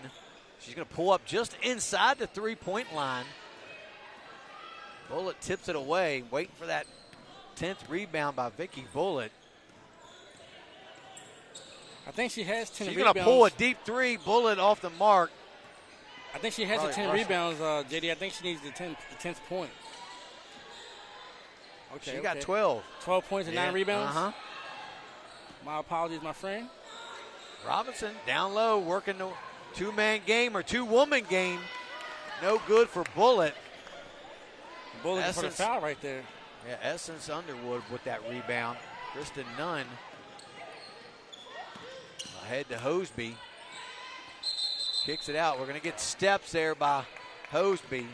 She's going to pull up just inside the 3-point line. Bullitt tips it away, waiting for that 10th rebound by Vicky Bullitt. I think she has 10 She's rebounds. going to pull a deep 3. Bullitt off the mark. I think she has Probably the 10 rushing. rebounds, JD. I think she needs the 10th point. Okay, She got 12. 12 points and 9 rebounds? Uh-huh. My apologies, my friend. Robinson down low, working the 2-man game or 2-woman game. No good for Bullitt. Bullitt for the foul right there. Yeah, Essence Underwood with that rebound. Kristen Nunn ahead to Hosby. Kicks it out. We're going to get steps there by Hosby.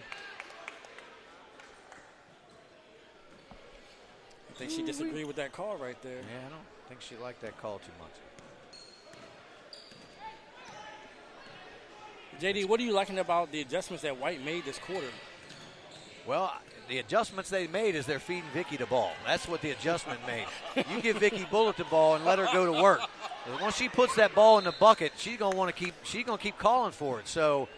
I think she disagreed with that call right there. Yeah, I don't think she liked that call too much. JD, what are you liking about the adjustments that White made this quarter? Well, the adjustments they made is they're feeding Vicky the ball. That's what the adjustment made. You give Vicky Bullitt the ball and let her go to work. Once she puts that ball in the bucket, she's gonna want to keep. She's gonna keep calling for it. So,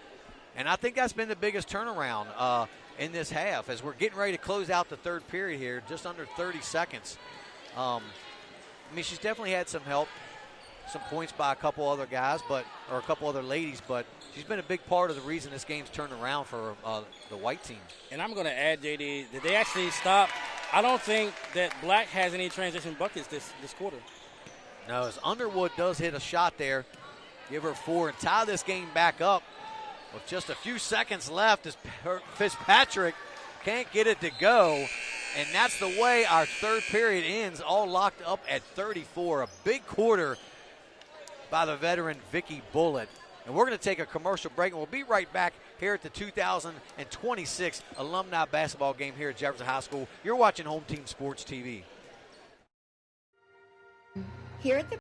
and I think that's been the biggest turnaround in this half as we're getting ready to close out the third period here, just under 30 seconds. I mean, she's definitely had some help, some points by a couple other guys, or a couple other ladies, but she's been a big part of the reason this game's turned around for the White team. And I'm going to add, JD, that they actually stopped. I don't think that Black has any transition buckets this quarter. No, as Underwood does hit a shot there, give her 4 and tie this game back up with just a few seconds left as Fitzpatrick can't get it to go. And that's the way our third period ends, all locked up at 34. A big quarter by the veteran Vicky Bullitt. And we're going to take a commercial break, and we'll be right back here at the 2026 Alumni Basketball game here at Jefferson High School. You're watching Home Team Sports TV. Here at the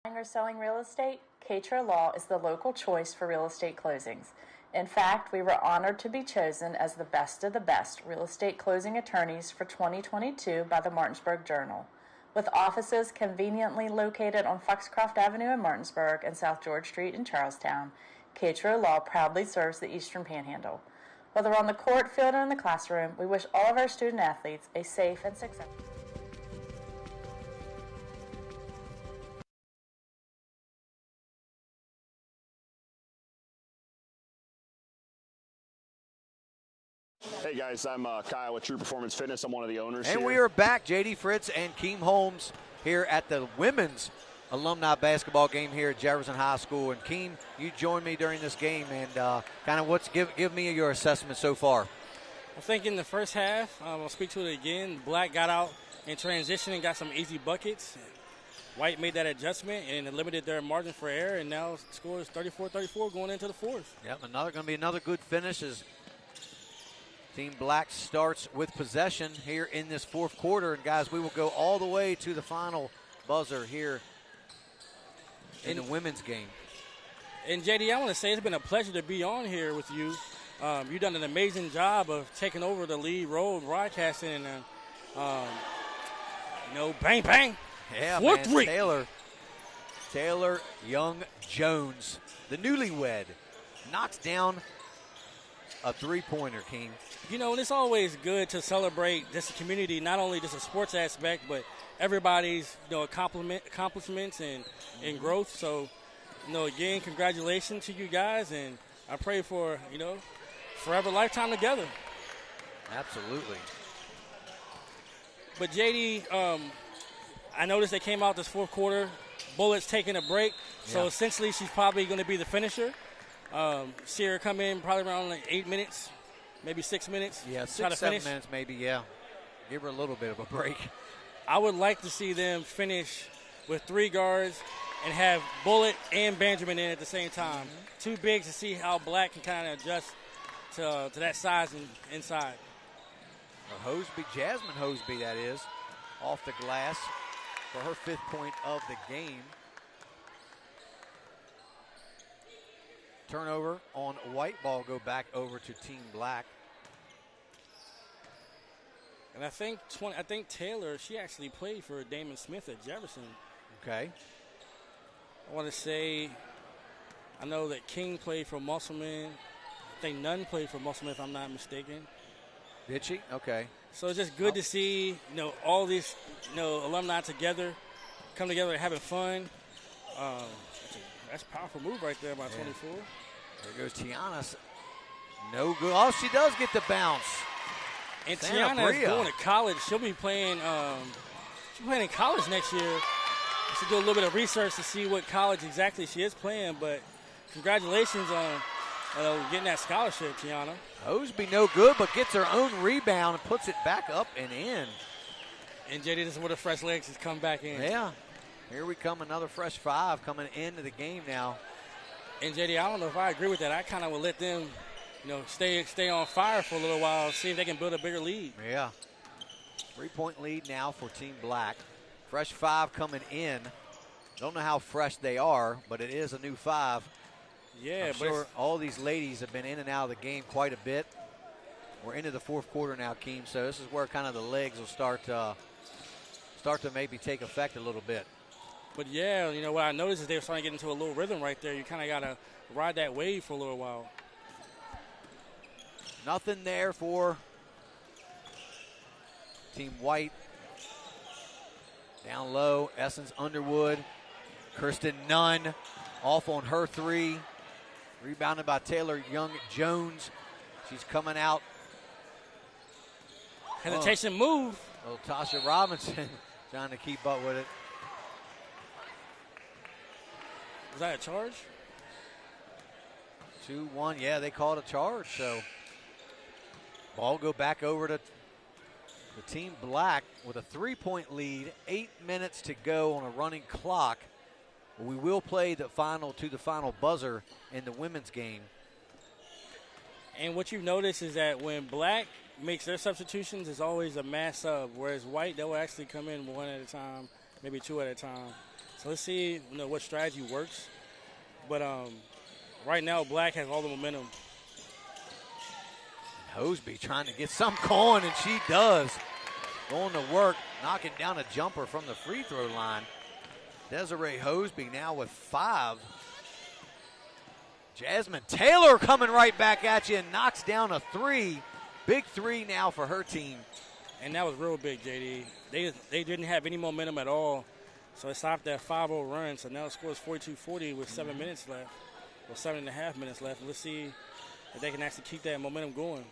Buying or selling real estate? Katra Law is the local choice for real estate closings. In fact, we were honored to be chosen as the best of the best real estate closing attorneys for 2022 by the Martinsburg Journal. With offices conveniently located on Foxcroft Avenue in Martinsburg and South George Street in Charlestown, Katra Law proudly serves the Eastern Panhandle. Whether on the court, field, or in the classroom, we wish all of our student athletes a safe and successful. Hey guys, I'm Kyle with True Performance Fitness. I'm one of the owners And here. we are back, JD Fritz and Keem Holmes here at the women's alumni basketball game here at Jefferson High School. And Keem, you joined me during this game, and kind of give me your assessment so far. I think in the first half, I'll speak to it again, Black got out in transition and got some easy buckets. White made that adjustment and limited their margin for error, and now the score is 34-34 going into the fourth. Yep, going to be another good finish as Team Black starts with possession here in this fourth quarter. And, guys, we will go all the way to the final buzzer here in the women's game. And, JD, I want to say it's been a pleasure to be on here with you. You've done an amazing job of taking over the lead role of broadcasting. And, bang, bang. Yeah, Fourth man, three. Taylor Young-Jones, the newlywed, knocks down a three-pointer, King. You know, and it's always good to celebrate just the community, not only just a sports aspect, but everybody's, accomplishments and growth. So, again, congratulations to you guys, and I pray for, forever lifetime together. Absolutely. But, JD, I noticed they came out this fourth quarter, Bullitt's taking a break, so essentially she's probably going to be the finisher. See her come in probably around like 8 minutes, maybe 6 minutes. Yeah, try to 7 finish. minutes maybe, yeah. Give her a little bit of a break. I would like to see them finish with 3 guards and have Bullitt and Benjamin in at the same time. Too big to see how Black can kind of adjust to that size and inside. Hosby, Jasmine Hosby, that is, off the glass for her 5th point of the game. Turnover on white, ball go back over to Team Black. And I think Taylor, she actually played for Damon Smith at Jefferson. Okay. I want to say, I know that King played for Musselman. I think Nunn played for Musselman, if I'm not mistaken. Did she? Okay. So it's just good to see, all these, alumni together, come together and having fun. That's a powerful move right there by 24. There goes Tiana. No good. Oh, she does get the bounce. And Tiana is going to college. She'll be playing. She'll be playing in college next year. She'll do a little bit of research to see what college exactly she is playing. But congratulations on getting that scholarship, Tiana. Hosby no good, but gets her own rebound and puts it back up and in. And JD, this is where the fresh legs has come back in. Yeah. Here we come, another fresh 5 coming into the game now. And JD, I don't know if I agree with that. I kind of would let them, stay on fire for a little while, see if they can build a bigger lead. Yeah. 3-point lead now for Team Black. Fresh 5 coming in. Don't know how fresh they are, but it is a new 5. Yeah, I'm sure all these ladies have been in and out of the game quite a bit. We're into the 4th quarter now, Keem, so this is where kind of the legs will start to maybe take effect a little bit. But yeah, what I noticed is they were starting to get into a little rhythm right there. You kind of got to ride that wave for a little while. Nothing there for Team White. Down low, Essence Underwood. Kirsten Nunn off on her 3. Rebounded by Taylor Young-Jones. She's coming out. Hesitation move. Little Tasha Robinson trying to keep up with it. Was that a charge? 2-1, yeah, they called a charge. So ball go back over to the Team Black with a 3-point lead, 8 minutes to go on a running clock. We will play the final buzzer in the women's game. And what you've noticed is that when Black makes their substitutions, it's always a mass sub, whereas White, they will actually come in 1 at a time, maybe 2 at a time. So let's see what strategy works. But right now, Black has all the momentum. Hosby trying to get some going, and she does. Going to work, knocking down a jumper from the free throw line. Desiree Hosby now with 5. Jasmine Taylor coming right back at you and knocks down a 3. Big 3 now for her team. And that was real big, JD. They didn't have any momentum at all. So it stopped that 5-0 run. So now the score is 42-40 with 7 minutes left, or 7.5 minutes left. Let's see if they can actually keep that momentum going.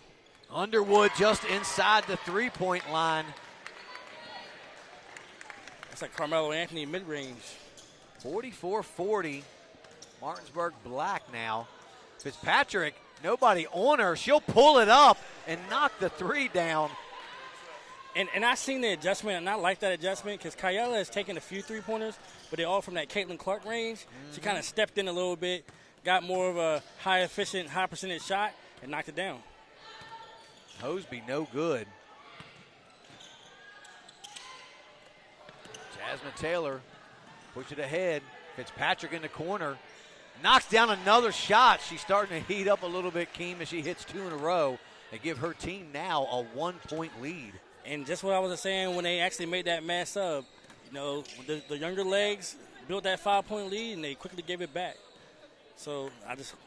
Underwood just inside the 3-point line. That's like Carmelo Anthony mid-range. 44-40. Martinsburg Black now. Fitzpatrick, nobody on her. She'll pull it up and knock the 3 down. And I seen the adjustment, and I like that adjustment because Kayela has taken a few 3-pointers, but they're all from that Caitlin Clark range. She kind of stepped in a little bit, got more of a high-efficient, high-percentage shot, and knocked it down. Hosby no good. Jasmine Taylor push it ahead. Fitzpatrick in the corner. Knocks down another shot. She's starting to heat up a little bit, Keem, as she hits 2 in a row. They give her team now a 1-point lead. And just what I was saying when they actually made that mass sub, the younger legs built that 5-point lead, and they quickly gave it back. So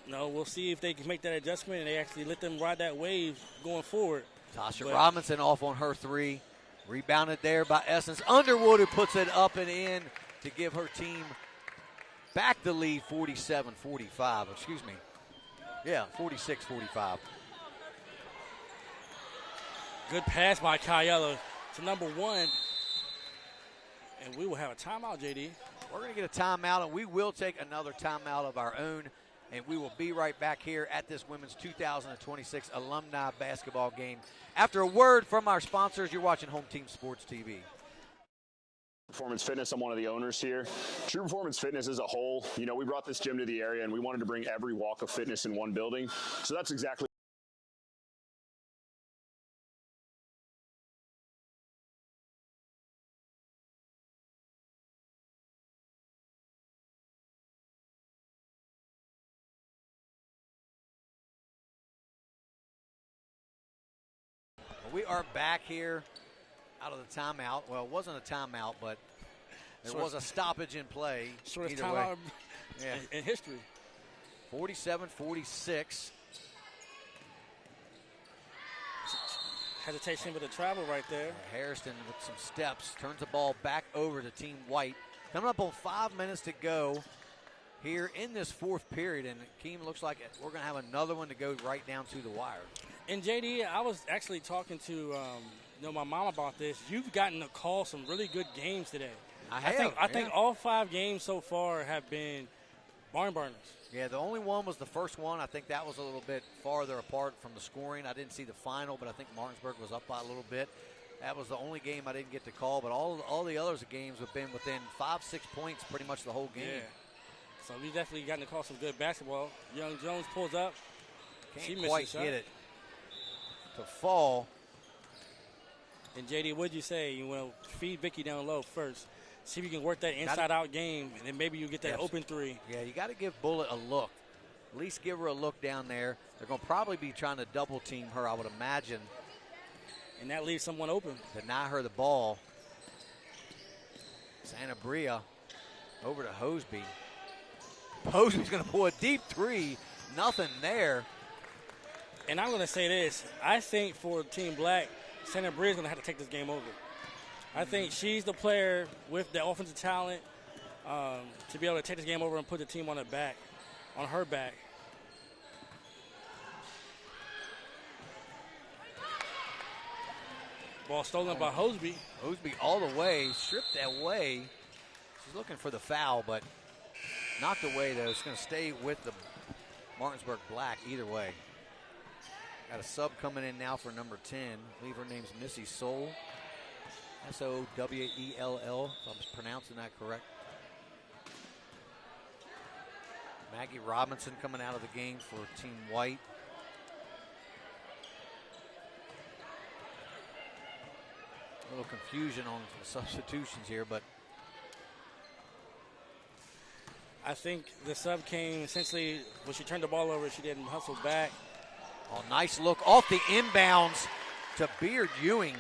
we'll see if they can make that adjustment and they actually let them ride that wave going forward. Tasha Robinson off on her 3. Rebounded there by Essence Underwood, who puts it up and in to give her team back the lead 47-45. Excuse me. Yeah, 46-45. Good pass by Kayela to number 1. And we will have a timeout, JD. We're going to get a timeout, and we will take another timeout of our own and we will be right back here at this women's 2026 alumni basketball game. After a word from our sponsors, you're watching Home Team Sports TV. Performance Fitness, I'm one of the owners here. True Performance Fitness as a whole, we brought this gym to the area and we wanted to bring every walk of fitness in one building. So that's exactly We are back here out of the timeout. Well, it wasn't a timeout, but there was a stoppage in play. Shortest timeout in history. 47-46. Hesitation with the travel right there. Harrison with some steps turns the ball back over to Team White. Coming up on 5 minutes to go here in this fourth period, and Keem, looks like we're going to have another one to go right down to the wire. And JD, I was actually talking to my mom about this. You've gotten to call some really good games today. I think all 5 games so far have been barn burners. Yeah, the only one was the first one. I think that was a little bit farther apart from the scoring. I didn't see the final, but I think Martinsburg was up by a little bit. That was the only game I didn't get to call, but all the others games have been within 5-6 points pretty much the whole game. Yeah. So we definitely gotten to call some good basketball. Young Jones pulls up. Can't quite get it to fall. And JD, what'd you say? You want to feed Vicky down low first. See if you can work that inside-out game, and then maybe you get that open three. Yeah, you got to give Bullitt a look. At least give her a look down there. They're going to probably be trying to double-team her, I would imagine. And that leaves someone open. Deny her the ball. Santa Bria over to Hosby. Hosby's going to pull a deep three. Nothing there. And I'm going to say this. I think for Team Black, Santa Bria is going to have to take this game over. I think she's the player with the offensive talent to be able to take this game over and put the team on her back. Ball stolen by Hosby. Hosby all the way, stripped away. She's looking for the foul, but knocked away, though. It's going to stay with the Martinsburg Black either way. Got a sub coming in now for number 10. I believe her name's Missy Soul. Sowell, if I'm pronouncing that correct. Maggie Robinson coming out of the game for Team White. A little confusion on the substitutions here, but I think the sub came essentially when she turned the ball over, she didn't hustle back. Oh, nice look off the inbounds to Beard Ewing.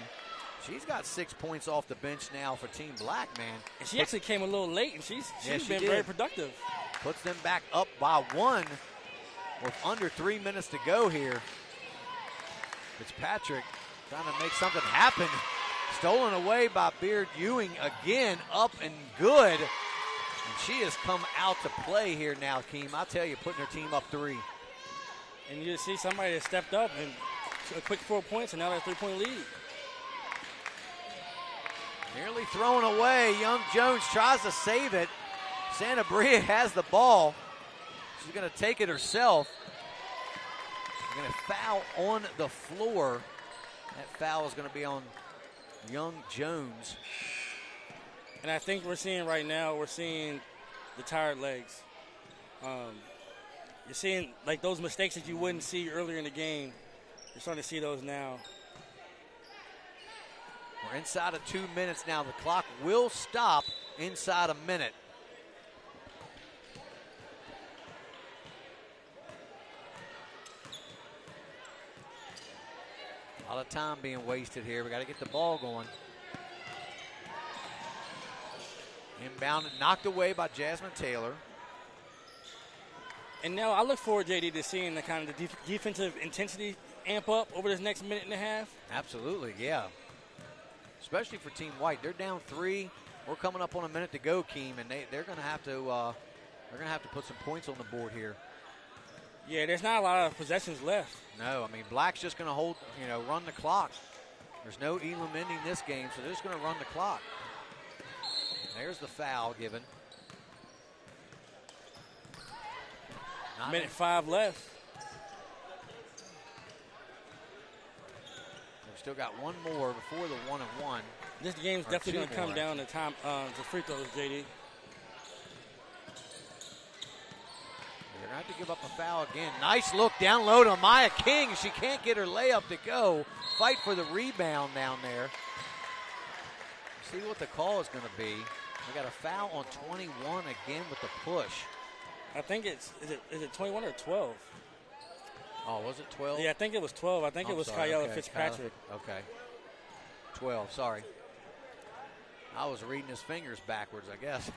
She's got 6 points off the bench now for Team Black, man. And she actually came a little late, and she's been very productive. Puts them back up by 1 with under 3 minutes to go here. Fitzpatrick trying to make something happen. Stolen away by Beard Ewing again, up and good. And she has come out to play here now, Keem. I tell you, putting her team up 3. And you just see somebody that stepped up and a quick 4 points, and now they're a 3-point lead. Nearly thrown away. Young Jones tries to save it. Santa Bria has the ball. She's going to take it herself. She's going to foul on the floor. That foul is going to be on Young Jones. And I think we're seeing the tired legs. You're seeing like those mistakes that you wouldn't see earlier in the game. You're starting to see those now. We're inside of 2 minutes now. The clock will stop inside a minute. A lot of time being wasted here. We got to get the ball going. Inbounded, knocked away by Jasmine Taylor. And now I look forward, JD, to seeing the kind of the defensive intensity amp up over this next minute and a half. Absolutely, yeah. Especially for Team White, they're down 3. We're coming up on a minute to go, Keem, and they're going to have to put some points on the board here. Yeah, there's not a lot of possessions left. No, I mean Black's just going to run the clock. There's no Elam ending this game, so they're just going to run the clock. There's the foul given. Minute 5 left. We've still got one more before the 1-1. This game's definitely going to come down to time to free throws, JD. They're going to have to give up a foul again. Nice look down low to Maya King. She can't get her layup to go. Fight for the rebound down there. See what the call is going to be. We got a foul on 21 again with the push. I think is it 21 or 12? Oh, was it 12? Yeah, I think it was 12. I think it was Kyella Fitzpatrick. Okay. 12, sorry. I was reading his fingers backwards, I guess.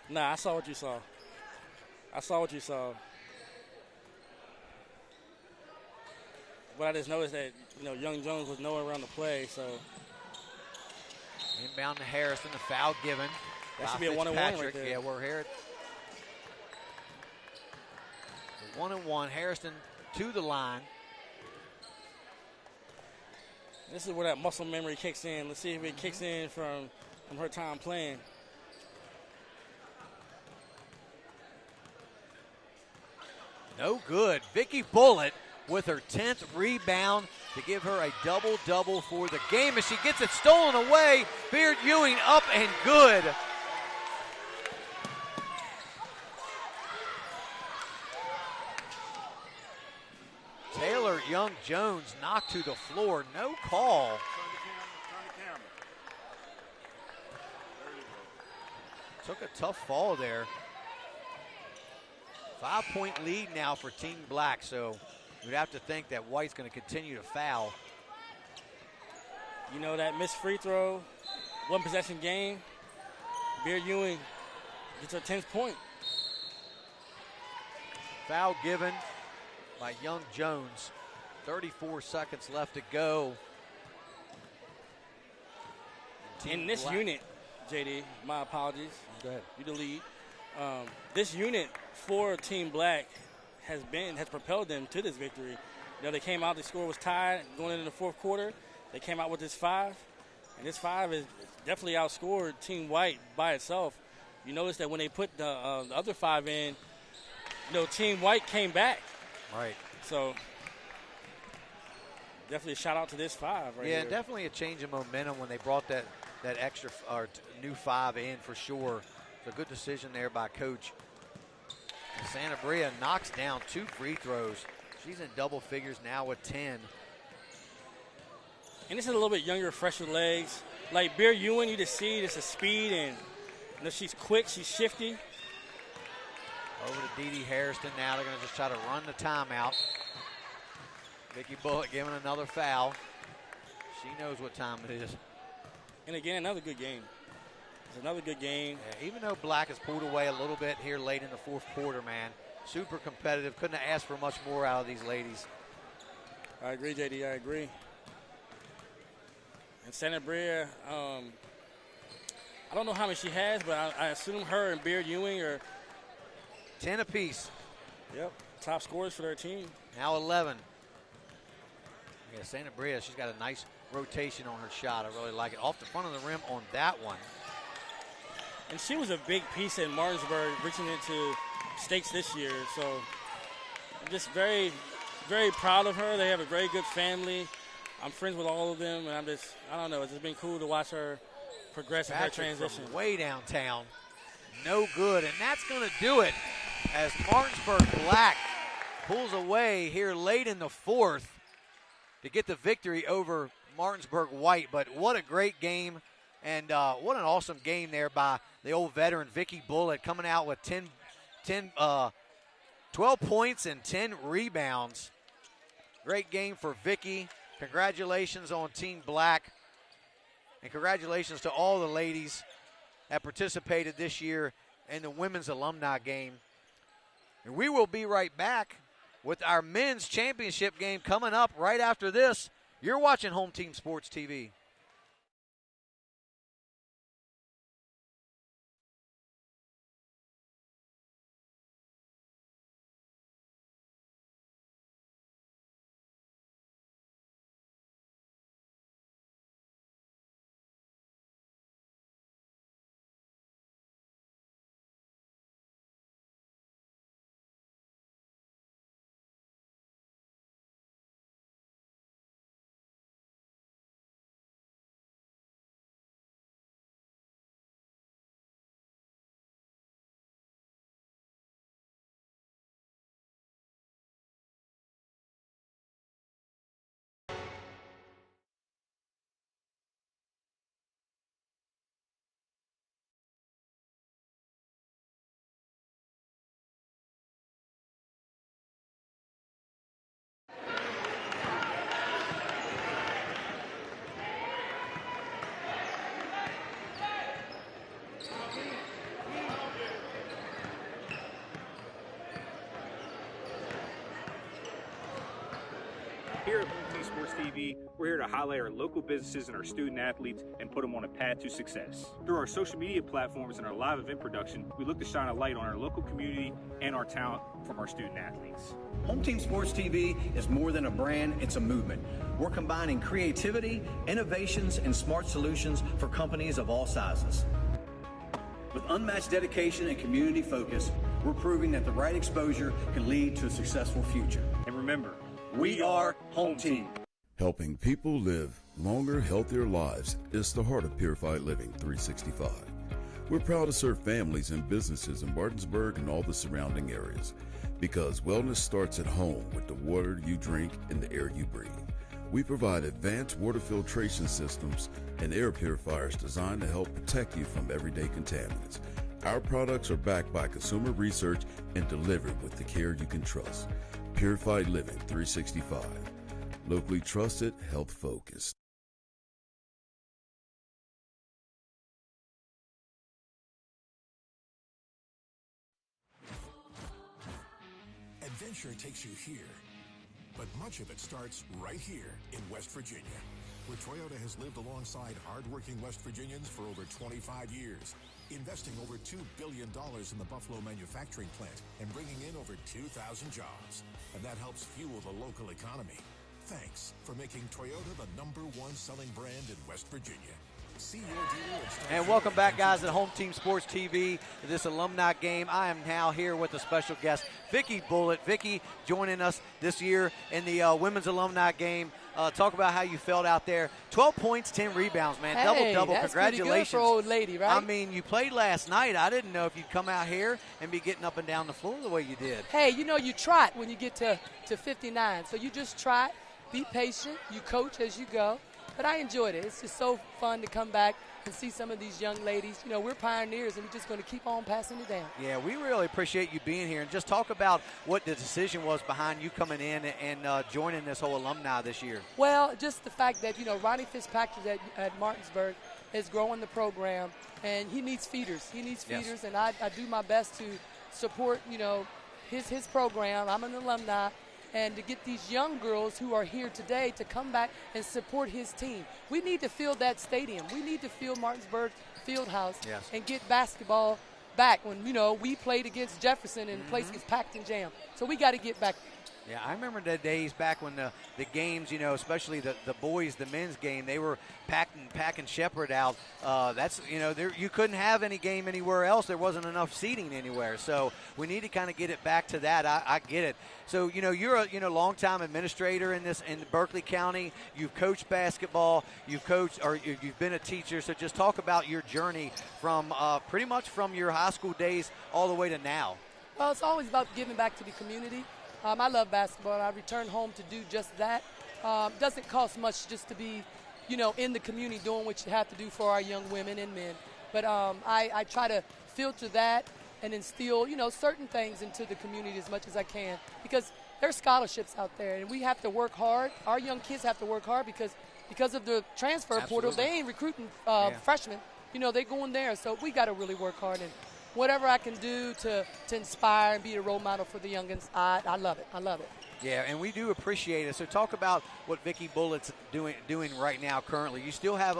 Nah, I saw what you saw. But I just noticed that, Young Jones was nowhere around the play, so. Inbound to Harrison, the foul given. That should be a 1-1 right there. Yeah, we're here. 1-1, Harrison to the line. This is where that muscle memory kicks in. Let's see if it kicks in from her time playing. No good. Vicky Bullitt with her 10th rebound to give her a double-double for the game as she gets it stolen away. Beard Ewing up and good. Taylor Young-Jones knocked to the floor. No call. Took a tough fall there. 5-point lead now for Team Black, so we'd have to think that White's going to continue to foul. That missed free throw, one possession game. Beard Ewing gets her 10th point. Foul given by Young-Jones. 34 seconds left to go. In this unit, JD, my apologies. Go ahead. You the lead. This unit for Team Black has propelled them to this victory. They came out, the score was tied going into the fourth quarter. They came out with this 5, and this 5 is definitely outscored Team White by itself. You notice that when they put the other 5 in, Team White came back. Right. So definitely a shout out to this 5 right here. Yeah, definitely a change in momentum when they brought that extra new 5 in for sure. It's a good decision there by Coach. And Santa Bria knocks down 2 free throws. She's in double figures now with 10. And this is a little bit younger, fresher legs. Like Beard Ewing, you just see this is speed, and she's quick, she's shifty. Over to Dee Dee Harrison now. They're going to just try to run the timeout. Vicky Bullitt giving another foul. She knows what time it is. And again, another good game. It's another good game. Yeah, even though Black has pulled away a little bit here late in the fourth quarter, man. Super competitive. Couldn't have asked for much more out of these ladies. I agree, JD. I agree. And Santa Bria, I don't know how many she has, but I assume her and Beard Ewing are 10 apiece. Yep, top scorers for their team. Now 11. Yeah, Santa Bria, she's got a nice rotation on her shot. I really like it. Off the front of the rim on that one. And she was a big piece in Martinsburg, reaching into stakes this year. So I'm just very, very proud of her. They have a very good family. I'm friends with all of them, and I don't know, it's just been cool to watch her progress in her transition. From way downtown. No good, and that's going to do it as Martinsburg Black pulls away here late in the fourth to get the victory over Martinsburg White. But what a great game, and what an awesome game there by the old veteran Vicky Bullitt, coming out with 12 points and 10 rebounds. Great game for Vicky. Congratulations on Team Black, and congratulations to all the ladies that participated this year in the women's alumni game. And we will be right back with our men's championship game coming up right after this. You're watching Home Team Sports TV. Here at Home Team Sports TV, we're here to highlight our local businesses and our student athletes and put them on a path to success. Through our social media platforms and our live event production, we look to shine a light on our local community and our talent from our student athletes. Home Team Sports TV is more than a brand, it's a movement. We're combining creativity, innovations, and smart solutions for companies of all sizes. With unmatched dedication and community focus, we're proving that the right exposure can lead to a successful future. And remember, we are Home Team. Helping people live longer, healthier lives is the heart of Purified Living 365. We're proud to serve families and businesses in Martinsburg and all the surrounding areas, because wellness starts at home with the water you drink and the air you breathe. We provide advanced water filtration systems and air purifiers designed to help protect you from everyday contaminants. Our products are backed by consumer research and delivered with the care you can trust. Purified Living 365. Locally trusted, health focused. Adventure takes you here, but much of it starts right here in West Virginia, where Toyota has lived alongside hardworking West Virginians for over 25 years, investing over $2 billion in the Buffalo manufacturing plant and bringing in over 2,000 jobs. And that helps fuel the local economy. Thanks for making Toyota the #1 selling brand in West Virginia. See your dealer and welcome back, guys, at Home Team Sports TV, this alumni game. I am now here with a special guest, Vicki Bullitt. Vicki joining us this year in the women's alumni game. Talk about how you felt out there. 12 points, 10 rebounds, man. Hey, Double-double. That's Congratulations. pretty good for old lady, right? I mean, you played last night. I didn't know if you'd come out here and be getting up and down the floor the way you did. Hey, you know, you trot when you get to 59. So you just trot, be patient, you coach as you go. But I enjoyed it. It's just so fun to come back and see some of these young ladies. You know, we're pioneers, and we're just going to keep on passing it down. Yeah, we really appreciate you being here. And just talk about what the decision was behind you coming in and joining this whole alumni this year. Well, just the fact that, you know, Ronnie Fitzpatrick at Martinsburg is growing the program, and he needs feeders. He needs feeders, and I do my best to support, you know, his program. I'm an alumni. And to get these young girls who are here today to come back and support his team. We need to fill that stadium. We need to fill Martinsburg Fieldhouse and get basketball back. When, you know, we played against Jefferson and the place gets packed and jammed. So we got to get back. Yeah, I remember the days back when the games, you know, especially the boys, the men's game, they were packing Shepherd out. That's, you know, you couldn't have any game anywhere else. There wasn't enough seating anywhere. So we need to kind of get it back to that. I get it. So, you know, you're a longtime administrator in Berkeley County. You've coached basketball. You've been a teacher. So just talk about your journey from pretty much from your high school days all the way to now. Well, it's always about giving back to the community. I love basketball, and I return home to do just that. Doesn't cost much just to be, you know, in the community doing what you have to do for our young women and men. But I try to filter that and instill, you know, certain things into the community as much as I can, because there's scholarships out there, and we have to work hard. Our young kids have to work hard because of the transfer portal. They ain't recruiting freshmen. You know, they're going there. So we got to really work hard, and whatever I can do to inspire and be a role model for the youngins, I love it. I love it. Yeah, and we do appreciate it. So talk about what Vicki Bullitt's doing right now currently. Do you still have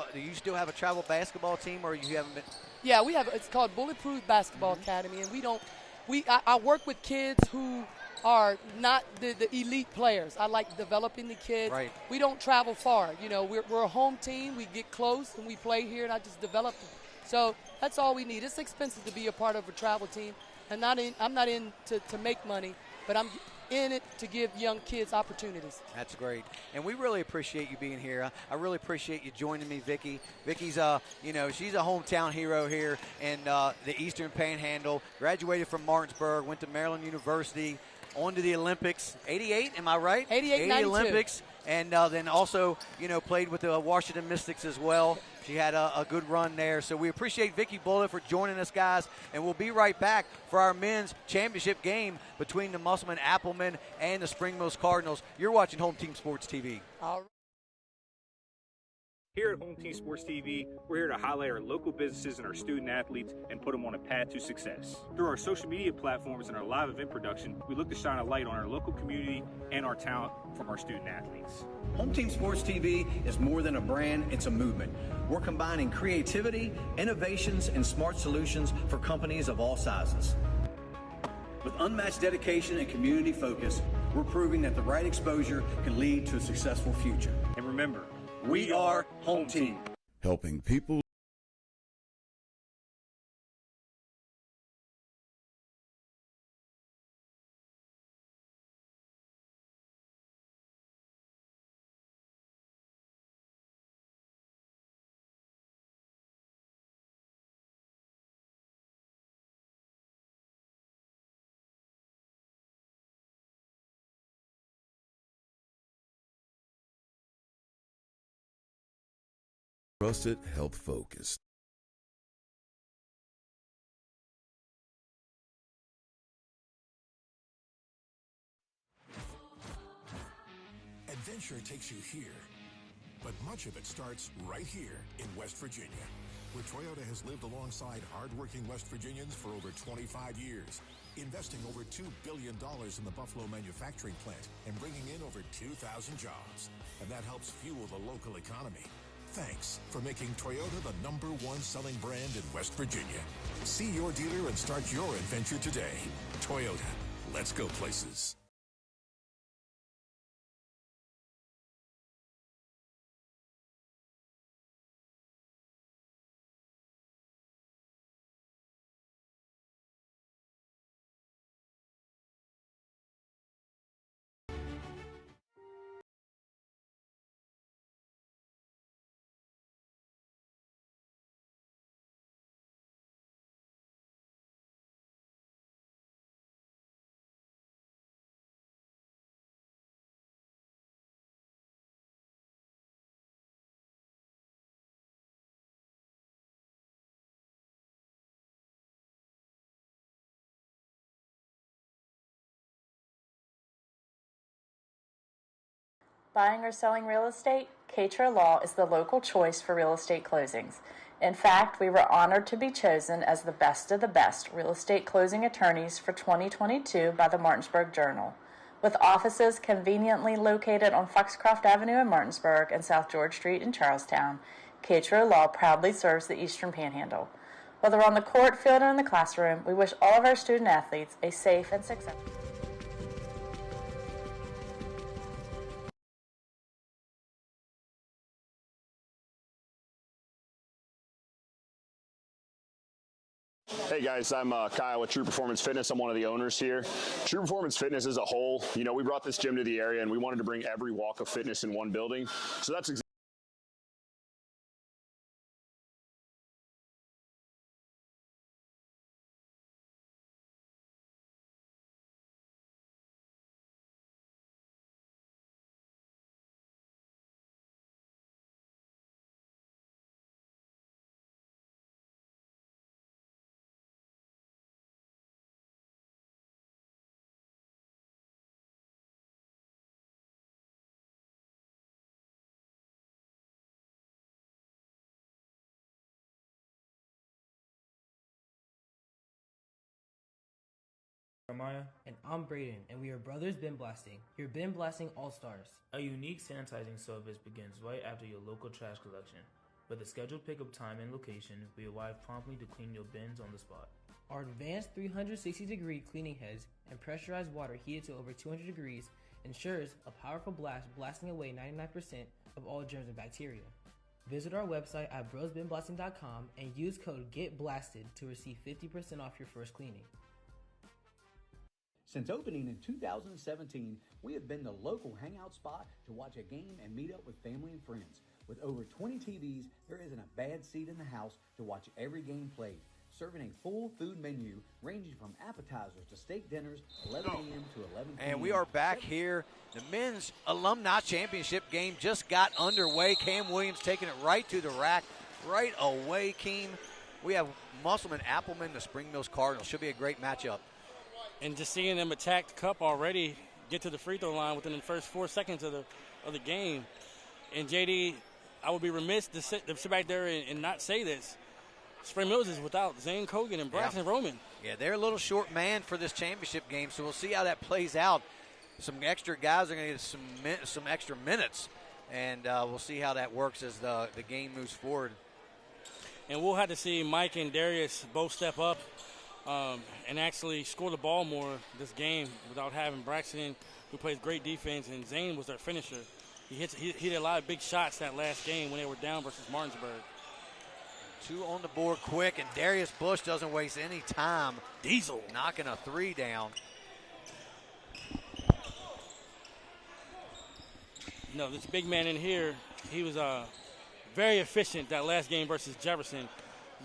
a travel basketball team, or you haven't been? Yeah, we have. It's called Bulletproof Basketball Academy, and I work with kids who are not the elite players. I like developing the kids. Right. We don't travel far. You know, we're a home team. We get close and we play here, and I just develop them. So that's all we need. It's expensive to be a part of a travel team, and I'm not in to make money, but I'm in it to give young kids opportunities. That's great, and we really appreciate you being here. I really appreciate you joining me, Vicki. Vicki's, you know, she's a hometown hero here in the Eastern Panhandle. Graduated from Martinsburg, went to Maryland University, on to the Olympics. 88, am I right? 88, 92. Olympics, and then also, you know, played with the Washington Mystics as well. She had a good run there. So we appreciate Vicki Bullitt for joining us, guys. And we'll be right back for our men's championship game between the Musselman-Appleman and the Spring Mills Cardinals. You're watching Home Team Sports TV. All right. Here at Home Team Sports TV, we're here to highlight our local businesses and our student athletes and put them on a path to success. Through our social media platforms and our live event production, we look to shine a light on our local community and our talent from our student athletes. Home Team Sports TV is more than a brand, it's a movement. We're combining creativity, innovations, and smart solutions for companies of all sizes. With unmatched dedication and community focus, we're proving that the right exposure can lead to a successful future. And remember, we are Home Team. Helping people. Trusted, health focused. Adventure takes you here, but much of it starts right here in West Virginia, where Toyota has lived alongside hardworking West Virginians for over 25 years, investing over $2 billion in the Buffalo manufacturing plant and bringing in over 2,000 jobs. And that helps fuel the local economy. Thanks for making Toyota the #1 selling brand in West Virginia. See your dealer and start your adventure today. Toyota, let's go places. Buying or selling real estate? Katra Law is the local choice for real estate closings. In fact, we were honored to be chosen as the best of the best real estate closing attorneys for 2022 by the Martinsburg Journal. With offices conveniently located on Foxcroft Avenue in Martinsburg and South George Street in Charlestown, Katra Law proudly serves the Eastern Panhandle. Whether on the court, field, or in the classroom, we wish all of our student athletes a safe and successful. Hey guys, I'm Kyle with True Performance Fitness. I'm one of the owners here. True Performance Fitness as a whole, we brought this gym to the area and we wanted to bring every walk of fitness in one building. So that's exactly. And I'm Braden, and we are Brothers Bin Blasting, your bin blasting all-stars. A unique sanitizing service begins right after your local trash collection. With a scheduled pickup time and location, we arrive promptly to clean your bins on the spot. Our advanced 360-degree cleaning heads and pressurized water heated to over 200 degrees ensures a powerful blast blasting away 99% of all germs and bacteria. Visit our website at brosbinblasting.com and use code GETBLASTED to receive 50% off your first cleaning. Since opening in 2017, we have been the local hangout spot to watch a game and meet up with family and friends. With over 20 TVs, there isn't a bad seat in the house to watch every game played. Serving a full food menu ranging from appetizers to steak dinners, 11 a.m. to 11 p.m. And we are back here. The men's Alumni Championship game just got underway. Cam Williams taking it right to the rack, right away, Keem. We have Musselman Appleman, the Spring Mills Cardinals. Should be a great matchup. And just seeing them attack the cup already, get to the free throw line within the first 4 seconds of the game. And JD, I would be remiss to sit back there and not say this. Spring Mills is without Zane Cogan and Braxton Roman. Yeah, they're a little short man for this championship game, so we'll see how that plays out. Some extra guys are going to get some extra minutes, and we'll see how that works as the game moves forward. And we'll have to see Mike and Darius both step up and actually score the ball more this game without having Braxton, who plays great defense, and Zane was their finisher. He hit a lot of big shots that last game when they were down versus Martinsburg. 2 on the board quick, and Darius Bush doesn't waste any time. Diesel knocking a 3 down. No, this big man in here, he was very efficient that last game versus Jefferson.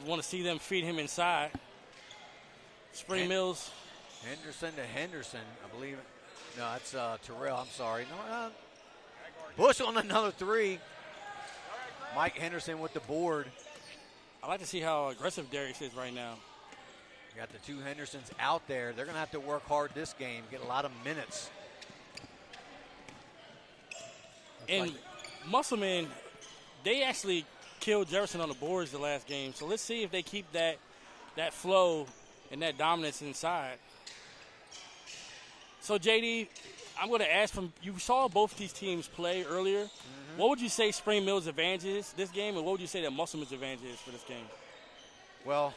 You want to see them feed him inside. Spring Mills. Henderson to Henderson, I believe. No, that's Terrell. I'm sorry. No, Bush on another 3. Mike Henderson with the board. I like to see how aggressive Darius is right now. You got the 2 Hendersons out there. They're going to have to work hard this game, get a lot of minutes. And Musselman, they actually killed Jefferson on the boards the last game. So let's see if they keep that flow and that dominance inside. So, JD, I'm going to ask from you saw both these teams play earlier. Mm-hmm. What would you say Spring Mills' advantage is this game, and what would you say that Musselman's advantage is for this game? Well,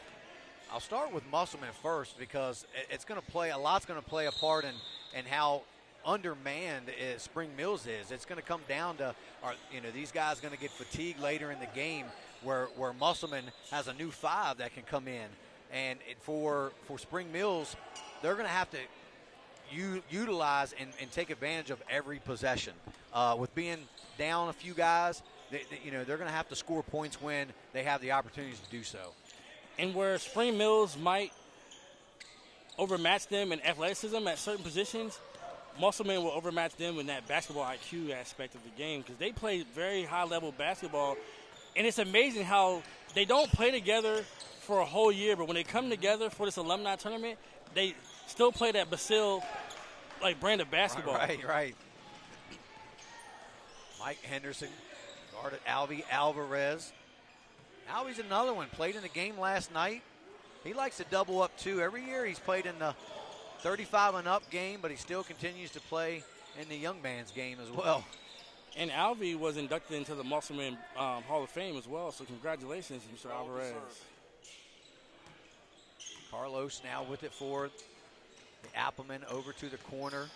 I'll start with Musselman first because it's going to play a lot's going to play a part in how undermanned Spring Mills is. It's going to come down to these guys going to get fatigued later in the game where Musselman has a new 5 that can come in, and for Spring Mills, they're going to have to utilize and take advantage of every possession. With being down a few guys, they're going to have to score points when they have the opportunities to do so. And where Spring Mills might overmatch them in athleticism at certain positions, Musselman will overmatch them in that basketball IQ aspect of the game because they play very high-level basketball. And it's amazing how they don't play together for a whole year, but when they come together for this alumni tournament, they still play that Basile brand of basketball. Right. Mike Henderson guarded Alvy Alvarez. Alvy's another one. Played in the game last night. He likes to double up too. Every year he's played in the 35 and up game, but he still continues to play in the young man's game as well. And Alvy was inducted into the Musselman Hall of Fame as well, so congratulations, Mr. Alvarez. Carlos now with it for the Appleman over to the corner.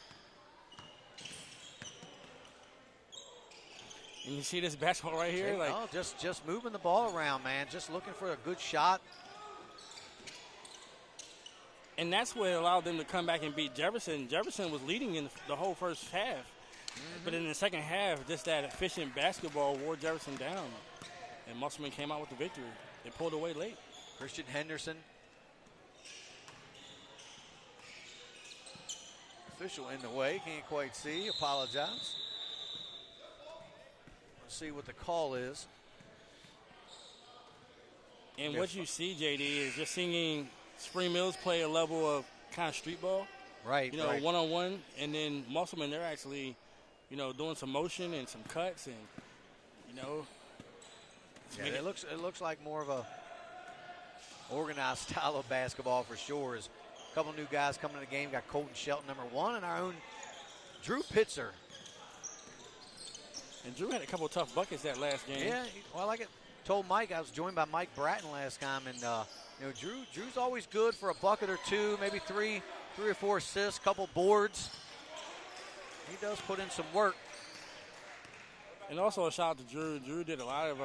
And you see this basketball right here? Just moving the ball around, man. Just looking for a good shot. And that's what allowed them to come back and beat Jefferson. Jefferson was leading in the whole first half. Mm-hmm. But in the second half, just that efficient basketball wore Jefferson down. And Musselman came out with the victory. They pulled away late. Christian Henderson. Official in the way. Can't quite see. Apologize. Let's see what the call is. And what you see, JD, is just seeing Spring Mills play a level of kind of street ball. Right. One-on-one. And then Musselman, they're actually, doing some motion and some cuts and, Yeah, it looks like more of a organized style of basketball for sure. As a couple new guys coming in the game. Got Colton Shelton, number 1, and our own Drew Pitzer. And Drew had a couple of tough buckets that last game. Yeah, well, like I told Mike, I was joined by Mike Bratton last time, and Drew's always good for a bucket or two, maybe three or four assists, couple boards. He does put in some work. And also a shout out to Drew. Drew did a lot of,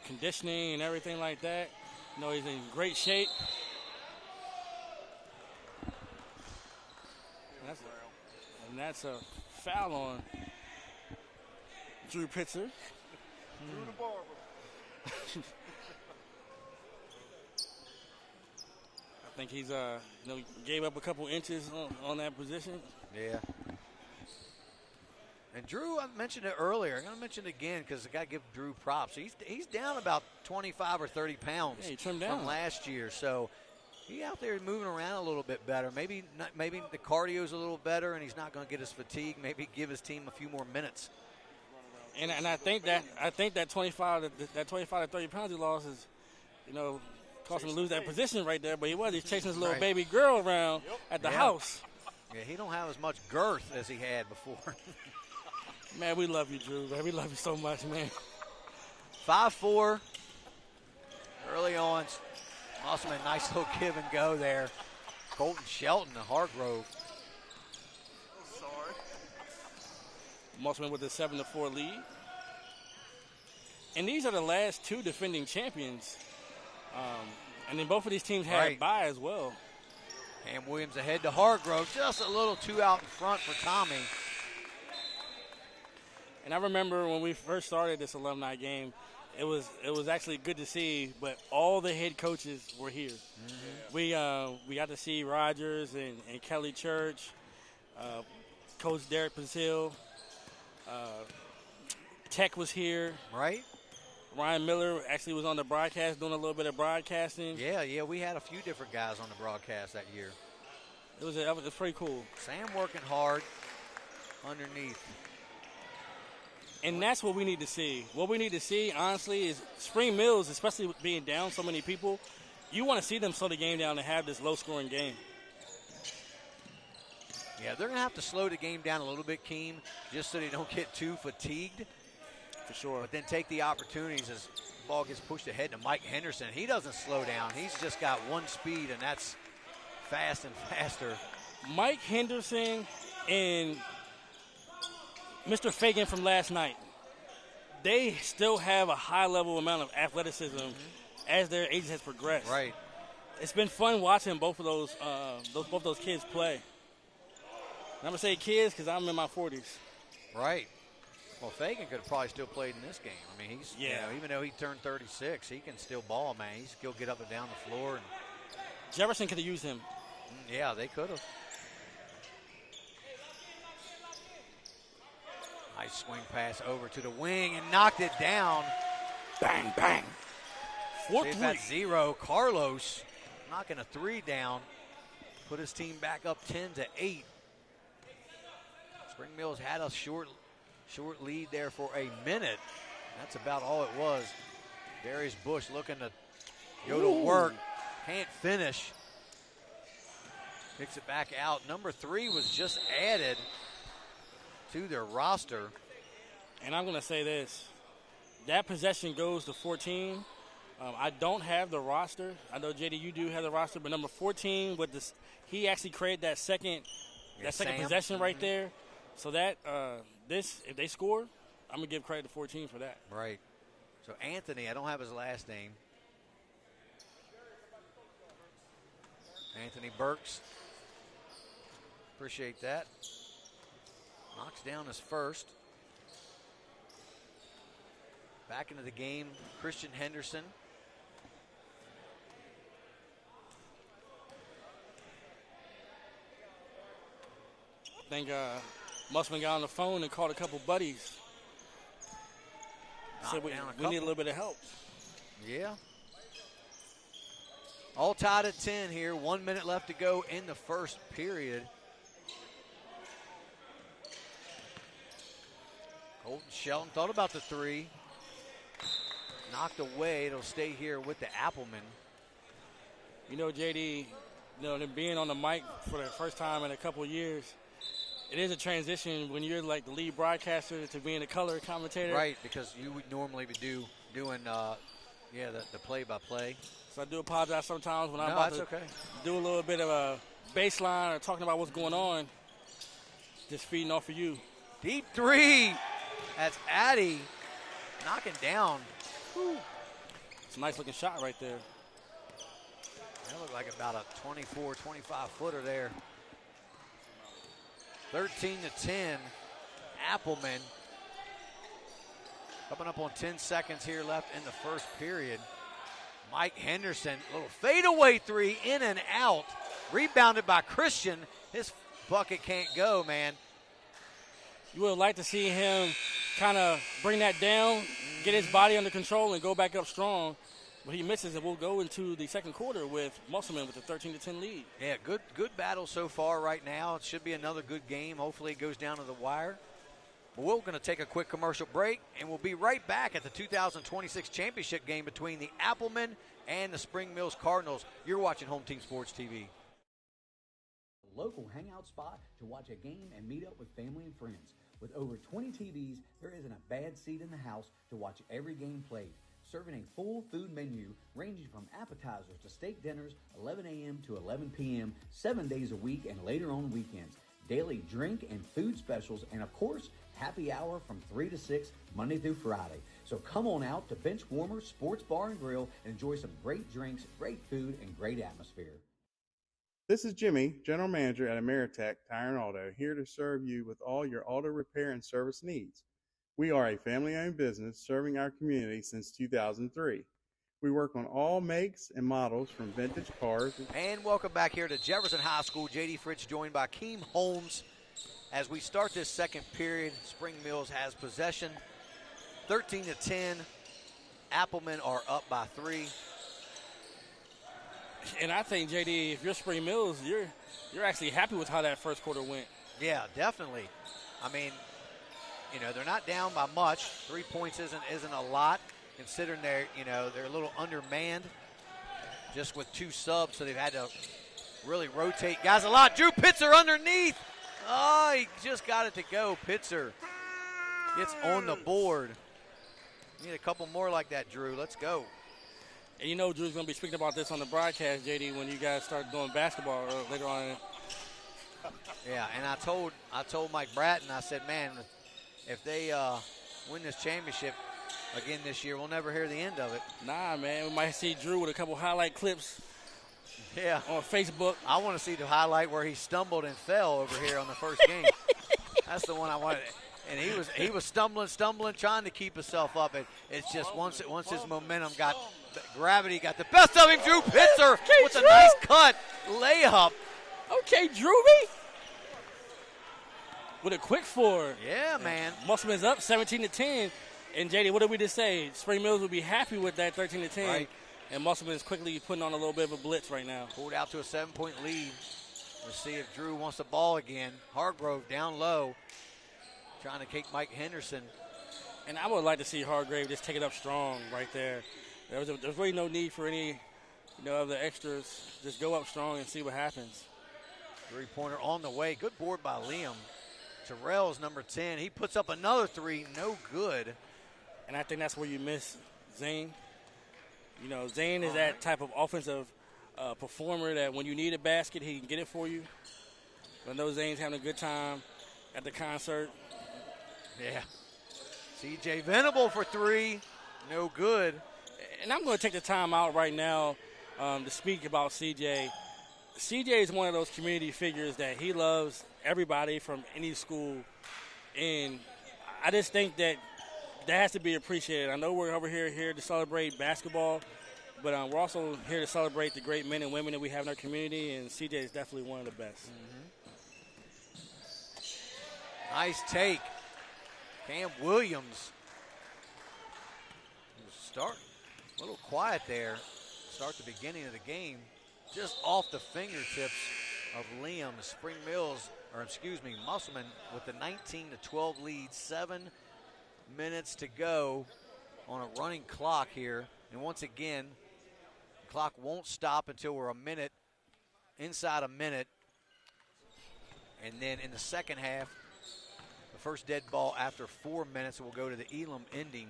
conditioning and everything like that. He's in great shape. And that's a foul on Drew Pitzer. Drew the barber. I think he's gave up a couple inches on that position. Yeah. And Drew, I mentioned it earlier. I'm going to mention it again because I got to give Drew props. He's down about 25 or 30 pounds he trimmed down from last year. So he out there moving around a little bit better. Maybe the cardio's a little better, and he's not going to get his fatigue. Maybe give his team a few more minutes. And I think that 25 to 30 pounds he lost is, caused him to lose that position right there. But he's chasing his little baby girl around at the house. Yeah, he don't have as much girth as he had before. Man, we love you, Drew. Man, we love you so much, man. 5-4. Early on, Musselman, nice little give and go there. Colton Shelton to Hargrove. Musselman with a 7-4 lead. And these are the last two defending champions. And then both of these teams had a bye as well. Cam Williams ahead to Hargrove. Just a little too out in front for Tommy. And I remember when we first started this alumni game, it was actually good to see, but all the head coaches were here. Mm-hmm. We got to see Rogers and Kelly Church, Coach Derek Bazil, Tech was here. Right. Ryan Miller actually was on the broadcast doing a little bit of broadcasting. Yeah, we had a few different guys on the broadcast that year. It was pretty cool. Sam working hard underneath. And that's what we need to see. What we need to see, honestly, is Spring Mills, especially being down so many people, you want to see them slow the game down and have this low-scoring game. Yeah, they're going to have to slow the game down a little bit, Keem, just so they don't get too fatigued. For sure. But then take the opportunities as the ball gets pushed ahead to Mike Henderson. He doesn't slow down. He's just got one speed, and that's fast and faster. Mike Henderson and Mr. Fagan from last night, they still have a high-level amount of athleticism as their age has progressed. Right. It's been fun watching both of those kids play. And I'm going to say kids because I'm in my 40s. Right. Well, Fagan could have probably still played in this game. I mean, he's even though he turned 36, he can still ball, man. He can still get up and down the floor. And Jefferson could have used him. Yeah, they could have. Nice swing pass over to the wing and knocked it down. Bang, bang. 4-3. That's 0. Carlos knocking a 3 down. Put his team back up 10-8. Spring Mills had a short lead there for a minute. That's about all it was. Darius Bush looking to go to work. Can't finish. Picks it back out. Number 3 was just added to their roster. And I'm going to say this. That possession goes to 14. I don't have the roster. I know, JD, you do have the roster, but number 14, with this, he actually created that second possession right there. So that if they score, I'm going to give credit to 14 for that. Right. So Anthony, I don't have his last name. Anthony Burks. Appreciate that. Knocks down his first. Back into the game, Christian Henderson. I think Musselman got on the phone and called a couple buddies. Said we need a little bit of help. Yeah. All tied at 10 here. 1 minute left to go in the first period. Colton Shelton thought about the 3. Knocked away. It'll stay here with the Appleman. You know, JD, them being on the mic for the first time in a couple of years, it is a transition when you're like the lead broadcaster to being a color commentator. Right, because you would normally be doing the play-by-play. So I do apologize sometimes when I'm about to do a little bit of a baseline or talking about what's going on. Just feeding off of you. Deep 3. That's Addy knocking down. Whew. It's a nice-looking shot right there. That looked like about a 24, 25-footer there. 13-10, Appleman. Coming up on 10 seconds here left in the first period. Mike Henderson, little fadeaway 3, in and out. Rebounded by Christian. His bucket can't go, man. You would like to see him kind of bring that down, get his body under control, and go back up strong. But he misses, and we'll go into the second quarter with Musselman with a 13-10 lead. Yeah, good battle so far right now. It should be another good game. Hopefully it goes down to the wire. But we're going to take a quick commercial break, and we'll be right back at the 2026 championship game between the Applemen and the Spring Mills Cardinals. You're watching Home Team Sports TV. A local hangout spot to watch a game and meet up with family and friends. With over 20 TVs, there isn't a bad seat in the house to watch every game played. Serving a full food menu ranging from appetizers to steak dinners, 11 a.m. to 11 p.m., 7 days a week and later on weekends. Daily drink and food specials, and of course, happy hour from 3 to 6, Monday through Friday. So come on out to Benchwarmer Sports Bar and Grill and enjoy some great drinks, great food, and great atmosphere. This is Jimmy, General Manager at Ameritech Tire and Auto, here to serve you with all your auto repair and service needs. We are a family-owned business serving our community since 2003. We work on all makes and models from vintage cars. And welcome back here to Jefferson High School. J.D. Fritz joined by Keem Holmes. As we start this second period, Spring Mills has possession. 13-10. Applemen are up by 3. And I think, JD, if you're Spring Mills, you're actually happy with how that first quarter went. Yeah, definitely. I mean, you know, they're not down by much. 3 points isn't a lot, considering they're a little undermanned, just with 2 subs, so they've had to really rotate guys a lot. Drew Pitzer underneath. Oh, he just got it to go. Pitzer gets on the board. Need a couple more like that, Drew. Let's go. And you know Drew's going to be speaking about this on the broadcast, JD, when you guys start doing basketball later on. Yeah, and I told Mike Bratton, I said, man, if they win this championship again this year, we'll never hear the end of it. Nah, man, we might see Drew with a couple highlight clips. Yeah, on Facebook. I want to see the highlight where he stumbled and fell over here on the first game. That's the one I wanted. And he was stumbling, trying to keep himself up. It's just once his momentum got gravity got the best of him. Drew Pitzer with a nice cut layup. Okay, Drewby with a quick 4. Yeah, man. Musselman's up 17-10. And JD, what did we just say? Spring Mills will be happy with that 13-10. Right. And Musselman is quickly putting on a little bit of a blitz right now. Pulled out to a 7-point lead. Let's see if Drew wants the ball again. Hargrove down low, trying to kick Mike Henderson. And I would like to see Hargrave just take it up strong right there. There's really no need for any, of the extras. Just go up strong and see what happens. 3-pointer on the way. Good board by Liam. Terrell's number 10. He puts up another 3. No good. And I think that's where you miss Zane. Zane is that type of offensive performer that when you need a basket, he can get it for you. I know Zane's having a good time at the concert. Yeah. C.J. Venable for 3. No good. And I'm going to take the time out right now to speak about C.J. C.J. is one of those community figures that he loves everybody from any school. And I just think that has to be appreciated. I know we're over here to celebrate basketball, but we're also here to celebrate the great men and women that we have in our community, and C.J. is definitely one of the best. Mm-hmm. Nice take. Cam Williams. Start a little quiet there. Start the beginning of the game. Just off the fingertips of Liam. Musselman with the 19-12 lead. 7 minutes to go on a running clock here. And once again, the clock won't stop until we're inside a minute. And then in the second half, the first dead ball after 4 minutes will go to the Elam ending.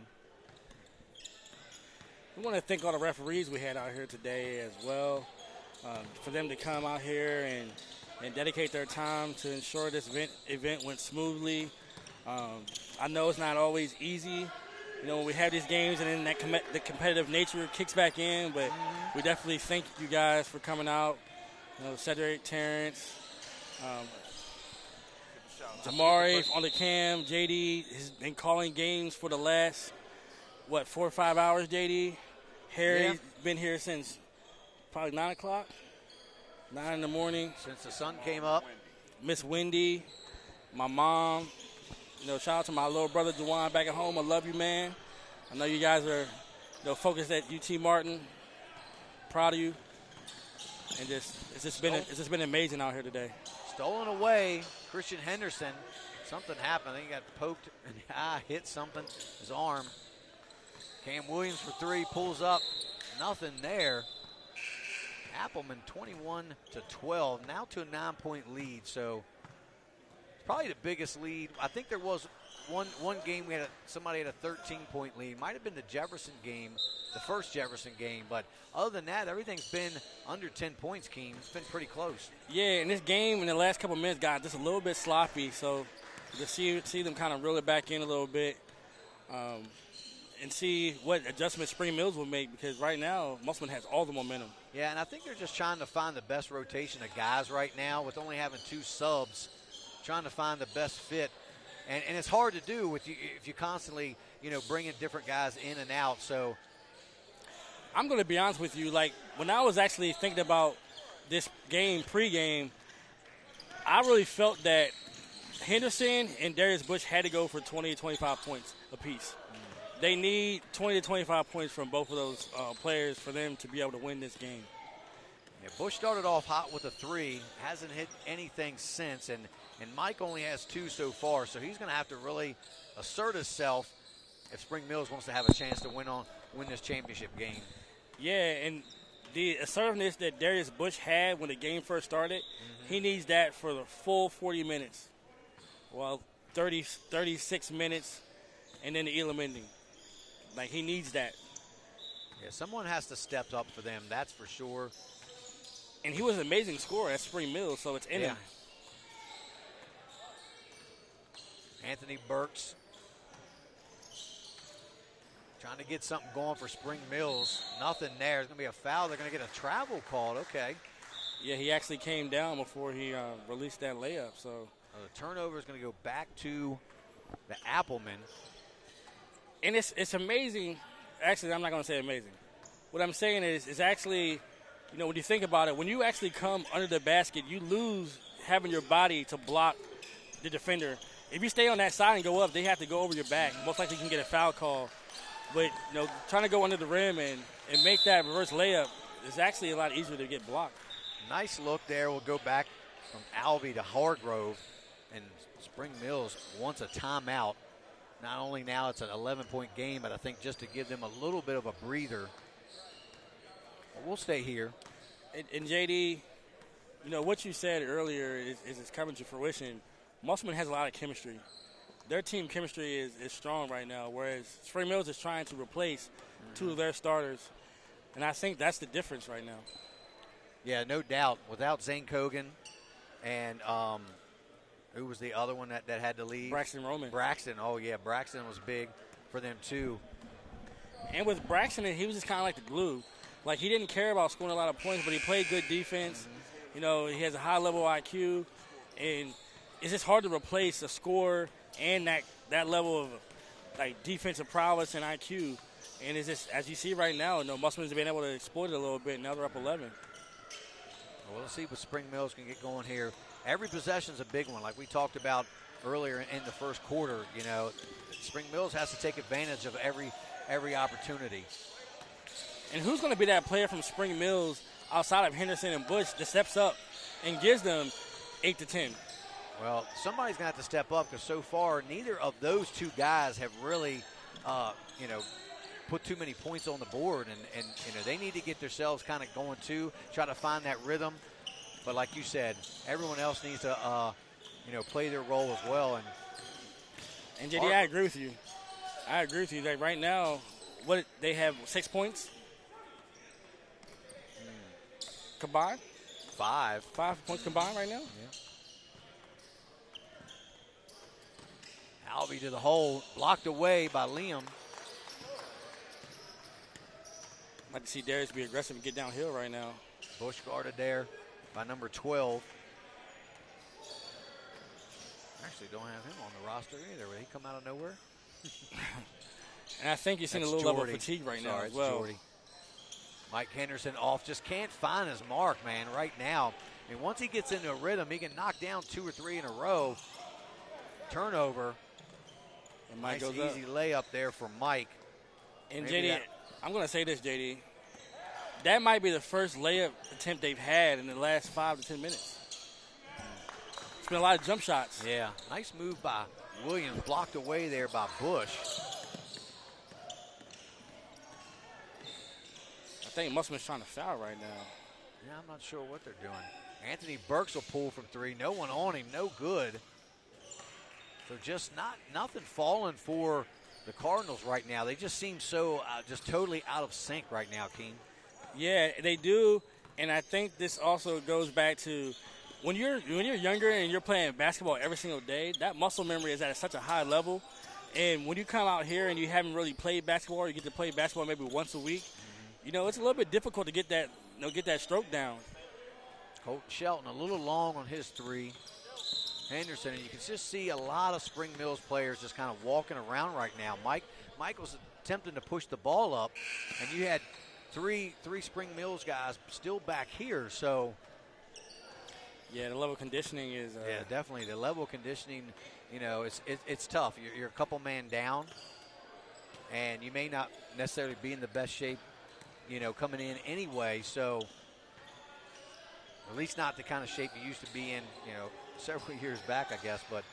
We want to thank all the referees we had out here today as well. For them to come out here and dedicate their time to ensure this event went smoothly. I know it's not always easy, when we have these games and then the competitive nature kicks back in, but we definitely thank you guys for coming out. Cedric, Terrence, Jamari on the cam, JD has been calling games for the last, 4 or 5 hours, JD? Harry's been here since probably 9 o'clock, 9 in the morning. Since the sun came up. Miss Wendy, my mom. Shout out to my little brother, Juwan, back at home. I love you, man. I know you guys are focused at UT Martin. Proud of you. And it's just been amazing out here today. Stolen away. Christian Henderson Something happened. I think he got poked in the eye, hit something, his arm. Cam Williams for three, pulls up. Nothing there. Appleman 21-12, now to a 9-point lead. So probably the biggest lead. I think there was one game we had somebody had a 13-point lead. Might have been the Jefferson game, the first Jefferson game. But other than that, everything's been under 10 points, Keem. It's been pretty close. Yeah, and this game in the last couple of minutes got just a little bit sloppy. So to see them kind of reel it back in a little bit and see what adjustments Spring Mills will make, because right now Musselman has all the momentum. Yeah, and I think they're just trying to find the best rotation of guys right now with only having 2 subs, trying to find the best fit. And it's hard to do if you constantly, bringing different guys in and out. So I'm going to be honest with you. Like, when I was actually thinking about this game, pregame, I really felt that Henderson and Darius Bush had to go for 20 to 25 points apiece. They need 20 to 25 points from both of those players for them to be able to win this game. Yeah, Bush started off hot with a 3, hasn't hit anything since, and Mike only has 2 so far, so he's going to have to really assert himself if Spring Mills wants to have a chance to win this championship game. Yeah, and the assertiveness that Darius Bush had when the game first started, he needs that for the full 40 minutes. Well, 36 minutes, and then the Elam ending. Like, he needs that. Yeah, someone has to step up for them, that's for sure. And he was an amazing scorer at Spring Mills, so it's in him. Anthony Burks trying to get something going for Spring Mills. Nothing there. There's going to be a foul. They're going to get a travel called. Okay. Yeah, he actually came down before he released that layup. So the turnover is going to go back to the Appleman. And it's amazing. Actually, I'm not going to say amazing. What I'm saying is actually, when you think about it, when you actually come under the basket, you lose having your body to block the defender. If you stay on that side and go up, they have to go over your back. Most likely you can get a foul call. But, trying to go under the rim and make that reverse layup is actually a lot easier to get blocked. Nice look there. We'll go back from Albee to Hargrove. And Spring Mills wants a timeout. Not only now it's an 11-point game, but I think just to give them a little bit of a breather. But we'll stay here. And J.D., what you said earlier is coming to fruition. Musselman has a lot of chemistry. Their team chemistry is strong right now, whereas Spring Mills is trying to replace 2 of their starters. And I think that's the difference right now. Yeah, no doubt. Without Zane Kogan and who was the other one that had to leave? Braxton Roman. Braxton, oh yeah, Braxton was big for them too. And with Braxton, he was just kind of like the glue. Like, he didn't care about scoring a lot of points, but he played good defense. He has a high-level IQ. And it's just hard to replace a scorer and that level of defensive prowess and IQ. And it's just, as you see right now, Musselman's been able to exploit it a little bit. Now they're up 11. Well, let's see what Spring Mills can get going here. Every possession's a big one, like we talked about earlier in the first quarter. Spring Mills has to take advantage of every opportunity. And who's going to be that player from Spring Mills outside of Henderson and Bush that steps up and gives them 8 to 10? Well, somebody's going to have to step up, because so far neither of those 2 guys have really, put too many points on the board. And they need to get themselves kind of going too, try to find that rhythm. But like you said, everyone else needs to, play their role as well. And JD, I agree with you. That right now, they have 6 points combined. 5 points combined right now. Yeah. Albee to the hole, blocked away by Liam. I'd like to see Darius be aggressive and get downhill right now. Bush guarded there by number 12. Actually don't have him on the roster either. Will he come out of nowhere? And I think he's seen a little level of fatigue right now as well. Jordy. Mike Henderson off, just can't find his mark, man, right now. I mean, once he gets into a rhythm, he can knock down 2 or 3 in a row. Turnover. And Mike nice goes easy up. layup there for Mike. And JD, I'm going to say this, JD. That might be the first layup attempt they've had in the last 5 to 10 minutes. been a lot of jump shots. Yeah, nice move by Williams, blocked away there by Bush. I think Musselman's trying to foul right now. Yeah, I'm not sure what they're doing. Anthony Burks will pull from three. No one on him, no good. So just nothing falling for the Cardinals right now. They just seem so just totally out of sync right now, Keem. Yeah, they do, and I think this also goes back to when you're younger and you're playing basketball every single day, that muscle memory is at such a high level. And when you come out here and you haven't really played basketball, or you get to play basketball maybe once a week, you know, it's a little bit difficult to get that stroke down. Colton Shelton a little long on his three. Henderson, and you can just see a lot of Spring Mills players just kind of walking around right now. Mike was attempting to push the ball up, and you had three Spring Mills guys still back here. So, yeah, the level of conditioning is. Yeah, definitely the level of conditioning. You know, it's tough. You're a couple man down, and you may not necessarily be in the best shape, you know, coming in anyway. So, at least not the kind of shape you used to be in, you know, several years back, I guess. But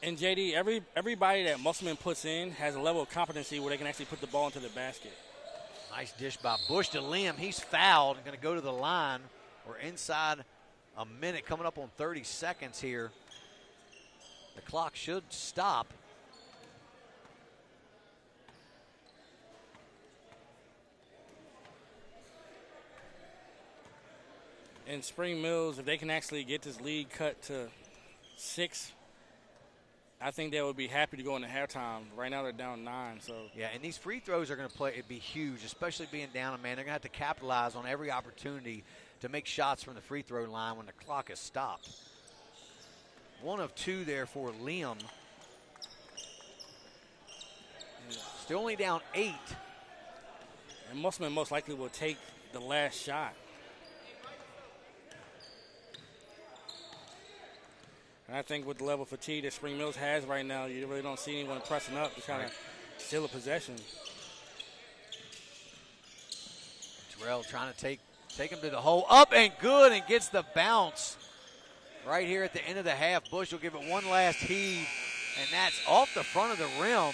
and JD, everybody that Musselman puts in has a level of competency where they can actually put the ball into the basket. Nice dish by Bush to Lim. He's fouled and going to go to the line. We're inside a minute, coming up on 30 seconds here. The clock should stop. And Spring Mills, if they can actually get this lead cut to 6, I think they would be happy to go into halftime. Right now they're down 9. So yeah, and these free throws are going to play. It'd be huge, especially being down a man. They're going to have to capitalize on every opportunity to make shots from the free throw line when the clock is stopped. 1 of 2 there for Liam. Still only down 8. And Musselman most likely will take the last shot. And I think with the level of fatigue that Spring Mills has right now, you really don't see anyone pressing up to kind of steal a possession. Terrell trying to take him to the hole. Up and good, and gets the bounce. Right here at the end of the half, Bush will give it one last heave, and that's off the front of the rim.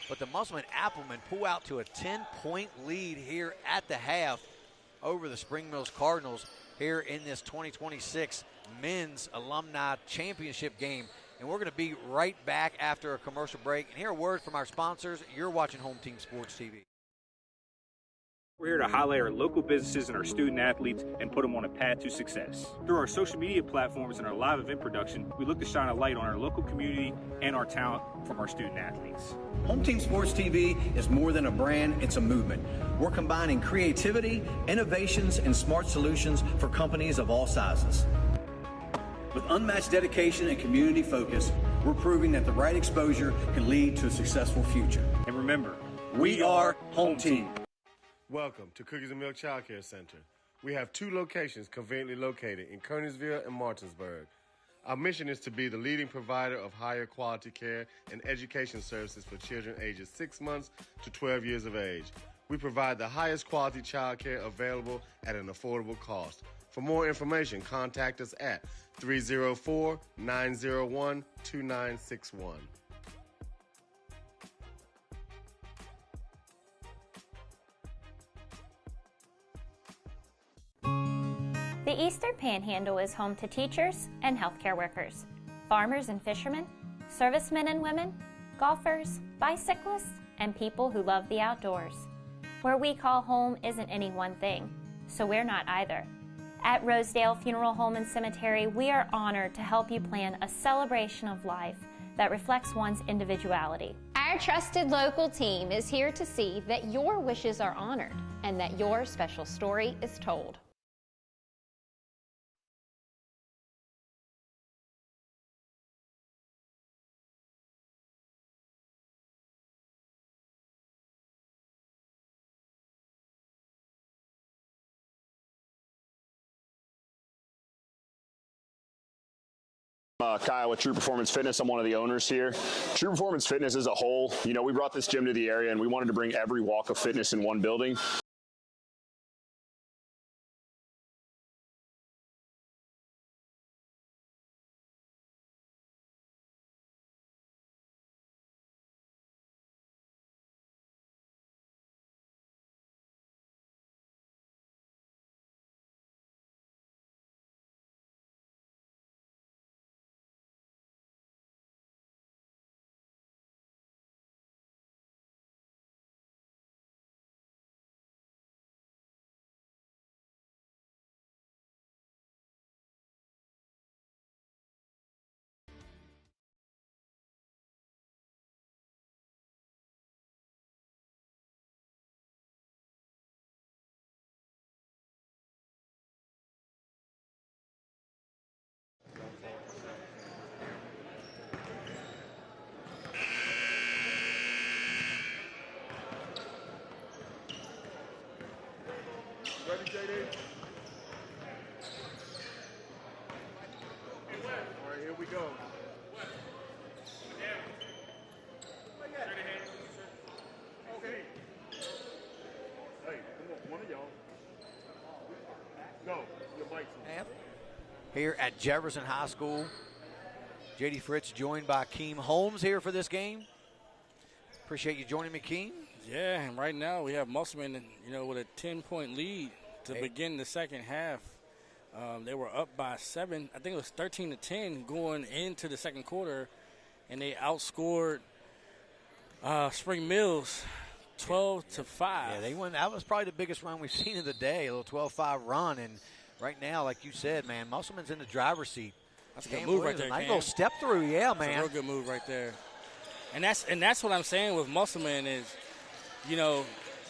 But the Musselman Applemen pull out to a 10-point lead here at the half over the Spring Mills Cardinals here in this 2026 Men's Alumni Championship game. And we're going to be right back after a commercial break. And hear a word from our sponsors. You're watching Home Team Sports TV. We're here to highlight our local businesses and our student athletes and put them on a path to success. Through our social media platforms and our live event production, we look to shine a light on our local community and our talent from our student athletes. Home Team Sports TV is more than a brand, it's a movement. We're combining creativity, innovations, and smart solutions for companies of all sizes. With unmatched dedication and community focus, we're proving that the right exposure can lead to a successful future. And remember, we are Home Team. Welcome to Cookies and Milk Child Care Center. We have 2 locations conveniently located in Kernersville and Martinsburg. Our mission is to be the leading provider of higher quality care and education services for children ages 6 months to 12 years of age. We provide the highest quality child care available at an affordable cost. For more information, contact us at 304-901-2961. The Eastern Panhandle is home to teachers and healthcare workers, farmers and fishermen, servicemen and women, golfers, bicyclists, and people who love the outdoors. Where we call home isn't any one thing, so we're not either. At Rosedale Funeral Home and Cemetery, we are honored to help you plan a celebration of life that reflects one's individuality. Our trusted local team is here to see that your wishes are honored and that your special story is told. Kyle with True Performance Fitness. I'm one of the owners here. True Performance Fitness as a whole, you know, we brought this gym to the area and we wanted to bring every walk of fitness in one building. we go. Okay. Hey, come on, one of y'all. Go. Your mic's on. Here at Jefferson High School, J.D. Fritz joined by Keem Holmes here for this game. Appreciate you joining me, Keem. Yeah, and right now we have Musselman, with a 10-point lead to begin the second half. They were up by 7. I think it was 13-10 going into the second quarter, and they outscored Spring Mills 12-5. Yeah, they won. That was probably the biggest run we've seen of the day, a little 12-5 run. And right now, like you said, man, Musselman's in the driver's seat. That's a good move right there, Nice little step through, yeah, man. That's a real good move right there. And that's what I'm saying with Musselman is,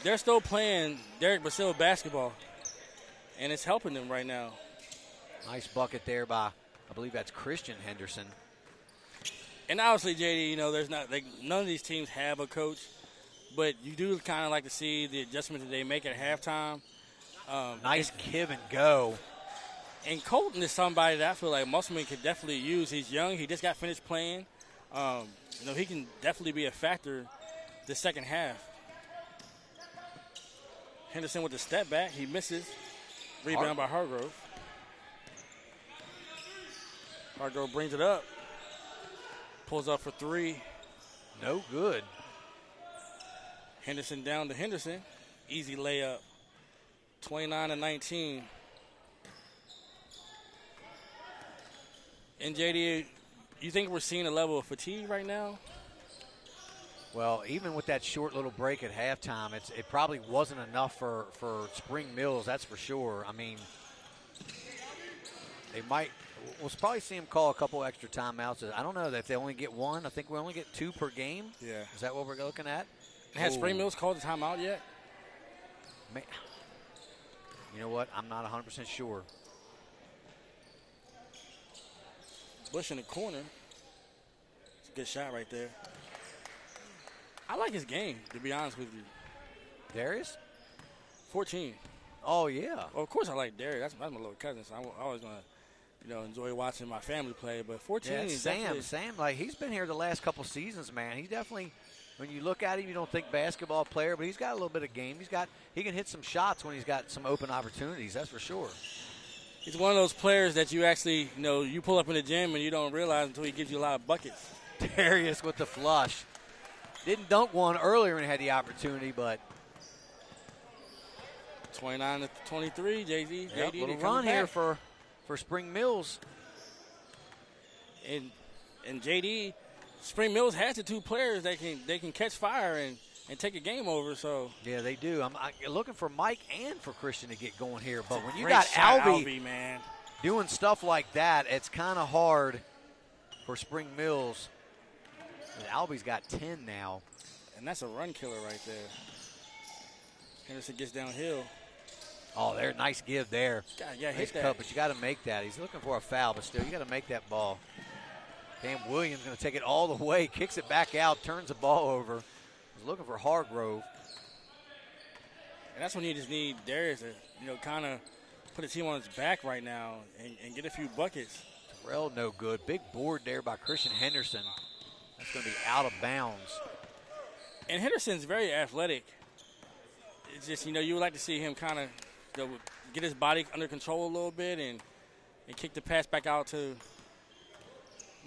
they're still playing Derek Basile basketball, and it's helping them right now. Nice bucket there by, I believe that's Christian Henderson. And obviously, JD, there's none of these teams have a coach, but you do kind of like to see the adjustments that they make at halftime. Nice give and go. And Colton is somebody that I feel like Musselman could definitely use. He's young. He just got finished playing. He can definitely be a factor the second half. Henderson with the step back. He misses. Rebound by Hargrove. Hargrove brings it up. Pulls up for 3. No good. Henderson down to Henderson. Easy layup. 29-19. And JD, you think we're seeing a level of fatigue right now? Well, even with that short little break at halftime, it probably wasn't enough for Spring Mills, that's for sure. I mean, we'll probably see them call a couple extra timeouts. I don't know if they only get 1. I think we only get 2 per game. Yeah. Is that what we're looking at? Has Spring Mills called a timeout yet? Man, you know what? I'm not 100% sure. Bush in the corner. It's a good shot right there. I like his game, to be honest with you. Darius? 14. Oh, yeah. Well, of course I like Darius. That's my little cousin, so I'm always going to, enjoy watching my family play. But 14 is Sam, he's been here the last couple seasons, man. He's definitely, when you look at him, you don't think basketball player, but he's got a little bit of game. He can hit some shots when he's got some open opportunities, that's for sure. He's one of those players that you actually, you pull up in the gym and you don't realize until he gives you a lot of buckets. Darius with the flush. Didn't dunk one earlier and had the opportunity, but 29-23, JD. Yep, little run here for Spring Mills. And JD, Spring Mills has the 2 players that can catch fire and take a game over. So yeah, they do. I'm looking for Mike and for Christian to get going here, but when you got Albie man, doing stuff like that, it's kind of hard for Spring Mills. And Albie's got 10 now. And that's a run killer right there. Henderson gets downhill. Oh, there, nice give there. Yeah, nice cut, but you got to make that. He's looking for a foul, but still, you got to make that ball. Cam Williams going to take it all the way, kicks it back out, turns the ball over. He's looking for Hargrove. And that's when you just need Darius to, kind of put the team on his back right now and get a few buckets. Terrell, no good. Big board there by Christian Henderson. That's going to be out of bounds. And Henderson's very athletic. It's just, you would like to see him kind of get his body under control a little bit and kick the pass back out to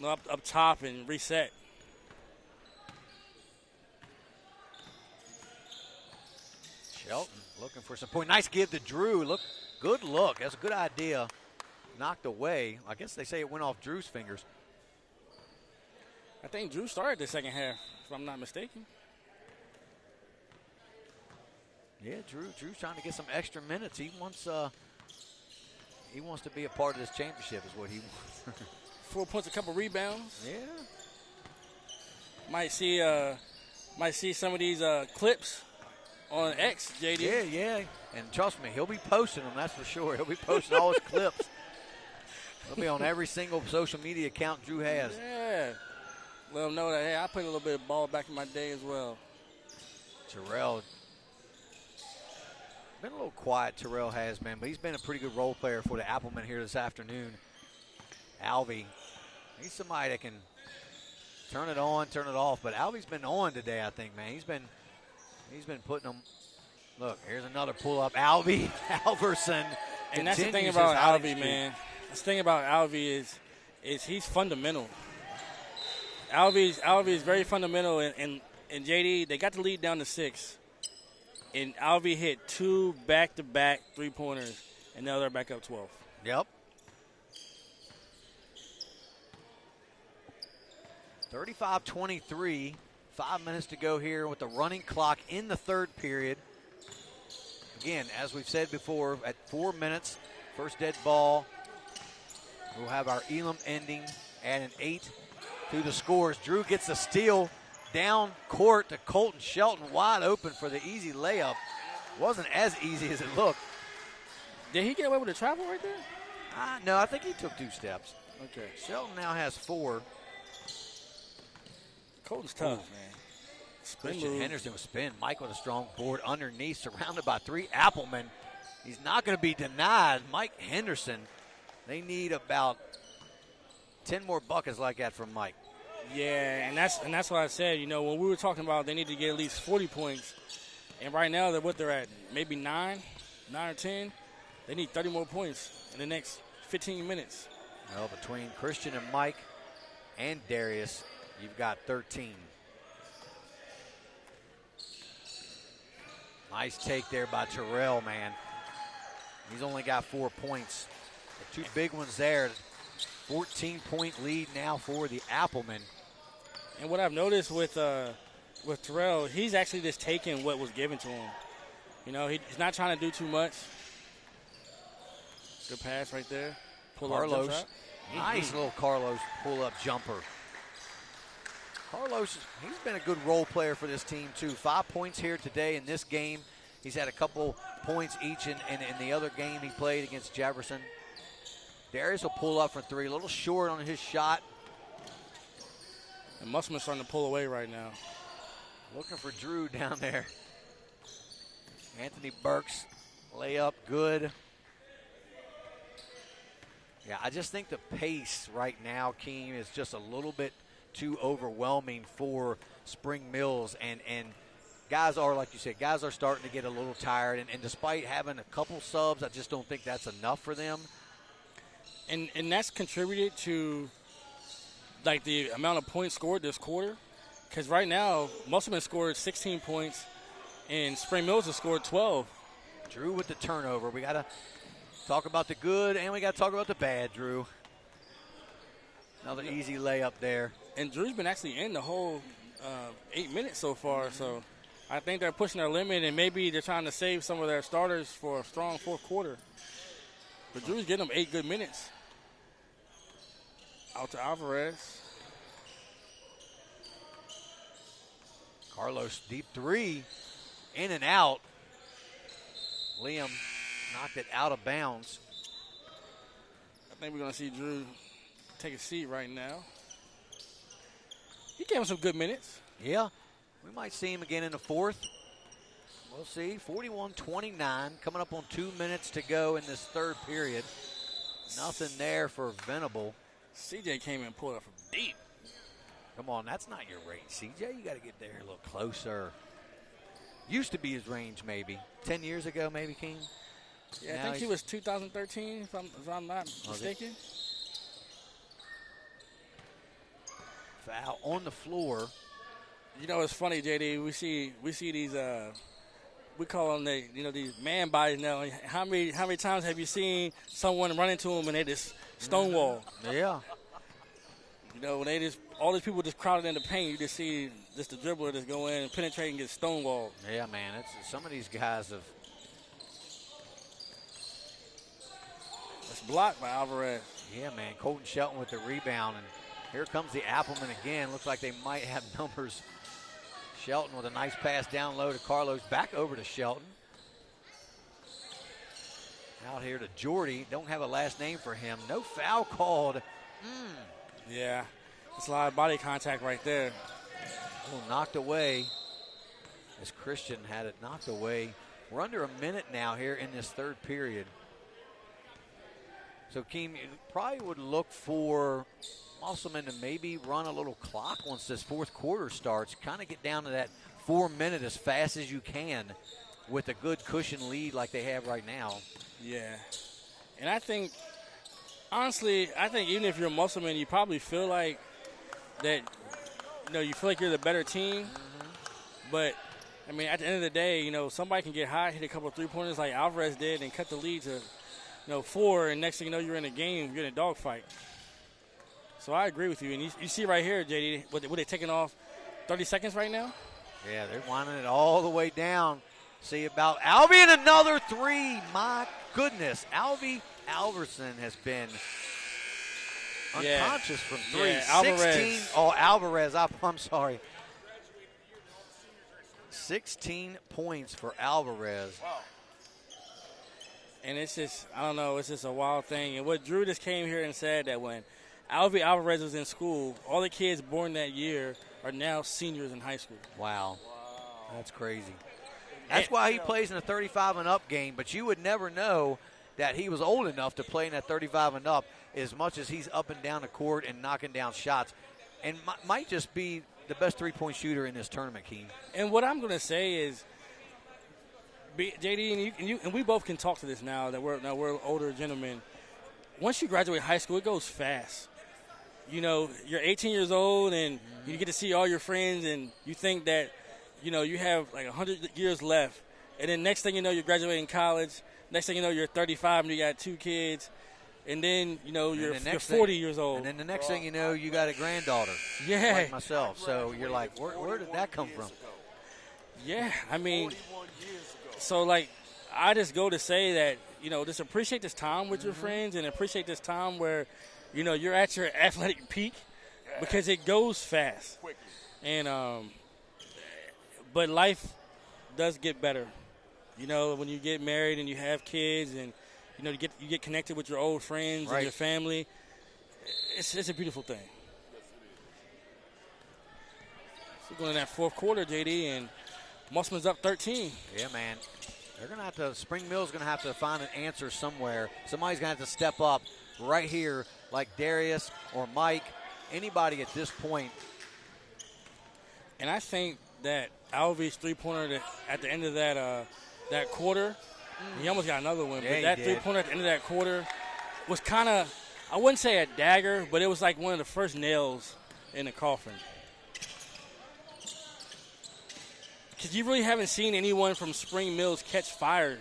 up top and reset. Shelton looking for some point. Nice give to Drew. Good look. That's a good idea. Knocked away. I guess they say it went off Drew's fingers. I think Drew started the second half, if I'm not mistaken. Yeah, Drew's trying to get some extra minutes. He wants to be a part of this championship is what he wants. 4 points, a couple rebounds. Yeah. Might see some of these clips on X, JD. Yeah. And trust me, he'll be posting them, that's for sure. He'll be posting all his clips. He'll be on every single social media account Drew has. Yeah. Let him know that, hey, I played a little bit of ball back in my day as well. Terrell. Been a little quiet, Terrell has been, but he's been a pretty good role player for the Applemen here this afternoon. Alvey, He's somebody that can turn it on, turn it off. But Albie's been on today, I think, man. He's been putting them. Look, here's another pull-up. Albie Alverson. And that's the thing about Albie, man. The thing about Albie is he's fundamental. Albie is very fundamental, and JD, they got the lead down to 6. And Albie hit 2 back-to-back three-pointers, and now they're back up 12. Yep. 35-23, 5 minutes to go here with the running clock in the third period. Again, as we've said before, at 4 minutes, first dead ball, we'll have our Elam ending at an 8 through the scores. Drew gets a steal down court to Colton Shelton, wide open for the easy layup. Wasn't as easy as it looked. Did he get away with the travel right there? No, I think he took 2 steps. Okay. Shelton now has 4. Colton's tough, man. Christian Henderson with spin. Mike with a strong board underneath, surrounded by 3 Applemen. He's not going to be denied. Mike Henderson, they need about 10 more buckets like that from Mike. Yeah, and that's what I said. You know, when we were talking about they need to get at least 40 points, and right now they're at maybe 9 or 10. They need 30 more points in the next 15 minutes. Well, between Christian and Mike and Darius, you've got 13. Nice take there by Terrell, man. He's only got 4 points. The 2 big ones there. 14-point lead now for the Applemen. And what I've noticed with Terrell, he's actually just taking what was given to him. You know, he's not trying to do too much. Good pass right there. Carlos. Nice little Carlos pull-up jumper. Carlos, he's been a good role player for this team, too. 5 points here today in this game. He's had a couple points each in the other game he played against Jefferson. Darius will pull up for 3. A little short on his shot. And Musselman's starting to pull away right now. Looking for Drew down there. Anthony Burks, layup, good. Yeah, I just think the pace right now, Keem, is just a little bit too overwhelming for Spring Mills. And guys are, like you said, guys are starting to get a little tired. And despite having a couple subs, I just don't think that's enough for them. And that's contributed to, like, the amount of points scored this quarter. Because right now, Musselman scored 16 points, and Spring Mills has scored 12. Drew with the turnover. We got to talk about the good, and we got to talk about the bad, Drew. Another easy layup there. And Drew's been actually in the whole 8 minutes so far, so I think they're pushing their limit, and maybe they're trying to save some of their starters for a strong fourth quarter. But Drew's getting them 8 good minutes. Out to Alvarez. Carlos, deep 3, in and out. Liam knocked it out of bounds. I think we're going to see Drew take a seat right now. He gave him some good minutes. Yeah, we might see him again in the fourth. We'll see. 41-29, coming up on 2 minutes to go in this third period. Nothing there for Venable. CJ came in and pulled up from deep. Come on, that's not your range, CJ. You got to get there a little closer. Used to be his range, maybe 10 years ago, maybe, King. Yeah, I think he was 2013, if I'm not mistaken. Foul on the floor. You know, it's funny, JD. We see these. We call them these man bodies now. How many times have you seen someone run into them and they just stonewall? Yeah. You know, when all these people just crowded in the paint, you just see the dribbler just go in and penetrate and get stonewalled. Yeah, man. Some of these guys have. It's blocked by Alvarez. Yeah, man. Colton Shelton with the rebound, and here comes the Appleman again. Looks like they might have numbers. Shelton with a nice pass down low to Carlos. Back over to Shelton. Out here to Jordy. Don't have a last name for him. No foul called. Yeah, it's a lot of body contact right there. Oh, knocked away as Christian had it knocked away. We're under a minute now here in this third period. So Keem probably would look for Musselman to maybe run a little clock once this fourth quarter starts. Kind of get down to that 4 minute as fast as you can with a good cushion lead like they have right now. Yeah. And I think, honestly, even if you're a Musselman, you probably feel like that, you feel like you're the better team. But, I mean, at the end of the day, somebody can get hot, hit a couple of three-pointers like Alvarez did and cut the lead to, 4, and next thing you know, you're in a game, you're in a dogfight. So I agree with you. And you see right here, JD, what they taking off 30 seconds right now? Yeah, they're winding it all the way down. See about Alvy and another three. My goodness. Alvy Alverson has been unconscious from three. Yeah, Alvarez. 16. Oh, Alvarez. I'm sorry. 16 points for Alvarez. Wow. And it's just, I don't know, it's just a wild thing. And what Drew just came here and said that when Alvy Alvarez was in school, all the kids born that year are now seniors in high school. Wow. That's crazy. That's why he plays in a 35 and up game, but you would never know that he was old enough to play in that 35 and up as much as he's up and down the court and knocking down shots. And might just be the best three-point shooter in this tournament, Keem. And what I'm going to say is, JD, and we both can talk to this now that we're older gentlemen. Once you graduate high school, it goes fast. You're 18 years old, and you get to see all your friends, and you think that, you have like 100 years left. And then next thing you know, you're graduating college. Next thing you know, you're 35 and you got 2 kids. And then, you're 40 years old. And then the next thing you know, you got a granddaughter. Yeah. Like myself. So you're like, where did that come from? Yeah, I mean, so, I just go to say that, just appreciate this time with your friends and appreciate this time where, you're at your athletic peak because it goes fast. And, but life does get better. When you get married and you have kids and, you get connected with your old friends and your family, it's a beautiful thing. So going in that fourth quarter, JD, and Musselman's up 13. Yeah, man. They're going to have to, Spring Mill's going to have to find an answer somewhere. Somebody's going to have to step up right here, like Darius or Mike, anybody at this point. And I think that Alvy's three-pointer at the end of that quarter, he almost got another one, but that three-pointer at the end of that quarter was kind of, I wouldn't say a dagger, but it was like one of the first nails in the coffin. Because you really haven't seen anyone from Spring Mills catch fire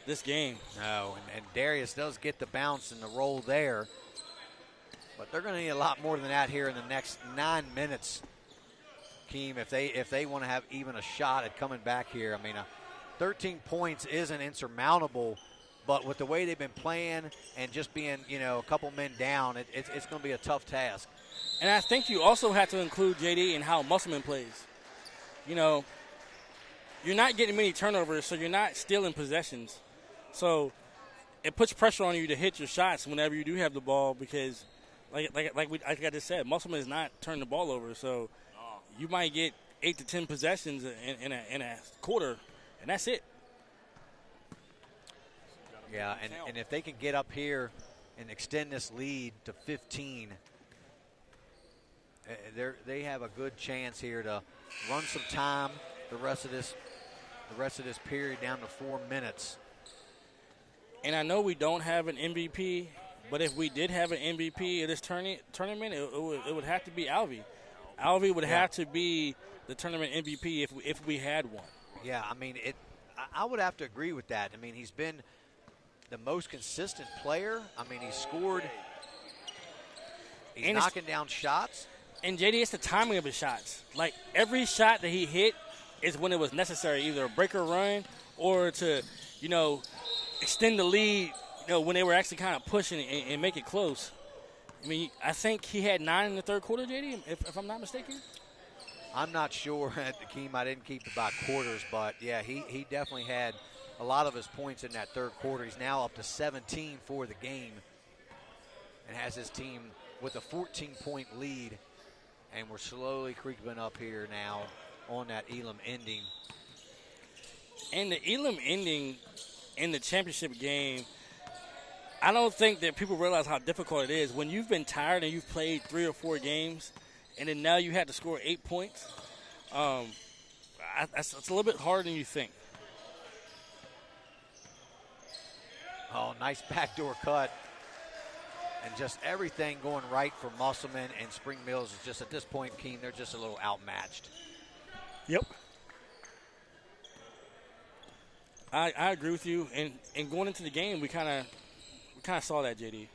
this game. No, and Darius does get the bounce and the roll there. But they're going to need a lot more than that here in the next 9 minutes, Keem, if they want to have even a shot at coming back here. I mean, 13 points isn't insurmountable, but with the way they've been playing and just being, a couple men down, it's going to be a tough task. And I think you also have to include JD in how Musselman plays. You're not getting many turnovers, so you're not stealing possessions. So it puts pressure on you to hit your shots whenever you do have the ball because, like I just said, Musselman is not turning the ball over. So you might get 8 to 10 possessions in a quarter, and that's it. Yeah, and if they can get up here and extend this lead to 15, they have a good chance here to run some time the rest of this period down to 4 minutes. And I know we don't have an MVP, but if we did have an MVP of this tournament, it would have to be Alvy. Alvy would have to be the tournament MVP if we had one. Yeah, I mean, I would have to agree with that. I mean, he's been the most consistent player. I mean, he's scored. He's knocking down shots. And, JD, it's the timing of his shots. Like, every shot that he hit is when it was necessary, either a break or run or to, extend the lead, when they were actually kind of pushing and make it close. I mean, I think he had 9 in the third quarter, JD, if I'm not mistaken. I'm not sure, Keem. I didn't keep it by quarters, but, yeah, he definitely had a lot of his points in that third quarter. He's now up to 17 for the game and has his team with a 14-point lead, and we're slowly creeping up here now on that Elam ending. And the Elam ending in the championship game, I don't think that people realize how difficult it is. When you've been tired and you've played 3 or 4 games, and then now you had to score 8 points, it's a little bit harder than you think. Oh, nice backdoor cut. And just everything going right for Musselman, and Spring Mills is just, at this point, Keem, they're just a little outmatched. Yep. I agree with you. And going into the game, we kind of saw that, JD.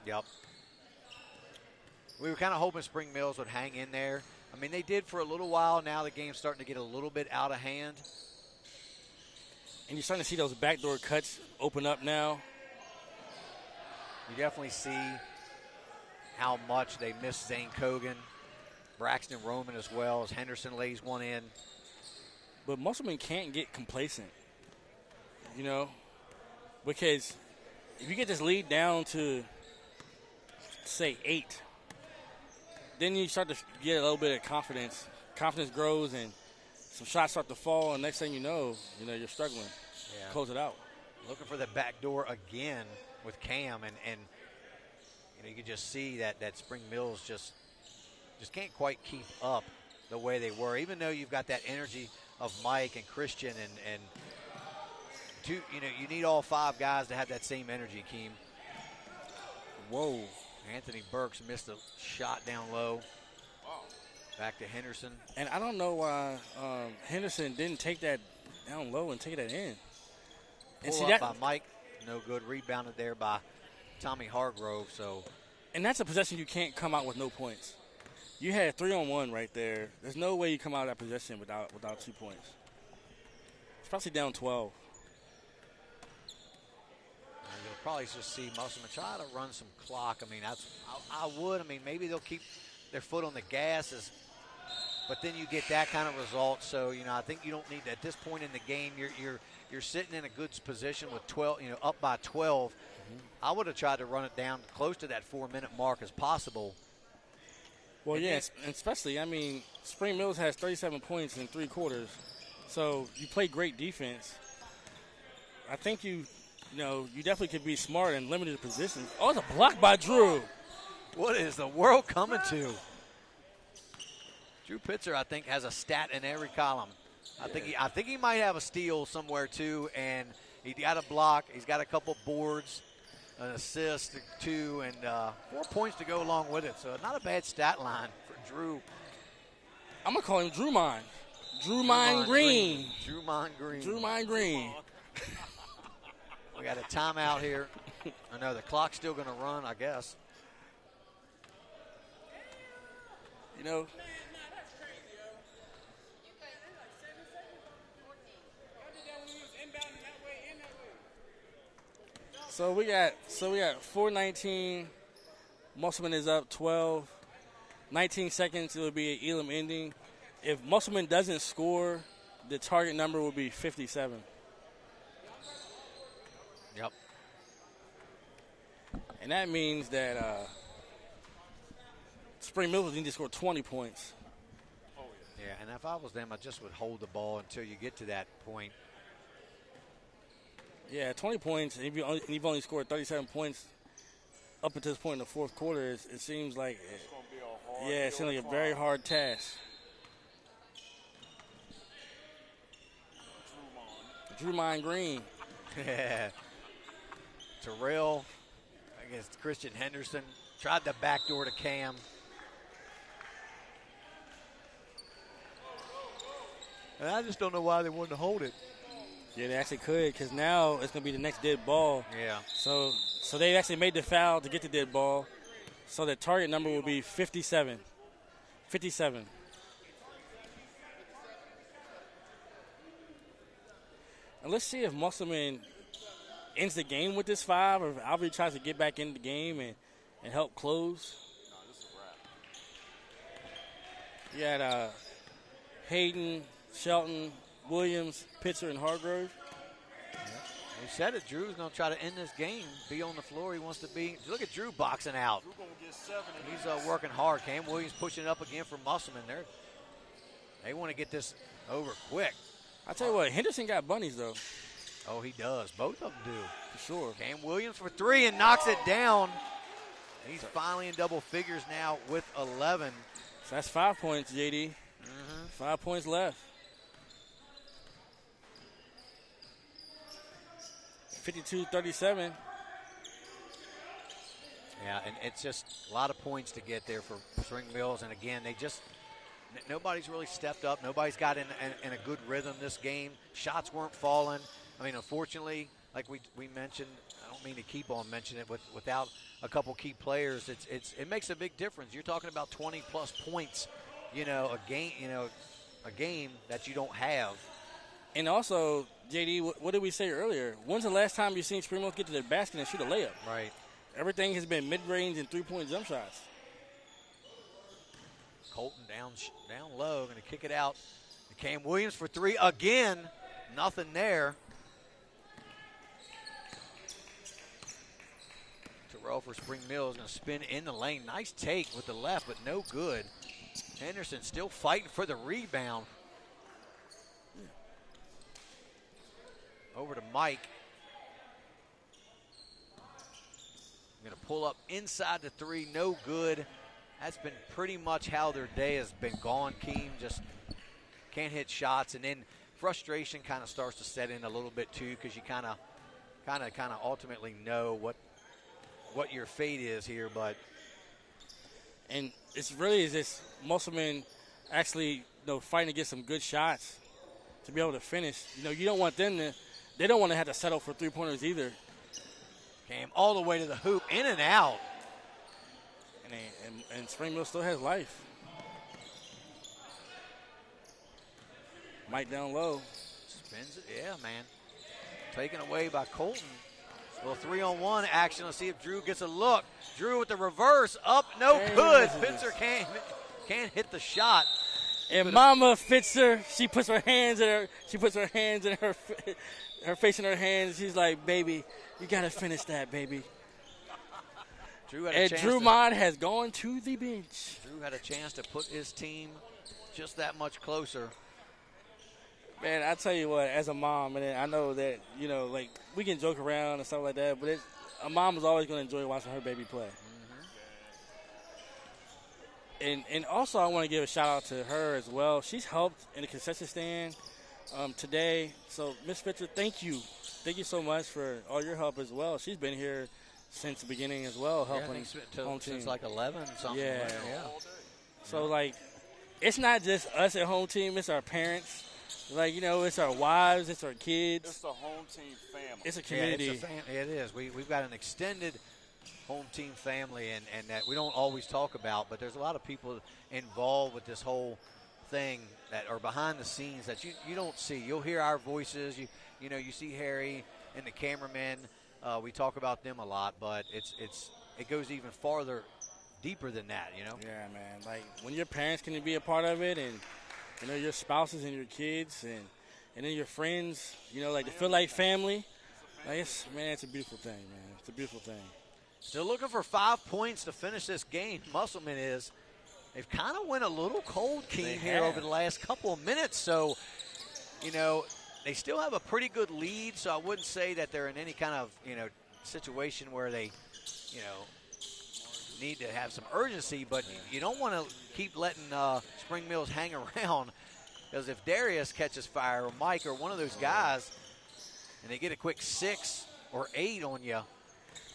Yep. We were kind of hoping Spring Mills would hang in there. I mean, they did for a little while. Now the game's starting to get a little bit out of hand. And you're starting to see those backdoor cuts open up now. You definitely see how much they miss Zane Kogan, Braxton Roman as well, as Henderson lays one in. But Musselman can't get complacent, you know, because if you get this lead down to, say, 8, then you start to get a little bit of confidence. Confidence grows and some shots start to fall, and next thing you know, you're struggling. Yeah. Close it out. Looking for the back door again with Cam, and you can just see that Spring Mills just can't quite keep up the way they were, even though you've got that energy of Mike and Christian and two, you need all 5 guys to have that same energy, Keem. Whoa. Anthony Burks missed a shot down low. Back to Henderson. And I don't know why Henderson didn't take that down low and take that in. And Pull up by Mike. No good. Rebounded there by Tommy Hargrove. And that's a possession you can't come out with no points. You had 3-on-1 right there. There's no way you come out of that possession without 2 points. Especially down 12. You'll probably just see Musselman try to run some clock. I mean, I would. I mean, maybe they'll keep their foot on the gas, but then you get that kind of result. So, I think you don't need at this point in the game. You're sitting in a good position with 12, up by 12. I would have tried to run it down close to that 4-minute mark as possible. Well, and and especially, I mean, Spring Mills has 37 points in 3 quarters. So you play great defense. I think you definitely could be smart and limited positions. Oh, it's a block by Drew. What is the world coming to? Drew Pitzer, I think, has a stat in every column. I think he might have a steal somewhere too, and he got a block. He's got a couple boards, an assist, 2, and 4 points to go along with it. So not a bad stat line for Drew. I'm gonna call him Drew Mine. Drew Mine Green. Drew Mine Green. Drew Mine Green. We got a timeout here. I know the clock's still going to run, I guess. So we got 4:19. Musselman is up 12. 19 seconds, it will be an Elam ending. If Musselman doesn't score, the target number will be 57. Yep. And that means that Spring Mills need to score 20 points. Yeah, and if I was them, I just would hold the ball until you get to that point. Yeah, 20 points, and you've only scored 37 points up until this point in the fourth quarter. It seems like it seems like a very hard task. Drew Mine Green. Yeah. Terrell against Christian Henderson. Tried the backdoor to Cam. And I just don't know why they wanted to hold it. Yeah, they actually could, because now it's going to be the next dead ball. Yeah. So they actually made the foul to get the dead ball. So the target number will be 57. 57. And let's see if Musselman ends the game with this 5, or if Albury tries to get back in the game and help close. You got Hayden, Shelton, Williams, Pitzer, and Hargrove. He said it. Drew's going to try to end this game, be on the floor. He wants to be. Look at Drew boxing out. Drew gonna get 7. He's working hard. Cam Williams pushing it up again for Musselman. They want to get this over quick. I tell you what, Henderson got bunnies, though. Oh, he does. Both of them do. For sure. Cam Williams for 3 and knocks it down. He's finally in double figures now with 11. So that's 5 points, JD. 5 points left. 52-37. Yeah, and it's just a lot of points to get there for Spring Mills. And again, nobody's really stepped up. Nobody's got in a good rhythm this game. Shots weren't falling. I mean, unfortunately, like we mentioned, I don't mean to keep on mentioning it, without a couple key players, it makes a big difference. You're talking about 20-plus points, a game that you don't have. And also, JD, what did we say earlier? When's the last time you've seen Spring Mills get to the basket and shoot a layup? Right. Everything has been mid-range and three-point jump shots. Colton down low, going to kick it out. Cam Williams for 3 again. Nothing there. Terrell for Spring Mills going to spin in the lane. Nice take with the left, but no good. Henderson still fighting for the rebound. Over to Mike. Going to pull up inside the 3, no good. That's been pretty much how their day has been gone, Keem. Just can't hit shots, and then frustration kind of starts to set in a little bit too, because you kind of ultimately know what your fate is here. And it's really just Musselman actually fighting to get some good shots to be able to finish. You don't want them to. They don't want to have to settle for three-pointers either. Cam all the way to the hoop, in and out. And Spring Mill still has life. Mike down low. Spins it, yeah, man. Taken away by Colton. A little 3-on-1 action. Let's see if Drew gets a look. Drew with the reverse, up, no good. Fitzer can't hit the shot. And Mama Fitzer, she puts her hands in her face in her hands. She's like, baby, you got to finish that, baby. Drew Mond has gone to the bench. Drew had a chance to put his team just that much closer. Man, I tell you what, as a mom, and I know that, we can joke around and stuff like that, but a mom is always going to enjoy watching her baby play. And also I want to give a shout-out to her as well. She's helped in the concession stand today. So, Ms. Fitzer, thank you. Thank you so much for all your help as well. She's been here since the beginning as well, helping home team. Since like 11 something. Yeah. Like So, it's not just us at home team. It's our parents. It's our wives. It's our kids. It's a home team family. It's a community. It is. We've got an extended home team family, and that we don't always talk about, but there's a lot of people involved with this whole thing that are behind the scenes that you don't see. You'll hear our voices. You see Harry and the cameramen. We talk about them a lot, but it goes even farther, deeper than that. Yeah, man. When your parents can be a part of it, and your spouses and your kids, and then your friends. To feel like family. It's a beautiful thing, man. It's a beautiful thing. Still looking for 5 points to finish this game. Musselman is. They've kind of went a little cold, Keem, here over the last couple of minutes. So, they still have a pretty good lead. So I wouldn't say that they're in any kind of, situation where they, need to have some urgency. But you don't want to keep letting Spring Mills hang around, because if Darius catches fire or Mike or one of those guys, and they get a quick 6 or 8 on you.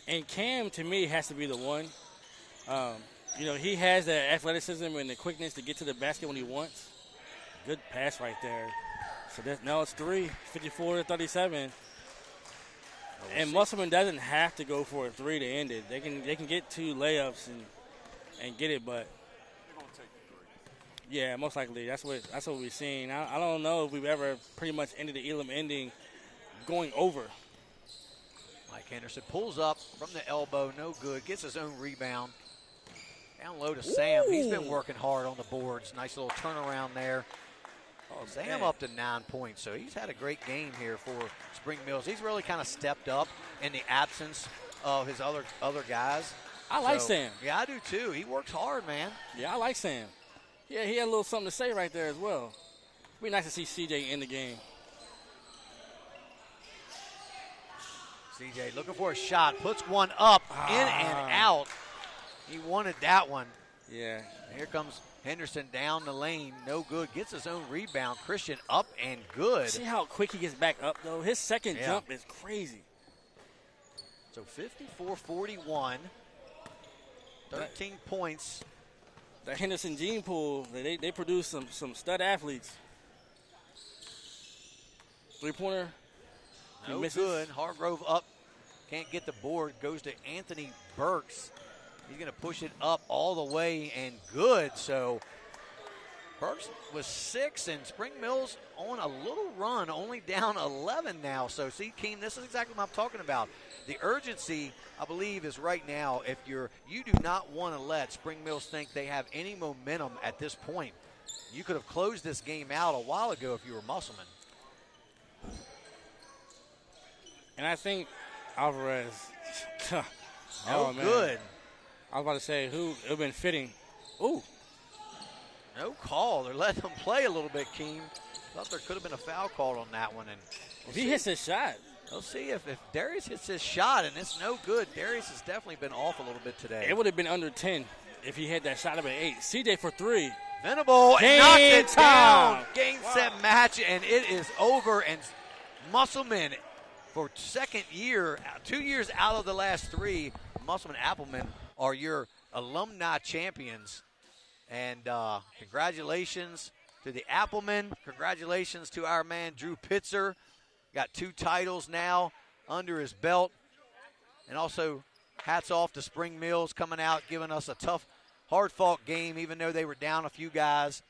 And Cam, to me, has to be the one. He has the athleticism and the quickness to get to the basket when he wants. Good pass right there. So now it's 3, 54-37. And Musselman doesn't have to go for a 3 to end it. They can get 2 layups and get it, but they're gonna take the 3. Yeah, most likely that's what we've seen. I don't know if we've ever pretty much ended the Elam ending going over. Mike Henderson pulls up from the elbow, no good. Gets his own rebound. Down low to Sam. He's been working hard on the boards. Nice little turnaround there. Sam up to 9 points, so he's had a great game here for Spring Mills. He's really kind of stepped up in the absence of his other guys. I like Sam. Yeah, I do too. He works hard, man. Yeah, I like Sam. Yeah, he had a little something to say right there as well. It'd be nice to see CJ in the game. CJ looking for a shot, puts one up, in and out. He wanted that one. Yeah. Here comes Henderson down the lane, no good. Gets his own rebound. Christian up and good. See how quick he gets back up, though? His second jump is crazy. So 54-41, 13 points. The Henderson gene pool, they produce some stud athletes. Three-pointer. No good. Hargrove up. Can't get the board. Goes to Anthony Burks. He's going to push it up all the way and good. So Burks was 6 and Spring Mills on a little run, only down 11 now. So see, Keem, this is exactly what I'm talking about. The urgency, I believe, is right now. If you do not want to let Spring Mills think they have any momentum at this point. You could have closed this game out a while ago if you were Musselman. And I think Alvarez. No good. I was about to say, who it would have been fitting. Ooh. No call. They're letting them play a little bit, Keem. Thought there could have been a foul called on that one. And if he hits his shot. We'll see if Darius hits his shot, and it's no good. Darius has definitely been off a little bit today. It would have been under 10 if he had that shot of an 8. CJ for 3. Venable knocks it down. Game, set, match, and it is over. And Musselman, for second year, 2 years out of the last 3, Musselman Appleman are your alumni champions. And congratulations to the Applemen. Congratulations to our man, Drew Pitzer. Got 2 titles now under his belt. And also hats off to Spring Mills coming out, giving us a tough, hard-fought game. Even though they were down a few guys,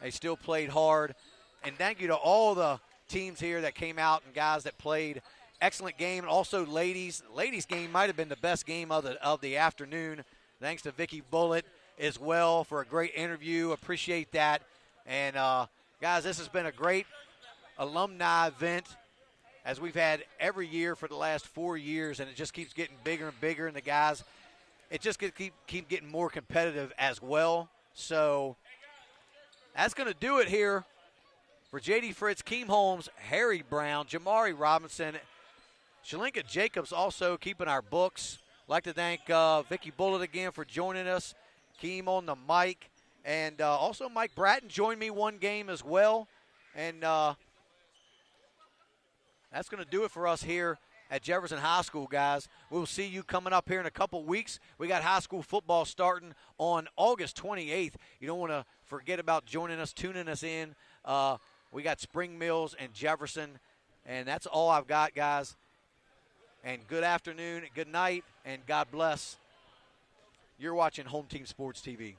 they still played hard. And thank you to all the teams here that came out and guys that played. Excellent game. And also ladies. Ladies game might have been the best game of the afternoon. Thanks to Vicky Bullitt as well for a great interview. Appreciate that. And, guys, this has been a great alumni event, as we've had every year for the last 4 years, and it just keeps getting bigger and bigger, and the guys, it just keep getting more competitive as well. So that's going to do it here for J.D. Fritz, Keem Holmes, Harry Brown, Jamari Robinson, Shalinka Jacobs also keeping our books. I'd like to thank Vicky Bullitt again for joining us, Keem on the mic, and also Mike Bratton joined me one game as well. And that's going to do it for us here at Jefferson High School, guys. We'll see you coming up here in a couple weeks. We got high school football starting on August 28th. You don't want to forget about joining us, tuning us in. We got Spring Mills and Jefferson, and that's all I've got, guys. And good afternoon, good night, and God bless. You're watching Home Team Sports TV.